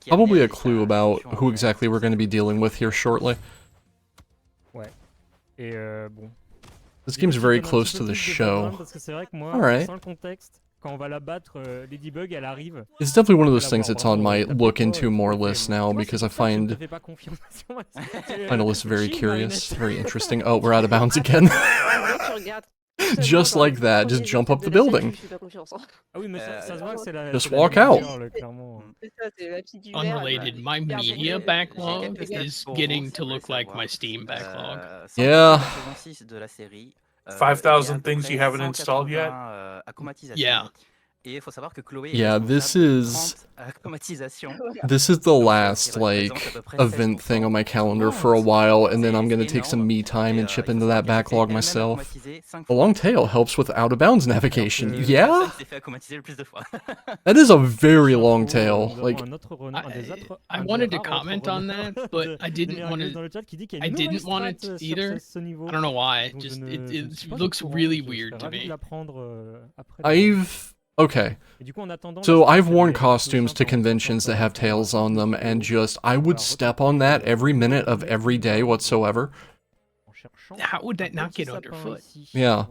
probably a clue about who exactly we're going to be dealing with here shortly. Ouais. Et bon. This game's very close to the show. Parce que c'est vrai que moi, Alright. sans le contexte, quand on va la battre, Ladybug, elle arrive. It's definitely one of those things that's on my look into more list now because I find the list very curious, very interesting. Oh, we're out of bounds again. Just like that, just jump up the building. Just walk out. Unrelated, my media backlog is getting to look like my Steam backlog. Yeah. 5,000 things you haven't installed yet? Yeah. Yeah, this is the last, like, event thing on my calendar for a while, and then I'm gonna take some me time and chip into that backlog myself. A long tail helps with out-of-bounds navigation, yeah? That is a very long tail, like... I wanted to comment on that, but I didn't want it either. I don't know why, just it looks really weird to me. Okay, so I've worn costumes to conventions that have tails on them, and I would step on that every minute of every day whatsoever. How would that not get underfoot? Yeah.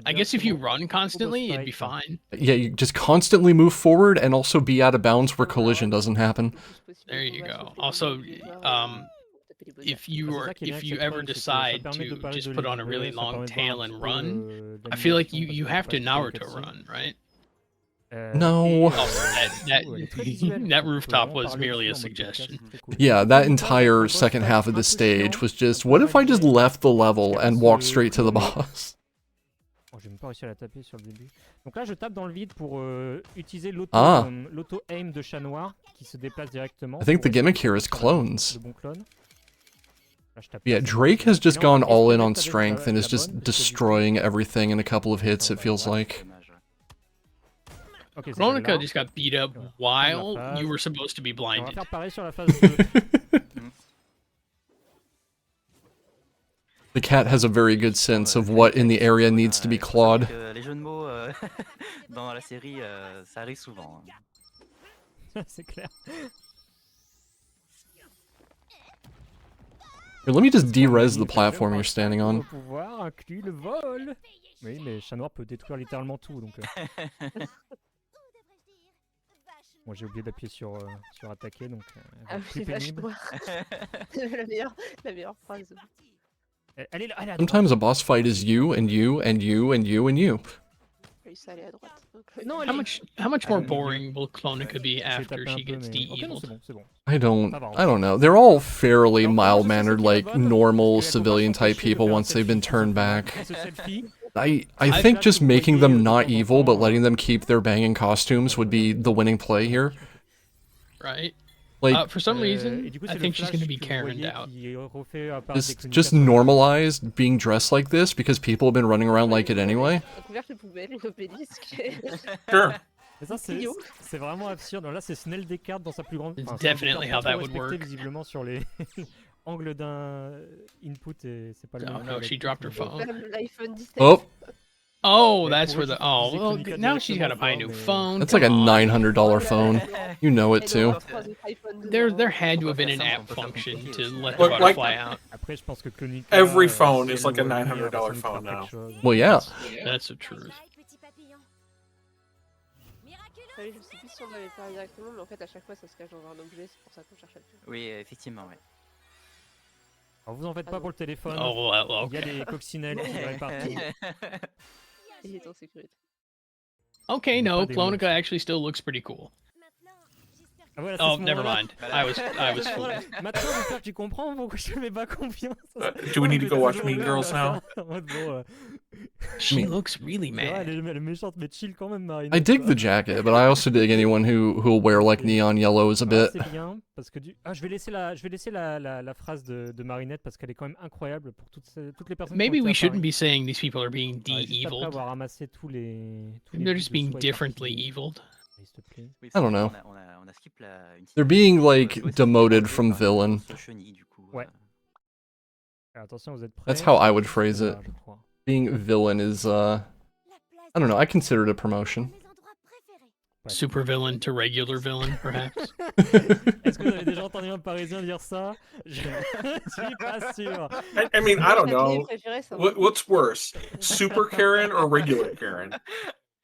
I guess if you run constantly, it'd be fine. Yeah, you just constantly move forward and also be out of bounds where collision doesn't happen. There you go. Also, if you ever decide to just put on a really long tail and run, I feel like you have to Naruto run, right? No. That rooftop was merely a suggestion. Yeah, that entire second half of the stage was just, what if I just left the level and walked straight to the boss? J'ai même pas réussi à la taper sur le début. Donc là, je tape dans le vide pour utiliser l'auto-aim de chat noir qui se déplace directement. I think the gimmick here is clones. Yeah, Drake has just gone all in on strength and is just destroying everything in a couple of hits, it feels like. Ok, c'est Veronica celle-là. just got beat up Prendre la while phase. you were supposed to be On va blinded. faire pareil sur la phase 2. The cat has a very good sense of what in the area needs to be clawed. Les jeux de mots dans la série, ça arrive souvent. C'est clair. Here, let me just de-res the platform you're standing Le on. pouvoir inclut le vol. Oui, mais chat noir peut détruire littéralement tout, donc... Bon, j'ai oublié d'appuyer sur attaquer, donc... Ah plus oui, vache pénible. noire. la meilleure phrase. Elle est là, elle est à droite. Sometimes a boss fight is you and you and you and you and you. Oui, ça allait à droite. Donc, Non, How much more boring will Clonica be after she gets Ok, non, de-eviled? c'est bon. I don't know. They're all fairly mild-mannered, like normal civilian-type people once they've been turned back. I think just making them not evil but letting them keep their banging costumes would be the winning play here. Right? Like, For some reason, I think she's gonna be Karen'd out. just normalized being dressed like this because people have been running around like it anyway. un couvercle poubelle, une obélisque. Sure. Mais ça, c'est vraiment absurde. Là, c'est Snell Descartes dans sa plus grande... It's Enfin, definitely how that would respecté work. visiblement sur les angles d'un input et c'est pas le Oh même no, avec she dropped her tout. phone. L'iPhone 17. Oh, Oh, that's where the... Oh, well, now she's gotta buy a new phone. that's like a Come on. $900 phone. You know it too. There had to have been an app function to let the Look, like- butterfly out. Après, je pense que Clonica, Every phone si is elle like a voit venir, $900 elle va sans doute phone faire now. quelque chose. Well, yeah. That's the truth. Ah oui, je sais plus si on avait parlé directement, mais en fait, à chaque fois, ça se cache dans un objet, c'est pour ça qu'on cherche à le faire. Oui, effectivement, ouais. Alors, vous en faites pas pour le téléphone. Oh, well, Il y a okay. des coccinelles qui iraient partout. Il est en sécurité. Okay, no, Pas des Clonica actually still looks pretty cool. Ah, voilà, c'est Oh, ce never moment-là. mind. I was Voilà. fooled. Maintenant, j'espère que tu comprends pourquoi je te fais pas confiance. Do we need to go watch Mean Girls now? En mode, bon, She looks really c'est vrai, mad. elle est méchante, mais chill quand même, Marine. I dig the jacket, but I also dig anyone who'll wear like neon yellows a bit. C'est bien, parce que je vais laisser la phrase de Marinette parce qu'elle est quand même incroyable pour toutes les personnes. Maybe qui ont we été à shouldn't Paris. be saying these people are being Juste après de-eviled. avoir ramassé tous les They're just bits de being soie differently éparpillés. eviled. S'il te plaît. Oui, I don't know. On a skip une They're being like demoted from villain. chenille, du coup. Ouais. Alors, attention, vous êtes prêts? That's how I would phrase it. Voilà, je crois. Being villain is I don't know, I consider it a promotion. Super villain to regular villain, perhaps. Est-ce que vous avez déjà entendu un Parisien dire ça? Je suis pas sûr. I mean, I don't know. Préféré, ça. What's worse, Super Karen or regular Karen?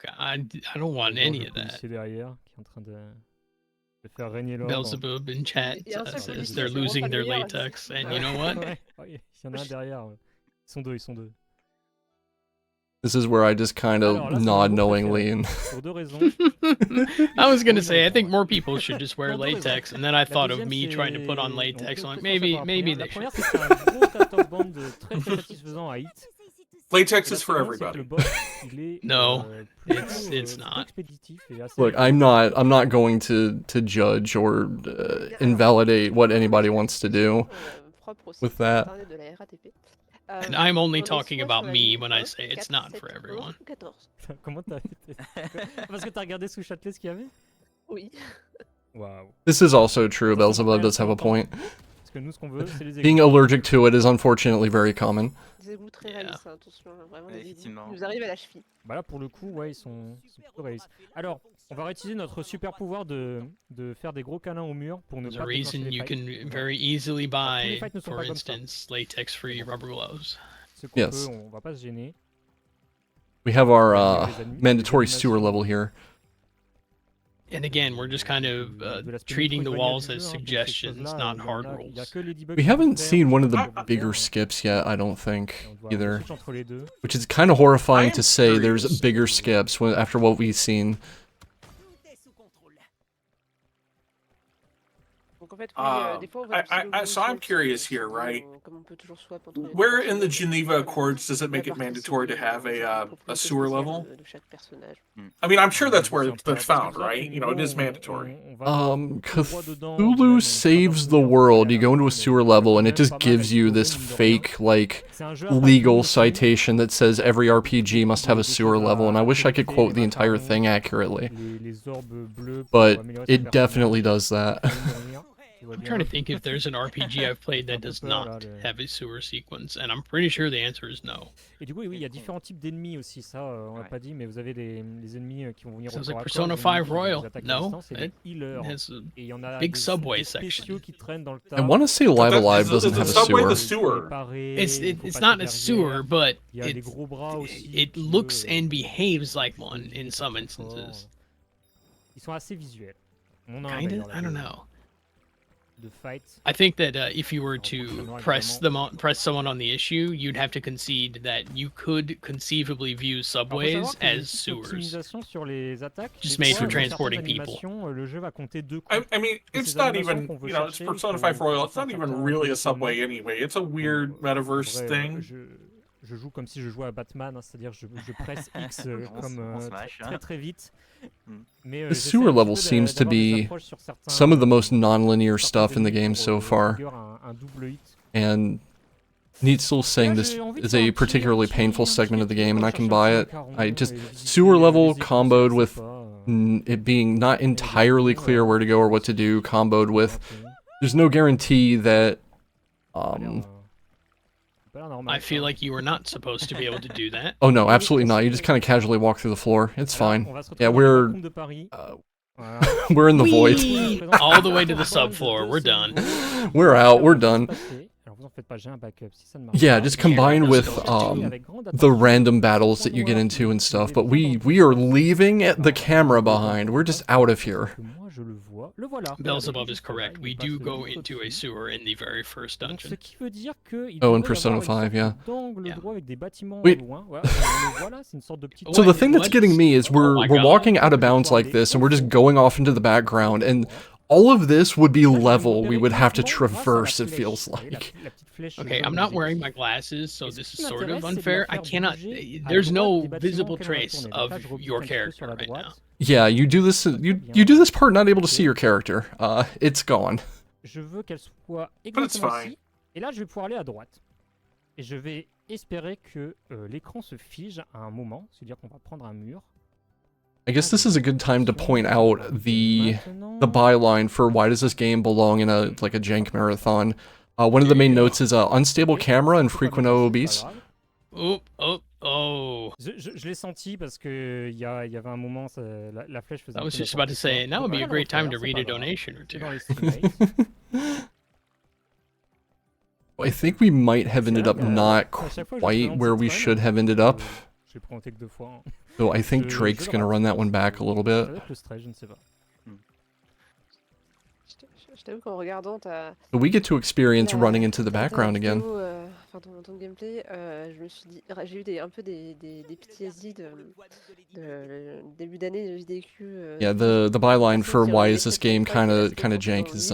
God, I don't want any of that. Policier derrière qui est en train de faire régner l'ordre. Beelzebub in chat Il y a un seul says policier they're qui losing rentre their derrière. latex, and you know what? Ouais, ouais, il y en a un derrière. Ouais. Ils sont deux. This is where I just kind Alors, of là, c'est nod mon knowingly préféré. and Pour deux raisons. I was gonna say, I think more people should just wear Pour deux raisons. latex, and then I La thought of deuxième, me trying to put on c'est- latex. on I'm peut like, maybe, commencer par la maybe première. they should. La première, c'est que c'est un gros cut-off band très satisfaisant à hit. Latex Et la is for seconde, c'est que everybody. le boss, il est, No, plutôt, it's plutôt not. expéditif et assez look, I'm not going to judge or invalidate what anybody wants to do Propre au with site that. internet de la RATP. And I'm only on est talking soit about sur la me ligne when I 1, say it's 4, not 7, for 11 everyone. ou 14. Comment t'as Parce que t'as regardé sous Châtelet ce qu'il y avait? Oui. Waouh. This is also true. Beelzebub does have a point. Parce que nous, ce qu'on veut, c'est les Being égouts. allergic to it is unfortunately very common. Des égouts très réalistes, hein, attention, vraiment Ouais, des égouts effectivement. qui nous arrivent à la cheville. Bah là, pour le coup, ouais, ils sont plutôt réalistes. Alors, on va réutiliser notre super pouvoir de faire des gros câlins au mur pour ne There's pas a reason déclencher les you fights. can very easily buy, fights ne sont for pas comme ça. instance, latex-free rubber gloves. Ce qu'on Yes. peut, on va pas se gêner. We have our Les ennemis, mandatory les sewer level here. And again, we're just kind of de l'aspect treating the micro-éloignage walls du as jeu, hein, donc ces suggestions, choses-là, not il y en hard a- il y a rules. que Ladybug We qui peut haven't faire, seen one of on the va bigger voir, skips yet, I don't think, on va either. switch entre les deux. Which is kind of horrifying I to am say curious. there's bigger skips after what we've seen. Donc en fait, oui, des fois, on va So logo sur I'm le curious site, here, right? comme on peut toujours swap entre les Where in the personnages, Geneva Accords does it la make it partie mandatory to civile, have ça, c'est les a propriétés sewer spéciales level? de chaque personnage. I mean, I'm sure that's Je where sais pas, that's parce que found, c'est vrai que right? You know, it is mandatory. on va voir tout droit dedans, on dirait, Cthulhu mais saves pas the d'infos world. à You go into a l'info, mais sewer il y a level quand and it même just pas mal à gives you this explorer, mine de rien. fake, like, C'est un jeu à pas de legal limite aussi. citation that says every RPG must have a Des sewer choses level, and I à wish I could collecter, quote les the entire macarons, thing accurately. les orbes bleus pour But améliorer son it definitely personnage. does that. Pour mourir, tout va I'm bien. trying to think if there's an RPG I've played Un that peu does peur, là, not le- have a sewer sequence, and I'm pretty sure the answer is no. Et du coup, oui, il y a différents types d'ennemis aussi, ça, on l'a pas dit, mais vous avez les ennemis qui vont venir au Sounds corps like à corps, Persona les 5 ennemis qui vont Royal. vous attaquer à No, distance, et les it healers. has a Et il y en a big des subway spéciaux section. qui traînent dans le I tas. want to say Live Alive doesn't Is have the a subway sewer. the sewer? Préparés, It's il faut it's passer not a sewer, derrière. but Il y a les gros bras aussi it qui, looks eux, and behaves like qui one évitent in les some coups forts. instances. Ils sont assez visuels. On a un Kinda? d'ailleurs là, I don't know. de fight. I think that if you were to prochainement, press someone on the issue, you'd have to concede that you could conceivably view Alors, faut subways savoir qu'il y a une as petite sewers. optimisation sur les attaques. Just Des made fois, for dans certaines transporting people. animations, le jeu va compter 2 coups. I mean, Et it's ces not animations even, qu'on veut you know, it's chercher, Persona faut- 5 Royal. faut It's not faire even certains really a positionnements. subway anyway. It's a weird En metaverse vrai, thing. je joue comme si je jouais à Batman, hein, c'est-à-dire je presse X comme on smash, très hein. très vite. Mais The j'essaie sewer un petit level peu seems to d'avoir des be approches sur certains- some of the most non-linear certains stuff in the ennemis game pour, so far. rigueur, un double hit. And Needstill saying this is a particularly painful segment of the game, and I can buy it. I just sewer level comboed with it being not entirely clear where to go or what to do, comboed with there's no guarantee that I feel like you were not supposed to be able to do that. oh no, absolutely not. You just kind of casually walk through the floor. It's fine. Yeah, we're we're in the void. All the way to the subfloor. We're done. We're out. We're done. Alors vous en faites pas, j'ai un backup si ça ne marche Yeah, pas. just combined with the random battles that you get into and stuff. But we are leaving the camera behind. We're just out of here. Moi je le vois. Le voilà. Beelzebub is correct. We do go into a sewer in the very first Donc, ce dungeon. qui veut dire que il Oh, in devrait y Persona avoir une 5, yeah. sorte d'angle droit avec des bâtiments Wait. au loin. Voilà, on le voit là, c'est une sorte de petite. So the thing that's getting me is we're my we're God. walking out of bounds like this, and we're just going off into the background, and all of this would be level. We would have to traverse. It feels like. Okay, I'm not wearing my glasses, so this is sort of unfair. I cannot. There's no visible trace of your character right now. Yeah, you do this. You do this part not able to see your character. It's gone. Je veux qu'elle soit it's exactement fine. ici. Et là, je vais pouvoir aller à droite. Et je vais espérer que l'écran se fige à un moment, c'est-à-dire qu'on va prendre un mur. I guess this is a good time to point out the byline for why does this game belong in a like a jank marathon. One of the main notes is unstable camera and frequent OOBs. Oh. Je l'ai senti parce que il y avait un moment, la flèche faisait. I was just about to say, now would be a great time to read a donation or two. I think we might have ended up not quite where we should have ended up. J'ai présenté que 2 fois. Hein. So I think Drake's gonna run that one back a little bit. Avec le stress, je ne sais pas. Je t'avoue qu'en regardant ta... But we get to experience running into the background again. Enfin, ton gameplay, je me suis dit, j'ai eu un peu des PTSD de début d'année de JDQ. Yeah, the byline for why is this game kind of jank is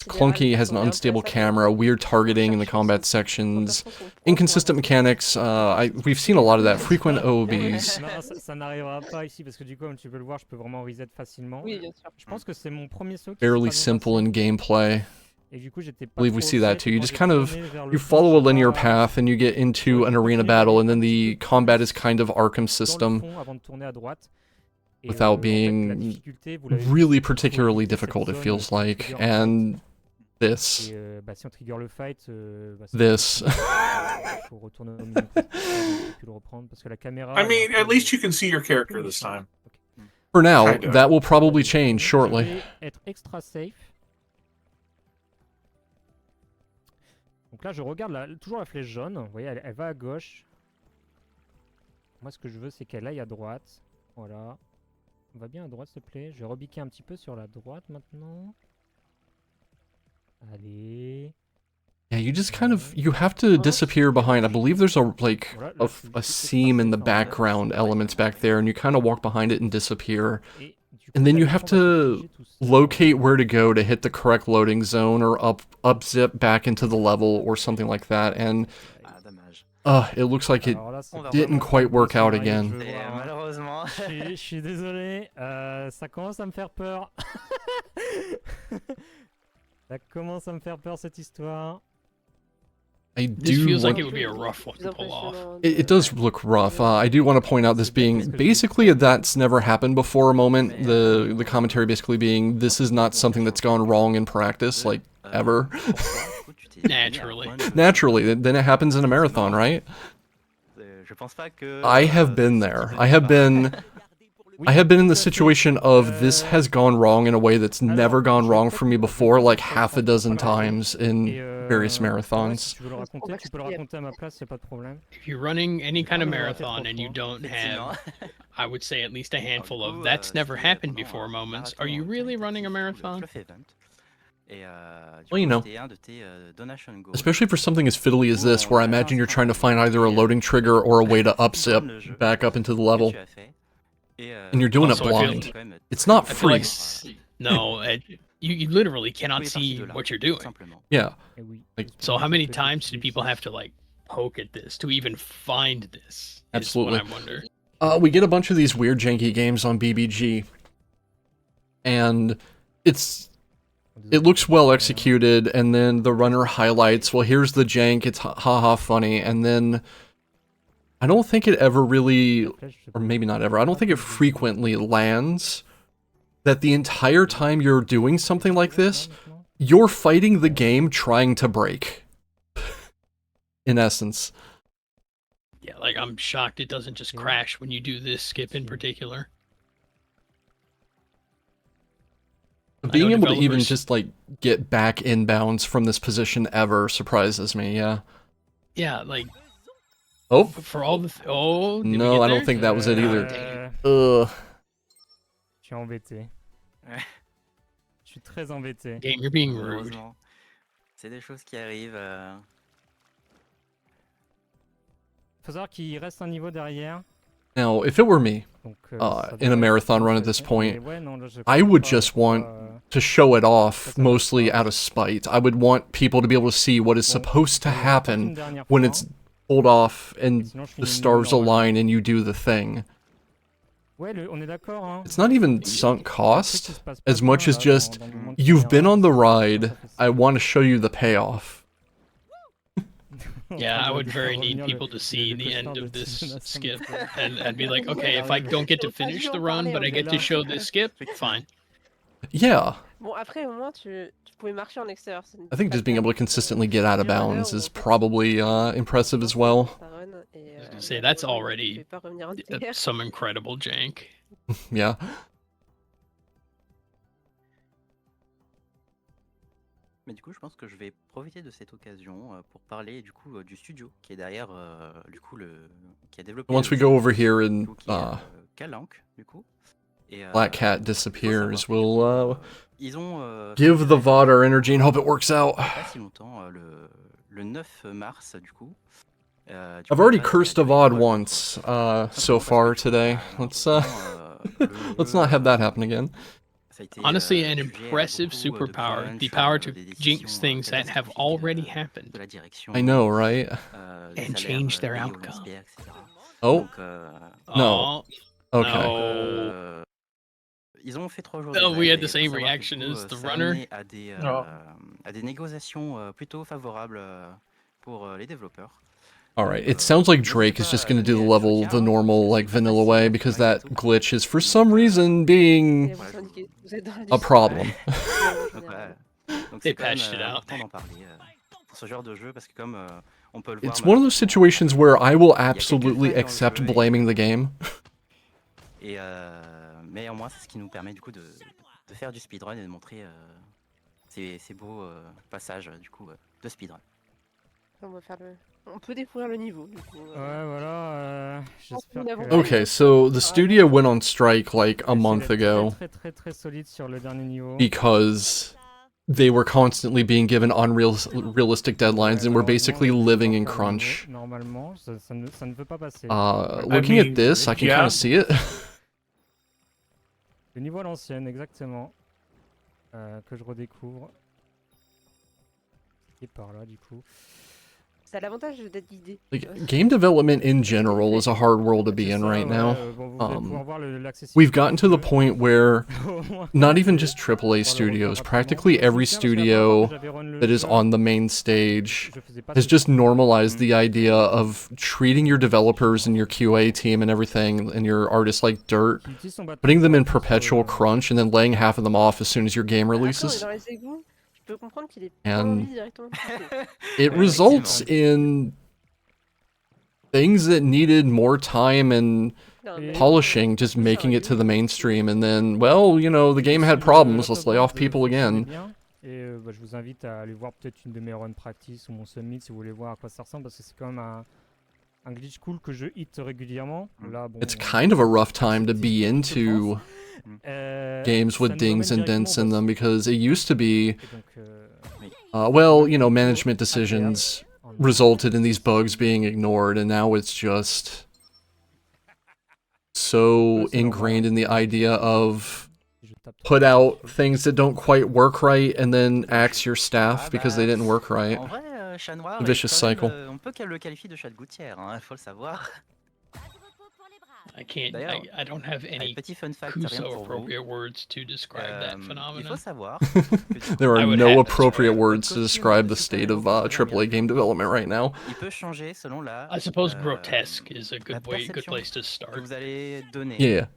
clunky, has an unstable camera, weird targeting in the combat sections, inconsistent mechanics. We've seen a lot of that. Frequent OOBs. Non, ça n'arrivera pas ici parce que du coup, comme tu peux le voir, je peux vraiment reset facilement. Oui, bien sûr. Je pense que c'est mon premier saut. Fairly simple in gameplay. Et du coup, j'étais I pas believe we trop see that safe too. You quand just j'ai kind of tourné vers le you fond, follow a je sais linear pas, path and you get into an arena battle, and then the combat is kind of Arkham dans le system fond avant de tourner à droite. Et, without en fait, la being difficulté, vous l'avez vu, really c'est qu'il faut particularly éviter cette difficult, it zone feels qui like. trigger un And fight. this. Et bah, si on trigger le fight, bah, c'est This. Il faut retourner au menu et puis le reprendre parce que la caméra. I mean, at least you can see your character this time. For now, Kinda. that will probably change Je shortly. vais être extra safe. Donc là, je regarde toujours la flèche jaune. Vous voyez, elle va à gauche. Moi, ce que je veux, c'est qu'elle aille à droite. Voilà. On va bien à droite, s'il te plaît. Je vais rebiquer un petit peu sur la droite maintenant. Allez. Yeah, you just kind of you have to disappear behind. I believe there's a seam in the background elements back there, and you kind of walk behind it and disappear. And then you have to locate where to go to hit the correct loading zone or up zip back into the level or something like that. And it looks like it didn't quite work out again. Malheureusement. Je suis désolé, ça commence à me faire peur. Ça commence à me faire peur cette histoire. This feels like it would be a rough one to pull off. It does look rough. I do want to point out this being basically a that's never happened before moment. The commentary basically being this is not something that's gone wrong in practice, like ever. Naturally. Naturally, then it happens in a marathon, right? I have been there. I have been in the situation of this has gone wrong in a way that's never gone wrong for me before, like half a dozen times in various marathons. If you're running any kind of marathon and you don't have, I would say at least a handful of that's never happened before moments, are you really running a marathon? Well, you know, especially for something as fiddly as this, where I imagine you're trying to find either a loading trigger or a way to up-zip back up into the level. And you're doing it blind. It's not free. No, you literally cannot see what you're doing. Yeah. So how many times do people have to like poke at this to even find this? Absolutely. Is what I wonder. We get a bunch of these weird janky games on BBG, and it looks well executed, and then the runner highlights, well, here's the jank, it's haha funny, and then I don't think it ever really, or maybe not ever, I don't think it frequently lands that the entire time you're doing something like this, you're fighting the game trying to break. In essence. Yeah, like I'm shocked it doesn't just crash when you do this skip in particular. Being able to even just, like, get back inbounds from this position ever surprises me, yeah. Yeah, like... Oh! For all the... did we No, get I there? don't think that was it either. Ugh. Je suis embêté. Je suis très embêté. Game, you're being rude. Malheureusement. C'est des choses qui arrivent. Faut savoir qu'il reste un niveau derrière. Now, if it were me, in a marathon run at this point, I would just want to show it off, mostly out of spite. I would want people to be able to see what is supposed to happen when it's pulled off and the stars align and you do the thing. It's not even sunk cost, as much as just, you've been on the ride, I want to show you the payoff. Yeah, I would very need people to see the end of this skip and be like, okay, if I don't get to finish the run, but I get to show this skip, fine. Yeah. Bon, après, au moins, tu pouvais marcher en extérieur. I think just being able to consistently get out of bounds is probably impressive as well. Say that's already some incredible jank. Yeah. Mais du coup, je pense que je vais profiter de cette occasion pour parler du coup du studio qui est derrière du coup qui a développé. Once we go over here and Calanque du coup. Black Cat disappears, we'll give the VOD our energy and hope it works out. Pas si longtemps, le 9 mars du coup. I've already cursed a VOD once so far today. Let's not have that happen again. Honestly, an impressive superpower, the power to jinx things that have already happened. I know, right? And change their outcome. Oh. No. Okay. No. Ils ont fait 3 jours. Oh, we had the same reaction as the runner. À des négociations plutôt favorables pour les développeurs. Alright, it sounds like Drake is just gonna do the level the normal, like, vanilla way, because that glitch is for some reason being a problem. They patched it out. It's one of those situations where I will absolutely accept blaming the game. Mais au moins, c'est ce qui nous permet du coup de faire du speedrun et de montrer ces beaux passages du coup de speedrun. On peut découvrir le niveau. Du coup, Ouais, voilà. J'espère que... Okay, so the studio went on strike like a month ago très solide sur le dernier niveau. because they were constantly being given unrealistic deadlines and were basically living in crunch. Normalement, ça ne veut pas passer. Looking at this, I can kind of see it. Le niveau à l'ancienne, exactement. Que je redécouvre. Qui est par là, du coup. Ça a l'avantage d'être guidé. Like, game development in general is a hard world to be in right now. We've gotten to the point where not even just AAA studios, practically every studio that is on the main stage has just normalized the idea of treating your developers and your QA team and everything and your artists like dirt, putting them in perpetual crunch, and then laying half of them off as soon as your game releases. And it results in things that needed more time and polishing just making it to the mainstream, and then, well, you know, the game had problems, let's lay off people again. Et je vous invite à aller voir peut-être une de mes run practice ou mon summit si vous voulez voir à quoi ça ressemble, parce que c'est quand même un glitch cool que je hit régulièrement. Là, bon, It's kind of a rough time to be into games with dings and dents in them, because it used to be, well, you know, management decisions resulted in these bugs being ignored, and now it's just so ingrained in the idea of put out things that don't quite work right and then axe your staff because they didn't work right. En vrai, Chat Noir, A vicious cycle. on peut le qualifier de chat de gouttière, hein, faut le savoir. I can't. D'ailleurs, I don't have any petit fun fact, rien Kuso pour vous. appropriate words to describe that Il phenomenon. faut savoir There I are would no have to appropriate describe words to describe the state of AAA game development right now. il peut changer selon la I suppose grotesque is a la good way, good perception place to que start. vous allez donner. Yeah.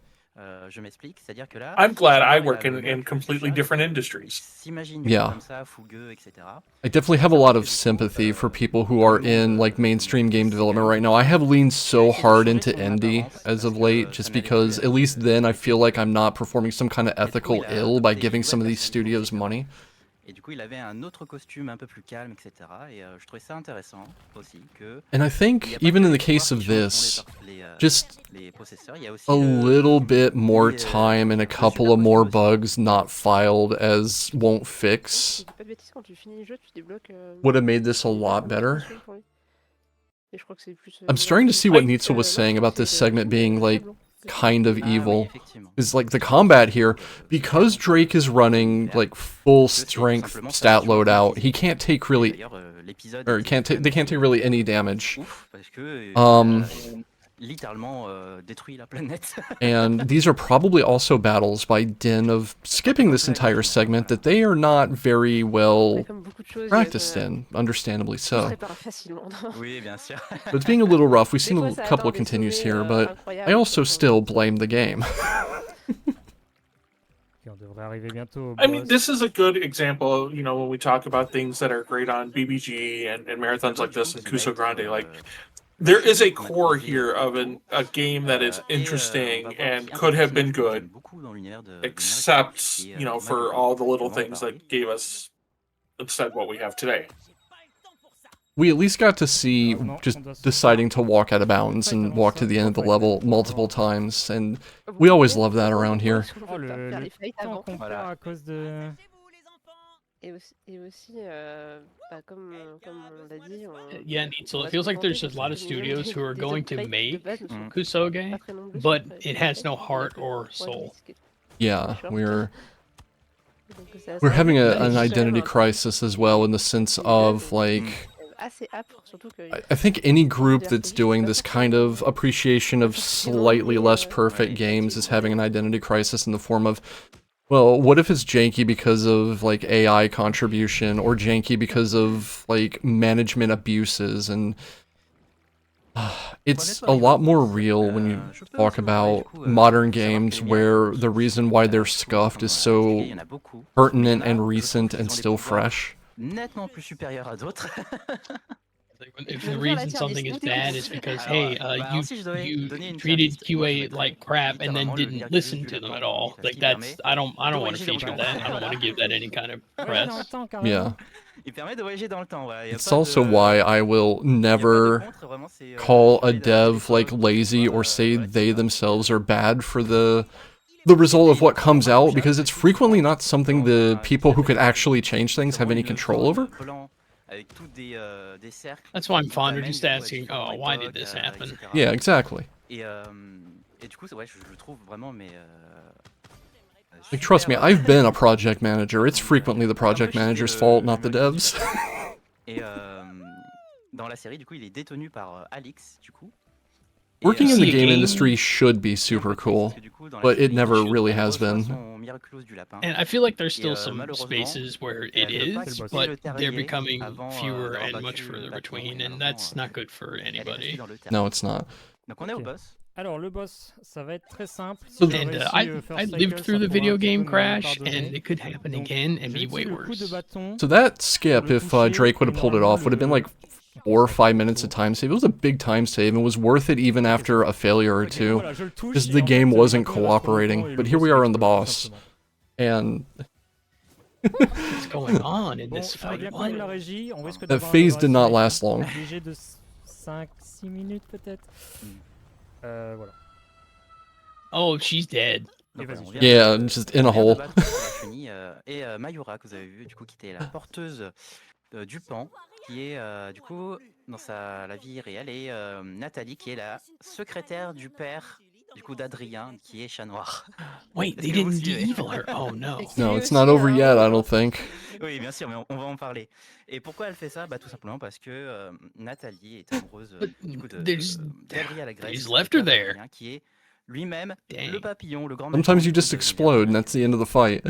Je m'explique, c'est-à-dire que là, I'm glad Chat I Noir, il work a le in bonheur completely different industries. s'imagine Yeah. comme ça, fougueux, etc. I definitely have a lot of sympathy for people who are in like mainstream game development right now. I have leaned so hard into indie as of late just because at least then I feel like I'm not performing some kind of ethical ill by giving some of these studios money. Et du coup, il avait un autre costume un peu plus calme, etc. Et je trouvais ça intéressant aussi que. And I think even in the case of this, just a little bit more time and a couple of more bugs not filed as won't fix Si je dis pas de bêtises, quand tu finis le jeu, tu débloques. would have made this a lot better. Et je crois que c'est plus. I'm starting to see what Nitsa was saying about this segment being like kind of evil. Is like the combat here, because Drake is running like full strength stat loadout, he can't take really, or they can't take really any damage. Littéralement détruit la planète. And these are probably also battles by dint of skipping this entire segment that they are not very well practiced in, understandably so. Oui, bien sûr. So it's being a little rough. We've seen a couple of continues here, but I also still blame the game. I mean, this is a good example, you know, when we talk about things that are great on BBG and marathons like this and Kuso Grande, like, there is a core here of a game that is interesting and could have been good, except, you know, for all the little things that gave us instead what we have today. We at least got to see just deciding to walk out of bounds and walk to the end of the level multiple times, and we always love that around here. Oh, le temps qu'on perd à cause de... Et aussi comme on l'a dit, Yeah, so it feels like there's a lot of studios who are going to make kusoge, but it has no heart or soul. Yeah, we're having an identity crisis as well, in the sense of like, I think any group that's doing this kind of appreciation of slightly less perfect games is having an identity crisis in the form of, well, what if it's janky because of like AI contribution, or janky because of like management abuses, and it's a lot more real when you talk about modern games where the reason why they're scuffed is so pertinent and recent and still fresh. Nettement plus supérieur à d'autres. If the reason something is bad is because, hey, you treated QA like crap and then didn't listen to them at all, like that's, I don't want to feature that. I don't want to give that any kind of press. Yeah. Il permet de voyager dans le temps, ouais. It's also why I will never call a dev like lazy or say they themselves are bad for the result of what comes out, because it's frequently not something the people who could actually change things have any control over. That's why I'm fond of just asking, oh, why did this happen? Yeah, exactly. Et du coup, ouais, je trouve vraiment, mais Like, trust me, I've been a project manager. It's frequently the project manager's fault, not the devs. Et dans la série, du coup, il est détenu par Alix, du coup. Working in the game game- industry should be super cool, but it never really has been. And I feel like there's still some spaces where it is, but they're becoming fewer and much further between, and that's not good for anybody. No, it's not. Donc on est au boss. Alors le boss, ça va être très simple. Si And j'ai réussi, I First lived Cycle, through ça the pourra video un petit game peu me crash, pardonner. and it could happen Donc, again and je be vais way utiliser le coup de worse. bâton. So that skip, if Drake would have pulled it off, would have been like 4 or 5 minutes of time save. It was a big time save and was worth it even after a failure or two, because the game wasn't cooperating. But here we are on the boss, and What's going on in this On va fight? bien What? connaître la régie. On risque that d'avoir un phase did not duration last long. obligé de 5-6 minutes peut-être. Voilà. Oh, she's dead. Donc, vas-y, on vient Yeah, de- just in a on vient de hole. battre la chenille, et Mayura, que vous avez vu, du coup, qui était la porteuse du pan, qui est du coup dans la vie réelle, et Nathalie, qui est la secrétaire du père du coup d'Adrien, qui est chat noir. Wait, they Est-ce que vous didn't suivez de-evil her. Oh no. No, it's not over yet, I don't think. Oui, bien sûr, mais on va en parler. Et pourquoi elle fait ça? Bah, tout simplement parce que Nathalie est amoureuse du coup d'Adrien la Grèce, He's left her there. qui est lui-même le papillon, le grand Sometimes méchant you just explode, and that's the end of the fight.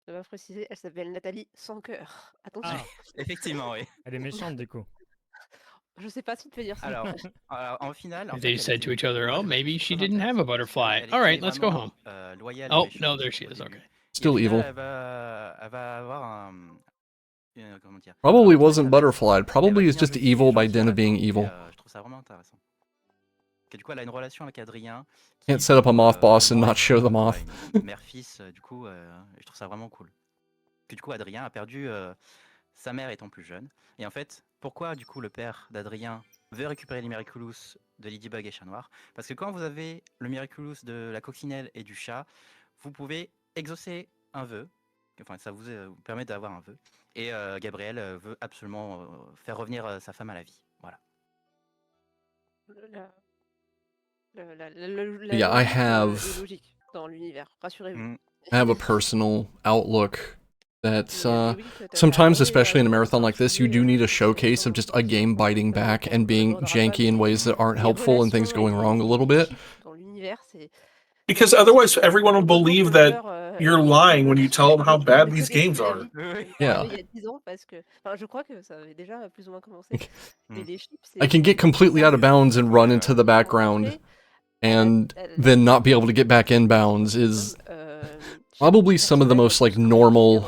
Je dois préciser, elle s'appelle Nathalie sans cœur. Attention. Effectivement, oui. Elle est méchante du coup. Je sais pas si tu veux dire ça. Alors, en finale, en They fait, said to each other, "Oh, maybe she didn't have a butterfly. All right, let's go home." loyale Oh et no, méchante there she au is. début. Okay. Still Et au final, evil. elle va avoir comment dire, Probably wasn't butterflied. Probably is just evil by dint of being evil. je trouve ça vraiment intéressant. Que du coup, elle a une relation avec Adrien. Can't set up a moth boss and not show the moth. Mère-fils, du coup, je trouve ça vraiment cool. Que du coup, Adrien a perdu sa mère étant plus jeune. Et en fait, pourquoi du coup le père d'Adrien veut récupérer les Miraculous de Ladybug et Chat Noir? Parce que quand vous avez le Miraculous de la coccinelle et du chat, vous pouvez exaucer un vœu. Enfin, ça vous permet d'avoir un vœu. Et Gabriel veut absolument faire revenir sa femme à la vie. Voilà. Yeah, I have- est logique dans l'univers, rassurez-vous. I have a personal outlook that sometimes, especially in a marathon like this, you do need a showcase of just a game biting back and being janky in ways that aren't helpful and things going wrong a little bit. Dans l'univers, c'est Because otherwise, everyone will believe that you're lying when you tell them how bad these games are. Yeah. Il y a 10 ans parce que enfin, je crois que ça avait déjà plus ou moins commencé. Mais les chips, I can get completely out of bounds and run into the background, and then not be able to get back in bounds is probably some of the most like normal.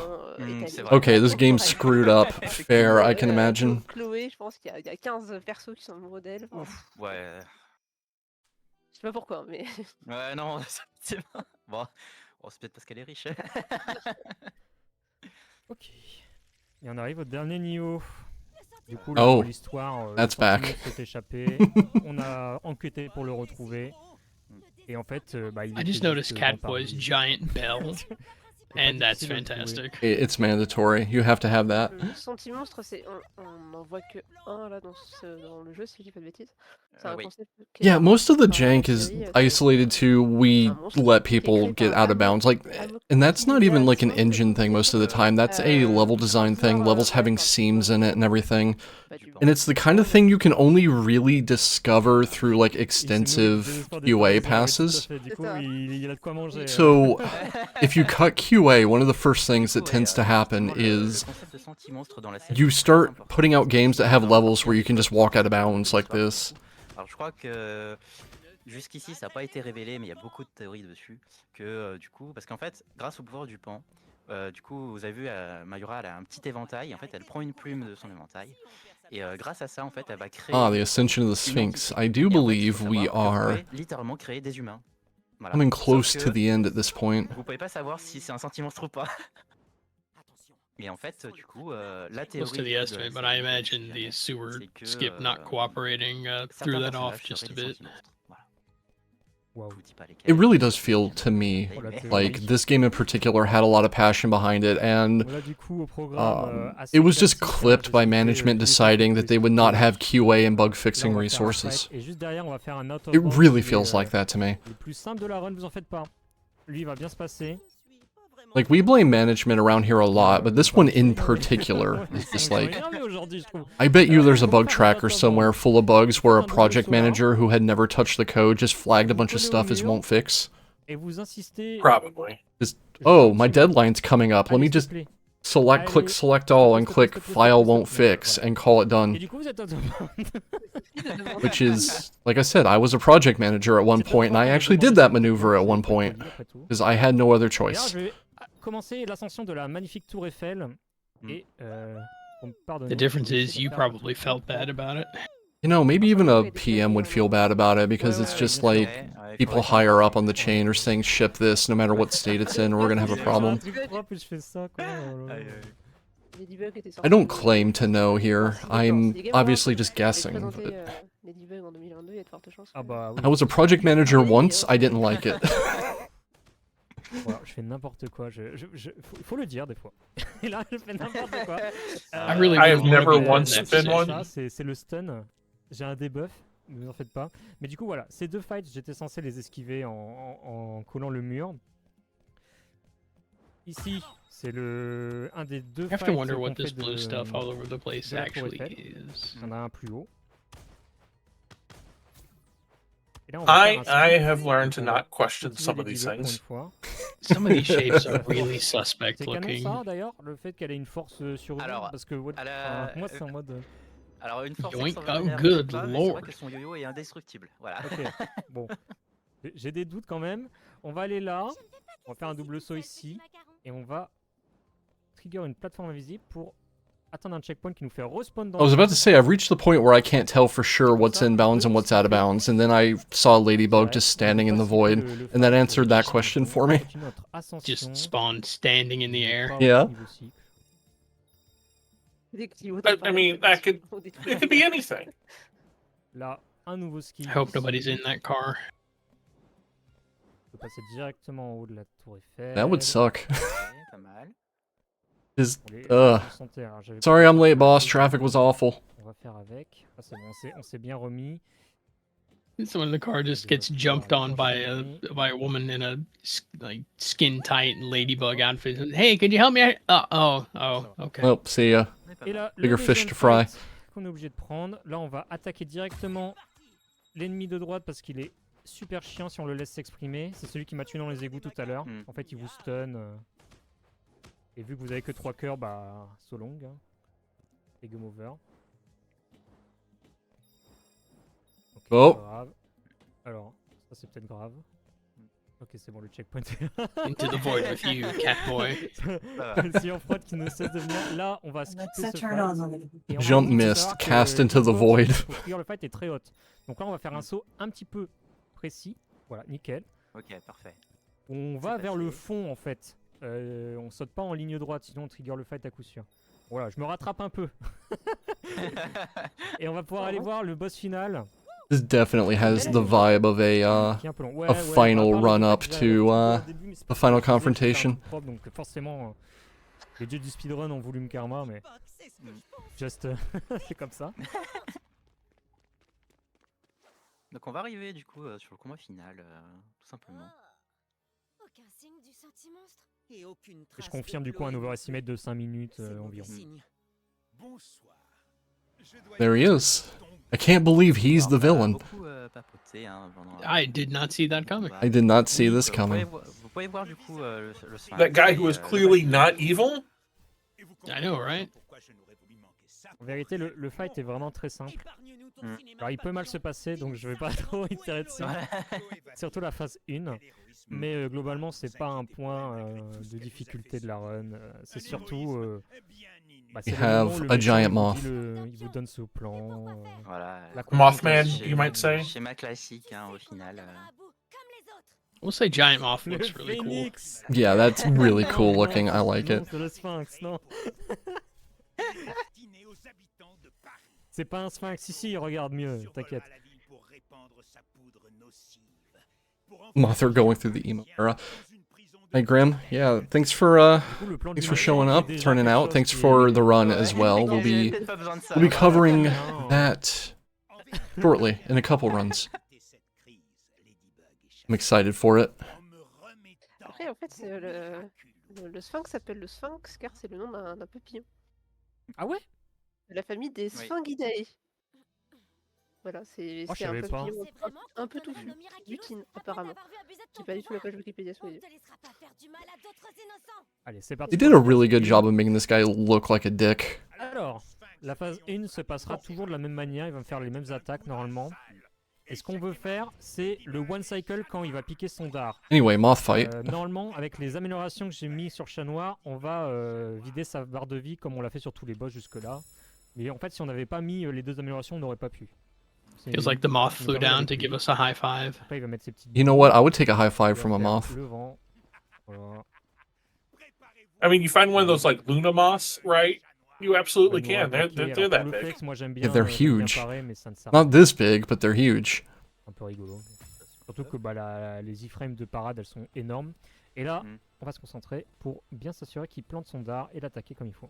Okay, this game's screwed up. Fair, I can imagine. Chloé, je pense qu'il y a 15 persos qui sont amoureux d'elle. Enfin, Ouais. je sais pas pourquoi, mais Ouais, non, c'est bon. Bon, c'est peut-être parce qu'elle est riche. Ok. Et on arrive au dernier niveau. Du coup, Oh, pour l'histoire, that's le back. sentinelle s'est échappé. On a enquêté pour le retrouver. Et en fait, bah, il I était just noticed juste dans Catboy's Paris. giant bell, and that's difficile à le trouver. fantastic. It's mandatory. You have to have that. le senti-monstre, c'est on n'en voit que un là dans le jeu, si je dis pas de bêtises. C'est un Oui. concept qui est Yeah, dans most of the la jank is série, isolated to we let people get out of bounds. Like, and that's not even like an engine thing most of the time. That's a level design thing. Levels having seams in it and everything. And it's the kind of thing you can only really discover through like extensive QA passes. Du coup, il a de quoi manger. So, if you cut QA, one of the first things that tends to happen is concept de senti-monstre dans la série. you start putting out games that have levels where you can just walk out of bounds like this. Alors je crois que jusqu'ici ça n'a pas été révélé, mais il y a beaucoup de théories dessus. Que du coup, parce qu'en fait, grâce au pouvoir du pan, du coup, vous avez vu, Mayura, elle a un petit éventail. En fait, elle prend une plume de son éventail. Et grâce à ça, en fait, elle va créer. Ah, the Ascension of the Sphinx. I do believe we are littéralement créer des humains. Voilà. coming Sauf close que to the end at this point. Vous pouvez pas savoir si c'est un senti-monstre ou pas. Et en fait, du coup, la Close théorie. to the estimate, but I imagine the sewer skip not cooperating threw that off just a bit. It really does feel to me like this game in particular had a lot of passion behind it, and it was just clipped by management deciding that they would not have QA and bug fixing resources. Et juste derrière, on va faire un out of It bounds really qui est, feels like that to me. le plus simple de la run, vous en faites pas. Lui, il va bien se passer. Like, we blame management around here a lot, but this one in particular is just like... I bet you there's a bug tracker somewhere full of bugs where a project manager who had never touched the code just flagged a bunch of stuff as won't fix. Probably. Just, oh, my deadline's coming up. Let me just click select all and click file won't fix and call it done. Which is, like I said, I was a project manager at one point and I actually did that maneuver at one point because I had no other choice. The difference is you probably felt bad about it. You know, maybe even a PM would feel bad about it because it's just like people higher up on the chain are saying ship this no matter what state it's in or we're gonna have a problem. I don't claim to know here. I'm obviously just guessing. But... I was a project manager once, I didn't like it. Voilà, je fais n'importe quoi, faut le dire des fois. Et là, je fais n'importe quoi. I have never once been one. C'est le stun. J'ai un debuff, ne vous en faites pas. Mais du coup, voilà, ces deux fights, j'étais censé les esquiver en collant le mur. Ici, c'est un des deux fights qu'on fait de la tour Eiffel. Il y en a un plus haut. I have learned to not question some of these things. Some of these shapes are really suspect C'est canon looking. ça d'ailleurs, le fait qu'elle ait une force surhumaine, parce que moi c'est en mode... Alors une force Yoink, extraordinaire, oh, good je sais pas, mais c'est lord. vrai que son yo-yo est indestructible. Voilà. Ok, bon. J'ai des doutes quand même. On va aller là, on va faire un double saut ici, et on va trigger une plateforme invisible pour atteindre un checkpoint qui nous fait respawn dans I was about to say, I've reached the point where I can't tell for sure what's in bounds and what's out of bounds, and then I saw a ladybug just standing in the void, and that answered that question for me. Just spawned standing in the air. Yeah. I mean, it could be anything. Là, un nouveau skill. I hope nobody's in that car. On peut passer directement en haut de la tour Eiffel. That would suck. Pas mal. Just, sorry I'm late, boss. Traffic was awful. On va faire avec. Ah, c'est bon, on s'est bien remis. Someone in the car just gets jumped on by a woman in a like skin tight ladybug outfit. Hey, could you help me? Oh, okay. Well, see ya. Et là, Bigger fish to fry. Qu'on est obligé de prendre. Là, on va attaquer directement l'ennemi de droite parce qu'il est super chiant si on le laisse s'exprimer. C'est celui qui m'a tué dans les égouts tout à l'heure. En fait, il vous stun. Et vu que vous avez que 3 cœurs, bah, so long. Hein. Et game over. Okay, oh. Pas grave. Alors, ça c'est peut-être grave. Ok, c'est bon, le checkpoint. Into the void with you, catboy. Si on frotte qui ne cesse de venir. Là, on va skipper ce fight. Jump missed, cast into the void. Le fight est très haute. Donc là, on va faire un saut un petit peu précis. Voilà, nickel. Ok, parfait. On va vers le fond en fait. On saute pas en ligne droite, sinon on trigger le fight à coup sûr. Voilà, je me rattrape un peu. Et on va pouvoir aller voir le boss final. This definitely has the vibe of a final run-up to a final confrontation. Donc forcément, les dieux du speedrun ont voulu me karma, mais juste c'est comme ça. Donc on va arriver du coup sur le combat final, tout simplement. Aucun signe du senti-monstre. Et je confirme du coup un overestimate de 5 minutes environ. There he is. I can't believe he's the villain. I did not see that coming. I did not see this coming. Vous pouvez voir du coup le That guy who was clearly not evil? I know, right? En vérité, le fight est vraiment très simple. Alors il peut mal se passer, donc je vais pas trop itérer dessus. Surtout la phase 1. Mais globalement, c'est pas un point de difficulté de la run. C'est surtout... We have a giant moth. Il vous donne ce plan. Voilà. Mothman, you might say. Schéma classique, hein, au final. We'll say giant moth looks really cool. Yeah, that's really cool looking. I like it. C'est le sphinx, non? C'est pas un sphinx, si, regarde mieux, t'inquiète. Mother going through the emo era. Hey Grim, yeah, thanks for showing up, turning out. Thanks for the run as well. We'll be covering that shortly in a couple runs. I'm excited for it. Après, en fait, Le sphinx s'appelle le sphinx car c'est le nom d'un papillon. Ah ouais? De la famille des Sphingidae. Voilà, c'est Oh, je un savais pas. papillon un peu touffu, qui butine apparemment. J'ai pas du tout la page Wikipédia sous les yeux. Allez, c'est parti. They did a really good job of making this guy look like a dick. Alors, la phase 1 se passera toujours de la même manière, il va me faire les mêmes attaques normalement. Et ce qu'on veut faire, c'est le one cycle quand il va piquer son dard. Anyway, moth fight. Normalement, avec les améliorations que j'ai mis sur Chat Noir, on va vider sa barre de vie comme on l'a fait sur tous les boss jusque-là. Mais en fait, si on n'avait pas mis les 2 améliorations, on n'aurait pas pu. Feels like the moth flew down to give us a high five. Après, il va mettre ses petites You know what? I would take a high five from a moth. le vent. Voilà. I mean, you find one of those like Luna moths, right? You absolutely Ouais, can. They're alors, that pour le big. flex, moi j'aime bien, Yeah, they're j'aime bien huge. parer, mais ça ne sert Not à this big, but they're huge. un peu rigolo. Surtout que bah, les iframes de parade elles sont énormes. Et là, on va se concentrer pour bien s'assurer qu'il plante son dard et l'attaquer comme il faut.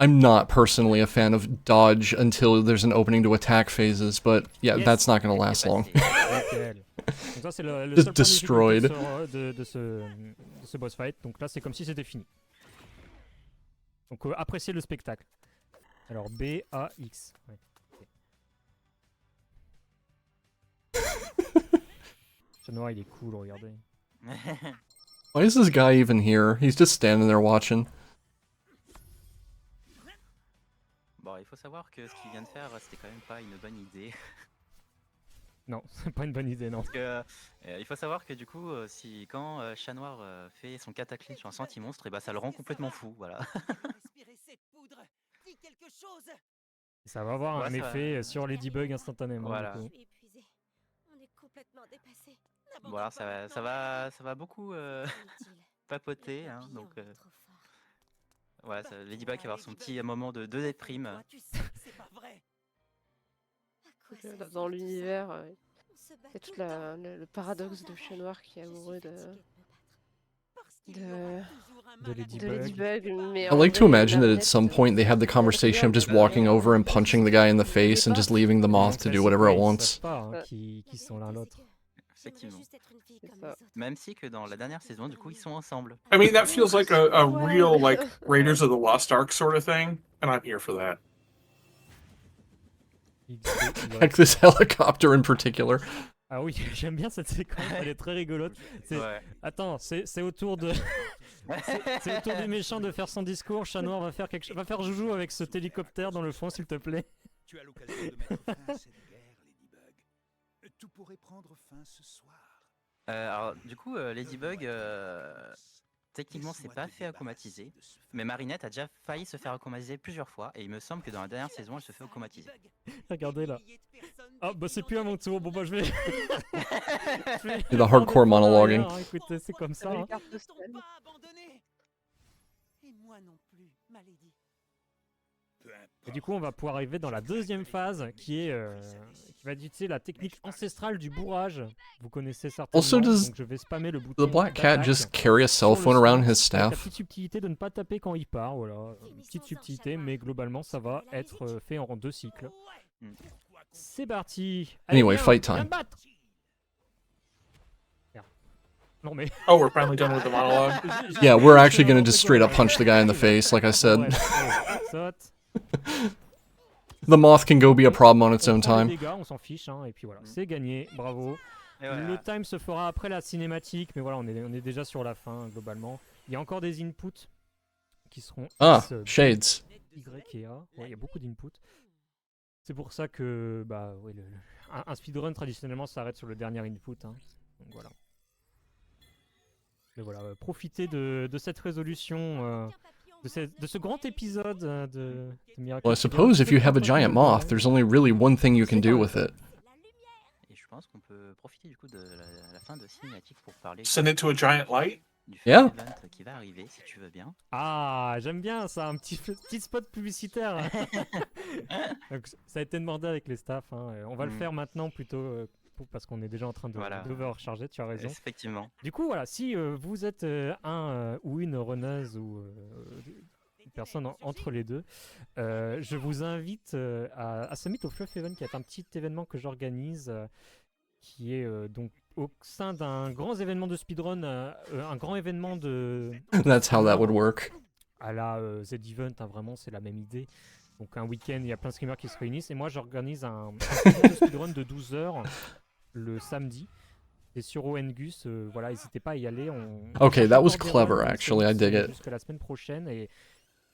I'm not personally a fan of dodge until there's an opening to attack phases, but yeah, that's not gonna last long. Nickel. Donc ça c'est le Just seul point de destroyed. difficulté de ce boss fight. Donc là c'est comme si c'était fini. Donc appréciez le spectacle. Alors B, A, X. Ouais. Ce noir il est cool, regardez. Why is this guy even here? He's just standing there watching. Bon, il faut savoir que ce qu'il vient de faire, c'était quand même pas une bonne idée. Non, c'est pas une bonne idée, non. Parce que il faut savoir que du coup, quand Chat Noir fait son cataclysme sur un senti-monstre, et bah ça le rend complètement fou, voilà. Ça va avoir un Ouais, ça effet sur les debugs instantanément. Voilà. Du coup. Voilà, ça va beaucoup papoter, hein, donc voilà, Ladybug va avoir son petit moment de déprime. Dans l'univers, il y a tout le paradoxe de Chat Noir qui est amoureux de Ladybug, mais I like to imagine that at some point they have the conversation of just walking over and punching the guy in the face and just leaving the moth to do whatever it wants. Qui sont l'un l'autre. Effectivement. Même si que dans la dernière saison, du coup, ils sont ensemble. I mean, that feels like a real like Raiders of the Lost Ark sort of thing, and I'm here for that. Like this helicopter in particular. Ah oui, j'aime bien cette séquence, elle est très rigolote. Ouais. Attends, c'est autour de... c'est autour du méchant de faire son discours. Chat Noir va faire joujou avec cet hélicoptère dans le fond, s'il te plaît. Tu as l'occasion de mettre fin à cette guerre, Ladybug. Tout pourrait prendre fin ce soir. Alors, du coup, Ladybug, techniquement, c'est pas fait automatiser, mais Marinette a déjà failli se faire automatiser plusieurs fois, et il me semble que dans la dernière saison, elle se fait automatiser. Regardez là. Ah bah c'est plus à mon tour, bon bah je vais... The hardcore monologuing. Hein, écoutez, c'est comme ça. Hein. Et du coup, on va pouvoir arriver dans la deuxième phase qui va utiliser la technique ancestrale du bourrage. Vous connaissez certainement. Also, does donc je vais spammer le bouton the black cat d'attaque just carry a cell sur le phone around spam, his avec la staff? petite subtilité de ne pas taper quand il part, voilà. Une petite subtilité, mais globalement, ça va être fait en 2 cycles. C'est parti. Allez, Anyway, viens, fight viens time. me battre. Merde. Non mais... Oh, we're finally done with the monologue. Yeah, we're actually gonna just straight up punch the guy in the face, like I said. Saute. The moth can go be a problem on its own On prend les time. dégâts, on s'en fiche, hein, et puis voilà, c'est gagné, bravo. Et voilà. Le time se fera après la cinématique, mais voilà, on est déjà sur la fin, globalement. Il y a encore des inputs qui seront Ah, X, B, shades. Y et A. Ouais, il y a beaucoup d'inputs. C'est pour ça que bah, ouais, un speedrun, traditionnellement, s'arrête sur le dernier input. Hein. Donc voilà. Mais voilà, profitez de cette résolution... de ce grand épisode de Miracle. Well, I suppose if you have a giant moth, there's only really one thing you can do with it. Et je pense qu'on peut profiter du coup de la fin de cinématique pour parler Send it to a giant light. du Yeah. event qui va arriver, si tu veux bien. Ah, j'aime bien ça, un petit spot publicitaire. Donc, ça a été demandé avec les staffs. Hein. On va le faire maintenant plutôt parce qu'on est déjà en train de Voilà. d'overcharger, tu as raison. Effectivement. Du coup, voilà, si vous êtes un ou une runneuse ou une personne entre les deux, je vous invite à Summit au Fluff Event, qui est un petit événement que j'organise, qui est donc au sein d'un grand événement de speedrun, un grand événement de... That's how that would work. À la Z-Event, hein, vraiment, c'est la même idée. Donc un week-end, il y a plein de streamers qui se réunissent. Et moi, j'organise un événement de speedrun de 12 heures le samedi. Et sur ONGUS, voilà, n'hésitez pas à y aller. Okay, that was on clever, actually. I dig it. Jusqu'à la semaine prochaine. Et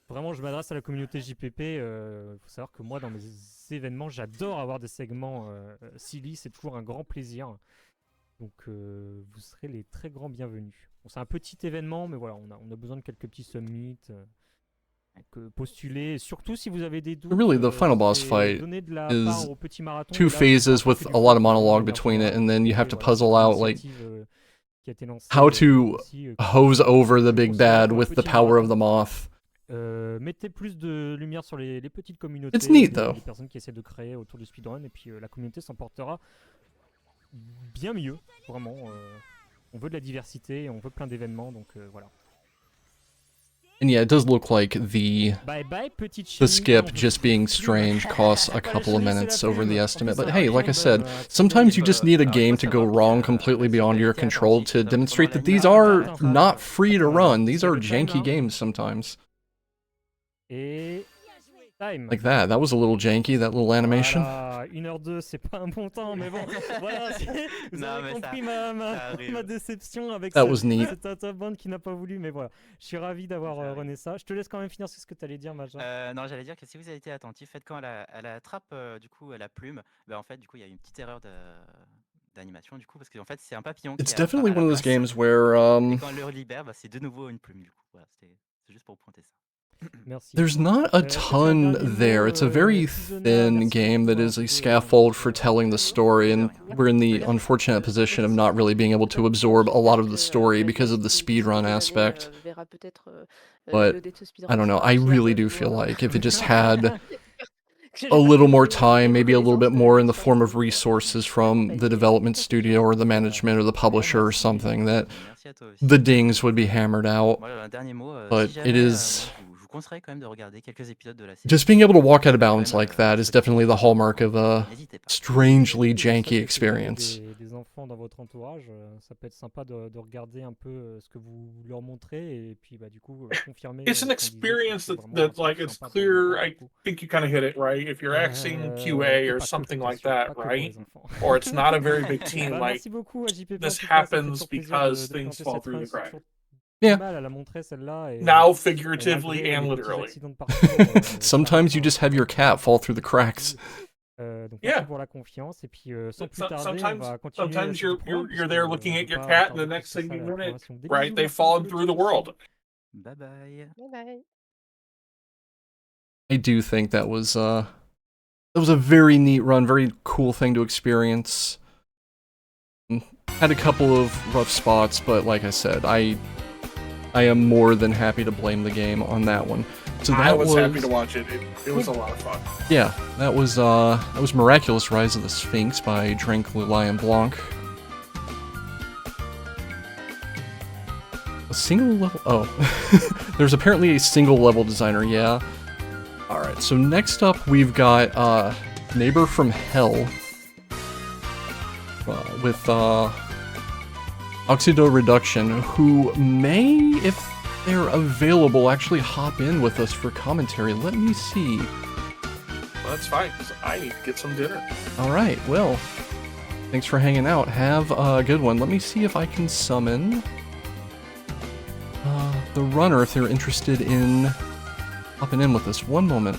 vraiment, je m'adresse à la communauté JPP. Il faut savoir que moi, dans mes événements, j'adore avoir des segments silly. C'est toujours un grand plaisir. Donc, vous serez les très grands bienvenus. Bon, c'est un petit événement, mais voilà, on a besoin de quelques petits summits. Postuler, surtout si vous avez des doutes. Really, the final boss fight is 2 phases with a lot of monologue between it, and then you have to puzzle out like how to hose over the big bad with the power of the moth. Mettez plus de lumière sur les petites communautés. It's neat, though. Les personnes qui essaient de créer autour du speedrun, et puis la communauté s'en portera bien mieux, vraiment. On veut de la diversité, on veut plein d'événements, donc voilà. And yeah, it does look like the skip just being strange costs a couple of minutes over the estimate. But hey, like I said, sometimes you just need a game to go wrong completely beyond your control to demonstrate that these are not free to run. These are janky games sometimes. Like that. That was a little janky, that little animation. 1h02, c'est pas un bon temps, mais bon, voilà, vous avez compris ma déception avec cette Ataband qui n'a pas voulu, mais voilà, je suis ravi d'avoir rené ça. Je te laisse quand même finir ce que tu allais dire, Maja. Non, j'allais dire que si vous avez été attentif, faites quand elle attrape du coup la plume, bah, en fait, du coup, il y a une petite erreur d'animation, du coup, parce qu'en fait, c'est un papillon It's definitely one of those games where et quand elle le libère, bah, c'est de nouveau une plume, du coup. Voilà, c'est juste pour vous pointer ça. There's not a ton there. It's a very thin game that is a scaffold for telling the story, and we're in the unfortunate position of not really being able to absorb a lot of the story because of the speedrun aspect. But, I don't know, I really do feel like if it just had a little more time, maybe a little bit more in the form of resources from the development studio or the management or the publisher or something, that the dings would be hammered out. But it is... Just being able to walk out of bounds like that is definitely the hallmark of a strangely janky experience. Des enfants dans votre entourage, ça peut être sympa de regarder un peu ce que vous leur montrez et puis bah du coup confirmer. It's an experience that like it's clear. I think you kind of hit it right. If you're acting QA or something like that, right? Or it's not a very big team, like this happens because things fall through the cracks. Yeah. Now figuratively and literally. Sometimes you just have your cat fall through the cracks. Yeah. Sometimes you're there looking at your cat, and the next thing you know, right, they've fallen through the world. Bye bye. Bye bye. I do think that was a very neat run, very cool thing to experience. Had a couple of rough spots, but like I said, I am more than happy to blame the game on that one. So that I was happy to watch it. It was a lot of fun. Yeah, that was Miraculous Rise of the Sphinx by Tranquil Lion Blanc. A single level? Oh. There's apparently a single level designer, yeah. Alright, so next up we've got Neighbor from Hell. With Oxido Reduction, who may, if they're available, actually hop in with us for commentary. Let me see. Well, that's fine, because I need to get some dinner. Alright, well, thanks for hanging out. Have a good one. Let me see if I can summon the runner if they're interested in hopping in with us. One moment.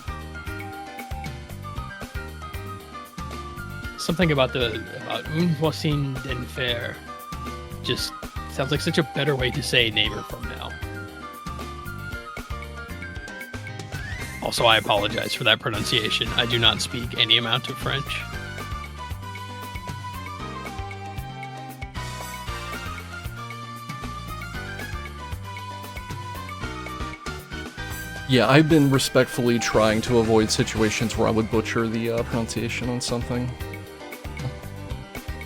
Something about Une voisine d'enfer just sounds like such a better way to say neighbor from now. Also, I apologize for that pronunciation. I do not speak any amount of French. Yeah, I've been respectfully trying to avoid situations where I would butcher the pronunciation on something.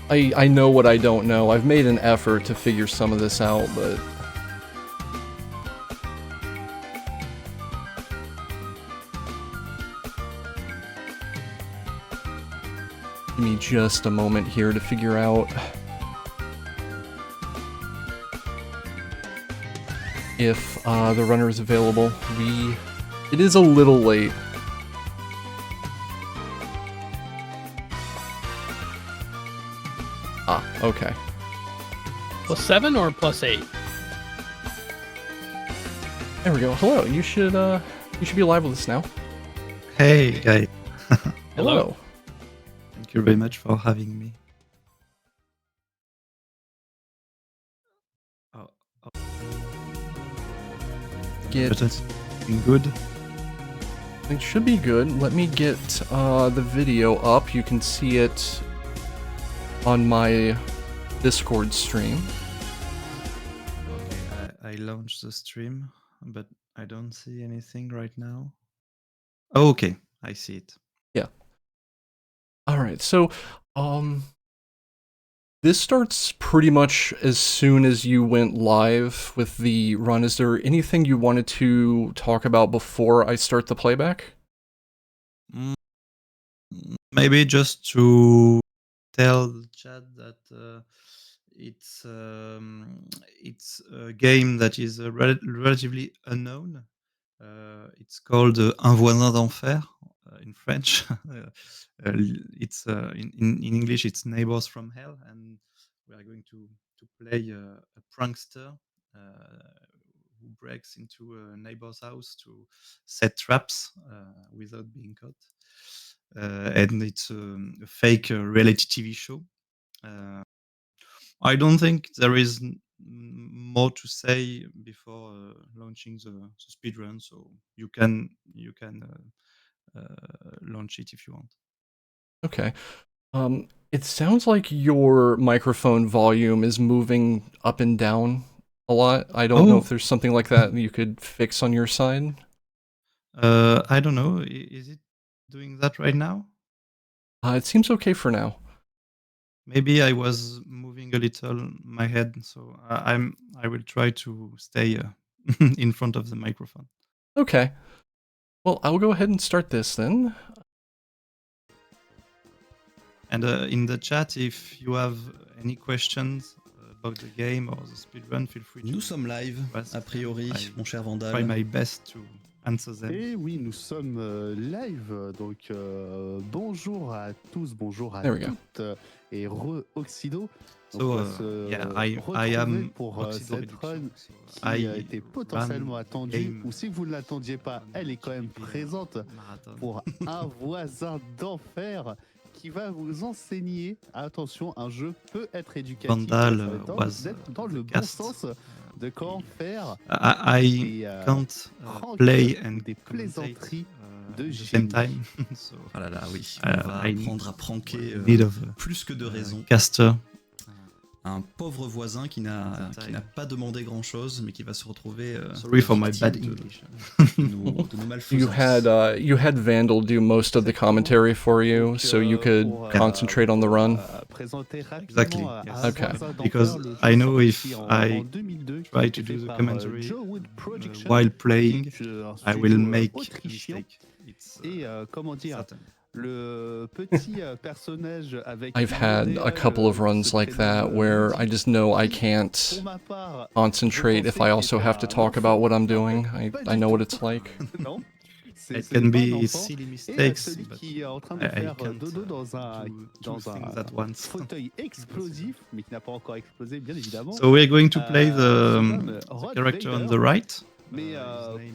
I know what I don't know. I've made an effort to figure some of this out, but... Give me just a moment here to figure out if the runner is available. It is a little late. Ah, okay. +7 or +8? There we go. Hello. You should be live with us now. Hey, guys. Hello. Thank you very much for having me. Get good. It should be good. Let me get the video up. You can see it on my Discord stream. Okay, I launched the stream, but I don't see anything right now. Oh, okay, I see it. Yeah. All right. So, this starts pretty much as soon as you went live with the run. Is there anything you wanted to talk about before I start the playback? Maybe just to tell the chat that it's a game that is relatively unknown. It's called Un voisin d'enfer in French. It's in English it's Neighbors from Hell, and we are going to play a prankster who breaks into a neighbor's house to set traps without being caught. And it's a fake reality TV show. I don't think there is more to say before launching the speedrun, so you can launch it if you want. Okay. It sounds like your microphone volume is moving up and down a lot. I don't know if there's something like that you could fix on your side. I don't know. Is it doing that right now? It seems okay for now. Maybe I was moving a little my head, so I will try to stay in front of the microphone. Okay. Well, I'll go ahead and start this then. And in the chat, if you have any questions about the game or the speedrun, feel free to... Nous sommes live, a priori, mon cher Vandal. Try my best to answer them. Et oui, nous sommes live, donc bonjour à tous, bonjour à There we go. toutes et re-Oxido. So, I am pour Oxido cette run so qui a été potentiellement attendue, ou si vous ne l'attendiez pas, elle est quand même présente pour Un voisin d'enfer qui va vous enseigner, attention, un jeu peut être éducatif, Vandal d'être dans le bon sens de comment faire I can't play and des plaisanteries de at the same time. So, Ah là là, oui, on va I apprendre à pranker need of plus que de raison. caster. Un pauvre voisin qui n'a pas demandé grand-chose, mais qui va se retrouver Sorry for my bad victime English. de nos malfaisances. You had Vandal do most of the commentary for you, so you could concentrate on the run. Exactly. Yes. Okay. Because I know if I try to do the commentary while playing, I will make a mistake. Et comment dire, le petit personnage avec I've had a couple of runs like that where I just know I can't concentrate if I also have to talk about what I'm doing. I know what it's like. It can be silly mistakes, but qui est en train de I faire can't dodo dans un things at once. fauteuil explosif, mais qui n'a pas encore explosé, bien évidemment. So we're going to play the character on the right. Mais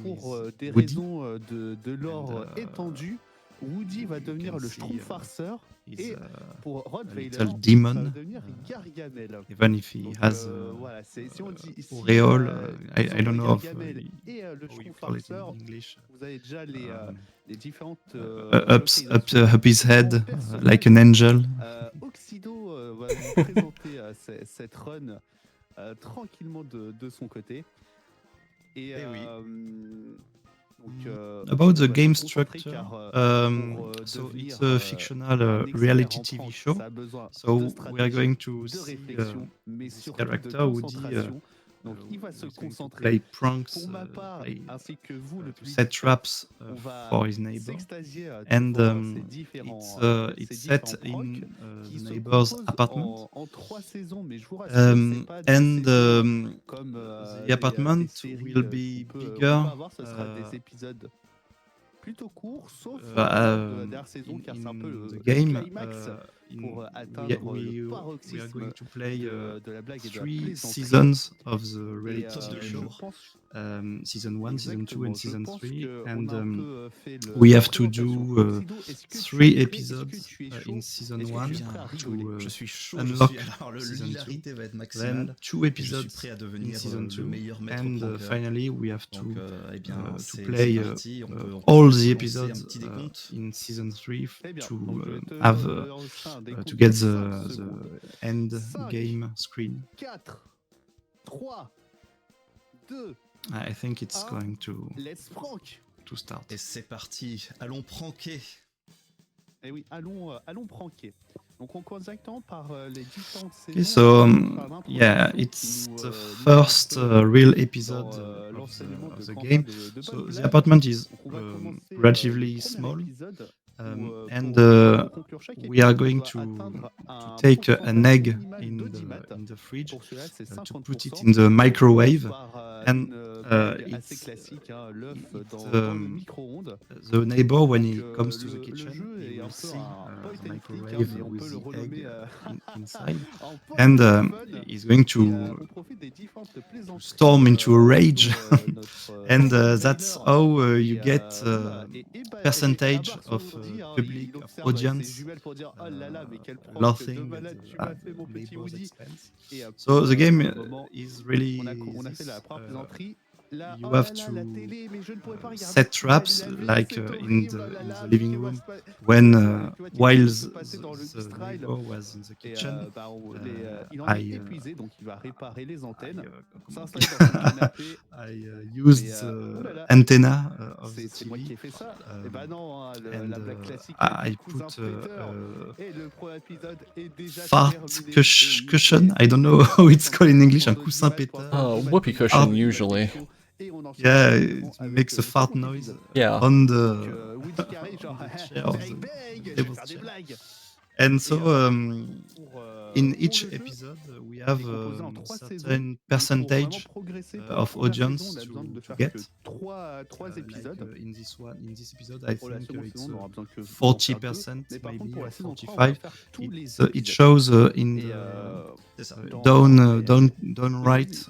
pour des Woody. raisons de lore étendu, Woody va devenir le Schtroumpf farceur et pour Rottweiler, little ça va demon, devenir Gargamel. even if he has Voilà, si on dit si, auréole, I don't know if Gargamel et le how you Schtroumpf call it in farceur, English. vous avez déjà les différentes Up his head like an angel. Oxido va vous présenter cette run tranquillement de son côté. Et donc, About the on va game se concentrer structure, car, so devenir, it's a fictional un expert reality en TV prank, show. ça a besoin So de we are stratégie, going to de see réflexion, mais this surtout de character Woody concentration Donc il va se concentrer. Play pranks, Pour ma part, ainsi que vous, le to public, set traps on va for his neighbor, s'extasier and devant ces différents, it's ces set différents in pranks qui the se neighbor's composent apartment. en 3 saisons, mais je vous rassure, c'est pas des And saisons comme the des apartment séries will be qu'on bigger. peut avoir, ce sera des épisodes plutôt courts, sauf lors de la dernière saison, car c'est un peu le climax pour atteindre le paroxysme we are going to play de la blague et de la 3 plaisanterie. seasons of the Et reality je show. pense Season 1, Season 2, and je Season pense 3. qu'on And a un peu fait le we la have to présentation. do Sido, est-ce que tu 3 es prêt? episodes Est-ce que tu es chaud? in Season Est-ce que 1 tu es prêt à rigoler? to Je suis chaud, unlock alors Season 2. l'hilarité va être Then maximale. 2 Et episodes je suis prêt à in devenir Season 2. le meilleur maître And pranker. finally, we have to, Donc, eh bien, to c'est play parti. On peut all lancer the un episodes petit décompte. in Season 3 Très bien. to Donc, je vais te have lancer un to décompte get de 5 the secondes. end 5, game screen. 4, 3, 2, I think it's 1. going to Let's prank. start. Et c'est parti. Allons pranker. Eh oui, allons pranker. Donc on commence directement par les différentes saisons. Okay, so Par l'introduction yeah, qui it's nous, the nous first lance un peu real dans episode l'enseignement of de the Quentin game. de So bonnes the blagues. apartment is Donc on va commencer relatively le small, premier épisode où, and pour conclure chaque we are épisode, on going doit to atteindre un take an pourcentage egg minimal in d'audimat. the fridge Pour cela, c'est to 50%. put it in the microwave, Par and une blague assez it's classique, hein, l'œuf dans le micro-ondes. the neighbor when he Donc, comes to the le kitchen, jeu he est un will peu see un point the and click, hein, microwave mais on with peut le the egg renommer inside, en point and and fun. he's going Et to on profite des différentes plaisanteries storm into a dont rage, notre and trailer that's how you get est percentage of abasourdi, hein, public, il of observe avec ses audience jumelles pour dire oh là là, mais quel prank de laughing malade tu m'as fait, mon petit neighbor's Woody. expense. Et So the game au moment is really on a fait this, la première plaisanterie. Là, you oh là have là, to la télé, mais je ne pourrais pas regarder set ce qu'il va traps laver, like c'est in horrible, the, oh là in là, the mais living tu vois, room c'est pas- when tu vois, while qu'est-ce qui se passait dans le the Mistral. neighbor was in the Et kitchen. bah, il en est I, épuisé, donc il va réparer les antennes, comment s'installer dans son canapé. I used Et, the oh là là, antenna of the c'est moi qui ai TV. fait ça. Et bah non, hein, la And blague classique I du cousin put péteur. Et le premier épisode est déjà fart terminé. cushion. I don't know how it's called in English. Un coussin péteur. Whoopee cushion, usually. Yeah, it makes a fart noise Yeah. on the Woody Carey, genre, chair of bang, the bang, je vais table's faire des chair. blagues. And so in each pour le jeu, episode we have il est composé en 3 saisons. certain Mais pour percentage vraiment progresser pour la of première audience saison, on a besoin de to faire get. que 3 épisodes. Like, in this episode, I Pour la think seconde it's saison, on aura besoin que 40%, mais par contre, maybe pour or la saison 3, on va 45. faire tous les It épisodes. shows in Et, the dans- down right.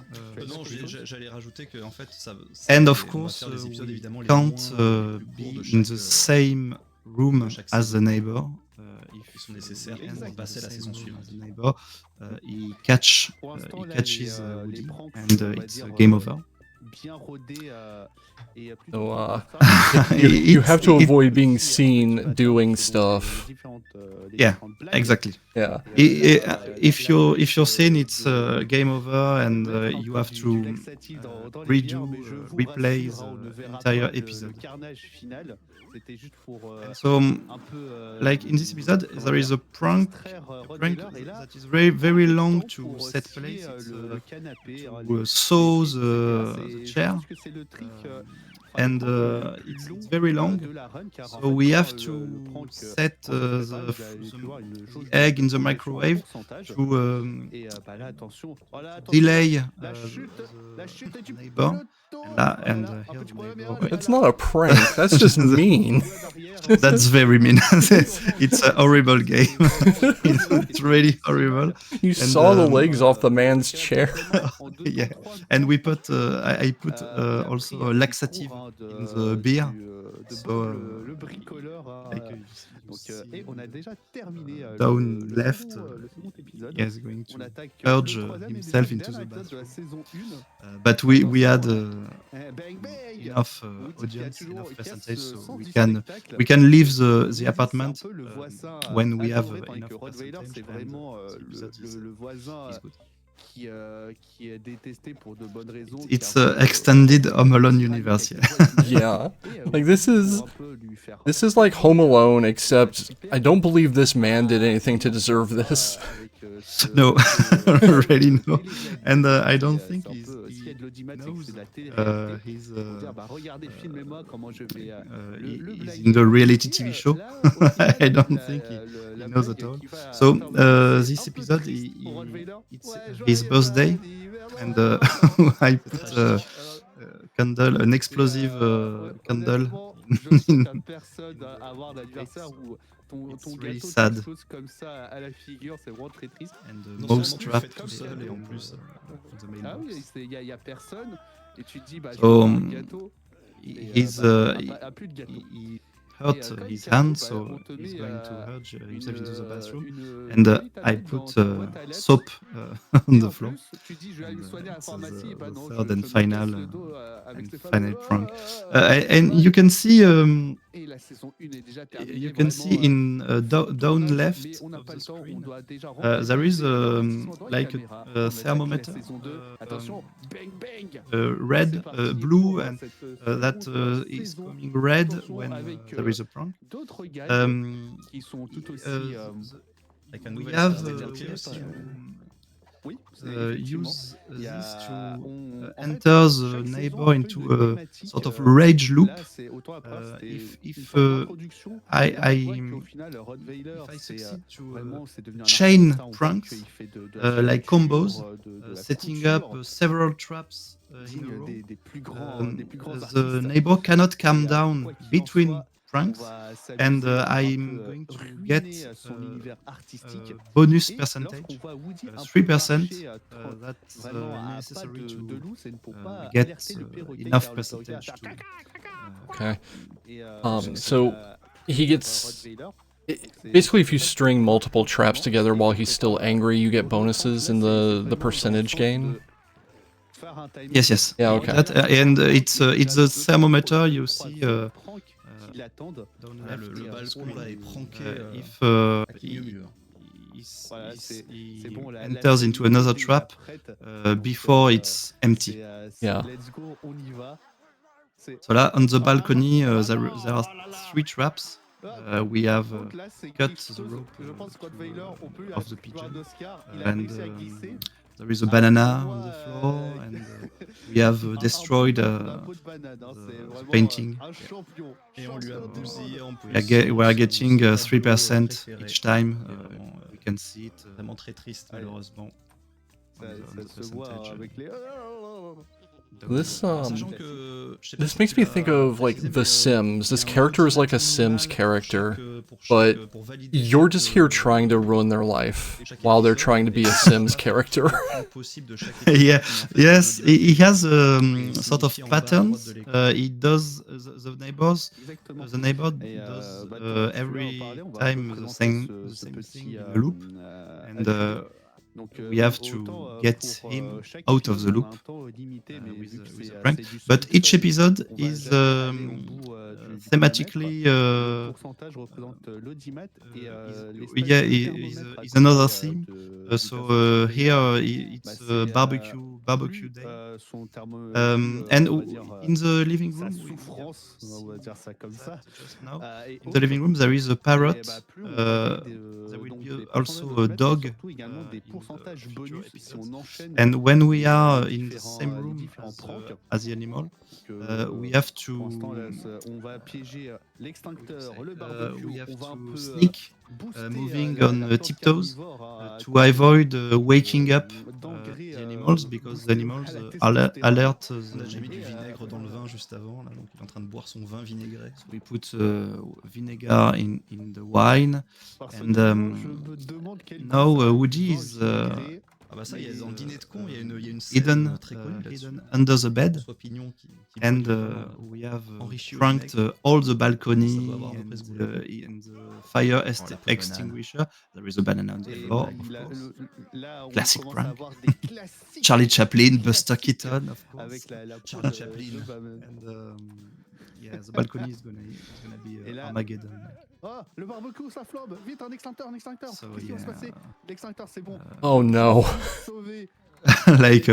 Non, j'allais rajouter que en fait, ça. And of on va course, faire les épisodes we évidemment les can't moins, les plus be courts de in chaque, the same room chaque as saison. the neighbor. Ils sont nécessaires we pour end passer the la same saison room suivante. as the neighbor. He catch, Pour l'instant, he là, catches les Woody, pranks and sont, on va it's dire, game over. bien rodés et plutôt So, cool. you have to It- avoid being seen doing stuff. Yeah, exactly. Yeah. If you're saying it's game over and you have to redo, replay the entire episode. C'était juste pour So, un peu like in this episode, there is a prank et là, that is very long to pour set scier, place. It's, le canapé, hein, to les- sew les- the je chair. pense que c'est le trick, And it's very long, de la run, car en so fait, we quand have le to prank, set on le prépare, the vous allez pouvoir une jauge de egg in the consommation en microwave pourcentage. to Et bah là, attention, voilà, attention, delay la chute du neighbor. And here the neighbor. It's not a prank. That's just mean. That's very mean. It's a horrible game. It's really horrible. You And, saw the legs off the man's chair. Yeah, and we put I put also a laxative in the beer. So le bricoleur. Donc, et on a déjà terminé down le left, second épisode. he is going to On attaque purge le troisième et himself dernier into the épisode de la bathroom. saison 1. But we had Bang, bang. enough Woody qui a audience, toujours enough casse percentage, ce so sens we du can spectacle. leave the Woody, apartment c'est un peu le voisin when we have adoré, tandis enough que Rottweiler, percentage. c'est vraiment le voisin is good. qui est détesté pour de bonnes raisons. It's car, extended Home Alone universe. Yeah. Like this is like Home Alone, except I don't believe this man did anything to deserve this. No, really no. And I don't think he knows he's in the reality TV show. I don't think he knows at all. So this episode, it's his birthday, and I put candle, an explosive candle. Personne à avoir d'anniversaire où ton It's really gâteau sad. quelque chose comme ça à la figure, c'est vraiment très triste. And Non most seulement tu trapped fais comme ça, et en mais plus the main ah box. oui, il y a personne et tu te dis bah je vais So faire un gâteau. he hurt his hand, so he's going to urge himself into the bathroom, and I put soap on the floor. The third and final prank, and you can see in down left of the screen there is like a thermometer, red, blue, and that is coming red when there is a prank. We have use this to enter the neighbor into a sort of rage loop. If I succeed to chain pranks like combos, setting up several traps in a row, the neighbor cannot calm down between pranks, and I'm going to get bonus percentage, 3%. That's necessary to get enough percentage to. Okay. So he gets. Basically, if you string multiple traps together while he's still angry, you get bonuses in the percentage gain. Yes. Yeah. Okay. And it's a thermometer. You see. Le balcon là est pranké. If he enters into another trap before it's empty. Yeah. So là, on the balcony, there are 3 traps. We have cut the rope of the pigeon, and there is a banana on the floor, and we have destroyed the painting. We are getting 3% each time. We can see it. Vraiment très triste, malheureusement. This makes me think of like The Sims. This character is like a Sims character, but you're just here trying to ruin their life while they're trying to be a Sims character. Yeah, yes, he has sort of patterns. He does the neighbor does every time the same thing in a loop, and we have to get him out of the loop with a prank. But each episode is thematically is another theme. So here it's barbecue day, and in the living room, in the living room there is a parrot. There will be also a dog. And when we are in the same room as the animal, we have to sneak, moving on tiptoes to avoid waking up the animals, because the animals alert On a déjà mis du vinaigre dans le vin juste avant, là, donc il est en train de boire son vin vinaigré. We put vinegar in the wine, and now Woody is Ah bah ça, il y a dans le dîner de con, il y a une scène hidden, très connue hidden under the bed, and we have pranked all the balcony and the fire extinguisher. There is a banana on the floor, of course. Classic prank. Charlie Chaplin, Buster Keaton, of course. Charlie Chaplin. And yeah, the balcony is gonna be Armageddon. Oh, le barbecue, ça flambe. Vite, un extincteur. So, Qu'est-ce qui va se passer? L'extincteur, c'est bon. Oh no. Sauvé. like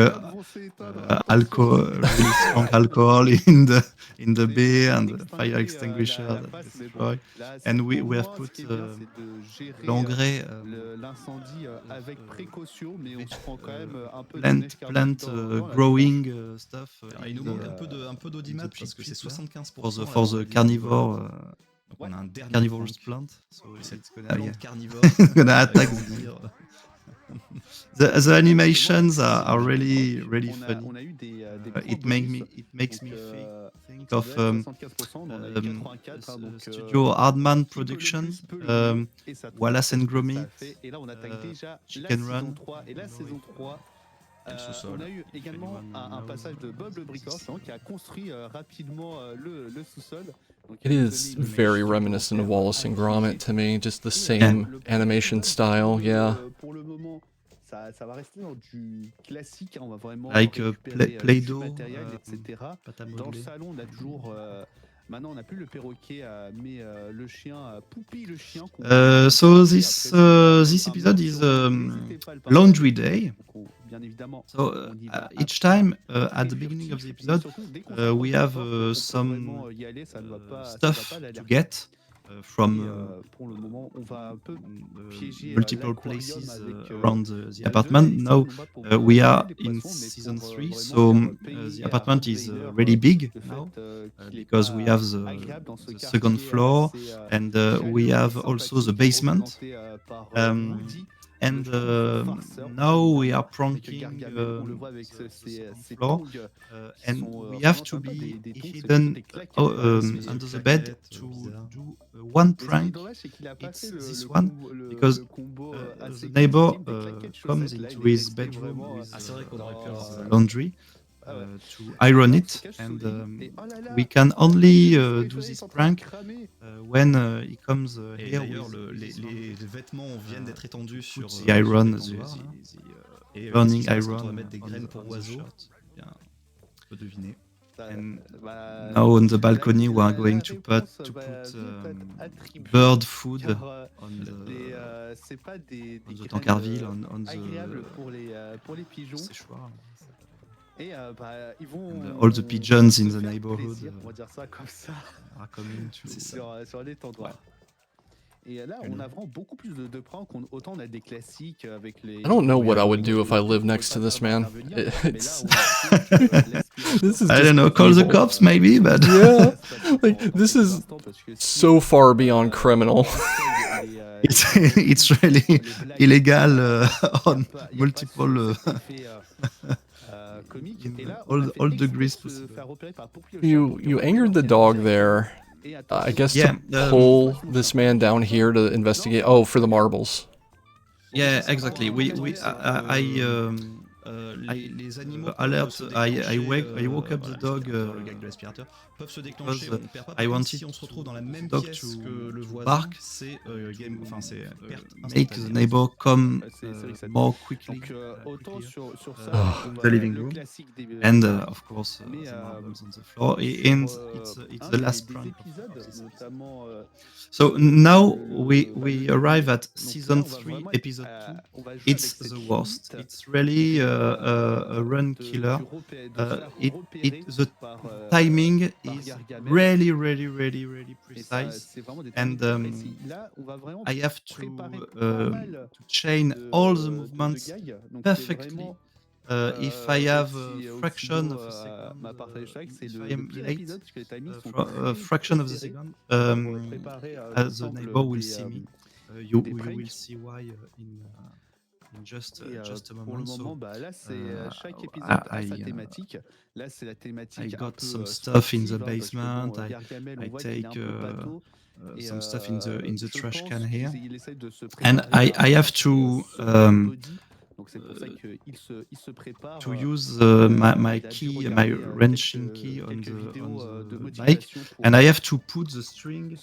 alcohol, really strong alcohol in the beer and the fire extinguisher that destroy. And we have put l'engrais, l'incendie avec précaution, mais on se prend quand même un peu plant growing stuff. Il nous manque un peu d'audimat parce que c'est 75% for the carnivore. Donc on a un dernier carnivorous prank. plant. So Cette it's gonna, plante carnivore. it's gonna attack. Grandir. The animations are really funny. On a eu des It makes me think of 75%, on en a eu 84, donc, Studio Hardman Production, Wallace and Gromit, et là on attaque déjà Chicken la Run. saison 3 et la saison 3. On a eu également un passage de Bob le bricoleur qui a construit rapidement le sous-sol. Donc, It is very reminiscent of Wallace and Gromit to me, just the same animation style, yeah. Pour le moment, ça va rester dans du classique, hein, on va vraiment Like récupérer Play-Doh, du matériel, etc. pâte à Dans le modeler. salon, on a toujours... maintenant, on n'a plus le perroquet, mais le chien, Poupie le chien. So this episode is Laundry Day. Bien évidemment, So each time at the beginning of the episode, we have some stuff to get from pour le moment, on va un peu piéger multiple places around the apartment. Now we are in season 3, so the apartment is really big now because we have the second floor and we have also the basement. And now we are pranking the second floor, and we have to be hidden under the bed to do one prank. It's this one because the neighbor comes into his bedroom with laundry to iron it, and we can only do this prank when he comes Et here d'ailleurs, with les vêtements viennent d'être étendus sur the iron, et burning c'est parce qu'on iron doit mettre des on graines the- pour on the oiseaux. shirt. Bien, on peut deviner. And now on the balcony we are going to put bird food on the Tancarville, on agréables the pour les pigeons. séchoir. Et ils vont And all the pigeons in se the faire neighborhood plaisir, on va dire ça comme ça, are coming to sur l'étendoir. Et là, on a vraiment beaucoup plus de pranks. Autant on a des classiques avec les. I don't know what I would do if I lived next to this man. It's this is I just don't know, call the evil. cops maybe, but Yeah, like this is so far beyond criminal. it's really illegal on multiple all degrees possible. You angered the dog there, I guess, Yeah, to pull this man down here to investigate. Oh, for the marbles. Yeah, exactly. Les animaux alert. I woke up the dog le gag de l'aspirateur peuvent se déclencher. because On perd pas I de points. wanted Si on se retrouve dans la même dog pièce to que le voisin, bark, c'est c'est perte make the instantanée. neighbor come C'est vrai que ça more quickly. Donc autant sur ça, The living le room, classique des and of course mais, the marbles on the floor. And it's the last prank. notamment So now we arrive at season 3, episode 2. It's the worst. It's really a run killer. The timing is really precise, and I have to chain all the movements perfectly. If I have a fraction of a second, if I am late, a fraction of the second, the neighbor will see me. You will see why in just a pour le moment. moment, So, là c'est chaque épisode a sa thématique. Là c'est la thématique. I un got peu, some stuff in the sportive, hein, parce que basement. bon, Gargamel, on I voit qu'il est un take peu pâteau, et, some stuff in the je trash pense can here, qu'il essaie de se and préparer I have to donc c'est pour ça qu'il se prépare. to use my key, my wrenching key on the bike, and I have to put the spring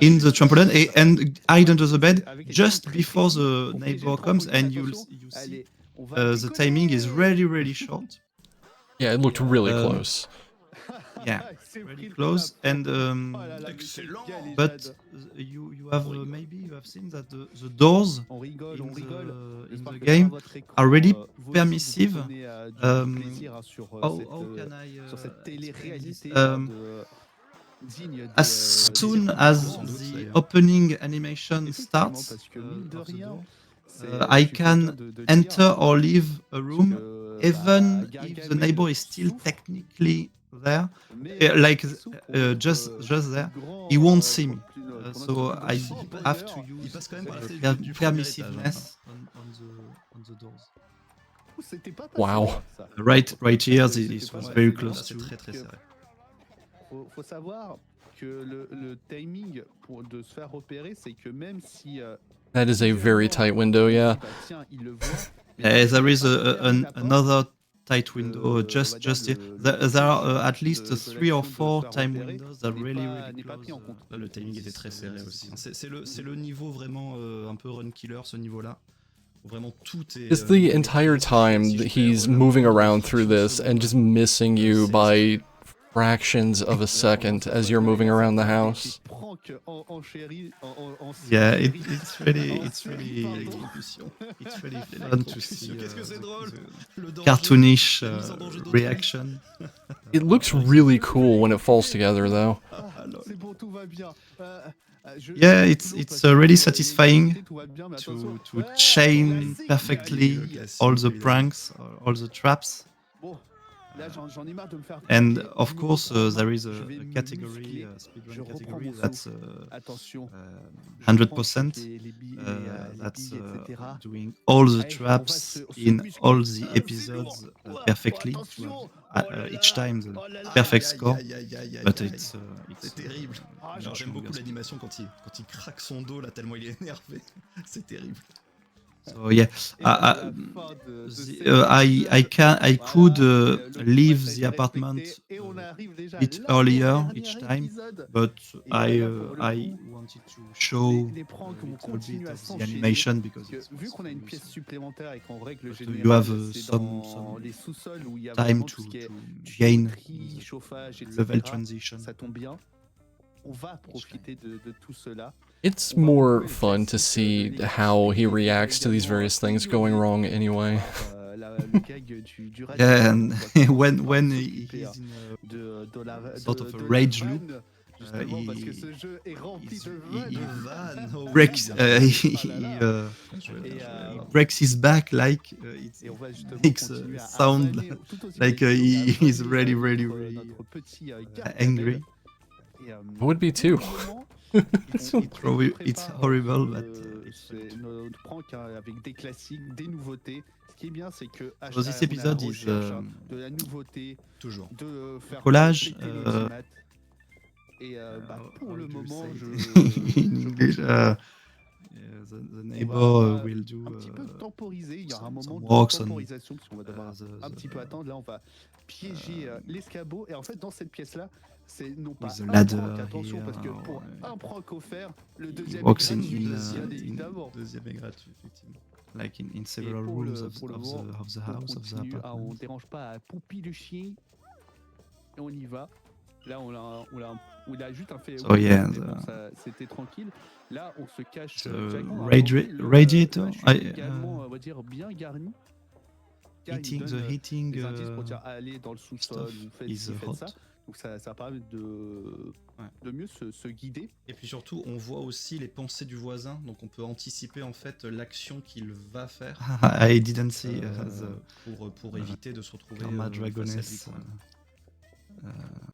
in the trampoline and hide under the bed just before the neighbor comes, and you see the timing is really short. Yeah, it looked really close. Yeah, really close. And Excellent. but you have maybe you have seen that the doors On rigole, on rigole. in J'espère the que game sur votre écran, are really vous aussi, vous permissive. prenez, du plaisir, hein, sur, sur cette télé-réalité là, digne as des soon époques as sans doute, the d'ailleurs. opening animation Effectivement, starts, parce que mine de rien, c'est, I je suis can content de enter dire or leave a room, que, even bah, if the Gargamel neighbor is still souffre, technically there, mais like il souffre pour notre, just there. plus grand, He won't see me, pour so notre I plus grand have bonheur. to Il use passe quand même par la the fenêtre du premier étage, hein. permissiveness on the doors. C'était pas passé Wow. loin, ça. Right here, C'était this pas was passé very loin, close parce to. que faut savoir que le timing pour de se faire repérer, c'est que même si That is a very tight window, yeah. bah, tiens, il le voit, There is another tight window just here. There are at least 3 or 4 time windows that really close. le timing était très serré aussi. C'est le niveau vraiment un peu run killer, ce niveau-là. Où vraiment tout est. Just the entire time he's moving around through this and just missing you by fractions of a second as you're moving around the house. Yeah, it's really fun to see cartoonish reaction. It looks really cool when it falls together, though. Yeah, it's really satisfying to chain perfectly all the pranks, all the traps. And of course, there is a category, speedrun category that's 100%. That's doing all the traps in all the episodes perfectly. Each time the perfect score. But it's terrible. J'aime beaucoup l'animation quand il craque son dos là tellement il est énervé. C'est terrible. So yeah, I could leave the apartment a bit earlier each time, but I wanted to show a little bit of the animation because vu qu'on a une pièce supplémentaire et qu'on règle you have some les sous-sols où il y a time tout to ce qui est gain chauffage, etc. level transition. Ça tombe bien. On va profiter de tout cela. It's more fun to see how he reacts to these various things going wrong anyway. Yeah, and when he's in a sort of a rage loop, he breaks his back like it makes a sound like he's really angry. I would be too. It's horrible, but c'est notre prank avec des classiques, des nouveautés. Ce qui est bien, c'est que so this episode is de la nouveauté, toujours de faire collage. Et pour le moment, in English, the neighbor will do un petit peu temporiser. Il y aura un moment de walks temporisation parce qu'on va devoir un petit peu attendre. Là, on va piéger l'escabeau. Et en fait, dans cette pièce-là, c'est non pas un ladder prank, attention, parce que pour un prank offert, le deuxième walks est in gratuit, bien évidemment. deuxième est gratuit, effectivement. Like in several rooms of the house, of the apartment. On dérange pas à Poupi le chien. Et on y va. Là, on a juste un fait. So yeah, c'était tranquille. Là, on se cache. Radiator, également, on va dire bien garni. Heating des indices pour dire allez dans le sous-sol, vous faites ci, faites ça. Donc ça permet de mieux se guider. Et puis surtout, on voit aussi les pensées du voisin, donc on peut anticiper en fait l'action qu'il va faire. I didn't see pour éviter de se retrouver Karma face à Dragoness. lui, quoi.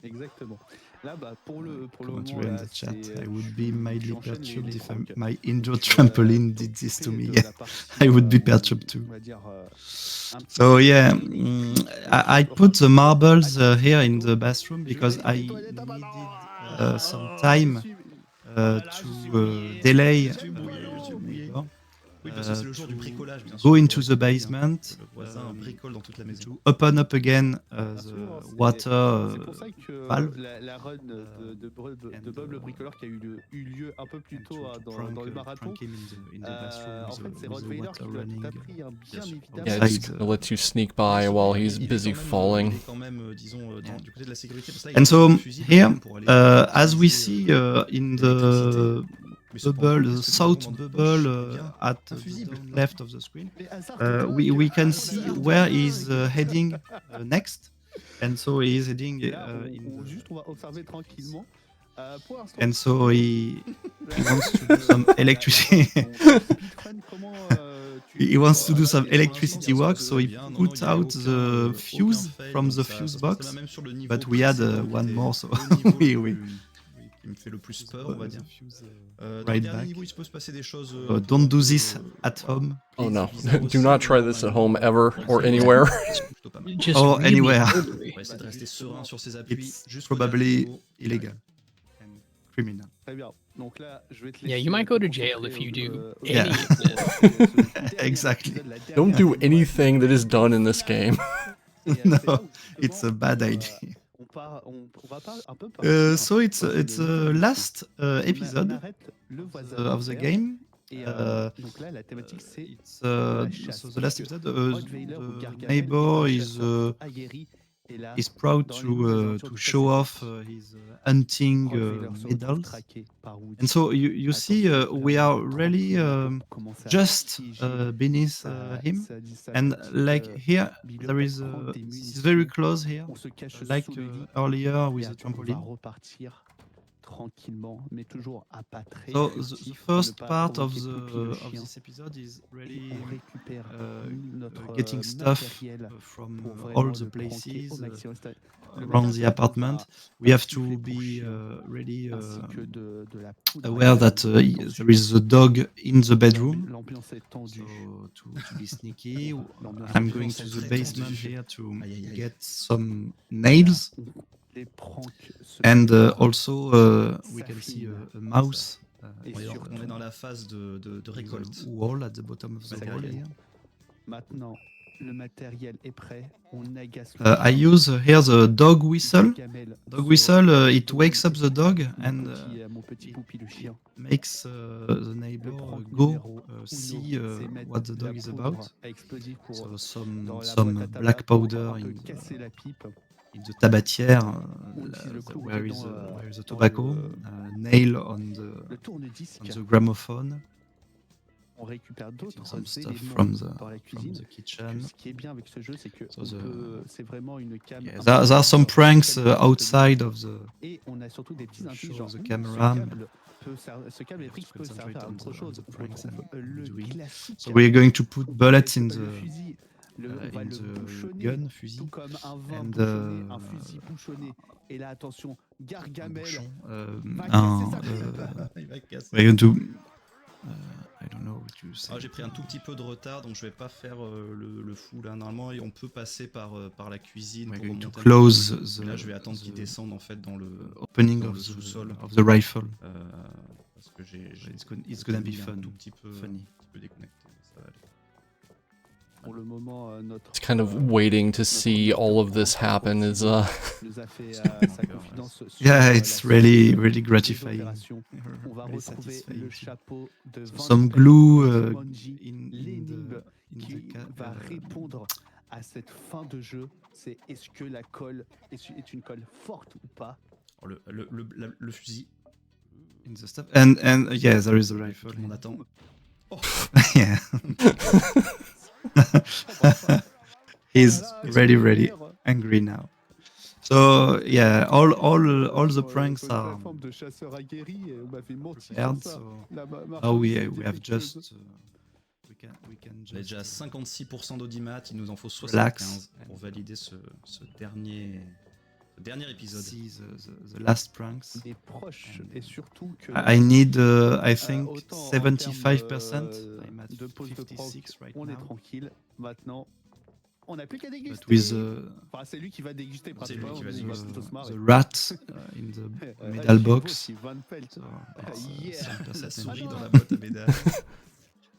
Exactement. Là, pour le Comment to moment, read là, the chat? c'est, I would be mildly j'enchaîne perturbed les if pranks. my indoor trampoline did this to me. Yeah, I would be perturbed too. On va dire, So yeah, I put the marbles here in the bathroom because I needed some time to delay Oui, parce que c'est le jour du bricolage, bien go sûr, into pour the récolter, hein. basement, Le voisin bricole dans toute la maison. to open up again the water C'est pour ça que valve. la run de Bob le bricoleur qui a eu lieu un peu plus tôt hein, dans le marathon. En fait, c'est Rottweiler qui doit être appris hein, bien évidemment. Yeah, just gonna let you sneak by while he's busy falling. Quand même, disons, du côté de la sécurité. Parce que là, il And a so un fusil here, pour aller as we utiliser, see in the bubble, the salt bubble at the down left of the screen, we can see where he's heading next. And so he is heading Juste, on va observer tranquillement. Pour l'instant, and so he wants to do some electricity. He wants to do some electricity work, so he put out the fuse from the fuse box. But we had one more, so we qui me fait le plus peur, on va dire. Dans le right dernier back. niveau, il peut se passer des choses. Don't do this at home. Oh no, do not try this at home ever or anywhere. Just Or really anywhere. angry. On va essayer de rester serein sur ses appuis. It's Jusqu'au probably dernier niveau. illegal and criminal. Très bien. Donc là, je vais te Yeah, laisser you might go to te jail concentrer if you au- do au- any Yeah. of this. Exactly. Don't do anything that is done in this game. No, it's a bad idea. On va pas un peu partir So it's le last on episode arrête le voisin of the d'enfer. game. Et donc là, la thématique c'est It's la chasse, so the last puisque episode. Rottweiler ou The Gargamel neighbor est un is chasseur aguerri. Et là, is proud dans les nouvelles aventures to de show cette off his hunting Rottweiler se retrouve medals. traqué par Woody. And so you see, we are really just beneath him, and like here there is it's very close here, On se cache like sous le lit, earlier with et the après, on va trampoline. repartir tranquillement, mais toujours à pas très So the furtif, first pour ne pas part of provoquer Poupie le chien. this episode is really On récupère notre getting stuff matériel from pour all vraiment the le pranker places au maximum. Le around the matériel, on apartment. va We have to insuffler be pour chien, really ainsi que de la poudre aware à that gaz there is a dog in the bedroom. L'ambiance est tendue. So to be sneaky, L'ambiance I'm est going tendue. to the basement here to Aïe, aïe, aïe. get some nails. Les pranks se And préparent, also, we can see s'affinent, a mouse et On est surtout, dans la phase de récolte. wall at the bottom of the wall matériel. here. Maintenant, le matériel est prêt. On agace I use here the dog whistle. Gargamel Dog se whistle, retrouve it wakes up the dog and mon petit Poupie le chien. makes the neighbor prank go numéro see uno, c'est mettre what the de la dog is poudre about. à explosif pour, So dans some la boîte à tabac black pour powder un peu in casser la pipe. the tabatière, On utilise le clou where is dans the le tobacco, nail on le tourne-disque. the gramophone. On récupère d'autres Some stuff éléments from dans la the cuisine. kitchen. Ce qui est bien avec ce jeu, c'est que So c'est vraiment une cam. Yeah, there are some pranks outside of the Et on a surtout des petits indices show genre the ce camera. câble électrique peut servir à autre chose. On retrouve le classique. So we're going to put bullets in le the fusil. On va in le the bouchonner, gun, fusil, tout comme un vin and bouchonné, un fusil bouchonné. Et là, attention, Gargamel va un, casser sa pipe. Il va casser. we're going to I don't know what you say. Ah, j'ai pris un tout petit peu de retard, donc je vais pas faire le fou là. Normalement, et on peut passer par la cuisine. We're pour going to remonter un close peu. the- Là, je vais attendre the qu'il descende en fait dans le opening dans of le the- sous-sol of the rifle. parce que j'ai It's gonna be il est un fun, tout petit peu funny. déconnecté. Ça va aller. Pour le moment, notre It's kind of waiting to see all of this happen is nous a fait sa confidence sur Yeah, la it's suite really des gratifying. opérations. On va Really retrouver satisfying. le chapeau de So Van some Pelt glue Jumanji, in l'énigme the qui ca- va répondre à cette fin de jeu. C'est est-ce que la colle est une colle forte ou pas? Alors, le fusil. in the stuff. And yeah, there is a rifle. Tout le monde attend. Oh. Yeah. He's really angry now. So yeah, all the pranks are Forme de chasseur aguerri, on m'avait menti prepared. sur ça. So La now we marchandise have défectueuse. just we can On a déjà just 56% d'audimat, il nous en faut relax 75 pour valider ce dernier épisode. see the last pranks. Des proches et surtout que I need I think autant en 75%. termes, I'm at de pause de prank, 56 right on est now. tranquille. Maintenant, on n'a plus qu'à déguster. But with Enfin, c'est lui qui va déguster C'est lui principalement. qui va on va déguster. plutôt se marrer. the rat in the medal box. Van Pelt. So, Yeah. Ça sourit dans la boîte à médailles.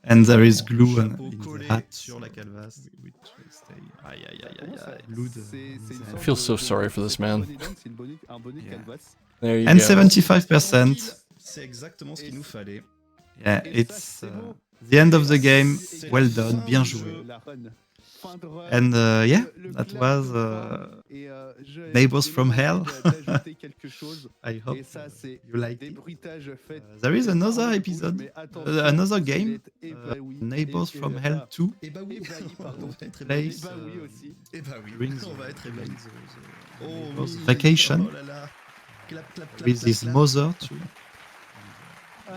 And there is glue Le in chapeau the collé hat. sur la calvasse. Which will stay. Aïe, aïe, aïe, Comment aïe, ça aïe. Blood c'est on une his sorte hand. I feel so de- sorry for this c'est pas un man. bonnet d'âne, c'est un bonnet Yeah. canvas. There you And go. 75%. C'est exactement ce qu'il nous fallait. Yeah, Et ça, it's c'est beau. the end of Et the là, game. c'est Well la done, fin bien du joué. jeu, la run. Fin de run, And yeah, le that clap was de fin, et Neighbors j'ai from même Hell. envie d'ajouter quelque chose. I hope Et ça, c'est you like des it. bruitages faits. There is par another le episode, bouche, mais attention, another vous allez game, être ébahis, Neighbors from Hell 2. Et bah oui, Ébahi, pardon. on va être Place, ébahis. Ébahi aussi. Et bah oui, during on va être ébahis. Oh Neighbors oui, Vacation. oh là là. Clap, clap, clap, With clap, his clap. mother too. Ah,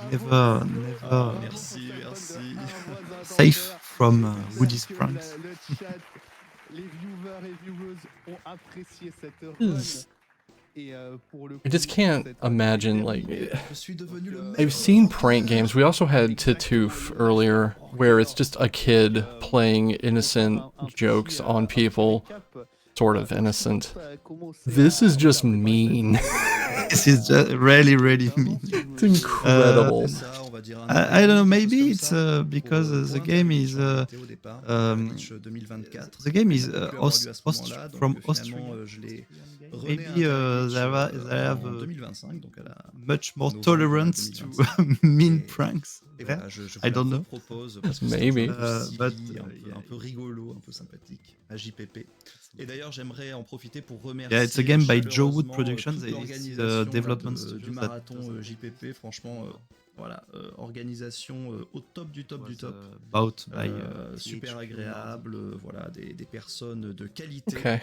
He's bravo, never Ah, merci, merci. safe from Woody's que pranks. le chat, les viewers et viewers ont apprécié cette run. Is- Et pour le I just coup, can't cette run imagine, est like, terminée. Je suis devenu le I've meilleur seen joueur. prank games. We also had Titoof earlier, where it's just a kid playing innocent jokes on people, sort of innocent. This is just mean. This is just really, really mean. It's incredible. C'est ça, on va dire un I don't know. quelque Maybe chose it's comme ça, because pour the pointer game les is gens qui étaient au départ, Glitch 2024. the game is n'a plus avoir lieu à ce host moment-là, donc from finalement Austria. je l'ai Maybe remis à they have en 2025, donc à la much more novembre tolerance to 2025. mean Et- pranks. Et there. voilà, je vous I la don't know. propose parce que Maybe. c'est un jeu un peu But, silly, yeah. un peu rigolo, un peu sympathique à JPP. Et d'ailleurs, j'aimerais en profiter pour remercier Yeah, it's a game by Joe Wood chaleureusement, Productions. toute It's l'organisation the là, development du studio that marathon does it. JPP. Franchement, voilà, organisation au top du top du top. Bought by Super THQ. agréable, voilà, des personnes de qualité. Okay.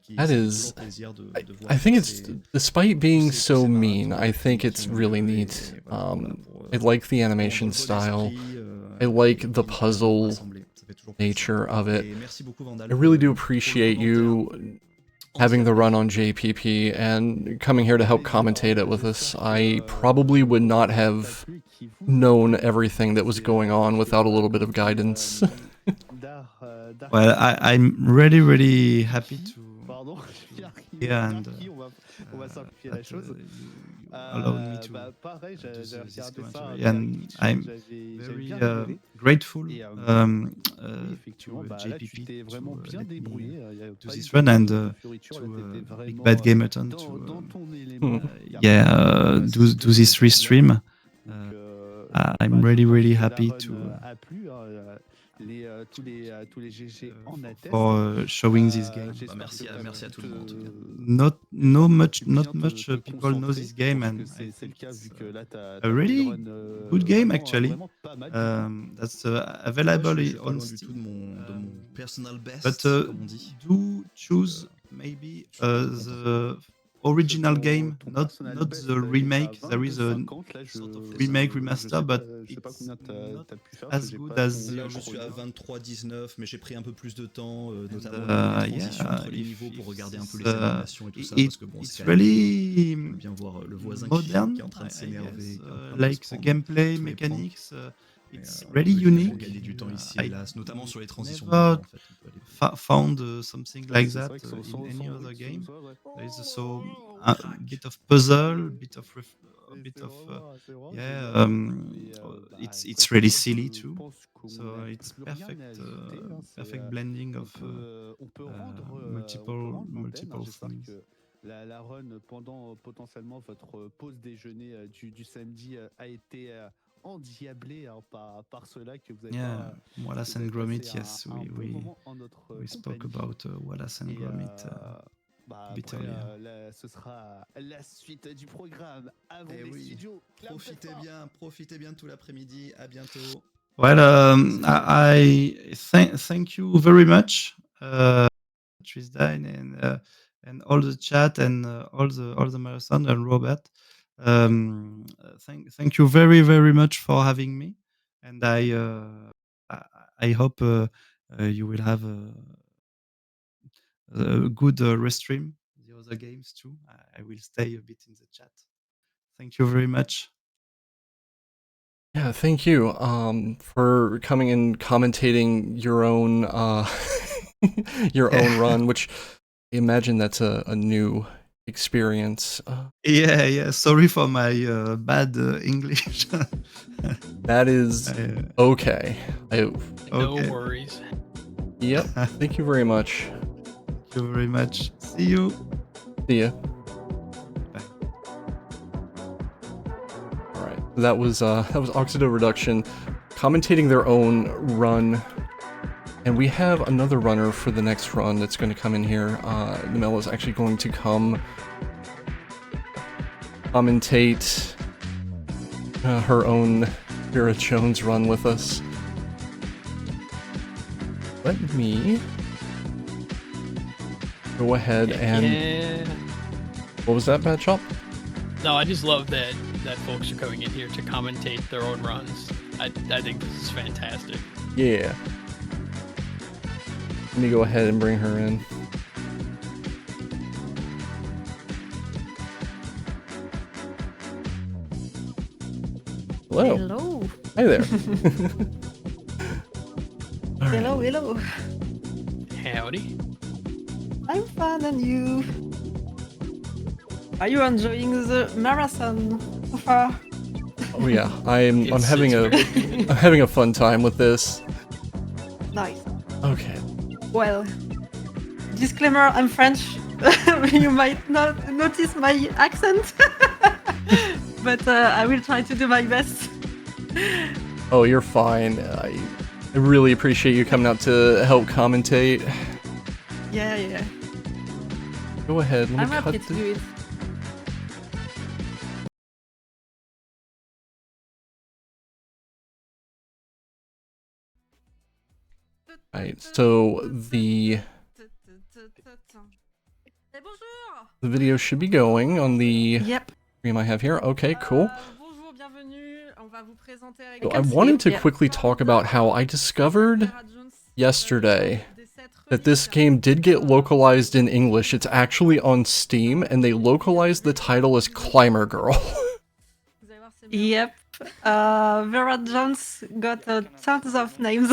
Qui That c'est is. toujours plaisir de voir I think tous it's, ces- despite being tous ces so mean, marathons I think qui it's ont really lieu, et neat. voilà, pour, I like the dans animation le bon style. esprit, I like et the puis, puzzle rassembler. Ça fait toujours plaisir. nature of it. Et merci beaucoup, Vandal, I really do pour le appreciate commentaire. you having the run on JPP and coming here to help commentate it with us. I probably would not have known everything that was going on without a little bit of guidance. Well, I'm really, really happy to Pardon, yeah, and on va simplifier la chose. allow me to Pareil, do j'avais this regardé ça. commentary, and I'm j'avais very bien rigolé. grateful Et, oui, effectivement, to bah, là, tu JPP t'es vraiment to bien let me débrouillé. Il y a do pas this eu run de and fioriture, to là, t'étais Big vraiment, Bad Game-a-thon dans to ton élément. do this restream. I'm really, really happy to a plu, tous les GG en attestent. for showing this game. J'espère Merci que à tout le monde en tout cas. Not much te people know this game, and concentrer, I c'est le think cas it's vu que là t'as a really good game actually. vraiment pas mal. That's available Je suis pas on loin du Steam. tout de mon personal best, But comme on dit. do choose maybe the original game, not the remake. There is a sort of remake remaster, but it's not as good as Là, je suis à 23-19, mais j'ai pris un peu plus de temps, notamment uh, les transitions yeah, entre les if niveaux pour regarder un peu les it's, animations et tout ça, it- parce que bon, it's c'est quand même really on peut bien voir le voisin modern, qui est en train de I s'énerver, guess, qui est en train de like se the prendre gameplay tous les mechanics. Mais, It's on really peut évidemment unique. gagner du temps ici I et là, notamment sur les transitions de never mouvement, en fait. On peut aller found something like C'est that vrai que in any other oui, game. c'est vrai. There is also a bit of puzzle, bit of yeah. It's really silly too. So it's perfect blending of On peut rendre multiple j'espère things. que la run pendant potentiellement votre pause déjeuner du samedi a été endiablée par cela que vous avez Yeah, Wallace and Gromit. Yes, we spoke compagnie. about Wallace and Gromit. Bah, bit après, earlier. ce sera la suite du programme avant Eh les oui. studios. Profitez bien de tout l'après-midi. À bientôt. Well, I thank you very much, Tristan, and all the chat and all the marathon and Robert. Thank you very very much for having me, and I hope you will have a good restream the other games too. I will stay a bit in the chat. Thank you very much. Yeah, thank you for coming and commentating your own your own run, which I imagine that's a new experience. Yeah. Sorry for my bad English. That is okay. No Okay. worries. Yep. Thank you very much. Thank you very much. See you. See ya. All right. That was Oxido Reduction commentating their own run. And we have another runner for the next run that's going to come in here. Namella is actually going to come commentate her own Vera Jones run with us. Let me go ahead and... Yeah. What was that, Bad Chop? No, I just love that folks are coming in here to commentate their own runs. I think this is fantastic. Yeah. Let me go ahead and bring her in. Hello. Hello. Hi there. Hello, hello. Howdy. I'm fine, and you? Are you enjoying the marathon so far? Oh yeah, I'm having a fun time with this. Nice. Okay. Well, disclaimer, I'm French. You might not notice my accent, but I will try to do my best. Oh, you're fine. I really appreciate you coming out to help commentate. Yeah. Go ahead. Let me I'm cut happy to do it. Right, so the video should be going on the stream I have here. Okay, cool. So I wanted to quickly talk about how I discovered yesterday that this game did get localized in English. It's actually on Steam, and they localized the title as Climber Girl. Yep. Vera Jones got tons of names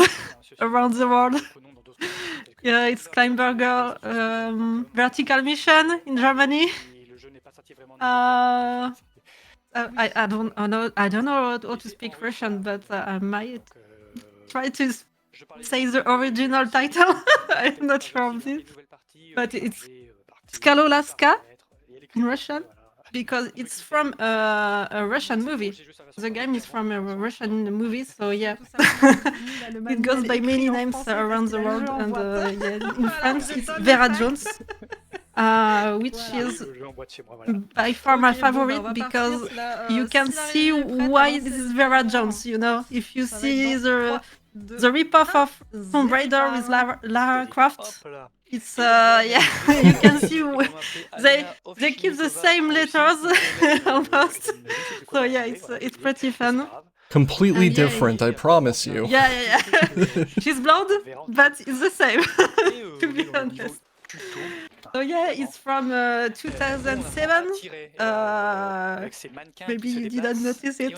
around the world. Yeah, it's Climber Girl, Vertical Mission in Germany. I don't know how to speak Russian, but I might try to say the original title. I'm not sure of this, but it's Skalolaska in Russian, because it's from a Russian movie. The game is from a Russian movie, so yeah. It goes by many names around the world, and yeah, in France it's Vera Jones, which is by far my favorite, because you can see why this is Vera Jones, you know. If you see the ripoff of Tomb Raider with Lara Croft, it's yeah, you can see they keep the same letters almost. So yeah, it's pretty fun. Completely different, I promise you. Yeah. She's blonde, but it's the same, to be honest. So yeah, it's from 2007. Maybe you didn't notice it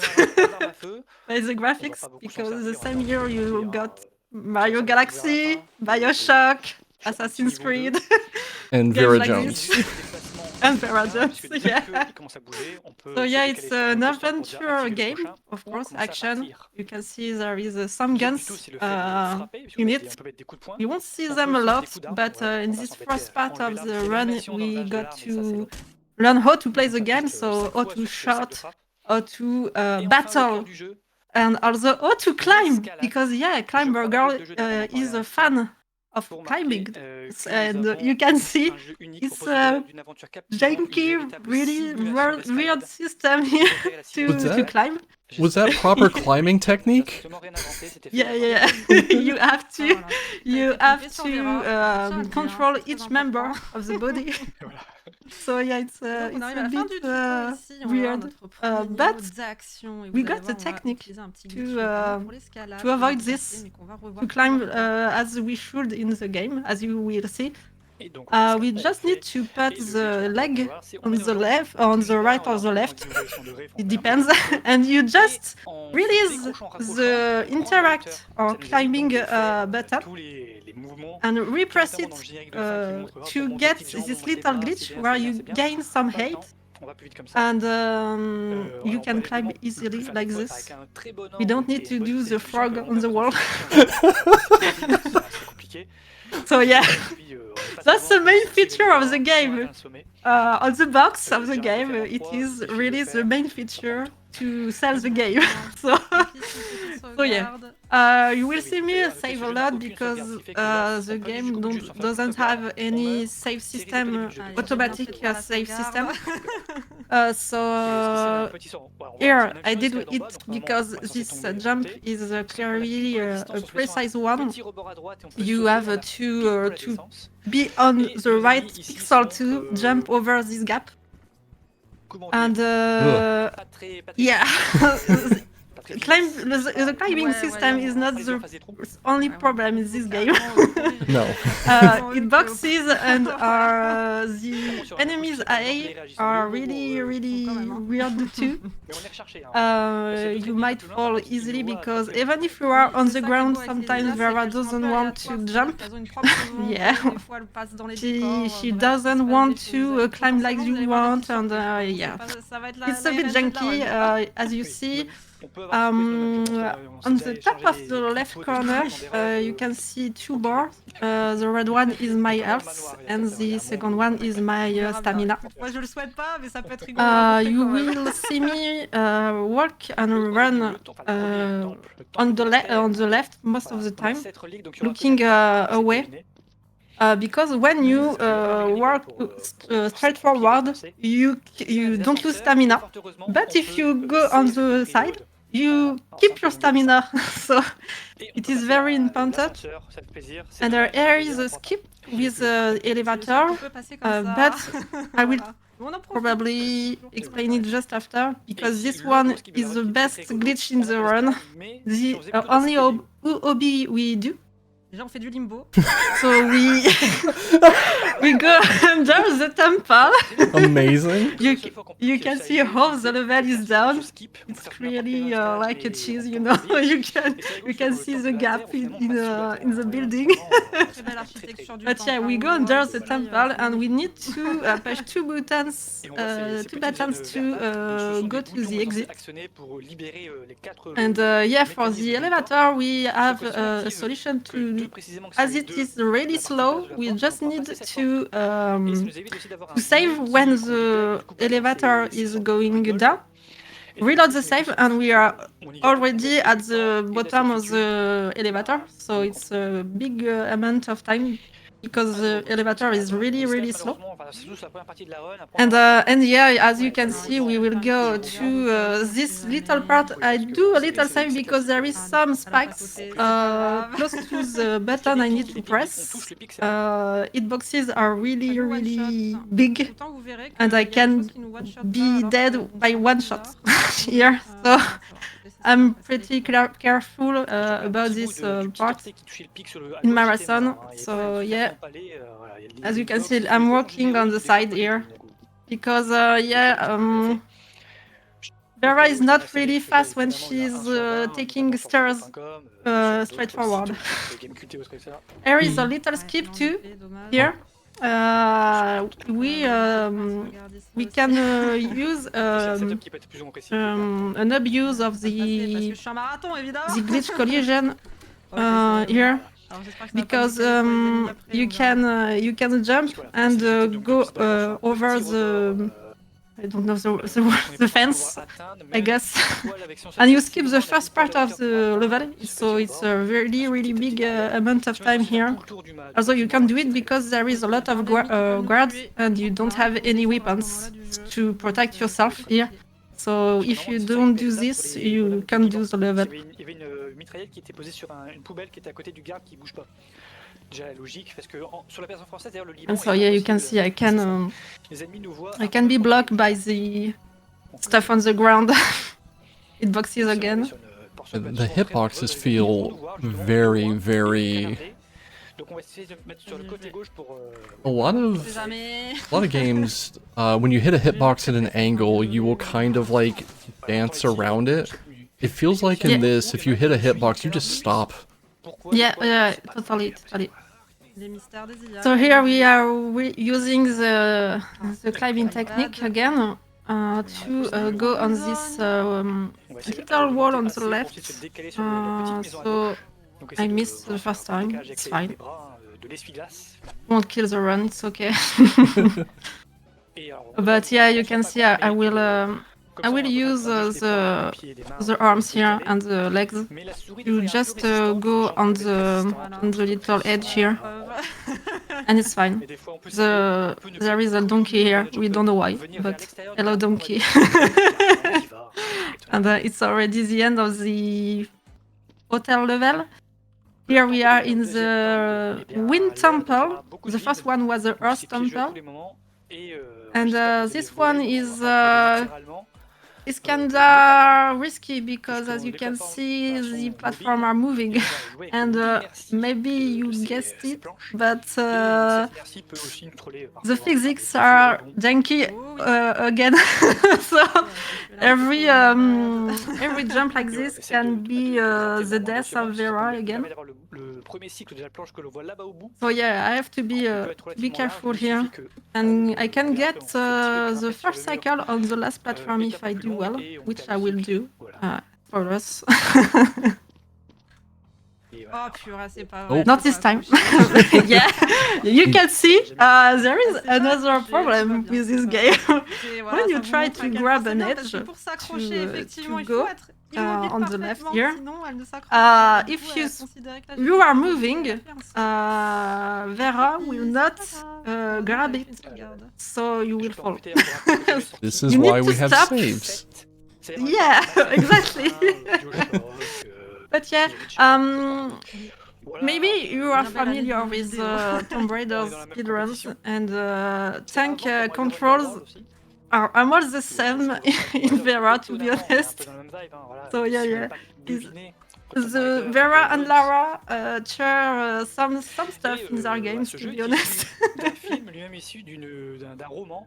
by the graphics, because the same year you got Mario Galaxy, Bioshock, Assassin's Creed, and Vera Jones. And Vera Jones, yeah. So yeah, it's an adventure game, of course, action. You can see there is some guns in it. You won't see them a lot, but in this first part of the run, we got to learn how to play the game, so how to shoot, how to battle, and also how to climb, because yeah, Climber Girl is a fan of climbing, and you can see it's a janky, really weird system here to climb. Was that proper climbing technique? Yeah. You have to control each member of the body. So yeah, it's a bit weird, but we got the technique to avoid this, to climb as we should in the game, as you will see. We just need to put the leg on the left, on the right or the left, it depends, and you just release the interact or climbing button, and repress it to get this little glitch where you gain some height, and you can climb easily like this. We don't need to do the frog on the wall. So yeah, that's the main feature of the game. On the box of the game, it is really the main feature to sell the game. So yeah, you will see me save a lot because the game doesn't have any save system, automatic save system. So here I did it because this jump is clearly a precise one. You have to be on the right pixel to jump over this gap. And yeah, the climbing system is not the only problem in this game. No. Hitboxes and the enemies AI are really weird too. You might fall easily because even if you are on the ground, sometimes Vera doesn't want to jump. Yeah, she doesn't want to climb like you want, and yeah, it's a bit janky, as you see. On the top of the left corner, you can see two bars. The red one is my health, and the second one is my stamina. You will see me walk and run on the left most of the time, looking away. Because when you walk straight forward, you don't lose stamina. But if you go on the side, you keep your stamina. So it is very important. And there is a skip with the elevator, but I will probably explain it just after, because this one is the best glitch in the run. The only hobby we do. Déjà on fait du limbo. So we go under the temple. Amazing. You can see how the level is down. It's really like a cheese, you know. you can see the gap in the building. But yeah, we go under the temple and we need to push two buttons to go to the exit. And yeah, for the elevator we have a solution to. As it is really slow, we just need to save when the elevator is going down. Reload the save, and we are already at the bottom of the elevator, so it's a big amount of time because the elevator is really slow. And yeah, as you can see, we will go to this little part. I do a little save because there is some spikes close to the button I need to press. Hitboxes are really big, and I can be dead by one shot here. So I'm pretty careful about this part in marathon. So yeah, as you can see, I'm walking on the side here because yeah, Vera is not really fast when she's taking stairs straight forward. There is a little skip too here. We can use an abuse of the glitch collision here, because you can jump and go over the, I don't know the fence, I guess, and you skip the first part of the level, so it's a really big amount of time here. Also, you can do it because there is a lot of guards and you don't have any weapons to protect yourself here. So if you don't do this, you can't do the level. Il y avait une mitraillette qui était posée sur une poubelle qui était à côté du garde qui bouge pas. Déjà la logique, parce que sur la version française, d'ailleurs, le Liban. And so yeah, you can see I can be blocked by the stuff on the ground. Hitboxes again. The hitboxes feel very a lot of games, when you hit a hitbox at an angle, you will kind of like dance around it. It feels like in this, if you hit a hitbox, you just stop. Yeah, totally. So here we are using the climbing technique again to go on this little wall on the left. So I missed the first time, it's fine. Won't kill the run, it's okay. But yeah, you can see I will use the arms here and the legs. You just go on the little edge here, and it's fine. There is a donkey here. We don't know why, but hello donkey. And it's already the end of the hotel level. Here we are in the Wind Temple. The first one was the Earth Temple. And this one is it's kinda risky because, as you can see, the platforms are moving, and maybe you guessed it, but the physics are janky again. So every jump like this can be the death of Vera again. So yeah, I have to be careful here, and I can get the first cycle on the last platform if I do well, which I will do for us. Not this time. Yeah, you can see there is another problem with this game. When you try to grab an edge to go on the left here, if you are moving, Vera will not grab it, so you will fall. This is why we have saves. Yeah, exactly. But yeah, maybe you are familiar with Tomb Raider's speedruns, and tank controls are almost the same in Vera, to be honest. So yeah. The Vera and Lara share some stuff in their games, to be honest.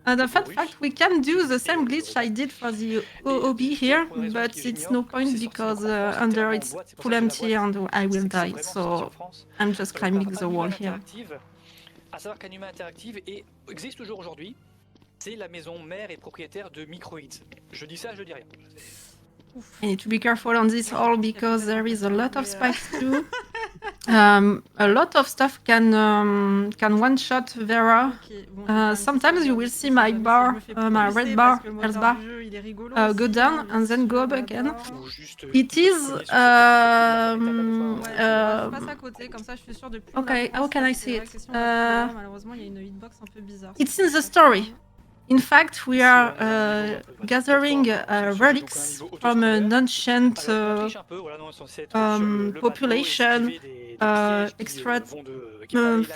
And a fun fact, we can do the same glitch I did for the OOB here, but it's no point because under it's full empty and I will die, so I'm just climbing the wall here. À savoir qu'Anima Interactive existe toujours aujourd'hui. C'est la maison mère et propriétaire de Microids. Je dis ça, je dis rien. I need to be careful on this hall because there is a lot of spikes too. A lot of stuff can one-shot Vera. Sometimes you will see my bar, my red bar, health bar, go down and then go up again. It is okay, how can I say it? It's in the story. In fact, we are gathering relics from an ancient population,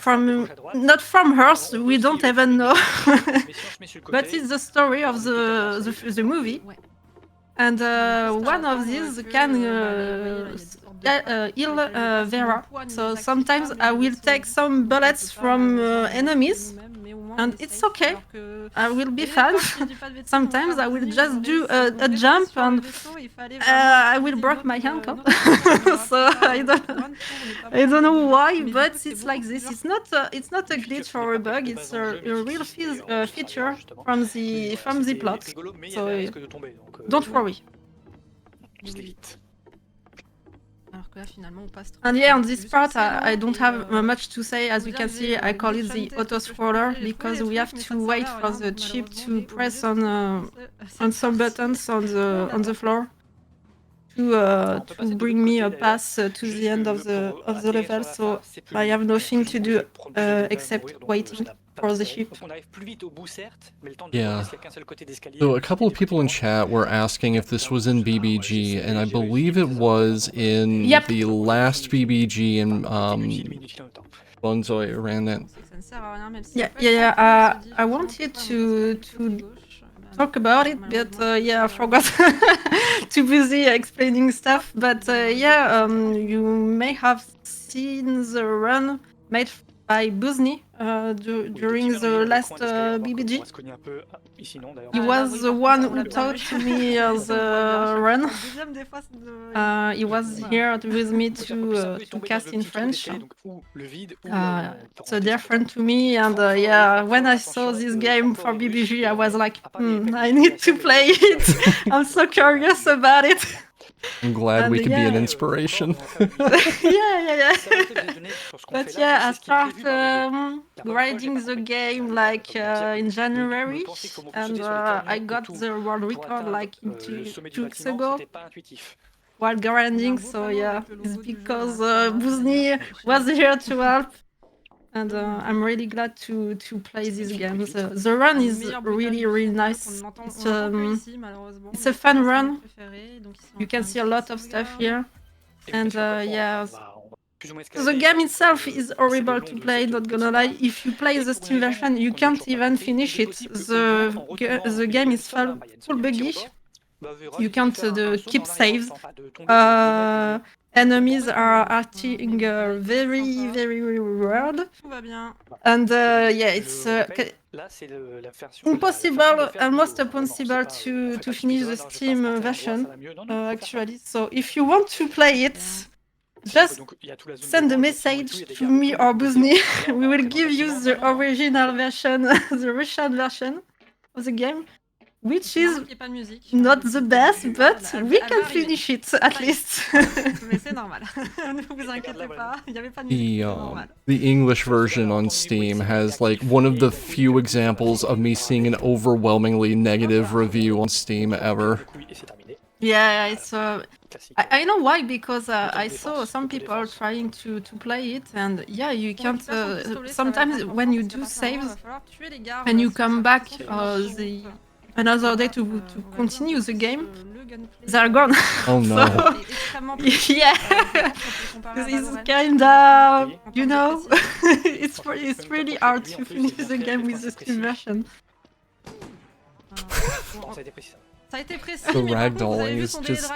from not from Earth. We don't even know, but it's the story of the movie. And one of these can heal Vera. So sometimes I will take some bullets from enemies, and it's okay. I will be fine. Sometimes I will just do a jump and I will break my ankle. So I don't know why, but it's like this. It's not a glitch or a bug. It's a real feature from the plot. So don't worry. And yeah, on this part, I don't have much to say. As you can see, I call it the auto-scroller because we have to wait for the chip to press on some buttons on the floor to bring me a pass to the end of the level. So I have nothing to do except waiting for the ship. Yeah. So a couple of people in chat were asking if this was in BBG, and I believe it was in the last BBG in Bonzoy ran that. Yeah. I wanted to talk about it, but yeah, I forgot. Too busy explaining stuff. But yeah, you may have seen the run made by Buzni during the last BBG. He was the one who taught me the run. He was here with me to cast in French. It's a dear friend to me, and yeah, when I saw this game for BBG, I was like, I need to play it. I'm so curious about it. I'm glad we could be an inspiration. yeah. But yeah, I started grading the game like in January, and I got the world record like 2 weeks ago while grinding. So yeah, it's because Buzni was here to help. And I'm really glad to play these games. The run is really nice. It's a fun run. You can see a lot of stuff here. And yeah, the game itself is horrible to play, not gonna lie. If you play the Steam version, you can't even finish it. The game is full buggy. You can't keep saves. Enemies are acting very weird. And yeah, it's impossible, almost impossible to finish the Steam version, actually. So if you want to play it, just send a message to me or Buzni. We will give you the original version, the Russian version of the game. Which is not the best, but we can finish it at least. The English version on Steam has like one of the few examples of me seeing an overwhelmingly negative review on Steam ever. Yeah, it's I know why, because I saw some people trying to play it, and yeah, you can't. Sometimes when you do saves and you come back another day to continue the game, they're gone. Oh no. So, yeah, it's kinda, you know, it's really hard to finish the game with the Steam version. The ragdolling is just...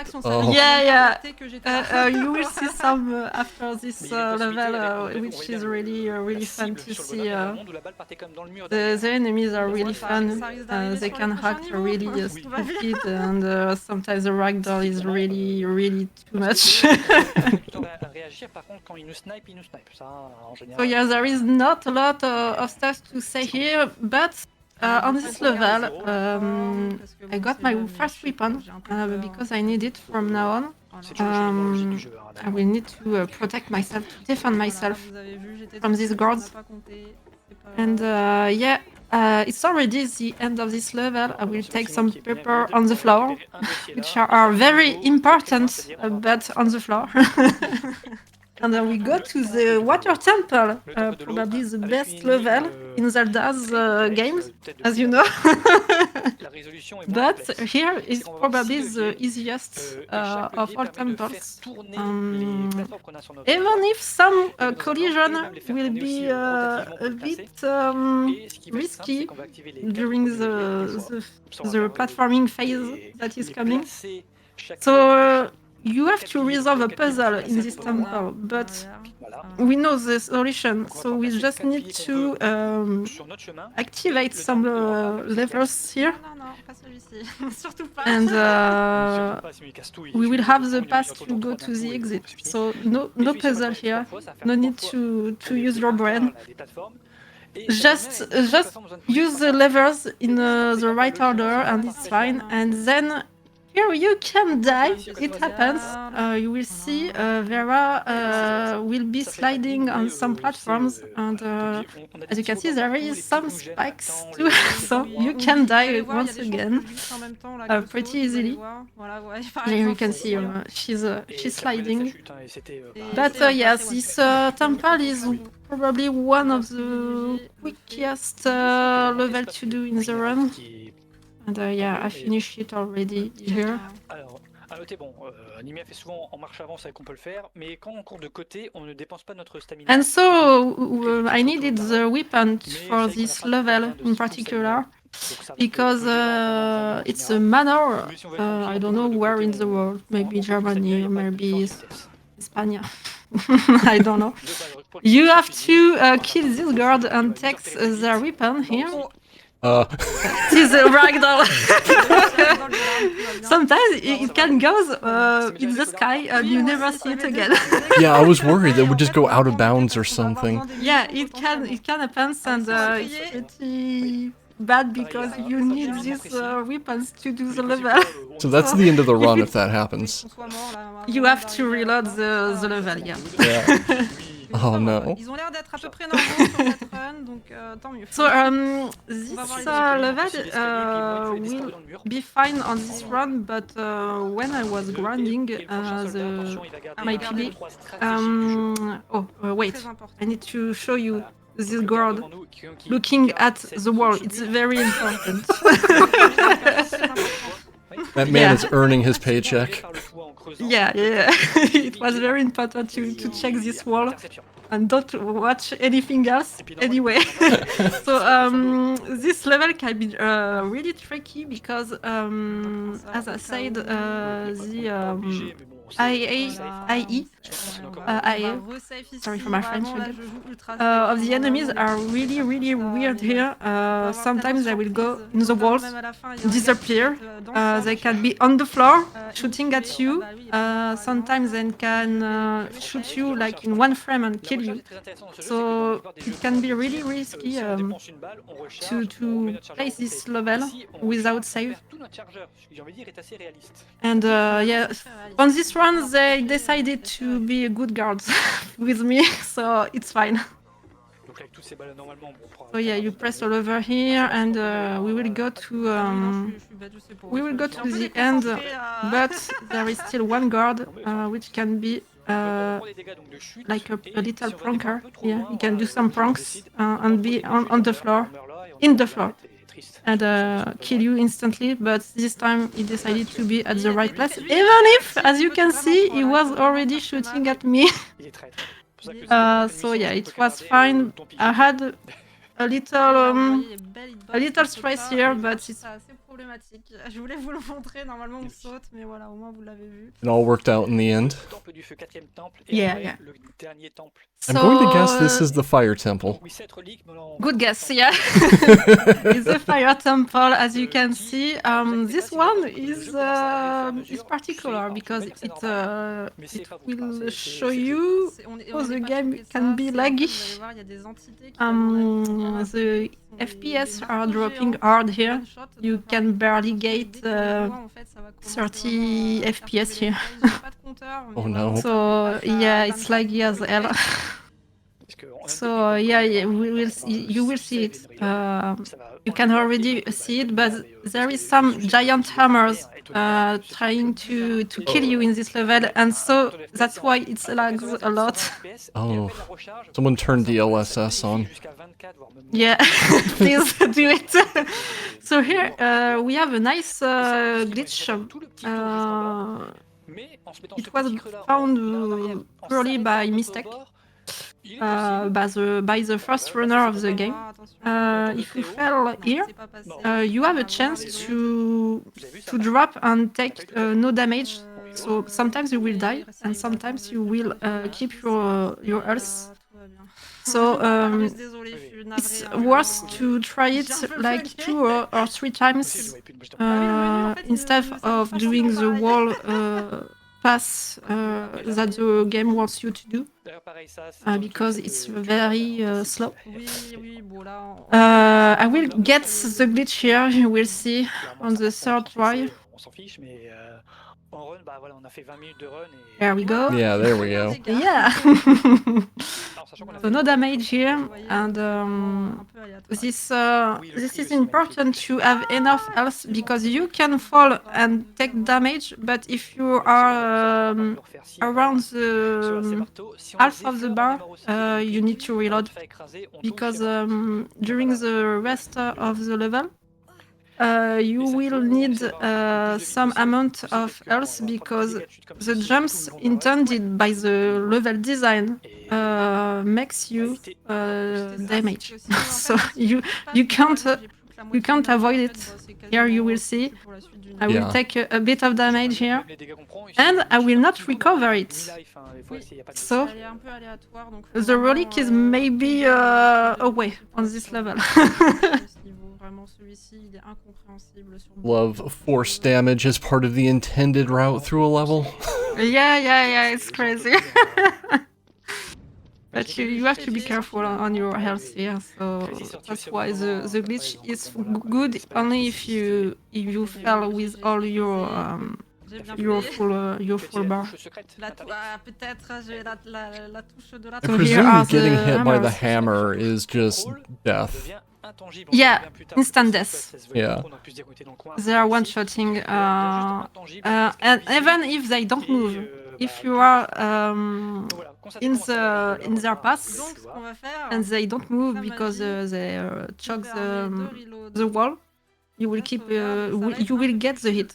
Yeah. You will see some after this level, which is really fun to see. The enemies are really fun. They can act really stupid, and sometimes the ragdoll is really too much. So yeah, there is not a lot of stuff to say here, but on this level, I got my first weapon because I need it from now on. I will need to protect myself, to defend myself from these guards. And yeah, it's already the end of this level. I will take some paper on the floor, which are very important, but on the floor. And then we go to the Water Temple, probably the best level in Zelda's games, as you know. But here is probably the easiest of all temples. Even if some collision will be a bit risky during the platforming phase that is coming. So you have to resolve a puzzle in this temple, but we know the solution, so we just need to activate some levers here. And we will have the path to go to the exit. So no puzzle here, no need to use your brain. Just use the levers in the right order and it's fine. And then here you can die, it happens. You will see Vera will be sliding on some platforms, and as you can see there is some spikes too, so you can die once again pretty easily. Here you can see she's sliding. But yes, this temple is probably one of the quickest level to do in the run. And yeah, I finished it already here. Alors, à noter, bon, Animia fait souvent en marche avant, c'est qu'on peut le faire, mais quand on court de côté, on ne dépense pas notre stamina. And so I needed the weapon for this level in particular, because it's a manor, I don't know where in the world, maybe Germany or maybe Spain. I don't know. You have to kill this guard and take the weapon here. It is a ragdoll. Sometimes it can go in the sky and you never see it again. Yeah, I was worried it would just go out of bounds or something. Yeah, it can happen, and it's pretty bad because you need these weapons to do the level. So that's the end of the run if that happens. You have to reload the level, yeah. Yeah. Oh no. Ils ont l'air d'être à peu près normaux sur cette run, donc tant mieux. So this level will be fine on this run, but when I was grinding my PB, wait, I need to show you this guard looking at the wall. It's very important. That man is earning his paycheck. Yeah. It was very important to check this wall and don't watch anything else anyway. So this level can be really tricky because, as I said, the IE, sorry for my French, of the enemies are really weird here. Sometimes they will go in the walls, disappear. They can be on the floor, shooting at you. Sometimes they can shoot you like in one frame and kill you. So it can be really risky to play this level without save. And yeah, on this run they decided to be good guards with me, so it's fine. So yeah, you press all over here, and we will go to the end, but there is still one guard which can be like a little pranker. Yeah, he can do some pranks and be on the floor, in the floor, and kill you instantly. But this time he decided to be at the right place, even if, as you can see, he was already shooting at me. So yeah, it was fine. I had a little stress here, but it's assez problématique. Je voulais vous le montrer, normalement on saute, mais voilà, au moins vous l'avez vu. It all worked out in the end. Yeah. I'm going to guess this is the fire temple. Good guess, yeah. It's the fire temple, as you can see. This one is particular because it will show you how the game can be laggy. The FPS are dropping hard here. You can barely get 30 FPS here. Oh no. So yeah, it's laggy as hell. So yeah, you will see it. You can already see it, but there is some giant hammers trying to kill you in this level, and so that's why it lags a lot. Oh, someone turned the LSS on. Yeah, please do it. So here we have a nice glitch. It was found purely by mistake. By the first runner of the game. If you fail here, you have a chance to drop and take no damage. So sometimes you will die, and sometimes you will keep your health. So it's worth to try it like 2 or 3 times instead of doing the wall pass that the game wants you to do, because it's very slow. I will get the glitch here, you will see on the third try. There we go. Yeah, there we go. Yeah. So no damage here, and this is important to have enough health, because you can fall and take damage, but if you are around the half of the bar, you need to reload, because during the rest of the level you will need some amount of health, because the jumps intended by the level design makes you damage. So you can't You can't avoid it. Here you will see. I will Yeah. take a bit of damage here, and I will not recover it. So the relic is maybe away on this level. Love force damage as part of the intended route through a level. Yeah, it's crazy. But you have to be careful on your health here, so that's why the glitch is good only if you fell with all your full bar. I presume getting hit by the hammer is just death. Yeah, instant death. Yeah. They are one-shotting, and even if they don't move, if you are in their path and they don't move because they choke the wall, you will keep you will get the hit.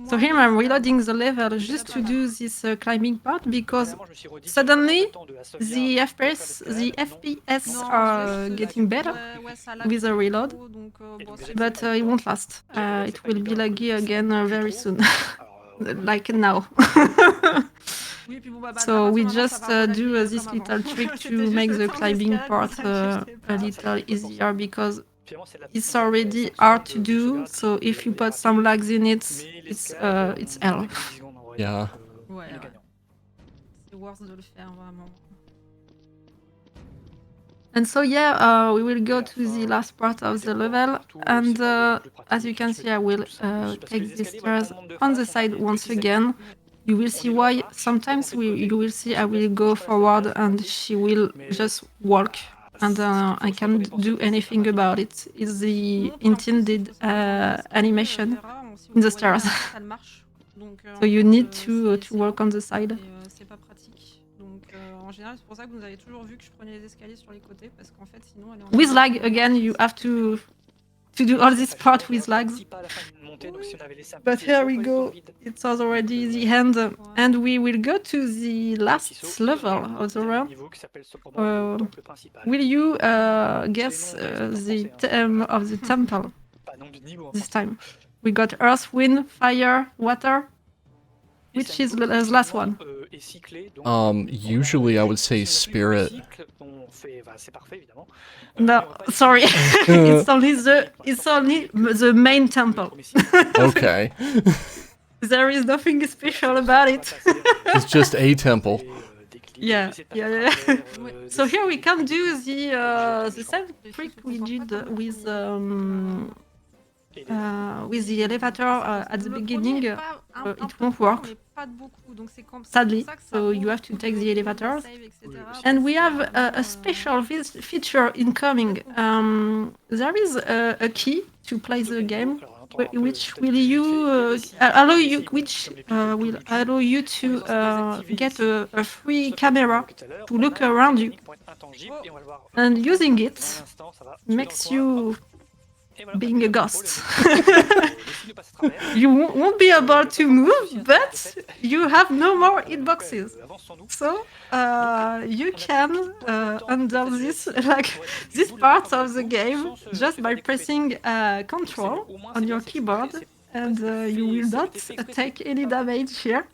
So here I'm reloading the level just to do this climbing part because suddenly the FPS are getting better with the reload, but it won't last. It will be laggy again very soon, like now. So we just do this little trick to make the climbing part a little easier because it's already hard to do. So if you put some lags in it, it's hell. Yeah. And so yeah, we will go to the last part of the level, and as you can see, I will take the stairs on the side once again. You will see why sometimes you will see I will go forward and she will just walk, and I can't do anything about it. It's the intended animation in the stairs. So you need to walk on the side. With lag, again, you have to do all this part with lags. But here we go, it's already the end, and we will go to the last level of the round. Will you guess the theme of the temple this time? We got earth, wind, fire, water. Which is the last one? Usually I would say spirit. No, sorry. It's only the main temple. Okay. There is nothing special about it. It's just a temple. Yeah. So here we can do the same trick we did with the elevator at the beginning. It won't work, sadly, so you have to take the elevators. And we have a special feature incoming. There is a key to play the game, which will allow you to get a free camera to look around you. And using it makes you being a ghost. You won't be able to move, but you have no more hitboxes. So you can undo this part of the game just by pressing Control on your keyboard, and you will not take any damage here.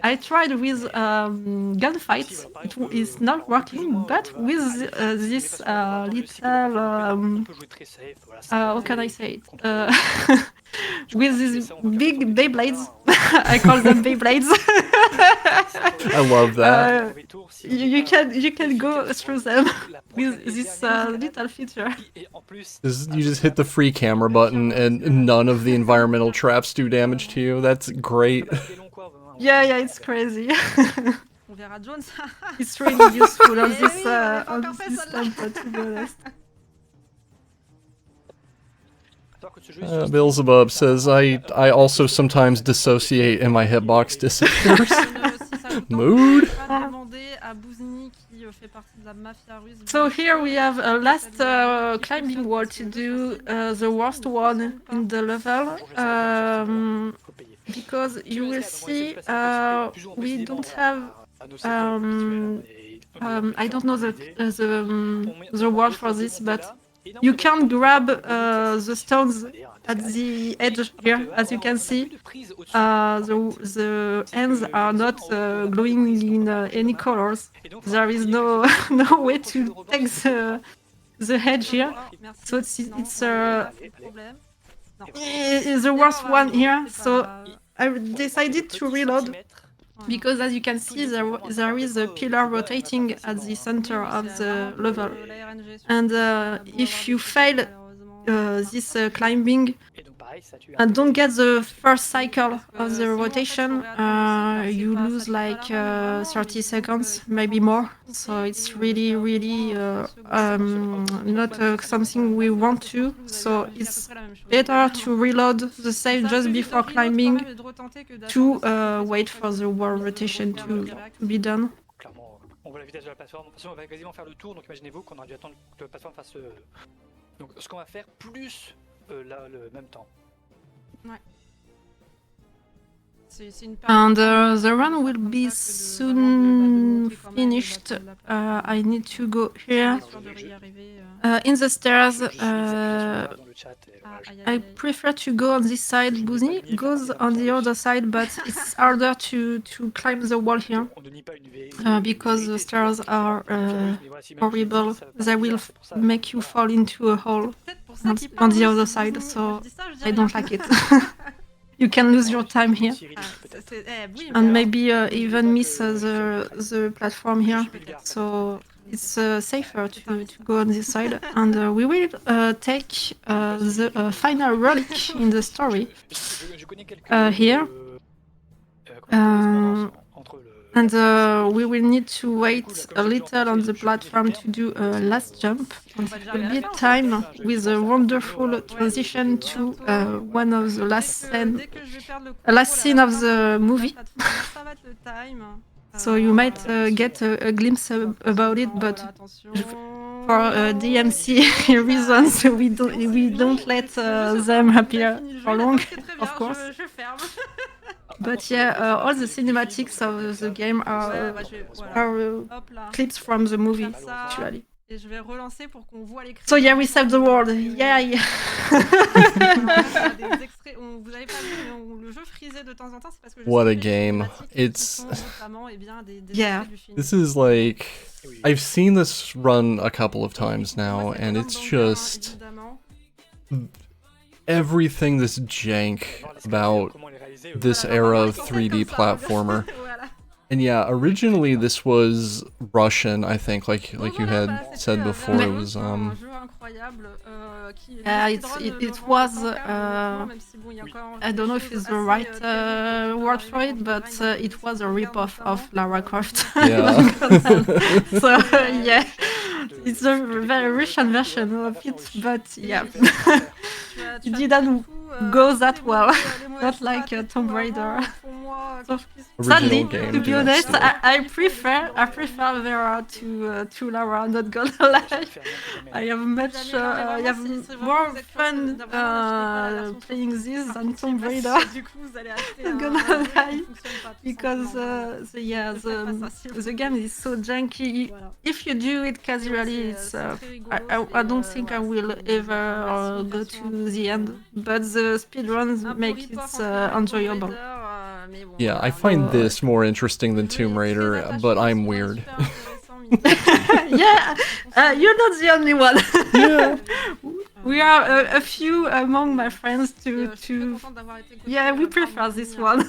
I tried with gunfights, it is not working, but with this little how can I say it? With these big Beyblades, I call them Beyblades. I love that. You can go through them with this little feature. You just hit the free camera button and none of the environmental traps do damage to you. That's great. Yeah, it's crazy. It's really useful on this temple, to be honest. Beelzebub says, I also sometimes dissociate and my hitbox disappears. Mood? So here we have a last climbing wall to do, the worst one in the level, because you will see we don't have, I don't know the word for this, but you can grab the stones at the edge here, as you can see. The ends are not glowing in any colors. There is no no way to take the edge here, so it's the worst one here. So I decided to reload because, as you can see, there is a pillar rotating at the center of the level, and if you fail this climbing and don't get the first cycle of the rotation, you lose like 30 seconds, maybe more. So it's really, really not something we want to. So it's better to reload the save just before climbing to wait for the wall rotation to be done. Clairement, on voit la vitesse de la plateforme. De toute façon, on va quasiment faire le tour, donc imaginez-vous qu'on a dû attendre que la plateforme fasse. Donc ce qu'on va faire plus le même temps. Ouais. And the run will be soon finished. I need to go here. In the stairs, I prefer to go on this side. Buzni goes on the other side, but it's harder to climb the wall here because the stairs are horrible. They will make you fall into a hole on the other side, so I don't like it. You can lose your time here, and maybe even miss the platform here. So it's safer to go on this side, and we will take the final relic in the story here. And we will need to wait a little on the platform to do a last jump. And it will be time with a wonderful transition to one of the last scene of the movie. So you might get a glimpse about it, but for DMC reasons, we don't let them appear for long, of course. But yeah, all the cinematics of the game are clips from the movie, actually. So yeah, we saved the world. Yay! What a game. It's... Yeah. This is like... I've seen this run a couple of times now, and it's just... everything that's jank about this era of 3D platformer. And yeah, originally this was Russian, I think, like you had said before. It was it was I don't know if it's the right word for it, but it was a rip-off of Lara Croft. Yeah. So yeah, it's a very Russian version of it, but yeah, it didn't go that well, not like Tomb Raider. So, sadly, to be honest, I prefer Vera to Lara. Not gonna lie, I have more fun playing this than Tomb Raider. Not gonna lie, because the game is so janky. If you do it casually, it's I don't think I will ever go to the end, but the speedruns make it enjoyable. Yeah, I find this more interesting than Tomb Raider, but I'm weird. Yeah, you're not the only one. Yeah. We are a few among my friends to yeah, we prefer this one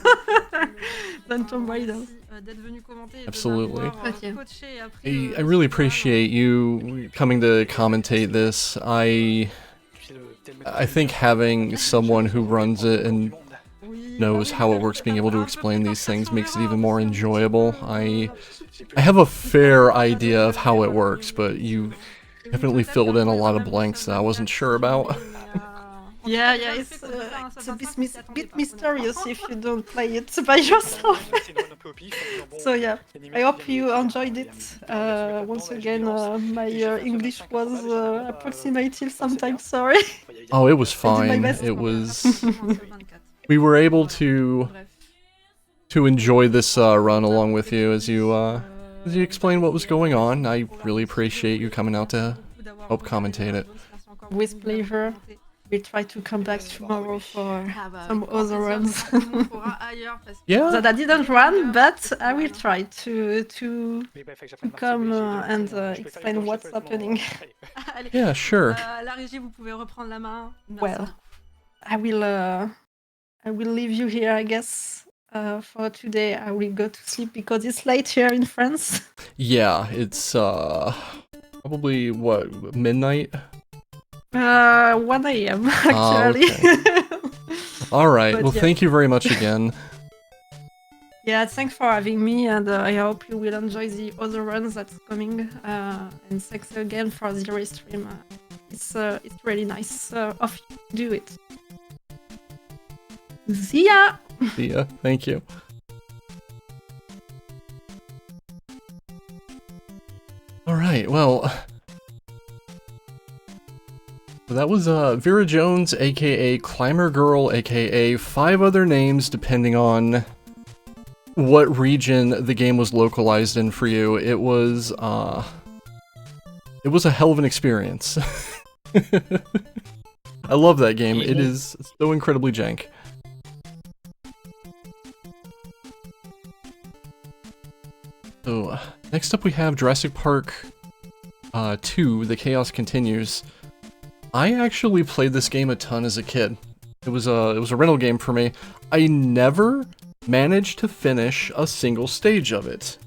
than Tomb Raider. Absolutely. I really appreciate you coming to commentate this. I think having someone who runs it and knows how it works, being able to explain these things makes it even more enjoyable. I have a fair idea of how it works, but you definitely filled in a lot of blanks that I wasn't sure about. Yeah, it's a bit mysterious if you don't play it by yourself. So yeah, I hope you enjoyed it. Once again, my English was approximative sometimes, sorry. Oh, it was fine. It was... We were able to enjoy this run along with you as you explain what was going on. I really appreciate you coming out to help commentate it. with pleasure. We'll try to come back tomorrow for some other runs. Yeah. That I didn't run, but I will try to come and explain what's happening. Yeah, sure. La régie, vous pouvez reprendre la main. Well, I will leave you here, I guess. For today, I will go to sleep because it's late here in France. Yeah, it's probably what, midnight? 1 a.m. actually. Okay. All right. But Well, yeah. thank you very much again. Yeah, thanks for having me, and I hope you will enjoy the other runs that's coming. And thanks again for the restream. It's really nice of you to do it. See ya! See ya. Thank you. All right. Well, that was Vera Jones, aka Climber Girl, aka 5 other names depending on what region the game was localized in for you. It was a hell of an experience. I love that game. It is so incredibly jank. So, next up we have Jurassic Park 2, The Chaos Continues. I actually played this game a ton as a kid. It was a rental game for me. I never managed to finish a single stage of it.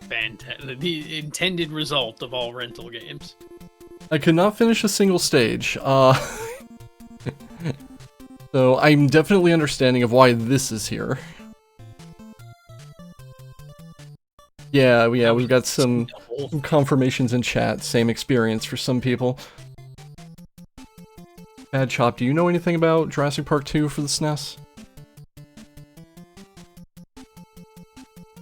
Fantastic. The intended result of all rental games. I could not finish a single stage. So I'm definitely understanding of why this is here. Yeah, we've got some confirmations in chat. Same experience for some people. Bad Chop, do you know anything about Jurassic Park 2 for the SNES?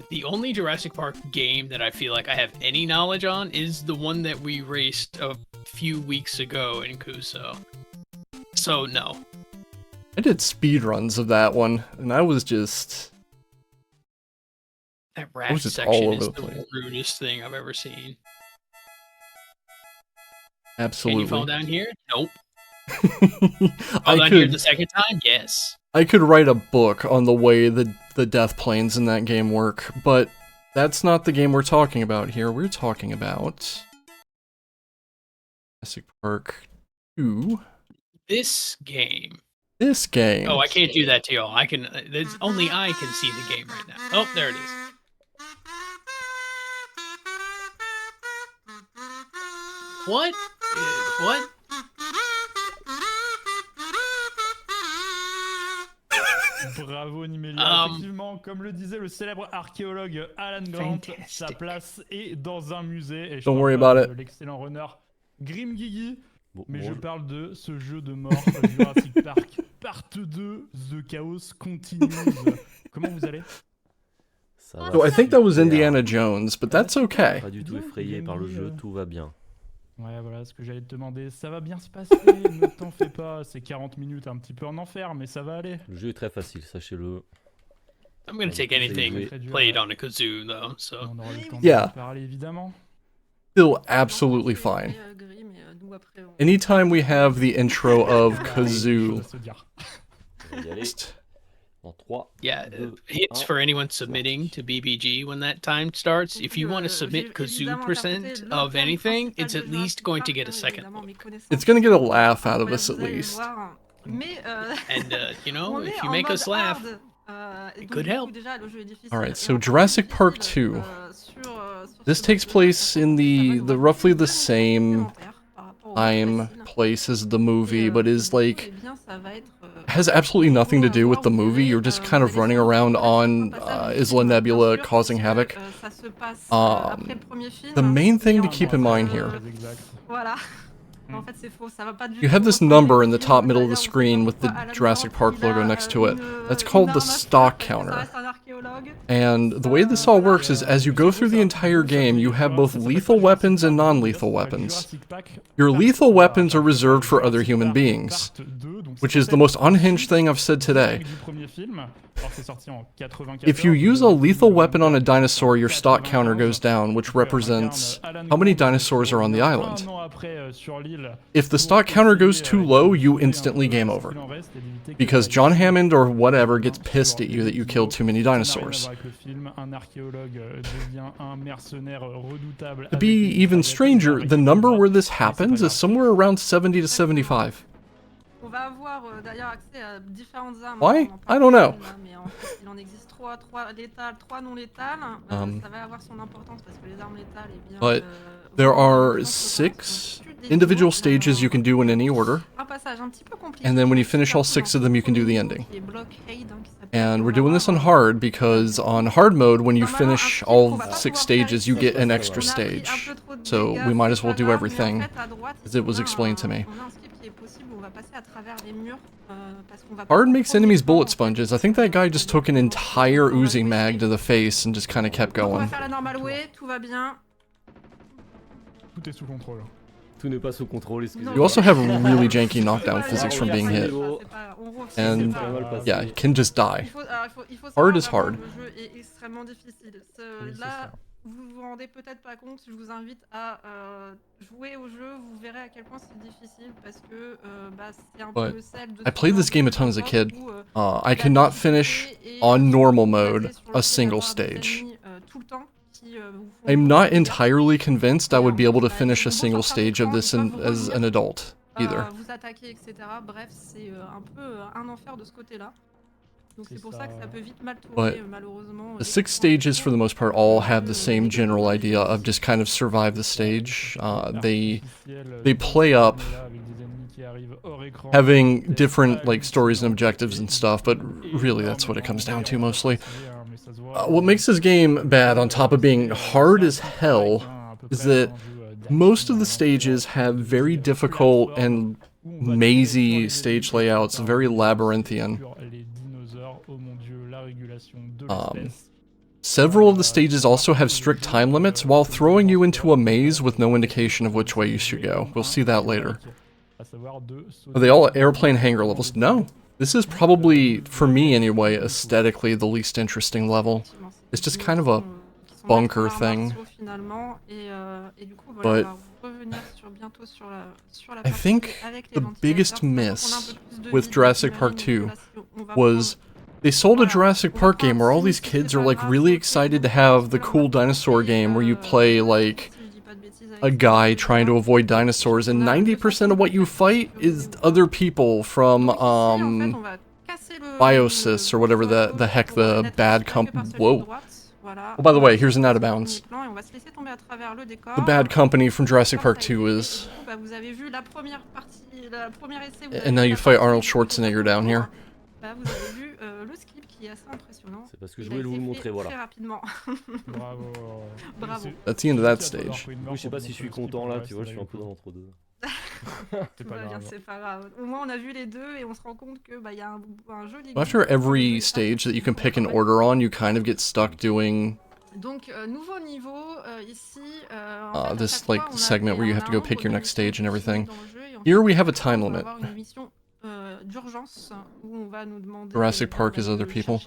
The only Jurassic Park game that I feel like I have any knowledge on is the one that we raced a few weeks ago in Kuso. So, no. I did speedruns of that one, and I was just... That was raft just section all is over the the place. rudest thing I've ever seen. Absolutely. Can you fall down here? Nope. I Fall down here could- the second time? Yes. I could write a book on the way the death planes in that game work, but that's not the game we're talking about here. We're talking about Jurassic Park 2. This game. This game. Oh, I can't do that to y'all. I can. Only I can see the game right now. Oh, there it is. What? What? Bravo Nimelia. Effectivement, comme le disait le célèbre archéologue Alan Grant, sa place est dans un musée. Et je Don't parle worry pas about de it. l'excellent runner Grim Gigi, mais bon, je parle de ce jeu de mort Jurassic Park Part 2, The Chaos Continues. Comment vous allez? So I think that was Indiana Jones, but that's okay. Pas du tout effrayé par le jeu, tout va bien. Ouais, voilà ce que j'allais te demander. Ça va bien se passer, ne t'en fais pas. C'est 40 minutes un petit peu en enfer, mais ça va aller. Le jeu est très facile, sachez-le. I'm gonna take anything played on a kazoo though. So. On aura le temps Yeah. de parler évidemment. Still absolutely fine. Anytime we have the intro of Kazoo. On va y aller. Dans 3, Yeah, 2, hits 1. for anyone submitting to BBG when that time starts. If you want to submit kazoo % of anything, it's at least going to get a second look. It's gonna get a laugh out of us at least. And, you know, if you make us laugh, it could help. Alright, so Jurassic Park 2. This takes place in the roughly the same time, place as the movie, but is like... has absolutely nothing to do with the movie. You're just kind of running around on Isla Nebula causing havoc. The main thing to keep in mind here, you have this number in the top middle of the screen with the Jurassic Park logo next to it. That's called the stock counter. And the way this all works is as you go through the entire game, you have both lethal weapons and non-lethal weapons. Your lethal weapons are reserved for other human beings. which is the most unhinged thing I've said today. If you use a lethal weapon on a dinosaur, your stock counter goes down, which represents how many dinosaurs are on the island. If the stock counter goes too low, you instantly game over. Because John Hammond or whatever gets pissed at you that you killed too many dinosaurs. To be even stranger, the number where this happens is somewhere around 70 to 75. Why? I don't know. But there are 6 individual stages you can do in any order. And then when you finish all 6 of them, you can do the ending. And we're doing this on hard because on hard mode, when you finish all 6 stages, you get an extra stage. So we might as well do everything, as it was explained to me. Hard makes enemies bullet sponges. I think that guy just took an entire Uzi mag to the face and just kind of kept going. You also have really janky knockdown physics from being hit. And yeah, you can just die. Hard is hard. Vous vous rendez peut-être pas compte, je vous invite à jouer au jeu, vous verrez à quel point c'est difficile parce que c'est un peu celle de I played this Game-a-thon as a kid. I could not finish on normal mode a single stage. I'm not entirely convinced I would be able to finish a single stage of this as an adult either. Vous attaquer, etc. Bref, c'est un peu un enfer de ce côté-là. Donc c'est pour ça que ça peut vite mal tourner, malheureusement. The 6 stages, for the most part, all have the same general idea of just kind of survive the stage. They play up having different like stories and objectives and stuff, but really that's what it comes down to mostly. What makes this game bad, on top of being hard as hell, is that most of the stages have very difficult and mazy stage layouts, very labyrinthian. Several of the stages also have strict time limits while throwing you into a maze with no indication of which way you should go. We'll see that later. Are they all airplane hangar levels? No. This is probably, for me anyway, aesthetically the least interesting level. It's just kind of a bunker thing. But I think the biggest miss with Jurassic Park 2 was they sold a Jurassic Park game where all these kids are like really excited to have the cool dinosaur game where you play like a guy trying to avoid dinosaurs, and 90% of what you fight is other people from Biosys or whatever the heck the bad company. Whoa. Oh, by the way, here's an out of bounds. The bad company from Jurassic Park 2 is. And now you fight Arnold Schwarzenegger down here. C'est parce que je voulais vous le montrer, voilà. Bravo. Bravo. That's the end of that stage. Je sais pas si je suis content là, tu vois, je suis un peu dans l'entre-deux. C'est pas grave. Au moins on a vu les deux et on se rend compte que y a un joli. After every stage that you can pick an order on, you kind of get stuck doing Donc nouveau niveau ici. This like segment where you have to go pick your next stage and everything. Here we have a time limit. Jurassic Park is other people.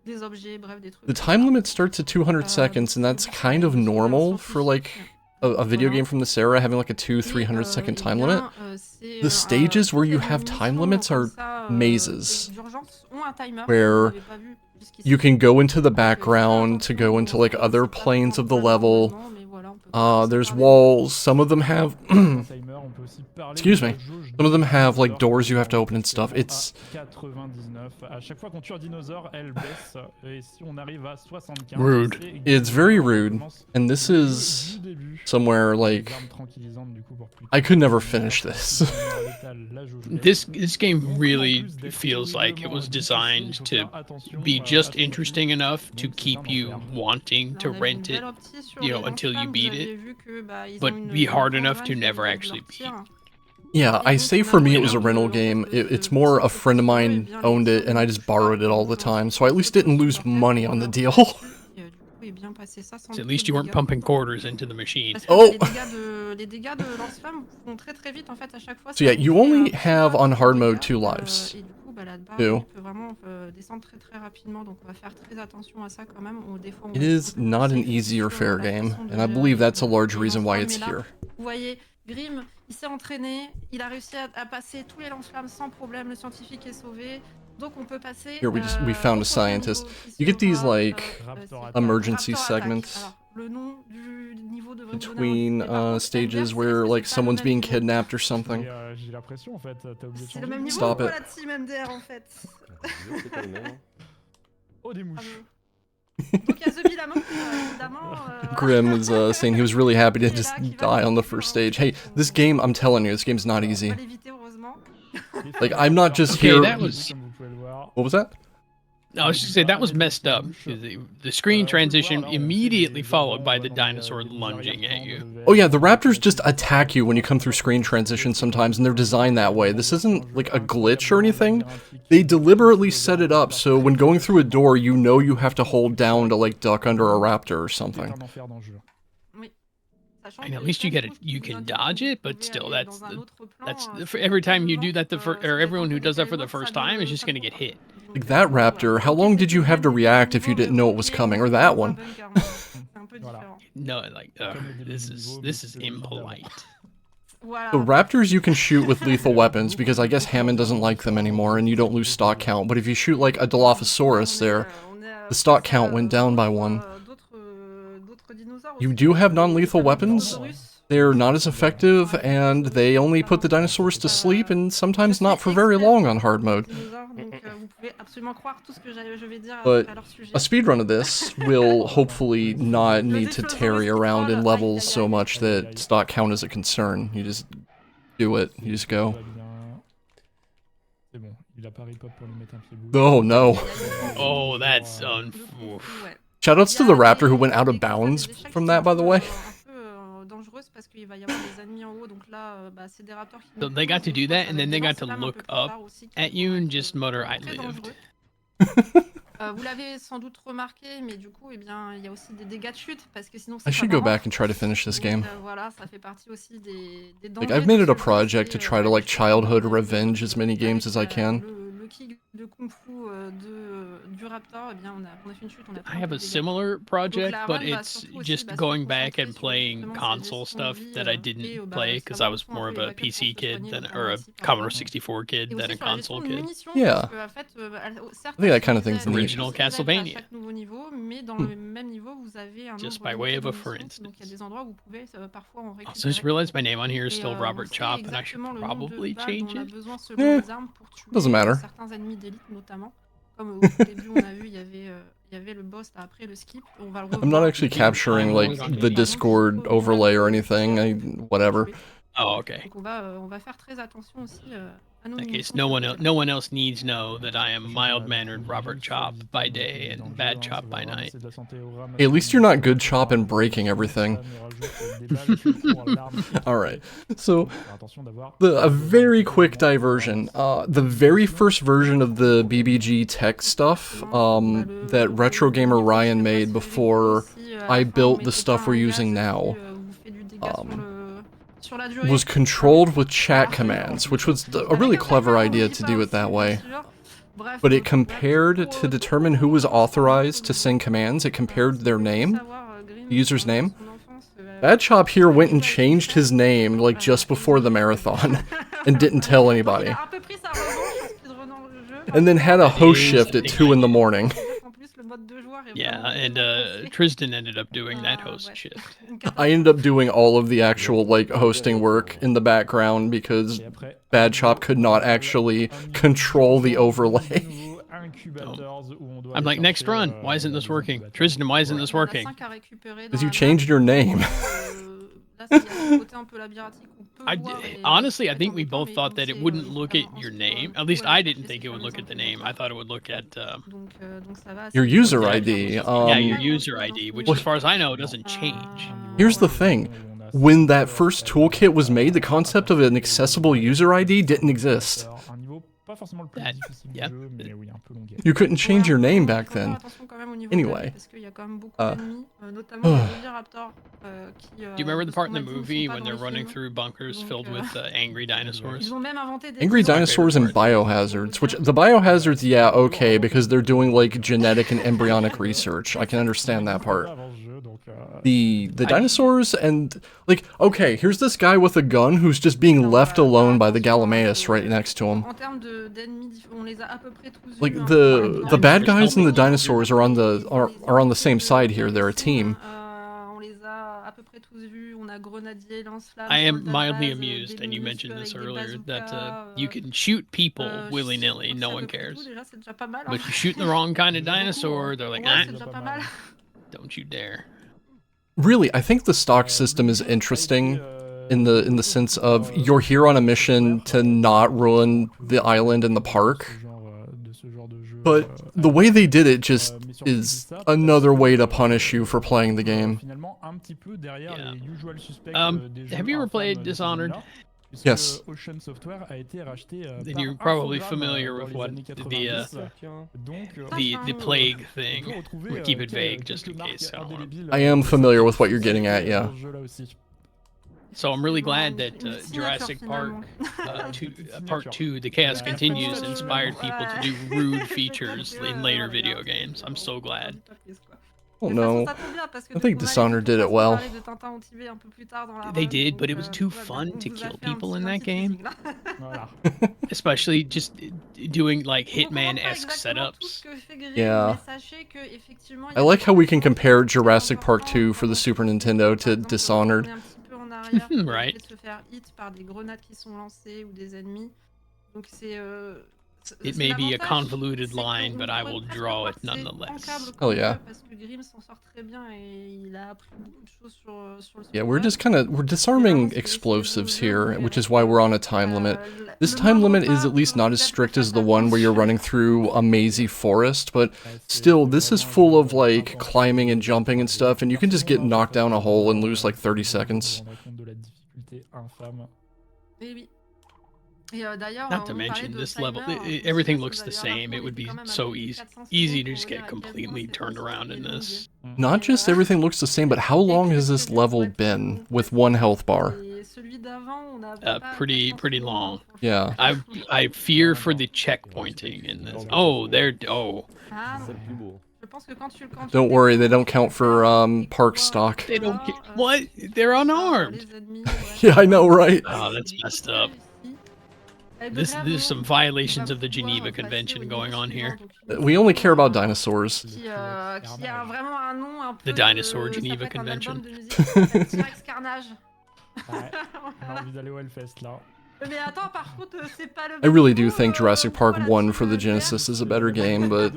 The time limit starts at 200 seconds, and that's kind of normal for like a video game from this era having like a 200-300 second time limit. The stages where you have time limits are mazes, where you can go into the background to go into like other planes of the level. There's walls, some of them have excuse me, some of them have like doors you have to open and stuff. It's rude. It's very rude, and this is somewhere like I could never finish this. This game really feels like it was designed to be just interesting enough to keep you wanting to rent it, you know, until you beat it, but be hard enough to never actually beat. Yeah, I say for me it was a rental game. It's more a friend of mine owned it and I just borrowed it all the time, so I at least didn't lose money on the deal. et bien passer ça sans So at trop least de you weren't dégâts. pumping quarters into the machine. Parce que Oh! les dégâts de lance-flamme vont très très vite en fait à chaque fois. So yeah, you only have on hard mode 2 lives. Et du coup, bah, la barre Two. peut vraiment descendre très très rapidement, donc on va faire très attention à ça quand même. Des fois, on It va être is un peu not an poussé easy or sur fair la game, façon de and I gérer believe that's a large les reason why lance-flammes, it's mais là, here. vous voyez, Grim, il s'est entraîné, il a réussi à passer tous les lance-flammes sans problème, le scientifique est sauvé. Donc on peut passer. Here we found a scientist. You get these like emergency segments Alors, le nom du niveau devrait vous donner between stages where like someone's being kidnapped or something. J'ai l'impression en fait, t'as oublié de C'est le changer. même niveau Stop que moi it. la team MDR en fait. Oh des mouches. Donc il y a The Bee la main, évidemment. Grim is saying he was really happy to just die on the first stage. Hey, this game, I'm telling you, this game's not easy. Like, I'm not just Okay, here. that was. What was that? I was just saying that was messed up. The screen transition immediately followed by the dinosaur lunging at you. Oh yeah, the raptors just attack you when you come through screen transitions sometimes, and they're designed that way. This isn't like a glitch or anything. They deliberately set it up so when going through a door, you know you have to hold down to like duck under a raptor or something. I mean, at least you can dodge it, but still, that's for every time you do that or everyone who does that for the first time is just gonna get hit. Like that raptor, how long did you have to react if you didn't know it was coming? Or that one? No, like this is impolite. The raptors you can shoot with lethal weapons because I guess Hammond doesn't like them anymore and you don't lose stock count. But if you shoot like a Dilophosaurus there, the stock count went down by 1. You do have non-lethal weapons. They're not as effective, and they only put the dinosaurs to sleep, and sometimes not for very long on hard mode. But a speedrun of this will hopefully not need to tarry around in levels so much that stock count is a concern. You just do it. You just go. Oh no. Oh, that's Shoutouts to the raptor who went out of bounds from that, by the way. So they got to do that, and then they got to look up at you and just mutter, "I lived." Vous l'avez sans doute remarqué, mais du coup, eh bien, il y a aussi des dégâts de chute parce que sinon. I should go back and try to finish this game. Voilà, ça fait partie aussi des Like I've made it a project to try to like childhood revenge as many games as I can. Le kick de kung fu du raptor, eh bien, on a fait une chute, on a. I have a similar project, but it's just going back and playing console stuff that I didn't play because I was more of a PC kid or a Commodore 64 kid than a console kid. Yeah. I think that kind of thing's neat. Original Castlevania. Just Just by way of a for instance. Donc il y a des endroits où vous pouvez parfois en récupérer. Also, I just realized my name on here is still Robert Chop, and I should probably change it. Doesn't matter. Certains ennemis d'élite notamment. Comme au début on a vu, il y avait le boss là, après le skip. On va le revoir. I'm not actually capturing like the Discord overlay or anything. Whatever. Oh, okay. Donc on va faire très attention aussi à nos In that case, munitions. no one else needs know that I am mild-mannered Robert Chop by day and bad Chop by night. Hey, at least you're not good chop and breaking everything. Alright, so a very quick diversion. The very first version of the BBG tech stuff that Retro Gamer Ryan made before I built the stuff we're using now was controlled with chat commands, which was a really clever idea to do it that way. But it compared to determine who was authorized to send commands, it compared their name, the user's name. Bad Chop here went and changed his name like just before the marathon and didn't tell anybody. And then had a host shift at 2 in the morning. Yeah, and Tristan ended up doing that host shift. I ended up doing all of the actual like hosting work in the background because Bad Chop could not actually control the overlay. I'm like, next run, why isn't this working? Tristan, why isn't this working? Because you changed your name. Honestly, I think we both thought that it wouldn't look at your name. At least I didn't think it would look at the name. I thought it would look at Your user ID. Yeah, your user ID, which as far as I know, doesn't change. Here's the thing. When that first toolkit was made, the concept of an accessible user ID didn't exist. You couldn't change your name back then. niveau de la vie, Anyway. parce qu'il y a quand même beaucoup d'ennemis, notamment des velociraptors qui. Do you remember the part in the qu'on m'a dit, ne movie sont pas when dans they're les running films. through bunkers Donc, filled with angry dinosaurs? Ils ont même inventé des Angry dinosaurs and biohazards, which the biohazards, yeah, okay, because they're doing like genetic and embryonic research. I can understand that part. The dinosaurs and like, okay, here's this guy with a gun who's just being left alone by the Gallimimus right next to him. En termes d'ennemis, on les a à peu près tous vus. Like the bad guys and the dinosaurs are on the same side here. They're a team. On les a à peu près tous vus. On a grenadier, lance-flamme. I am soldat mildly base, amused, des and you minuscules mentioned this avec des earlier, that bazookas, you can shoot people willy-nilly, no c'est à one peu près cares. tout, déjà, c'est déjà pas mal, hein. But you shoot the wrong kind of dinosaur, they're like, Ouais, ah, c'est déjà pas mal. don't you dare. Really, I think the stock system is interesting in the sense of you're here on a mission to not ruin the island and the park. But the way they did it just is another way to punish you for playing the game. Have you ever played Dishonored? Yes. Then you're probably familiar with what the plague thing. We'll keep it vague just in case. I am familiar with what you're getting at, yeah. So I'm really glad that Jurassic Park Part 2, The Chaos Continues, inspired people to do rude features in later video games. I'm so glad. Oh no, I think Dishonored did it well. They did, but it was too fun to kill people in that game. Especially just doing like Hitman-esque setups. Yeah. I like how we can compare Jurassic Park 2 for the Super Nintendo to Dishonored. Right. It may be a convoluted line, but I will draw it nonetheless. Oh yeah. Yeah, we're disarming explosives here, which is why we're on a time limit. This time limit is at least not as strict as the one where you're running through a mazy forest, but still, this is full of like climbing and jumping and stuff, and you can just get knocked down a hole and lose like 30 seconds. Not to mention, this level, everything looks the same. It would be so easy to just get completely turned around in this. Not just everything looks the same, but how long has this level been with one health bar? Pretty long. Yeah. I fear for the checkpointing in this. Oh, Don't worry, they don't count for park stock. They don't get what? They're unarmed. Yeah, I know, right? Oh, that's messed up. There's some violations of the Geneva Convention going on here. We only care about dinosaurs. The Dinosaur Geneva Convention. I really do think Jurassic Park 1 for the Genesis is a better game, but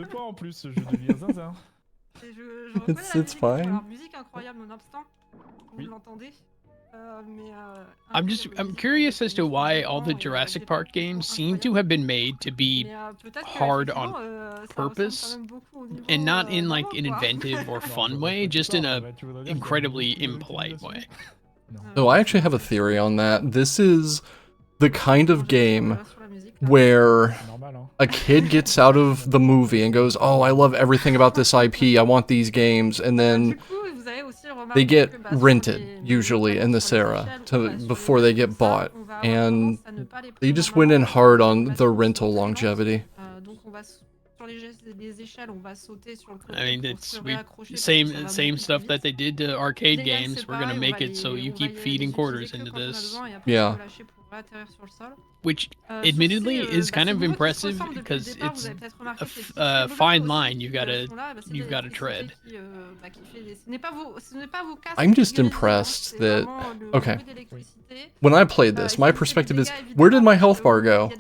it's fine. I'm curious as to why all the Jurassic Park games seem to have been made to be hard on purpose and not in like an inventive or fun way, just in a incredibly impolite way. So I actually have a theory on that. This is the kind of game where a kid gets out of the movie and goes, "Oh, I love everything about this IP, I want these games," and then they get rented, usually, in this era, before they get bought, and they just went in hard on the rental longevity. I mean, it's same stuff that they did to arcade games. We're gonna make it so you keep feeding quarters into this. Yeah. Which, admittedly, is kind of impressive because it's a fine line you've got to tread. I'm just impressed that, okay, when I played this, my perspective is, where did my health bar go?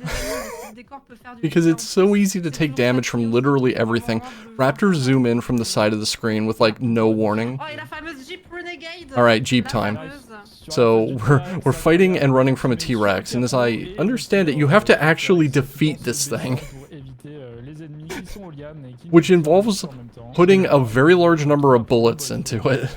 Because it's so easy to take damage from literally everything. Raptors zoom in from the side of the screen with like no warning. Alright, Jeep time. So we're fighting and running from a T-Rex, and as I understand it, you have to actually defeat this thing. Which involves putting a very large number of bullets into it.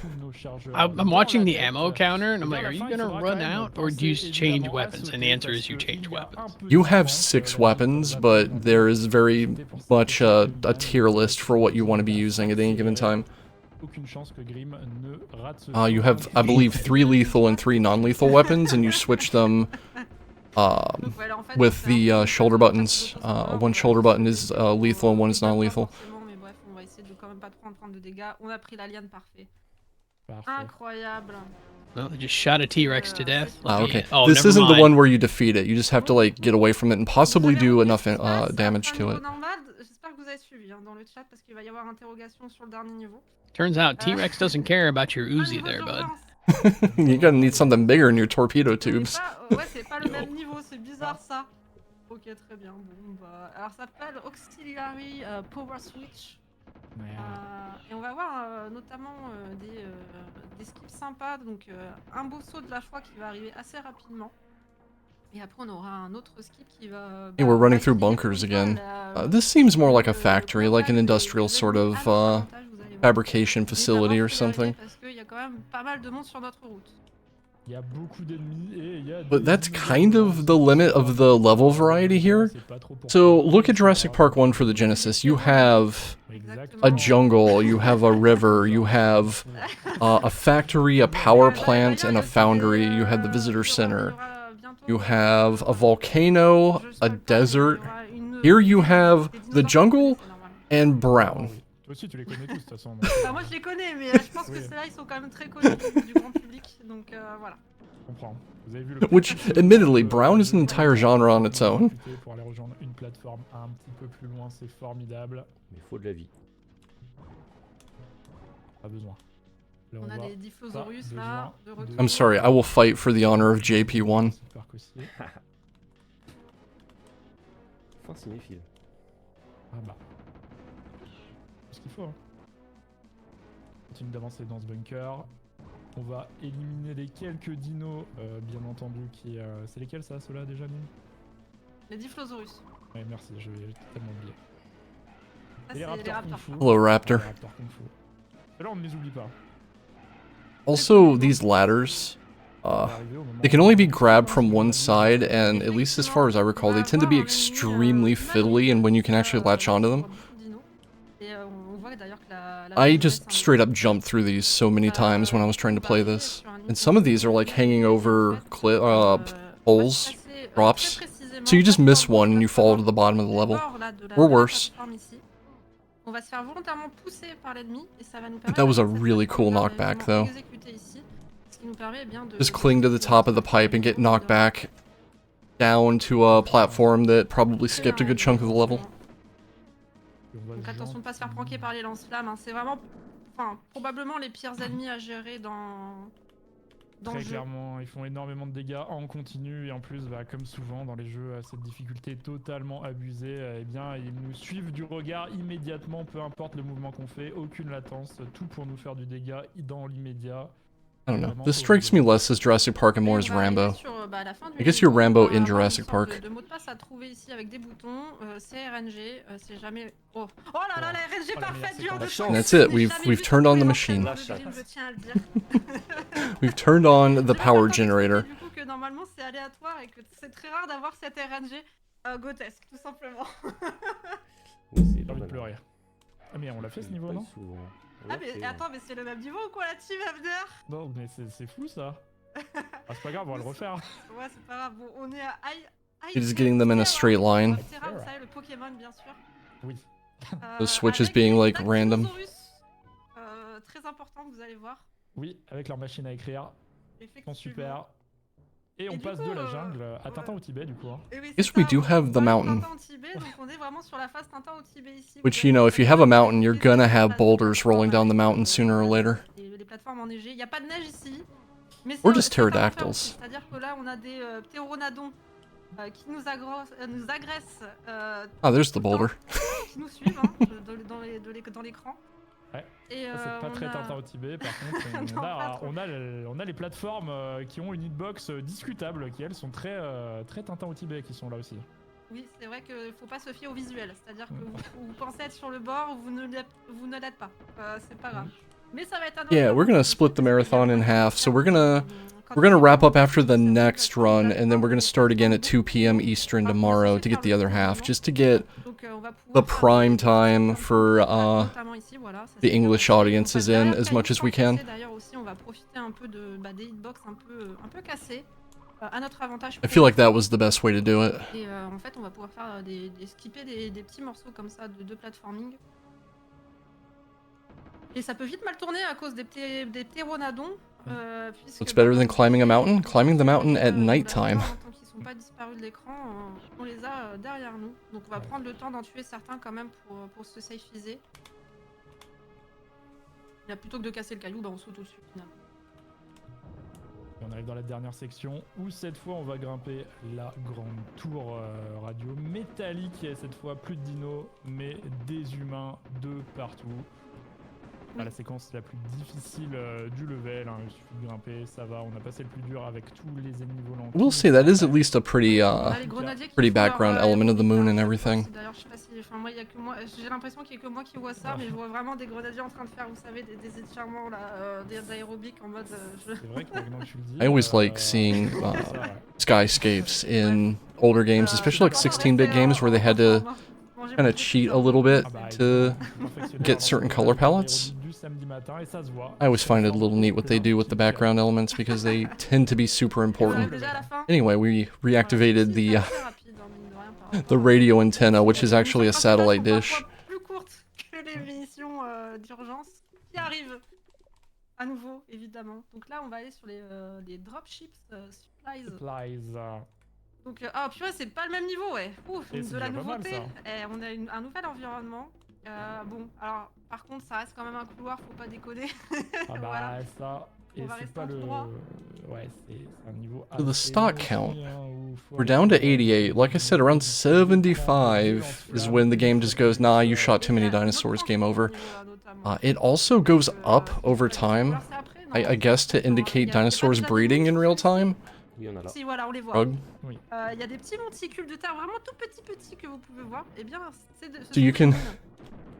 I'm watching the ammo counter and I'm like, are you gonna run out or do you change weapons? And the answer is you change weapons. You have 6 weapons, but there is very much a tier list for what you want to be using at any given time. You have, I believe, 3 lethal and 3 non-lethal weapons, and you switch them with the shoulder buttons. One shoulder button is lethal and one is non-lethal. Mais bref, on va essayer de quand même pas trop prendre de dégâts. On a pris l'alien parfait. Incroyable. Well, I just shot a T-Rex to death. Okay. Oh, This never isn't mind. the one where you defeat it. You just have to like get away from it and possibly do enough damage to it. J'espère que vous avez suivi dans le chat parce qu'il va y avoir interrogation sur le dernier niveau. Turns out T-Rex doesn't care about your Uzi there, bud. You're gonna need something bigger in your torpedo tubes. Ouais, c'est pas le même niveau, c'est bizarre ça. Ok, très bien. Bon, bah, alors ça s'appelle Auxiliary Power Switch. Et on va voir notamment des skips sympas. Donc un beau saut de la foi qui va arriver assez rapidement. Et après on aura un autre skip qui va... Hey, we're running through bunkers again. This seems more like a factory, like an industrial sort of fabrication facility or something. Parce qu'il y a quand même pas mal de monde sur notre route. Il y a beaucoup d'ennemis et il y a But that's kind of the limit of the level variety here. So look at Jurassic Park 1 for the Genesis. You have a jungle, you have a river, you have a factory, a power plant, and a foundry. You have the visitor center. You have a volcano, a desert. Here you have the jungle and brown. Toi aussi, tu les connais tous de toute façon. Enfin, moi je les connais, mais je pense que ceux-là ils sont quand même très connus du grand public, donc voilà. Je comprends. Vous avez vu le Which, admittedly, brown is an entire genre on its own. Pour aller rejoindre une plateforme un petit peu plus loin, c'est formidable. Mais faut de la vie. Pas besoin. Là, on a voit des Diplosaurus là, de retour. I'm sorry, I will fight for the honor of JP1. Fin cinéphile. Ah bah. C'est ce qu'il faut. Hein. Continue d'avancer dans ce bunker. On va éliminer les quelques dinos, bien entendu, qui... c'est lesquels ça, ceux-là déjà, Mime? Les Diplosaurus. Ouais, merci, j'ai tellement oublié. Ça, Et les raptors Kung Fu. Hello, Raptor. Les raptors Kung Fu. Ceux-là, on ne les oublie pas. Also, these ladders, they can only be grabbed from one side, and at least as far as I recall, they tend to be extremely fiddly and when you can actually latch onto them. I just straight up jumped through these so many times when I was trying to play this. And some of these are like hanging over holes, drops, so you just miss one and you fall to the bottom of the level. Or worse. On va se faire volontairement pousser par l'ennemi et ça va nous But permettre that was a really cool knockback though. d'exécuter ici, ce qui nous permet eh bien de... Just cling to the top of the pipe and get knocked back down to a platform that probably skipped a good chunk of the level. Donc attention de ne pas se faire pranker par les lance-flammes, hein. C'est vraiment, enfin, probablement les pires ennemis à gérer dans Très le jeu. clairement, ils font énormément de dégâts en continu et en plus, bah, comme souvent dans les jeux à cette difficulté totalement abusée, eh bien, ils nous suivent du regard immédiatement, peu importe le mouvement qu'on fait, aucune latence, tout pour nous faire du dégât dans l'immédiat. I don't know. This strikes me less as Jurassic Park and more as Rambo. I guess you're Rambo in Jurassic Park. De mot de passe à trouver ici avec des boutons, c'est RNG, c'est jamais... Oh là là, la RNG parfaite du And that's it. We've turned on the machine. Je tiens à le dire. We've turned on the power generator. Du coup que normalement c'est aléatoire et que c'est très rare d'avoir cette RNG grotesque, tout simplement. J'ai envie de pleurer. Ah mais on l'a fait ce niveau, non? Ah mais attends, mais c'est le même niveau ou quoi la team Abner? Non mais c'est fou ça. Ah c'est pas grave, on va le refaire. Ouais c'est pas grave, bon on est à You're just getting them in a straight line. C'est rare, vous savez, le Pokémon bien sûr. Oui. The switches being like random. Très important que vous allez voir. Oui, avec leur machine à écrire. Ils sont super. Et on passe de la jungle à Tintin au Tibet du coup. Hein. Guess we do have the mountain. Tintin au Tibet, donc on est vraiment sur la phase Tintin au Tibet ici. Which, you know, if you have a mountain, you're gonna have boulders rolling down the mountain sooner or later. Les plateformes enneigées, il n'y a pas de neige ici. Mais Or just pterodactyls. C'est-à-dire que là on a des ptéronadons qui nous agressent. Ah, there's the boulder. Qui nous suivent hein, dans l'écran. Ouais. Et c'est pas très Tintin au Tibet par contre. On a les plateformes qui ont une hitbox discutable qui elles sont très Tintin au Tibet qui sont là aussi. Oui, c'est vrai qu'il faut pas se fier au visuel, c'est-à-dire que vous pensez être sur le bord, vous ne l'êtes pas, c'est pas grave. Mais ça va être un Yeah, we're gonna split the marathon in half. So we're gonna wrap up after the next run, and then we're gonna start again at 2 p.m. Eastern tomorrow to get the other half, just to get the prime time for the English audiences in as much as we can. D'ailleurs aussi, on va profiter un peu de des hitbox un peu cassés à notre avantage. I feel like that was the best way to do it. Et en fait, on va pouvoir faire skipper des petits morceaux comme ça de platforming. Et ça peut vite mal tourner à cause des petits ronadons. Looks better than climbing a mountain? Climbing the mountain at nighttime. Tant qu'ils sont pas disparus de l'écran, on les a derrière nous. Donc on va prendre le temps d'en tuer certains quand même pour se safiser. Là, plutôt que de casser le caillou, bah on saute au-dessus finalement. On arrive dans la dernière section où cette fois on va grimper la grande tour radio métallique. Et cette fois plus de dinos mais des humains de partout. La séquence la plus difficile du level, hein. Il suffit de grimper, ça va, on a passé le plus dur avec tous les ennemis volants. We'll say that is at least a pretty background element of the moon and everything. D'ailleurs, je sais pas si, enfin moi, j'ai l'impression qu'il y a que moi qui vois ça, mais je vois vraiment des grenadiers en train de faire, vous savez, des étirements là, des aérobics en mode. C'est vrai que maintenant que tu le dis. I always like seeing skyscapes in older games, especially like 16-bit games where they had to kind of cheat a little bit to get certain color palettes. I always find it a little neat what they do with the background elements because they tend to be super important. Anyway, we reactivated the radio antenna, which is actually a satellite dish. Plus courte que les missions d'urgence qui arrivent à nouveau, évidemment. Donc là, on va aller sur les dropships supplies. Donc, ah, purée, c'est pas le même niveau, ouais. Ouf, de la nouveauté. On a un nouvel environnement. Bon, alors, par contre, ça reste quand même un couloir, faut pas déconner. Ah bah, voilà. Ça, et c'est pas le. Ouais, c'est un niveau. So the stock count, we're down to 88. Like I said, around 75 is when the game just goes, nah, you shot too many dinosaurs, game over. It also goes up over time, I guess to indicate dinosaurs breeding in real time. Si, voilà, on les voit. Oui. Y a des petits monticules de terre vraiment tout petits que vous pouvez voir. Eh bien, c'est de. So you can.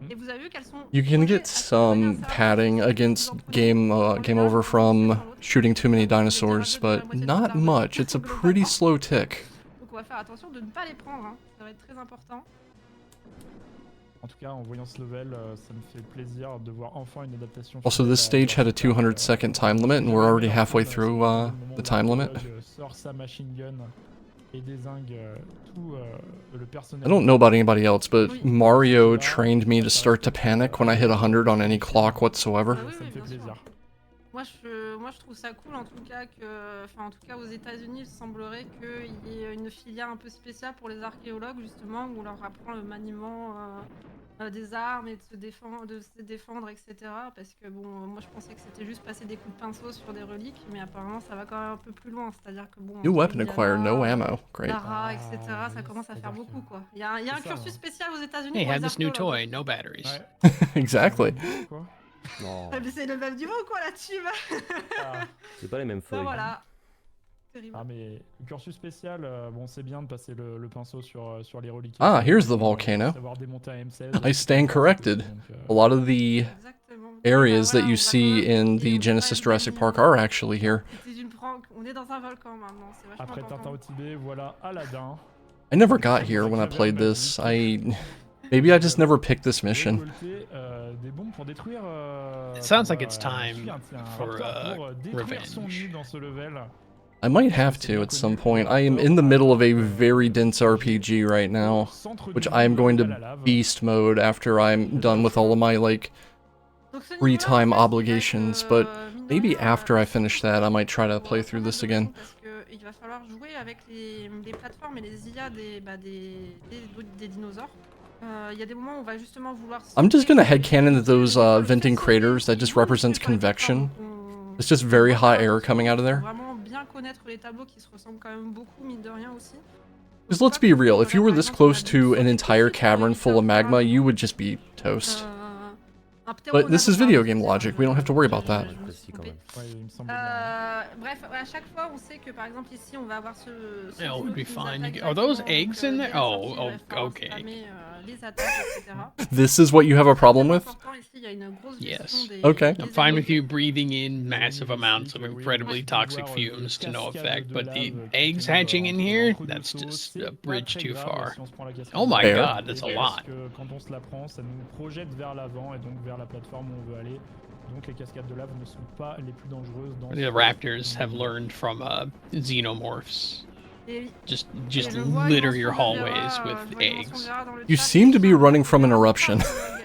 Et vous avez vu qu'elles sont. You can get some padding against game over from shooting too many dinosaurs, but not much. It's a pretty slow tick. Donc on va faire attention de ne pas les prendre, hein. Ça va être très important. En tout cas, en voyant ce level, ça me fait plaisir de voir enfin une adaptation. Also, this stage had a 200-second time limit, and we're already halfway through the time limit. I don't know about anybody else, but Mario trained me to start to panic when I hit 100 on any clock whatsoever. Moi je trouve ça cool en tout cas aux États-Unis, il semblerait qu'il y ait une filière un peu spéciale pour les archéologues justement où on leur apprend le maniement des armes et de se défendre, etc. Parce que bon, moi je pensais que c'était juste passer des coups de pinceau sur des reliques, mais apparemment ça va quand même un peu plus loin, c'est-à-dire que bon. New weapon acquired, no ammo, great. Lara, etc. Ça commence à faire beaucoup quoi. Il y a un cursus spécial aux États-Unis. Hey, have this new toy, no batteries. Exactly. Non. C'est le même niveau ou quoi là-dessus? C'est pas les mêmes feuilles. Voilà. Ah mais le cursus spécial, bon c'est bien de passer le pinceau sur les reliques. Ah, here's the volcano. I stand corrected. A lot of the areas that you see in the Genesis Jurassic Park are actually here. On est dans un volcan maintenant, c'est vachement Après Tintin au Tibet, voilà Aladdin. I never got here when I played this. Maybe I just never picked this mission. It sounds like it's time for revenge. I might have to at some point. I am in the middle of a very dense RPG right now, which I am going to beast mode after I'm done with all of my like free time obligations, but maybe after I finish that I might try to play through this again. Il va falloir jouer avec les plateformes et les IA des dinosaures. Il y a des moments où on va justement vouloir. I'm just gonna headcanon that those venting craters, that just represents convection. It's just very hot air coming out of there. Vraiment bien connaître les tableaux qui se ressemblent quand même beaucoup, mine de rien aussi. Because let's be real, if you were this close to an entire cavern full of magma, you would just be toast. But this is video game logic, we don't have to worry about that. Bref, à chaque fois, on sait que par exemple ici, on va avoir ce. Yeah, it would be fine. Are those eggs in there? Oh, okay. Les attaques, etc. This is what you have a problem with? Ici, il y a une grosse Yes. gestion des. Okay. I'm fine with you breathing in massive amounts of incredibly toxic fumes to no effect, but the eggs hatching in here, that's just a bridge too far. Oh my Fair. god, that's a Parce lot. que quand on se la prend, ça nous projette vers l'avant et donc vers la plateforme où on veut aller. Donc les cascades de lave ne sont pas les plus dangereuses dans The raptors have learned from xenomorphs. Et Just je vois litter une your mention de hallways Vera, with je vois une mention eggs. de Vera dans le You chat. seem to be running from an eruption.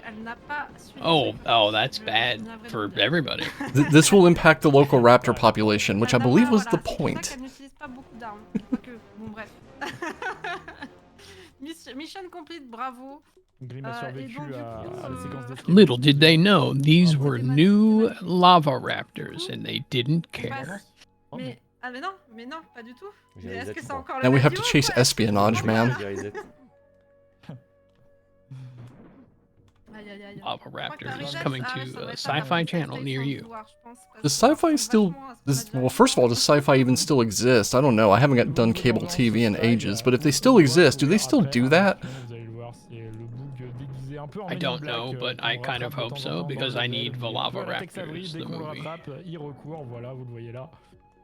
Elle n'a pas suivi. Oh, that's bad for everybody. This will impact the local raptor population, which I believe was the C'est pour ça point. qu'elle n'utilise pas beaucoup d'armes. Quoique, bon bref. Mission complete, bravo. Grim a survécu à la séquence d'escape. Little did they know, these were new lava raptors, and they didn't care. Mais, ah mais non, pas du tout. Mais est-ce que c'est encore le Now we même have to duo, chase quoi? espionage, man. Aïe, aïe, aïe. Lava raptors réflexe, coming ah ouais, to ça va a être sci-fi channel near you. Does sci-fi still... well, first of all, does sci-fi even still exist? I don't know. I haven't done cable TV in ages, but if they still exist, do they still do that? Vous allez le voir, c'est le bug déguisé un peu en I Men in don't Black, know, but qu'on I kind of rattrape de hope temps en so, temps dans because le I level, need the mais Lava peu à Tex Avery, Raptors, dès the qu'on le movie. rattrape, il recourt, voilà, vous le voyez là.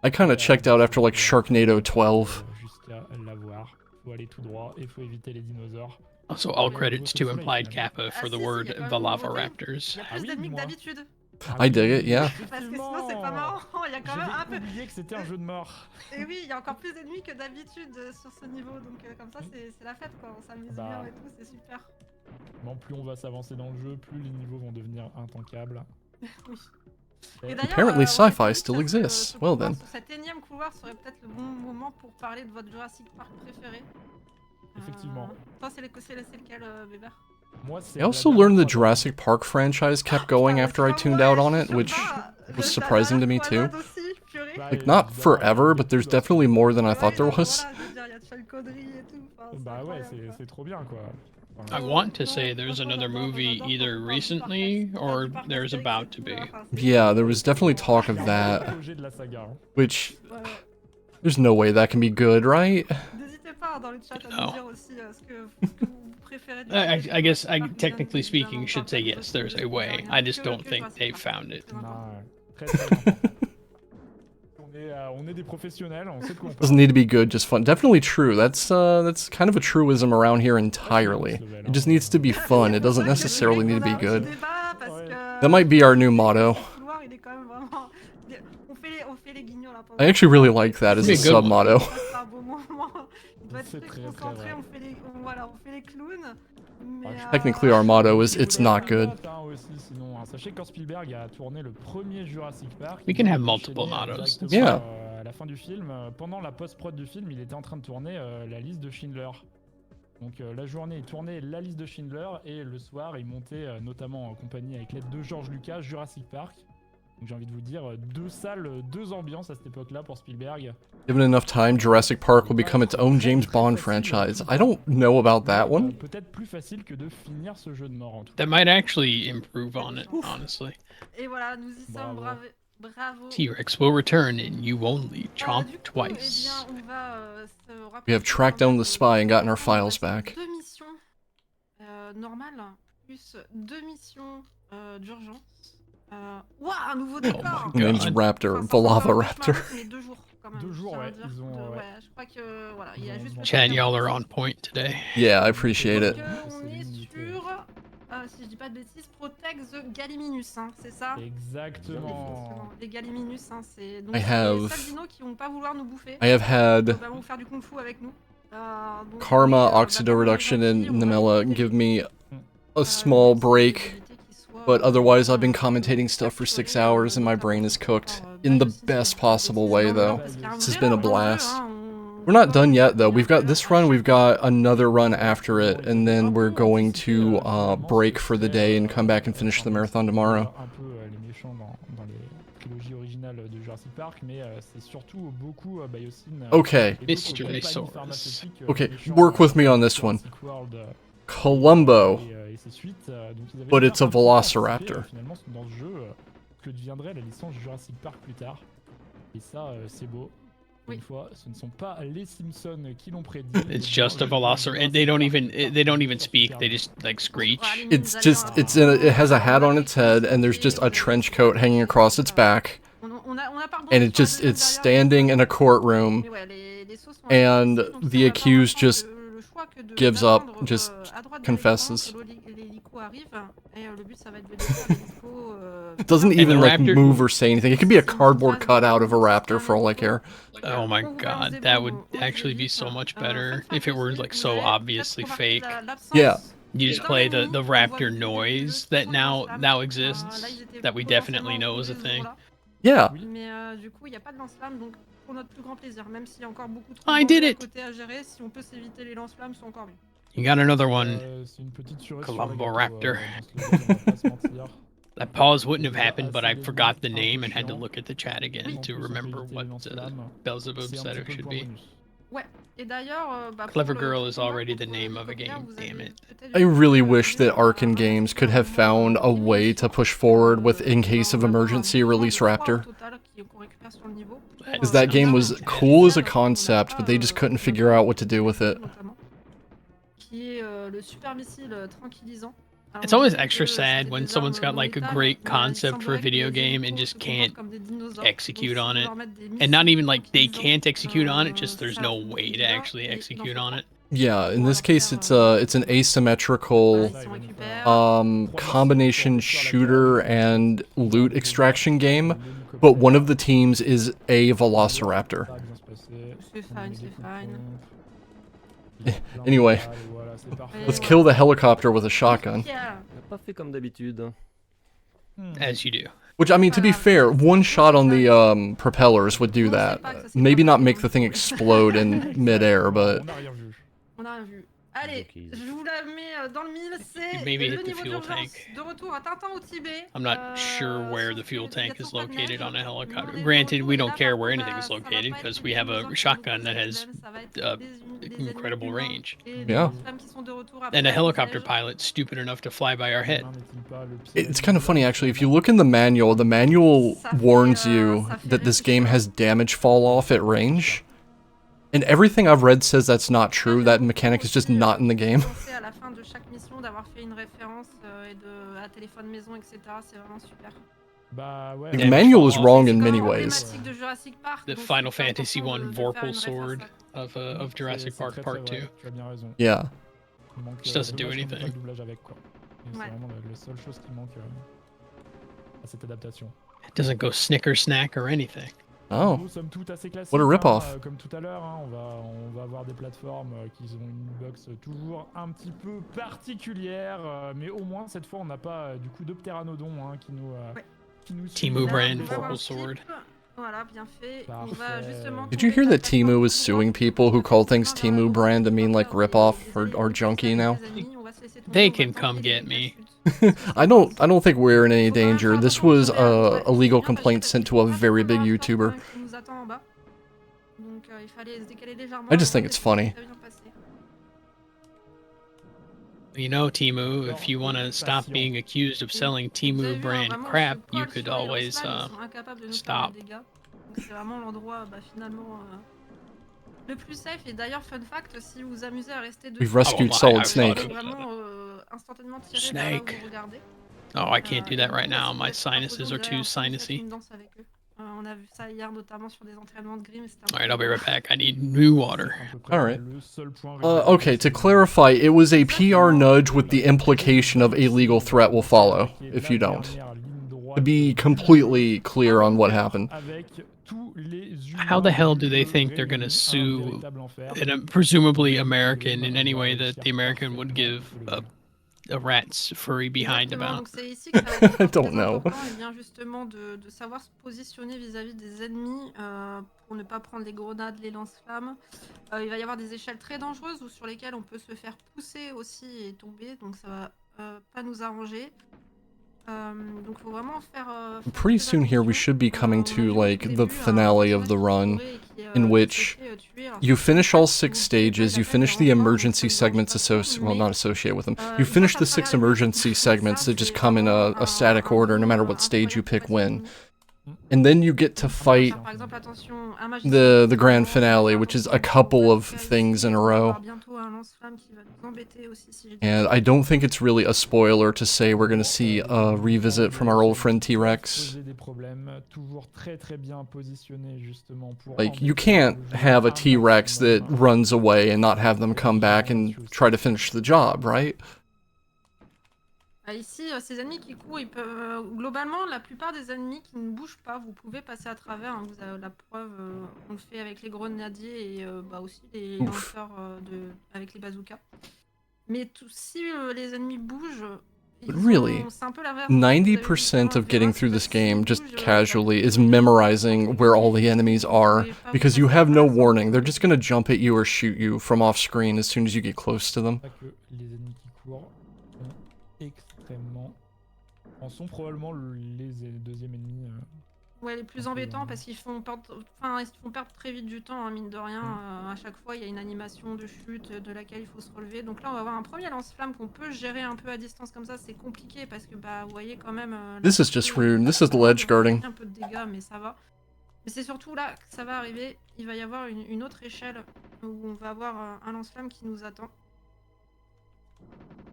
I kind of checked out after like Sharknado 12. Jusqu'à l'avoir. Faut aller tout droit et faut éviter les dinosaures. Also, all credits to Implied Kappa for the word Velociraptors. Il y a plus d'ennemis que d'habitude. I dig it, yeah. Parce que sinon, c'est pas marrant. Il y a quand même un peu. J'avais oublié que c'était un jeu de mort. Et oui, il y a encore plus d'ennemis que d'habitude sur ce niveau. Donc, comme ça, c'est la fête, quoi. On s'amuse bien et tout, c'est super. Bon, plus on va s'avancer dans le jeu, plus les niveaux vont devenir intankables. Oui. Et Apparently sci-fi still exists. Well then. Cet énième couloir serait peut-être le bon moment pour parler de votre Jurassic Park préféré. Effectivement. Toi, c'est lequel, Weber? I also learned the Jurassic Park franchise kept going after I tuned out on it, which was surprising to me too. Like, not forever, but there's definitely more than I thought there was. Bah ouais, c'est trop bien, quoi. I want to say there's another movie either recently or there's about to be. Yeah, there was definitely talk of that. Which... There's no way that can be good, right? No. I guess, technically speaking, should say yes, there's a way. I just don't think they found it. On est des professionnels, on sait de quoi on parle. Doesn't need to be good, just fun. Definitely true. That's kind of a truism around here entirely. It just needs to be fun. It doesn't necessarily need to be good. That might be our new motto. I actually really like that as a sub-motto. Technically our motto is, it's not good. Sachez que quand Spielberg a tourné le premier Jurassic Park, We can have multiple mottos. Yeah. À la fin du film, pendant la post-prod du film, il était en train de tourner la liste de Schindler. Donc la journée, il tournait la liste de Schindler et le soir, il montait notamment en compagnie avec l'aide de George Lucas, Jurassic Park. Donc j'ai envie de vous dire, deux salles, deux ambiances à cette époque-là pour Spielberg. Given enough time, Jurassic Park will become its own James Bond franchise. I don't know about that one. Peut-être plus facile que de finir ce jeu de mort en tout cas. That might actually improve on it, honestly. Et voilà, nous y sommes, bravo. T-Rex will return and you only chomp twice. We have tracked down the spy and gotten our files back. Deux missions normales, plus deux missions d'urgence. Ouah, un nouveau décor! Name's Raptor, Velava Raptor. Mais 2 jours quand même. 2 jours, ouais. Ils ont, ouais, je crois que voilà, il y a juste. Chad, y'all are on point today. Yeah, I appreciate it. On est sur, si je dis pas de bêtises, Protect the Gallimimus, hein, c'est ça? Exactement. Les Gallimimus, hein, c'est donc I have... les seuls dinos qui vont pas vouloir nous bouffer. I have had... Ils vont faire du kung fu avec nous. Donc, Karma, Oxidoreduction, and Namella give me a small break. But otherwise, I've been commentating stuff for 6 hours and my brain is cooked. In the best possible way, though. This has been a blast. We're not done yet, though. We've got this run, we've got another run after it, and then we're going to break for the day and come back and finish the marathon tomorrow. Un peu les méchants dans les trilogies originales de Jurassic Park, mais c'est surtout beaucoup Biosyn. Okay. Pharmaceutique. Okay, work with me on this one. Columbo. But it's a Velociraptor. Finalement, dans ce jeu, que deviendrait la licence Jurassic Park plus tard. Et ça, c'est beau. Une fois, ce ne sont pas les Simpsons qui l'ont prédit. It's just a velociraptor, and they don't even speak. They just like screech. It has a hat on its head, and there's just a trench coat hanging across its back, and it's standing in a courtroom, and the accused just gives up, just confesses. It doesn't even like move or say anything. It could be a cardboard cutout of a raptor for all I care. Oh my god, that would actually be so much better if it were like so obviously fake. Yeah. You just play the raptor noise that now exists, that we definitely know is a thing. Yeah. Mais du coup, il n'y a pas de lance-flamme, donc pour notre plus grand plaisir, même s'il y a encore beaucoup trop I did de it. côté à gérer, si on peut s'éviter les lance-flammes, c'est encore mieux. You got another one, C'est une petite cerise Columbo Raptor. sur le gâteau, on va pas se mentir. That pause wouldn't have happened, but I forgot the name and had to look at the chat again to remember what Beelzebub said it should be. Ouais. Et d'ailleurs, Clever Girl is already the name of a game, damn it. I really wish that Arkin Games could have found a way to push forward with in case of emergency release Raptor. Because that game was cool as a concept, but they just couldn't figure out what to do with it. Qui est le super missile tranquillisant. It's always extra sad when someone's got like a great concept for a video game and just can't execute on it. And not even like they can't execute on it, just there's no way to actually execute on it. Yeah, in this case it's an asymmetrical combination shooter and loot extraction game, but one of the teams is a velociraptor. C'est fine. Anyway, let's kill the helicopter with a shotgun. Pas fait comme d'habitude. As you do. Which, I mean, to be fair, one shot on the propellers would do that. Maybe not make the thing explode in midair, but... On a rien vu. Allez, je vous la mets dans le mille, c'est Maybe le hit the niveau fuel d'urgence. tank. De retour à Tintin au Tibet. I'm not sure where the fuel tank is located on a helicopter. Granted, we don't care where anything is located because we have a shotgun that has incredible range. Yeah. And a helicopter pilot stupid enough to fly by our head. It's kind of funny, actually. If you look in the manual warns you that this game has damage fall off at range. And everything I've read says that's not true. That mechanic is just not in the game. À la fin de chaque mission d'avoir fait une référence et de à téléphone maison, etc. C'est vraiment super. The manual is wrong in many ways. The Final Fantasy I Vorpal Sword of Jurassic Park Part 2. Yeah. Just doesn't do anything. C'est vraiment la seule chose qui manque à cette adaptation. It doesn't go snicker snack or anything. Oh. Nous sommes tout assez classiques. What a rip-off. Comme tout à l'heure, on va avoir des plateformes qui ont une box toujours un petit peu particulière, mais au moins cette fois on n'a pas du coup de pteranodon qui nous Temu brand Vorpal Sword. Voilà, bien fait. On va justement. Did you hear that Temu is suing people who call things Temu brand to mean like rip-off or junky now? They can come get me. I don't think we're in any danger. This was a legal complaint sent to a very big YouTuber. I just think it's funny. You know, Temu, if you want to stop being accused of selling Temu brand crap, you could always stop. C'est vraiment l'endroit finalement le plus safe. Et d'ailleurs, fun fact, si vous vous amusez à rester dessus, We've rescued Solid Snake. vraiment instantanément tirer vers là où vous regardez. Oh, I can't do that right now. My sinuses are too sinusy. On a vu ça hier notamment sur des entraînements de Grim. Alright, I'll be right back. I need new water. Alright. Okay, to clarify, it was a PR nudge with the implication of a legal threat will follow if you don't. To be completely clear on what happened. How the hell do they think they're going to sue a presumably American in any way that the American would give a rat's furry behind about? I don't know. Il vient justement de savoir se positionner vis-à-vis des ennemis pour ne pas prendre les grenades, les lance-flammes. Il va y avoir des échelles très dangereuses ou sur lesquelles on peut se faire pousser aussi et tomber, donc ça va pas nous arranger. Donc faut vraiment faire. Pretty soon here we should be coming to like the finale of the run, in which you finish all 6 stages, you finish the emergency segments not associated with them. You finish the 6 emergency segments that just come in a static order no matter what stage you pick when. and then you get to fight Par exemple, attention, un magicien the grand finale, which is a couple of things in a row. bientôt un lance-flamme qui va nous embêter aussi si j'ai And I don't think it's really a spoiler to say we're gonna see a revisit from our old friend T-Rex. Poser des problèmes, toujours très très bien positionné justement pour Like, you can't have a T-Rex that runs away and not have them come back and try to finish the job, right? Ici, ces ennemis qui courent, ils peuvent. Globalement, la plupart des ennemis qui ne bougent pas, vous pouvez passer à travers. Hein, vous avez la preuve, on le fait avec les grenadiers et aussi les lanceurs avec les bazookas. Mais si les ennemis bougent. But really, 90% of getting through this game just casually is memorizing where all the enemies are, because you have no warning. They're just gonna jump at you or shoot you from off screen as soon as you get close to them. Les ennemis qui courent sont extrêmement... en sont probablement les deuxièmes ennemis. Ouais, les plus embêtants parce qu'ils font perdre très vite du temps, hein, mine de rien. À chaque fois, il y a une animation de chute de laquelle il faut se relever. Donc là, on va avoir un premier lance-flamme qu'on peut gérer un peu à distance comme ça. C'est compliqué parce que vous voyez quand même. This is just rude. This is ledge guarding. Un peu de dégâts, mais ça va. Mais c'est surtout là que ça va arriver. Il va y avoir une autre échelle où on va avoir un lance-flamme qui nous attend.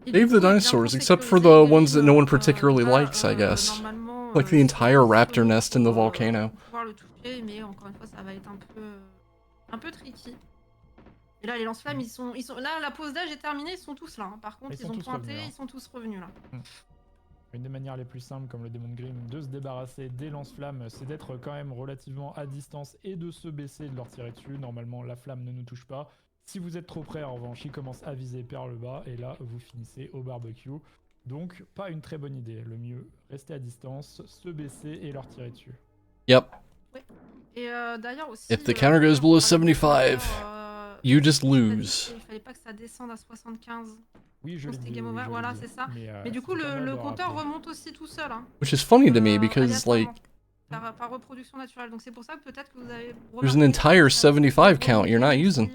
Save the dinosaurs, except for the ones that no one particularly likes, I guess. Like the entire raptor nest in the volcano. Pouvoir le toucher, mais encore une fois, ça va être un peu tricky. Et là, les lance-flammes, ils sont là, la pause d'âge est terminée, ils sont tous là. Hein. Par contre, ils ont pointé, ils sont tous revenus là. Une des manières les plus simples, comme le démon de Grimm, de se débarrasser des lance-flammes, c'est d'être quand même relativement à distance et de se baisser et de leur tirer dessus. Normalement, la flamme ne nous touche pas. Si vous êtes trop près, en revanche, ils commencent à viser par le bas et là, vous finissez au barbecue. Donc, pas une très bonne idée. Le mieux, rester à distance, se baisser et leur tirer dessus. Yep. Ouais. Et d'ailleurs aussi... If the counter goes below 75, you just lose. Il fallait pas que ça descende à 75. Oui, je l'ai dit. Game over, voilà, c'est ça. Mais du coup, le compteur remonte aussi tout seul. Hein. Which is funny to me because, like... Par reproduction naturelle. Donc c'est pour ça que peut-être que vous avez... There's an entire 75 count you're not using.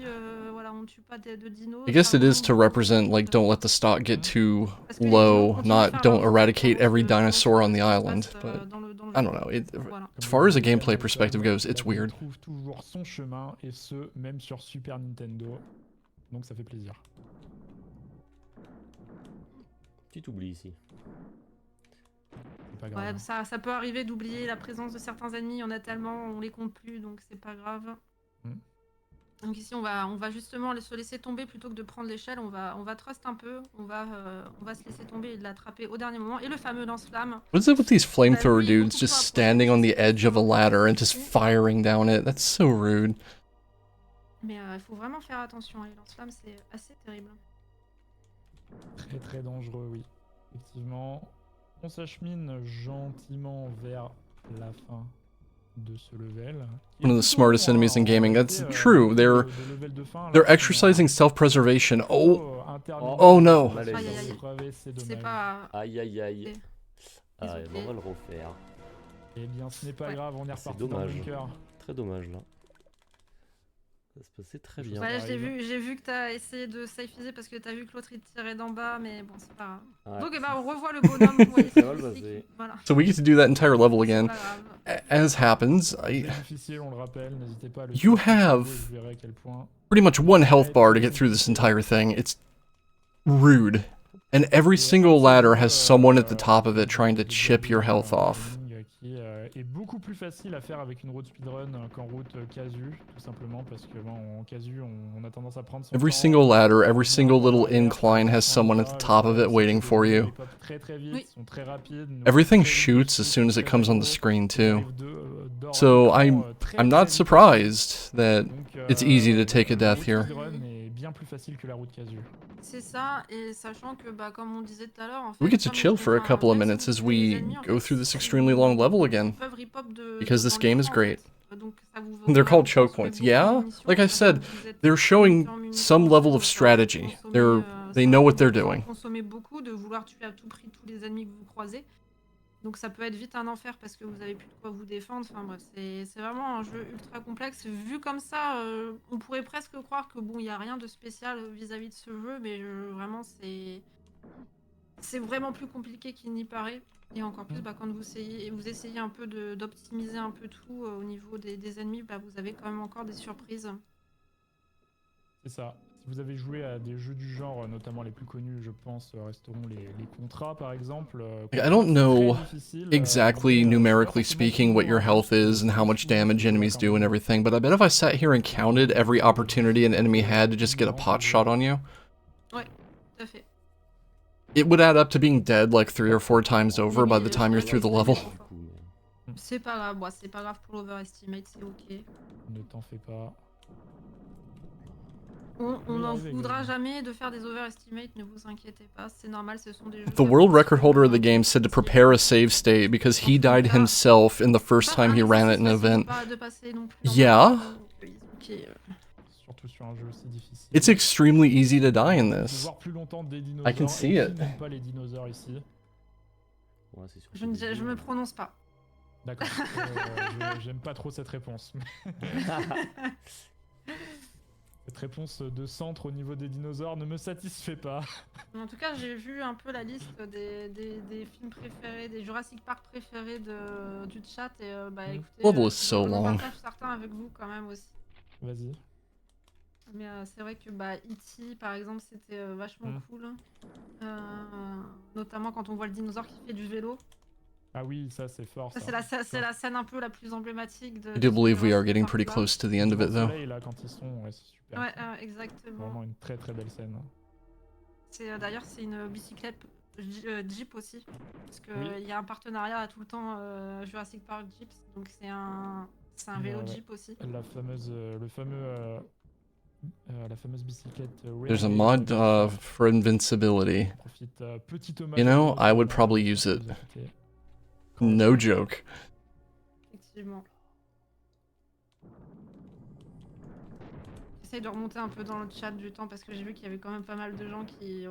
I guess it is to represent, like, don't let the stock get too low, not don't eradicate every dinosaur on the island, but I don't know. As far as a gameplay perspective goes, it's weird. Il trouve toujours son chemin, et ce, même sur Super Nintendo, donc ça fait plaisir. Petit oubli ici. Pas grave. Ouais, ça peut arriver d'oublier la présence de certains ennemis, il y en a tellement, on les compte plus, donc c'est pas grave. Donc ici on va justement se laisser tomber plutôt que de prendre l'échelle, on va trust un peu, on va se laisser tomber et de l'attraper au dernier moment. Et le fameux lance-flamme. What is it with these flamethrower dudes just standing on the edge of a ladder and just firing down it? That's so rude. Mais il faut vraiment faire attention, les lance-flammes c'est assez terrible. Très très dangereux, oui. Effectivement, on s'achemine gentiment vers la fin de ce level. One of the smartest enemies in gaming. That's true. They're exercising self-preservation. Oh no. C'est pas... Aïe aïe aïe. Ah, on va le refaire. Eh bien, ce n'est pas grave, on est reparti dans le bunker. Très dommage là. Ça se passait très bien. Ouais, j'ai vu que t'as essayé de safiser parce que t'as vu que l'autre il tirait d'en bas, mais bon, c'est pas grave. Ouais. Donc, on revoit le bonhomme. Voilà. So we get to do that entire level again. As happens, you have pretty much one health bar to get through this entire thing. It's rude. And every single ladder has someone at the top of it trying to chip your health off. Qui est beaucoup plus facile à faire avec une route speedrun qu'en route casu, tout simplement parce que en casu on a tendance à prendre son Every temps. single ladder, every single little incline has someone at the top of it waiting for you. Everything shoots as soon as it comes on the screen too. So I'm not surprised that it's easy to take a death here. Bien plus facile que la route casu. C'est ça, et sachant que comme on disait tout à l'heure, en fait, We get to chill for a couple of minutes as we go through this extremely long level again, because this game is great. They're called choke points. Yeah, like I said, they're showing some level of strategy. They know what they're doing. Consommer beaucoup, de vouloir tuer à tout prix tous les ennemis que vous croisez. Donc ça peut être vite un enfer parce que vous avez plus de quoi vous défendre. Enfin bref, c'est vraiment un jeu ultra complexe. Vu comme ça, on pourrait presque croire que bon, il y a rien de spécial vis-à-vis de ce jeu, mais vraiment c'est c'est vraiment plus compliqué qu'il n'y paraît. Et encore plus, quand vous essayez un peu d'optimiser un peu tout au niveau des ennemis, vous avez quand même encore des surprises. C'est ça. Si vous avez joué à des jeux du genre, notamment les plus connus, je pense, resteront les contrats par exemple. I don't know exactly numerically speaking what your health is and how much damage enemies do and everything, but I bet if I sat here and counted every opportunity an enemy had to just get a pot shot on you, Ouais, tout à fait. it would add up to being dead like 3 or 4 times over by the time you're through the level. C'est pas grave, c'est pas grave pour l'overestimate, c'est ok. Ne t'en fais pas. On n'en voudra jamais de faire des overestimates, ne vous inquiétez pas, c'est normal, ce sont des jeux... The world record holder of the game said to prepare a save state because he died himself in the first time he ran at an event. Yeah? Surtout sur un jeu aussi difficile. It's extremely easy to die in this. Voir plus longtemps des dinosaures. I can see it. Pas les dinosaures ici. Je me prononce pas. D'accord. J'aime pas trop cette réponse. Cette réponse de centre au niveau des dinosaures ne me satisfait pas. En tout cas, j'ai vu un peu la liste des films préférés, des Jurassic Park préférés du chat et écoutez, Level is so je long. partage certains avec vous quand même aussi. Vas-y. Mais c'est vrai que E.T. par exemple c'était vachement cool. Notamment quand on voit le dinosaure qui fait du vélo. Ah oui, ça c'est fort. Ça, c'est la scène un peu la plus emblématique de... I do believe we are getting pretty close to the end of it though. Là, quand ils sont, c'est super. Ouais, exactement. Vraiment une très très belle scène. D'ailleurs c'est une bicyclette Jeep aussi. Parce qu'il y a un partenariat à tout le temps Jurassic Park Jeep. Donc c'est un vélo Jeep aussi. La fameuse bicyclette. There's a mod for invincibility. You know, I would probably use it. No joke. Effectivement. J'essaye de remonter un peu dans le chat du temps parce que j'ai vu qu'il y avait quand même pas mal de gens qui...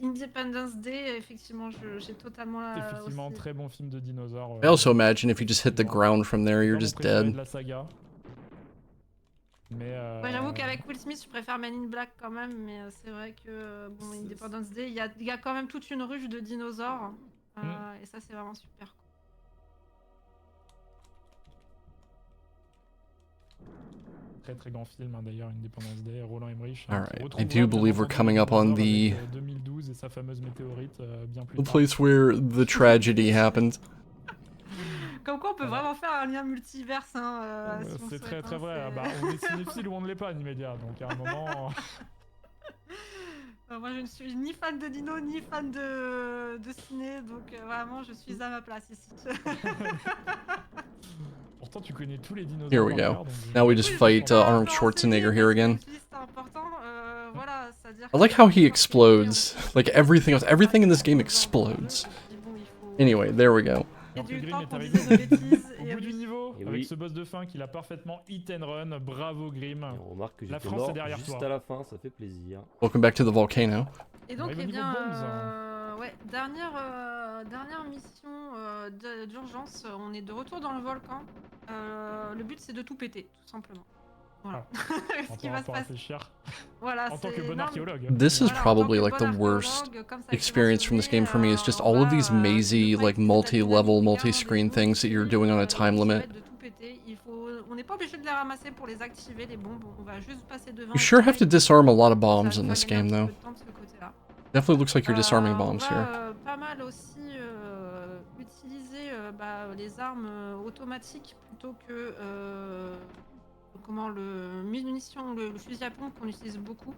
Independence Day, effectivement, j'ai totalement... Effectivement, très bon film de dinosaures. I also imagine if you just hit the ground from there, you're just dead. La saga. Mais j'avoue qu'avec Will Smith, je préfère Men in Black quand même, mais c'est vrai que Independence Day, il y a quand même toute une ruche de dinosaures. Et ça, c'est vraiment super. Très très grand film d'ailleurs, Independence Day, Roland Emmerich. Alright, I do believe we're coming up on the 2012 et sa fameuse météorite bien plus the tard. place where the tragedy happened. Comme quoi, on peut vraiment faire un lien multiverse. Si c'est très très vrai. On est cinéphile ou on ne l'est pas en immédiat, donc à un moment. Moi, je ne suis ni fan de dino, ni fan de ciné, donc vraiment, je suis à ma place ici. Pourtant, tu connais tous les dinosaures. Here we go. Now we just fight Arnold Schwarzenegger here again. I like how he explodes. Like everything else. Everything in this game explodes. Anyway, there we go. Donc le Grim est arrivé au bout du niveau avec ce boss de fin qu'il a parfaitement hit and run. Bravo Grim. On remarque que la j'étais France mort est derrière juste toi. à la fin, ça fait plaisir. Welcome back to the volcano. Et donc, dernière mission d'urgence. On est de retour dans le volcan. Le but, c'est de tout péter, tout simplement. Voilà. Ce qui va se passer. Voilà, en tant que bon archéologue. This is probably like the worst experience from this game for me. Is just all of these mazy, like multi-level, multi-screen things that you're doing on a time limit. On n'est pas obligé de les ramasser pour les activer, les bombes. On va juste passer devant. You sure have to disarm a lot of bombs in this game, though. Definitely looks like you're disarming bombs here. Pas mal aussi utiliser les armes automatiques plutôt que le fusil à pompe qu'on utilise beaucoup.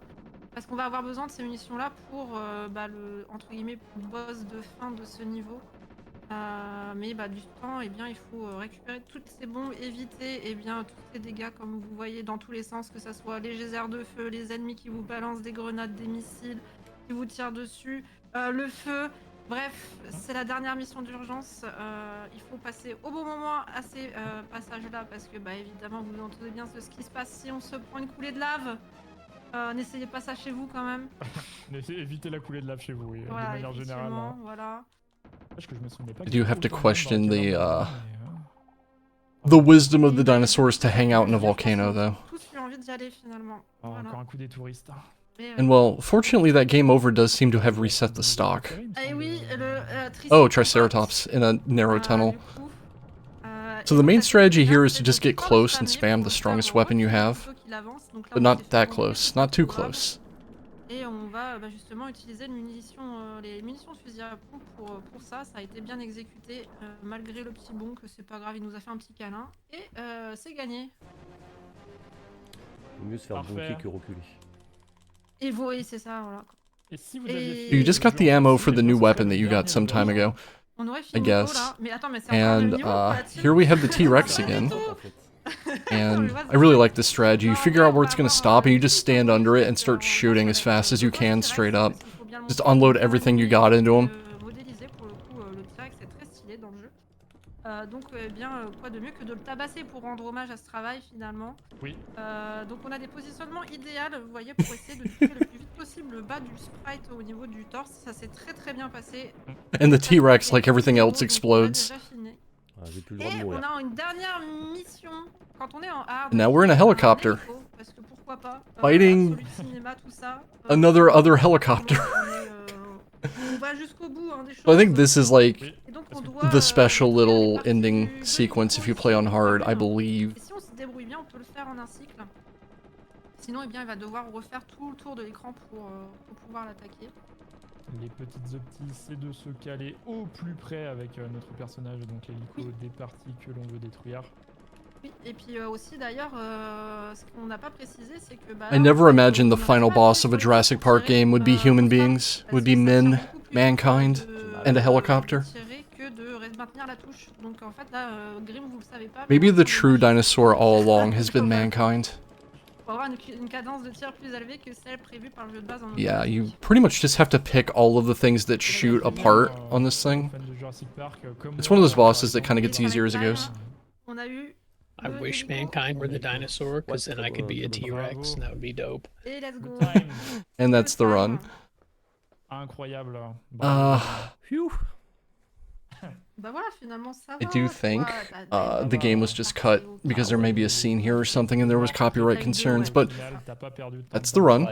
Parce qu'on va avoir besoin de ces munitions-là pour le entre guillemets boss de fin de ce niveau. Mais du temps, il faut récupérer toutes ces bombes, éviter tous ces dégâts comme vous voyez dans tous les sens, que ce soit les geysers de feu, les ennemis qui vous balancent des grenades, des missiles, qui vous tirent dessus, le feu. Bref, c'est la dernière mission d'urgence. Il faut passer au bon moment à ces passages-là parce que évidemment vous entendez bien ce qui se passe si on se prend une coulée de lave. N'essayez pas ça chez vous quand même. Évitez la coulée de lave chez vous, oui, voilà, de manière générale. Voilà. I do have to question the wisdom of the dinosaurs to hang out in a volcano, though. Tous eu envie d'y aller finalement. Encore un coup des touristes. And well, fortunately that game over does seem to have reset the stock. Eh oui, le Oh, Triceratops in a narrow tunnel. So the main strategy here is to just get close and spam the strongest weapon you have. But not that close, not too close. Et on va justement utiliser les munitions de fusil à pompe pour ça. Ça a été bien exécuté malgré le petit bon que c'est pas grave, il nous a fait un petit câlin. Et c'est gagné. Vaut mieux se faire bunker que reculer. Et oui, c'est ça, voilà. Et si vous aviez You just got the ammo for the new weapon that you got some time ago, On aurait I fini guess. là. Mais attends, mais c'est encore le And niveau, quoi, la here we have the T-Rex again. And I really like this strategy. You figure out where it's going to stop and you just stand under it and start shooting as fast as you can straight up. Just unload everything you got into him. modélisé pour le coup, le T-Rex est très stylé dans le jeu. Donc eh bien, quoi de mieux que de le tabasser pour rendre hommage à ce travail finalement. Oui. Donc on a des positionnements idéaux, vous voyez, pour essayer de toucher le plus vite possible le bas du sprite au niveau du torse. Ça s'est très bien passé. And the T-Rex, like everything else, explodes. Et on a une dernière mission quand on est en hard. And now we're in a helicopter. Parce que pourquoi pas. Fighting Absolu cinéma, tout ça. other helicopter. On va jusqu'au bout des choses. So I think this is like the special little ending sequence if you play on hard, I believe. Et si on se débrouille bien, on peut le faire en un cycle. Sinon, eh bien, il va devoir refaire tout le tour de l'écran pour pouvoir l'attaquer. Les petites optis, c'est de se caler au plus près avec notre personnage, donc l'hélico des parties que l'on veut détruire. Oui, et puis aussi d'ailleurs, ce qu'on n'a pas précisé, c'est que I never imagined the final boss of a Jurassic Park game would be human beings, would be mankind, and a helicopter. que de maintenir la touche. Donc en fait là, Grim, vous le savez pas. Maybe the true dinosaur all along has been mankind. Pour avoir une cadence de tir plus élevée que celle prévue par le jeu de base en Yeah, you pretty much just have to pick all of the things that shoot apart on this thing. It's one of those bosses that kind of gets easier as it goes. On a eu I wish mankind were the dinosaur, because then I could be a T-Rex, and that would be dope. Et let's go. And that's the run. Incroyable. Phew. Bah voilà, finalement ça va. I do think the game was just cut because there may be a scene here or something and there was copyright concerns, but that's the run.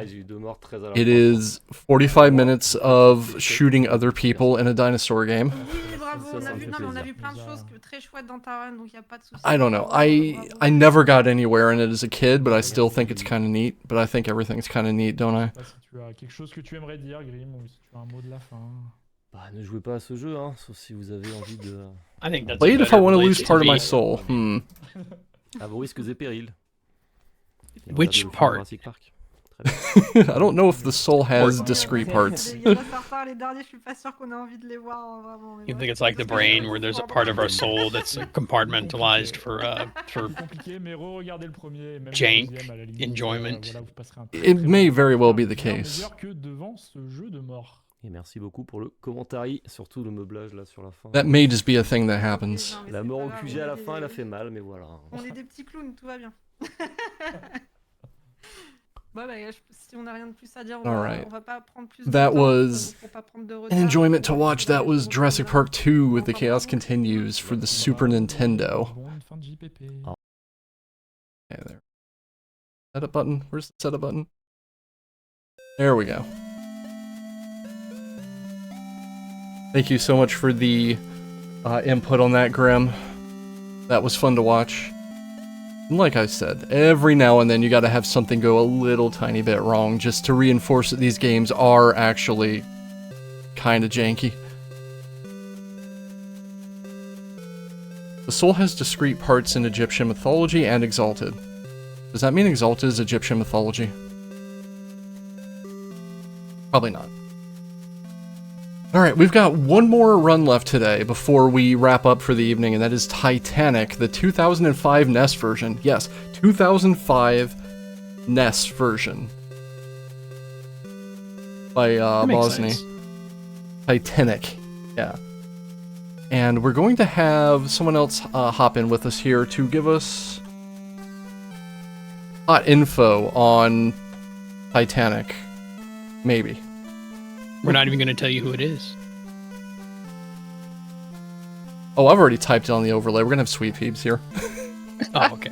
It is 45 minutes of shooting other people in a dinosaur game. Oui, bravo, on a vu plein de choses très chouettes dans ta run, donc y a pas de souci. I don't know. I never got anywhere in it as a kid, but I still think it's kind of neat. But I think everything's kind of neat, don't I? Si tu as quelque chose que tu aimerais dire, Grim, ou si tu as un mot de la fin. Bah, ne jouez pas à ce jeu, hein, sauf si vous avez envie de... Play it if I want to lose part of my soul. À vos risques et périls. Which part? I don't know if the soul has discrete parts. Les derniers, je suis pas sûr qu'on ait envie de les voir vraiment. You think it's like the brain, where there's a part of our soul that's compartmentalized for jank enjoyment. It may very well be the case. Et merci beaucoup pour le commentaire, surtout le meublage là sur la fin. That may just be a thing that happens. La mort au QG à la fin, elle a fait mal, mais voilà. On est des petits clowns, tout va bien. Bon, bah, si on n'a rien de plus à dire, on va pas prendre plus de That temps, was pour pas prendre de an retard. enjoyment to watch. That was Jurassic Park 2 with the Chaos Continues for the Super Nintendo. Okay, there. Setup button. Where's the setup button? There we go. Thank you so much for the input on that, Grim. That was fun to watch. And like I said, every now and then you gotta have something go a little tiny bit wrong just to reinforce that these games are actually kinda janky. The soul has discrete parts in Egyptian mythology and Exalted. Does that mean Exalted is Egyptian mythology? Probably not. Alright, we've got one more run left today before we wrap up for the evening, and that is Titanic, the 2005 NES version. Yes, 2005 NES version. By Bosny. Titanic. Yeah. And we're going to have someone else hop in with us here to give us hot info on Titanic. Maybe. We're not even going to tell you who it is. Oh, I've already typed it on the overlay. We're going to have Sweet Peeps here. Oh, okay.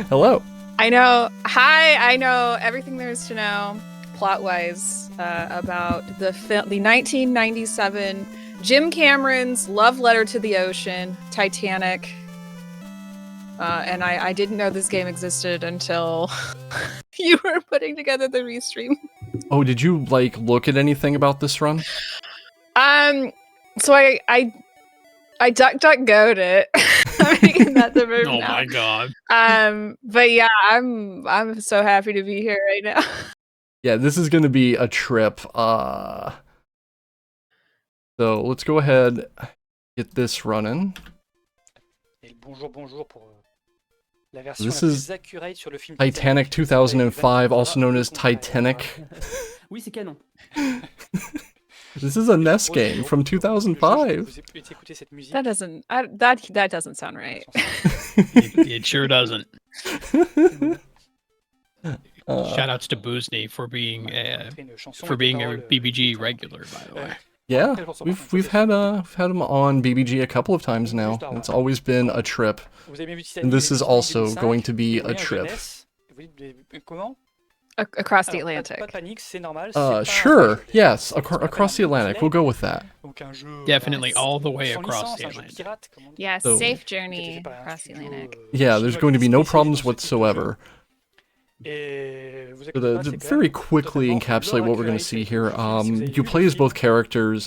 Hello. I know. Hi, I know everything there is to know. plot-wise about the 1997 Jim Cameron's love letter to the ocean, Titanic. And I didn't know this game existed until you were putting together the restream. Oh, did you like look at anything about this run? So I DuckDuckGo'd it. I'm in that the room Oh now. my god. But yeah, I'm so happy to be here right now. Yeah, this is gonna be a trip. So let's go ahead, get this running. Et bonjour, bonjour pour la version This la is plus accurate sur le film Titanic 2005, also known as Titanic. Oui, c'est canon. This is a NES game from 2005. That doesn't that doesn't sound right. It sure doesn't. Shoutouts to Boozney for being a BBG regular, by the way. Yeah, we've had him on BBG a couple of times now. It's always been a trip, and this is also going to be a trip. Across the Atlantic. Sure, yes, across the Atlantic. We'll go with that. Definitely all the way across the Atlantic. Yeah, So- safe journey across the Atlantic. Yeah, there's going to be no problems whatsoever. So to very quickly encapsulate what we're going to see here, you play as both characters,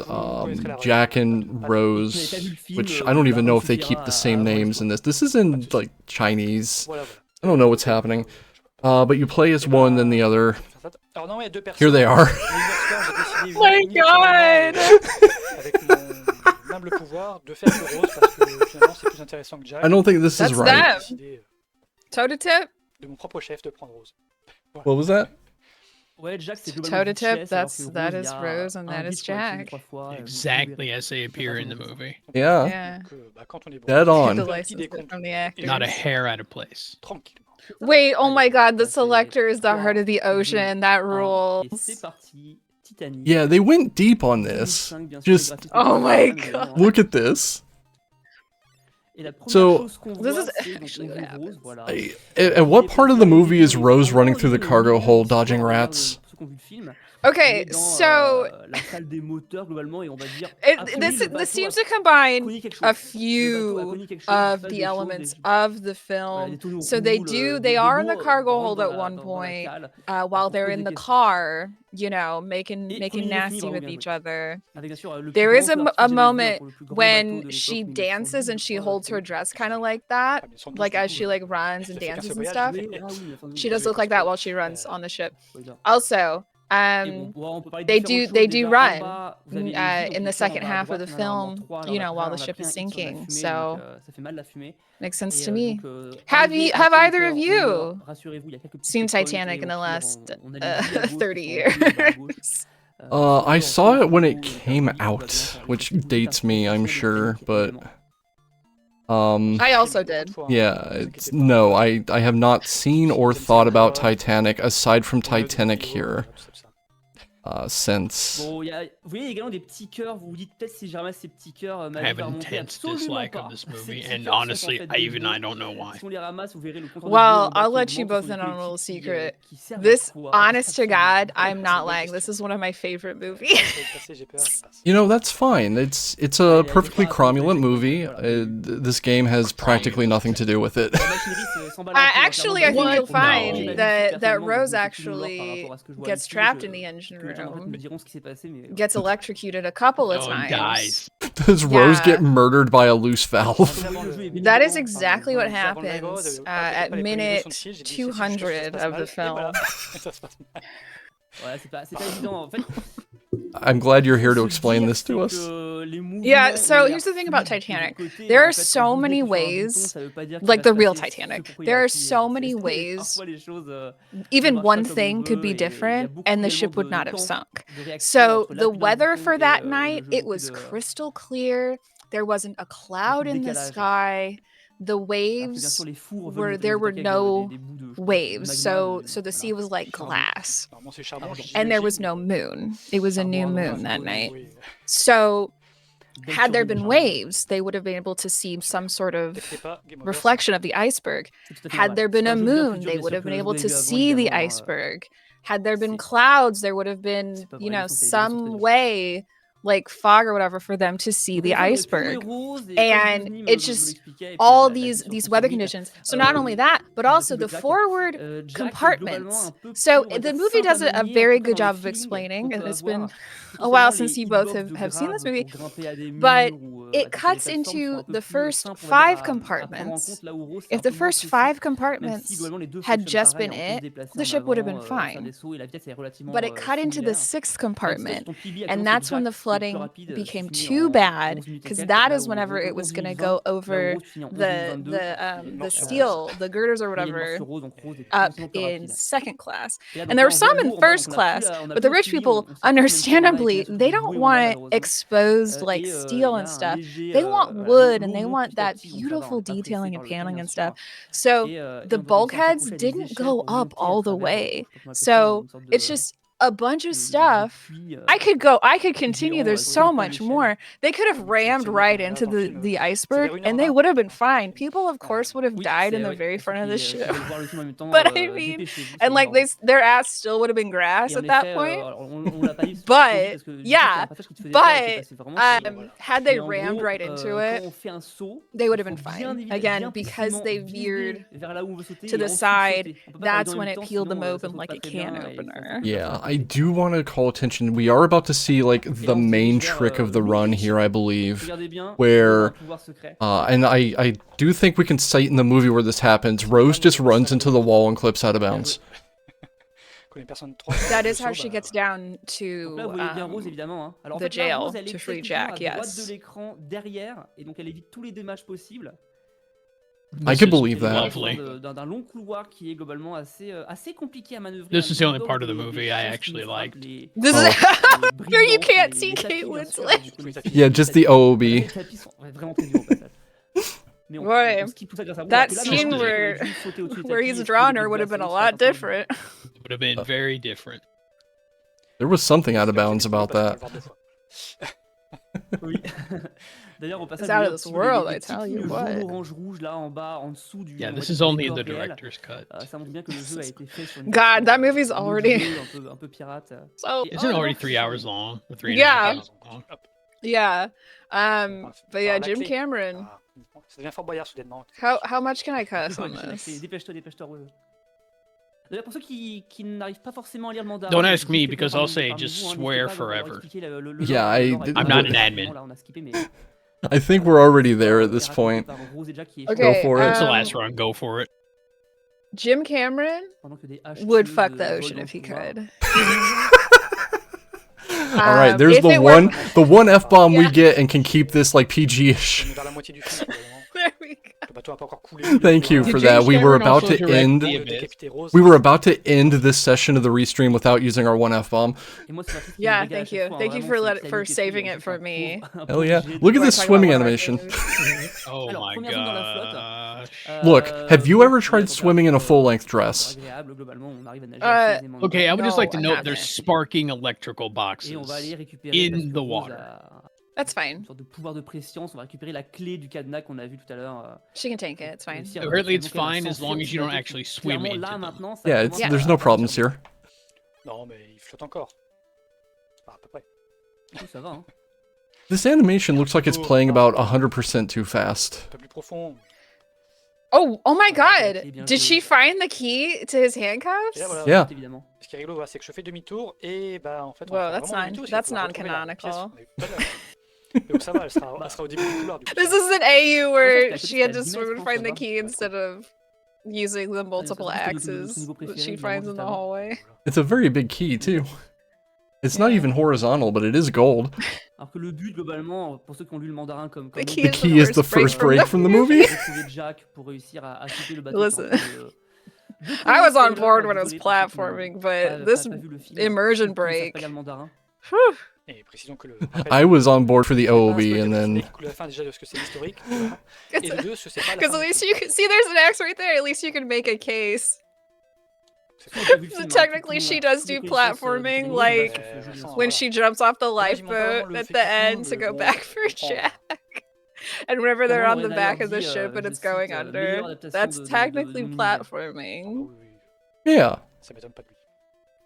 Jack and Rose, which I don't even know if they keep the same names in this. This is in, like, Chinese. I don't know what's happening. But you play as one, then the other. Here they are. Oh my god! I don't think this is right. That's them. Toe to tip? De mon propre chef de prendre Rose. What was that? Ouais, Jack, c'est Toe to tip, globalement Jess, that alors is que Rose and il y a that un is bit pour la team Jack. 3 fois, Exactly as they appear in the movie. Yeah. Yeah. Dead on. The license from the actors. Not a hair out of place. Wait, oh my god, the selector is the heart of the ocean. That Et rules. c'est parti, Titanic. Yeah, they went deep on this. Just Oh my god. look at this. Et la première So, chose qu'on This voit, is c'est donc actually on what voit happens. Rose, voilà. At what part of the movie is Rose running through the cargo hold dodging rats? Ceux qui ont vu le film, Okay, on est dans, so la salle des moteurs globalement et on va dire this seems to combine a few of the elements of the film. So they are in the cargo hold at one point while they're in the car, you know, making nasty with each other. There is a moment when she dances and she holds her dress kind of like that, like as she like runs and dances and stuff. She does look like that while she runs on the ship. Also, they do run in the second half of the film, you know, while the ship is sinking. So makes sense to me. Have either of you seen Titanic in the last 30 years? I saw it when it came out, which dates me, I'm sure, but I also did. yeah, no, I have not seen or thought about Titanic aside from Titanic here. Since Bon, vous voyez également des petits cœurs, vous vous dites peut-être si je ramasse ces petits cœurs, I ma have vie va an remonter. intense Absolument dislike pas. of this Ces movie, petits and cœurs sont honestly, en fait des even bouts. I don't know why. Si on les ramasse, vous verrez le compte Well, I'll let you both in on a little secret. This, honest to God, I'm not lying. This is one of my favorite movies. you know, that's fine. It's a perfectly cromulent movie. This game has practically nothing to do with it. Actually, I think you'll find that Rose actually gets trapped in the engine room, gets electrocuted a couple of times. Dies. Does Rose get murdered by a loose valve? That is exactly what happens at minute 200 of the film. Ouais, c'est pas évident en fait. I'm glad you're here to explain this to us. Yeah, so here's the thing about Titanic. There are so many ways, like the real Titanic, there are so many ways, even one thing could be different and the ship would not have sunk. So the weather for that night, it was crystal clear. There wasn't a cloud in the sky. The waves there were no waves, so the sea was like glass, and there was no moon. It was a new moon that night. So had there been waves, they would have been able to see some sort of reflection of the iceberg. Had there been a moon, they would have been able to see the iceberg. had there been clouds, there would have been, you know, some way, like fog or whatever, for them to see the iceberg. And it's just all these weather conditions. So not only that, but also the forward compartments. So the movie does a very good job of explaining, and it's been a while since you both have seen this movie, but it cuts into the first 5 compartments. If the first 5 compartments had just been it, the ship would have been fine. But it cut into the 6th compartment, and that's when the flooding became too bad, because that is whenever it was going to go over the steel, the girders or whatever, up in 2nd class. And there were some in 1st class, but the rich people, understandably, they don't want exposed like steel and stuff. They want wood, and they want that beautiful detailing and paneling and stuff. So the bulkheads didn't go up all the way. So it's just a bunch of stuff. I could continue. There's so much more. They could have rammed right into the iceberg, and they would have been fine. People, of course, would have died in the very front of the ship. But I mean, and like their ass still would have been grass at that point. But yeah, but had they rammed right into it, they would have been fine. Again, because they veered to the side, that's when it peeled them open like a can opener. Yeah, I do want to call attention. We are about to see like the main trick of the run here, I believe, where, and I do think we can cite in the movie where this happens. Rose just runs into the wall and clips out of bounds. That is how she gets down to the jail to free Jack, yes. I can believe that. Lovely. This is the only part of the movie I actually liked. This is here you can't see Kate Winslet. Yeah, just the OOB. Boy, that scene where he's drawn her would have been a lot different. It would have been very different. There was something out of bounds about that. It's out of this world, I tell you what. Yeah, this is only in the director's cut. God, that movie's already so isn't it already 3 hours long? Or 3.5 hours long? Yeah. But yeah, Jim Cameron. How much can I cuss on this? Don't ask me, because I'll say just swear forever. Yeah, I'm not an admin. I think we're already there at this point. Okay, go for it. It's the last run. Go for it. Jim Cameron would fuck the ocean if he could. All right, there's the one F-bomb we get and can keep this like PG-ish. There we go. Thank you for that. We were about to end. We were about to end this session of the restream without using our one F-bomb. Yeah, thank you. Thank you for saving it for me. Hell yeah! Look at this swimming animation. Oh my gosh. Look, have you ever tried swimming in a full-length dress? Okay, I would just like to No, I note there's sparking electrical boxes in the water. That's fine. She can take it, it's fine. Apparently it's fine as long as you don't actually swim into them. Yeah, there's no problems here. Non, mais il flotte encore. À peu près. This animation looks like it's playing about 100% too fast. Oh my god! Did she find the key to his handcuffs? Yeah. Ce qui est rigolo, c'est que je fais demi-tour et bah en fait. Whoa, that's non-canonical. Donc ça va, elle sera au début du couloir. This is an AU where she had to swim and find the key instead of using the multiple axes that she finds in the hallway. It's a very big key too. It's not even horizontal, but it is gold. Alors que le but globalement, pour ceux qui ont lu le mandarin comme the key is the first break from the movie. Listen, I was on board when it was platforming, but this immersion break. Whew. I was on board for the OOB, and then. Because at least you can see there's an axe right there. At least you can make a case. Technically, she does do platforming, like when she jumps off the lifeboat at the end to go back for Jack. And whenever they're on the back of the ship and it's going under, that's technically platforming. Yeah.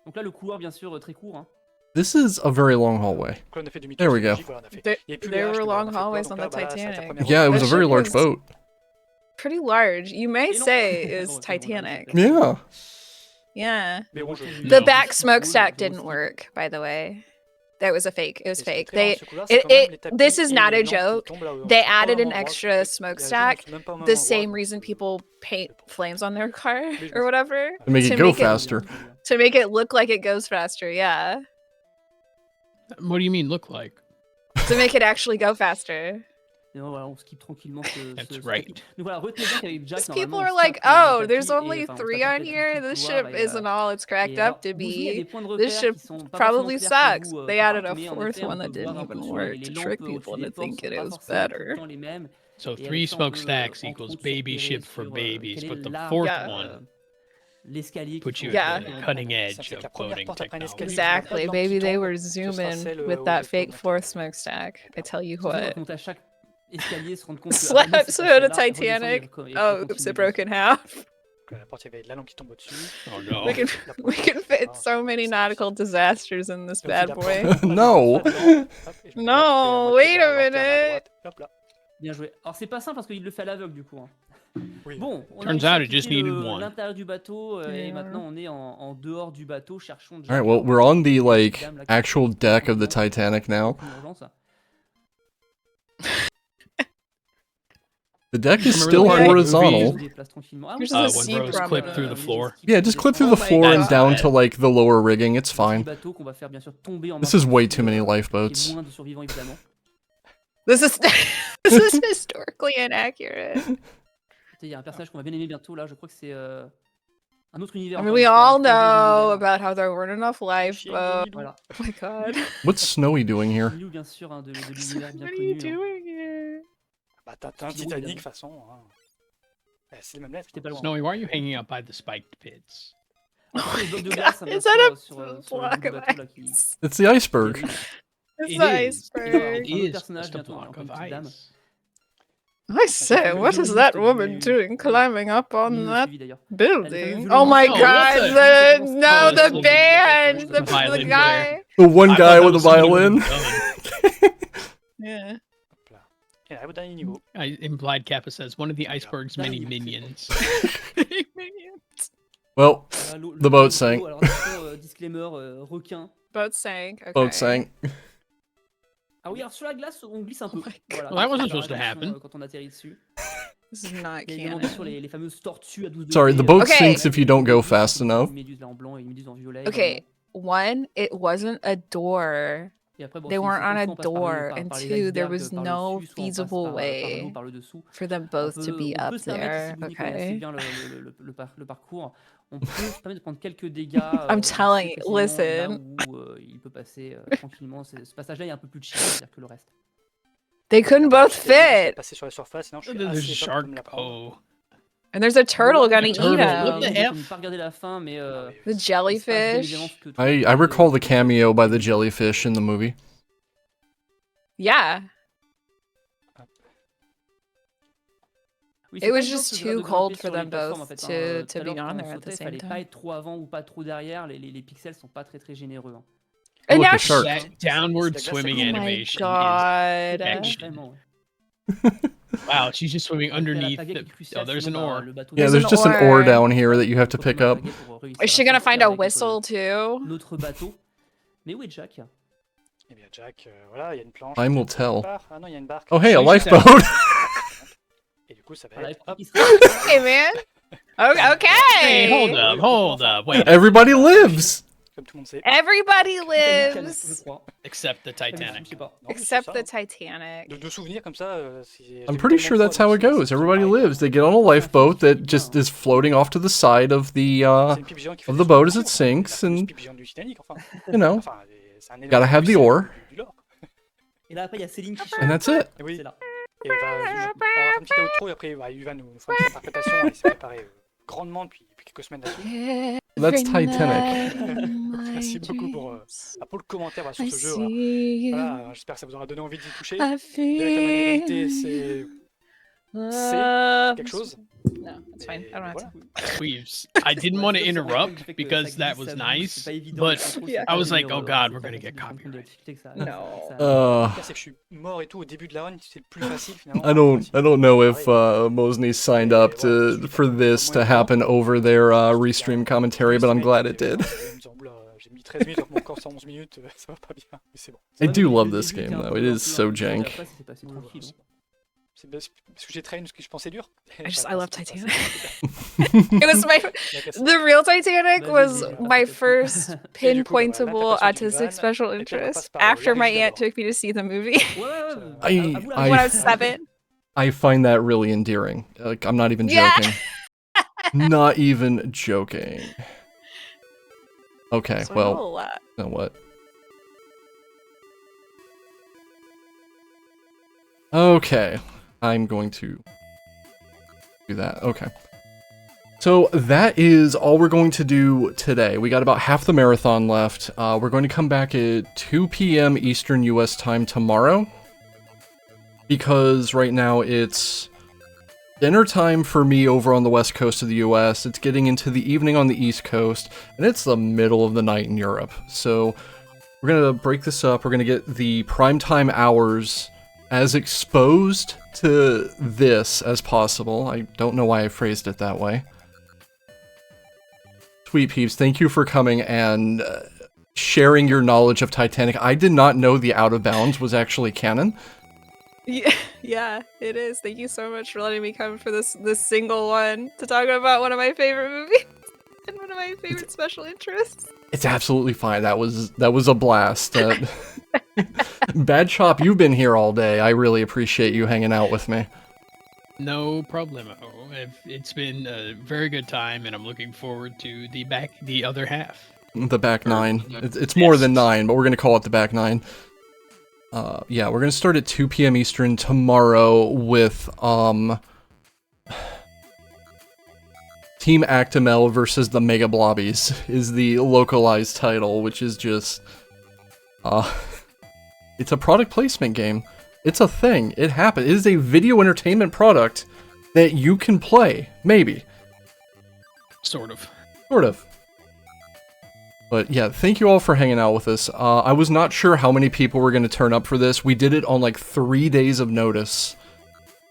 Donc là, le couloir, bien sûr, très court. Hein. This is a very long hallway. Donc là, on a fait demi-tour, There we c'est go. logique, voilà, on a fait. There, Il y a plus there les were haches, long on a fait quoi, hallways donc on là, the voilà, c'est la Titanic. première Yeah, it was That a very ship large is boat. pretty large. You may say is Oh, Titanic. Yeah. Yeah. Mais bon, The back smokestack didn't work, by the way. That was a fake. It was Et ce qui est fake. très marrant They de ce coup-là, c'est quand même les tapis this is et not les a lampes qui joke. tombent là, They sont pas au added même an endroit, extra et les smokestack sont même pas au même the endroit, same donc, reason people paint flames on their car or whatever. To make it go faster. To make it look like it goes faster, yeah. What do you mean look like? To make it actually go faster. Et voilà, on skip tranquillement ce right. tapis. Donc voilà, retenez bien qu'avec Jack, Because people normalement, are on like, se tape le oh, there's tapis only et, enfin, on se 3 tape on peut-être here. tout le This couloir ship et, isn't all it's cracked et alors, up to vous souvenez, il y a des be. points de This repère ship qui sont pas probably forcément clairs sucks. pour vous, They added a mais en fourth effet, on one that peut didn't voir un peu even sur work les to lampes trick au-dessus people des into portes thinking sont it pas was forcément tout le better. temps les mêmes. So Et 3 avec ça, on peut, smokestacks entre equals autres, baby s'éclairer ship for sur babies, quel est but the l'arbre, fourth one l'escalier put qui you sont at the Yeah. cutting ça edge fait que of la première boating porte après un escalier, technology. il n'y a pas de Exactly, lampe baby. qui They tombe, were ce zooming sera celle with où that il faut fake monter. fourth smokestack. I tell you Surtout what. quand on monte à chaque escalier, se rendre compte que ah, bah non, Slaps c'est her pas to celle-là, et redescendre Titanic. et Oh, continuer oops, it le broke in half. Donc, la porte, il y avait la lampe qui tombe au-dessus. Oh no. We can we can fit so many nautical disasters in this Et aussi bad la boy. porte, No. pas dedans. Hop, et je me mets là, je fais la No, moitié wait de la a lanterne à minute. droite. Hop là. Bien joué. Alors c'est pas simple parce qu'il le fait à l'aveugle du coup. Hein. Oui. Bon, on a Turns réussi à out it just quitter needed one. l'intérieur du bateau et Yeah. maintenant on est en dehors du bateau. Cherchons All Jack. right, well, we're on the like actual deck of the Titanic now. The deck is still Yeah. horizontal. Here's When a sea bros clip through the floor. Yeah, just clip through the Oh my floor and God. down to like the lower rigging. It's fine. Bateau qu'on va faire bien sûr tomber en This is marche way dessus, too many qu'il y ait lifeboats. moins de survivants évidemment. This is this is historically inaccurate. Il y a un personnage qu'on va bien aimer bientôt là. Je crois que c'est un autre univers. I mean, encore we une fois, all un troisième know univers. about how there weren't enough lifeboats. Voilà. Oh my god. What's Snowy doing here? Milou, bien sûr, hein, de l'univers bien What are you connu. Hein. doing here? Bah, t'as un Spirou, Titanic, de évidemment. toute façon. Hein. C'est les mêmes lettres. J'étais pas loin. Snowy, why are you hanging out by the spiked pits? Après, le bloc de glace, hein, bien Is that sûr, a sur le block bout du of bateau là qui. ice? It's the iceberg. It's It the is. iceberg. It Un autre is personnage just a bientôt, block encore une of petite dame. ice. I say, what is that woman doing climbing up on that building? Oh my Oh, god, look the at- no, Oh, the look band, at the violin guy. player. The one I guy thought that with a was somebody with a violin. gun. Yeah. Et là, au dernier niveau. Implied Kappa says one of the iceberg's many minions. Well, Voilà, the boat sank. Alors attention, disclaimer, requin. Boat sank. Okay. Boat sank. Ah oui, alors sur la glace, on glisse un peu. Voilà. Well, that wasn't Faut supposed to faire attention, happen. Quand on atterrit dessus. This is not Il y a évidemment canon. bien sûr les fameuses tortues à 12 Sorry, the degrés, boat Okay. sinks if you don't go fast enough. Une méduse là en blanc et une méduse en violet. Okay, évidemment. one, it wasn't a door. Et après, bon, They c'est weren't on a soit on passe door, par and les two, there icebergs was par le no dessus, soit on passe feasible par l'eau, way par le dessous. for them On both to be peut up se permettre, there. si vous connaissez Okay. bien le parcours, on peut se permettre de prendre quelques dégâts. I'm telling you, assez facilement, listen. là où il peut passer tranquillement. Ce passage-là est un peu plus chill, c'est-à-dire que le reste. They couldn't both fit. Passer sur la surface, sinon je suis There's a assez shark. pour me la prendre. Oh. And there's a turtle gonna eat turtle. What him. the F? Je n'ai pas regardé la fin, mais The jellyfish. I recall the cameo by the jellyfish in the movie. Yeah. Oui, It c'est was pas évident just de too grimper cold sur for les them plateformes, both en fait, to hein. to Tout à be l'heure, on quand there on at the sautait, same fallait pas time. être trop avant ou pas trop derrière. Les pixels sont pas très généreux. Hein. Oh, And look, now a shark. That downward Oh swimming my animation God. is action. Vraiment, ouais. Wow, she's just swimming Après, la underneath pagaie the. qui est cruciale, Oh, there's an sinon, bah, oar. le bateau Yeah, There's there's an just an oar. oar down here that you have to pick up. Is she gonna find a avec whistle too? notre bateau. Mais où est Jack? Eh bien, Jack, voilà, il y a une planche. Time will Quelque tell. part. Ah non, il y a une barque. Oh, hey, a She's lifeboat. Et du coup, ça va Voilà, être. Hop. Hey man. Okay. Hey, hold up, wait. Everybody lives. Comme tout le monde sait. Everybody Je lives crois. Except the Je Titanic. sais pas. Non, mais except c'est the ça, hein. Titanic. De souvenirs comme ça. I'm pretty sure that's how it goes. Everybody lives. They get on a lifeboat that just is floating off to the side of the boat as it sinks, and you know, gotta have the oar, Et là, après, il y a Céline qui chante. and that's it. Oui. C'est là. Et on va faire un petit outro et après Yuvan nous fera une petite interprétation. Il s'est préparé grandement depuis quelques semaines là-dessus. That's Titanic. Merci beaucoup pour le commentaire sur ce jeu. Voilà, j'espère que ça vous aura donné envie d'y toucher. I C'est quelque chose. No, it's fine. I don't have to. I didn't want to interrupt because that was nice, but I was like, oh god, we're gonna get copyright. Le pire, c'est que je suis mort et tout au début de la run, c'est le plus facile finalement. I don't know if Mosney signed up for this to happen over their restream commentary, but I'm glad it did. J'ai mis 13 minutes, mon corps 11 minutes, ça va pas bien, mais c'est bon. I do love this game though. It is so jank. C'est parce que j'ai traîné ce que je pensais dur. I love Titanic. It was the real Titanic was my first pinpointable autistic special interest after my aunt took me to see the movie when I was 7. I find that really endearing. Like, I'm not even joking. Not even joking. Okay, So well, you know what? Okay, I'm going to do that. Okay. So that is all we're going to do today. We got about half the marathon left. We're going to come back at 2 p.m. Eastern US time tomorrow, because right now it's dinner time for me over on the west coast of the US. It's getting into the evening on the east coast, and it's the middle of the night in Europe. So we're going to break this up. We're going to get the primetime hours as exposed to this as possible. I don't know why I phrased it that way. Sweet peeps, thank you for coming and sharing your knowledge of Titanic. I did not know the Out of Bounds was actually canon. Yeah, it is. Thank you so much for letting me come for this single one to talk about one of my favorite movies and one of my favorite special interests. It's absolutely fine. That was a blast. Bad Chop, you've been here all day. I really appreciate you hanging out with me. No problemo. It's been a very good time, and I'm looking forward to the other half. The back nine. It's more than 9, but we're gonna call it the back 9. Yeah, we're gonna start at 2 p.m. Eastern tomorrow with Team Actimel versus the Mega Blobbies is the localized title, which is just it's a product placement game. It's a thing. It happened. It is a video entertainment product that you can play. Maybe. Sort of. Sort of. But yeah, thank you all for hanging out with us. I was not sure how many people were going to turn up for this. We did it on like 3 days of notice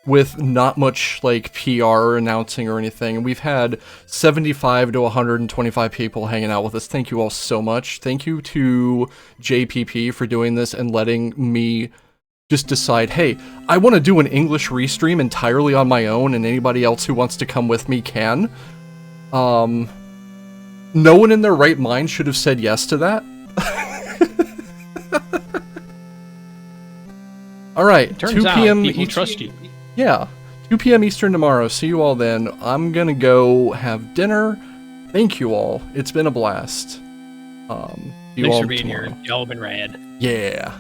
with not much like PR or announcing or anything. And we've had 75 to 125 people hanging out with us. Thank you all so much. Thank you to JPP for doing this and letting me just decide, hey, I want to do an English Restream entirely on my own, and anybody else who wants to come with me can. No one in their right mind should have said yes to that. Alright, 2 p.m. People trust you. Yeah, 2 p.m. Eastern tomorrow. See you all then. I'm gonna go have dinner. Thank you all. It's been a blast. Thanks for being here. Y'all have been rad. Yeah.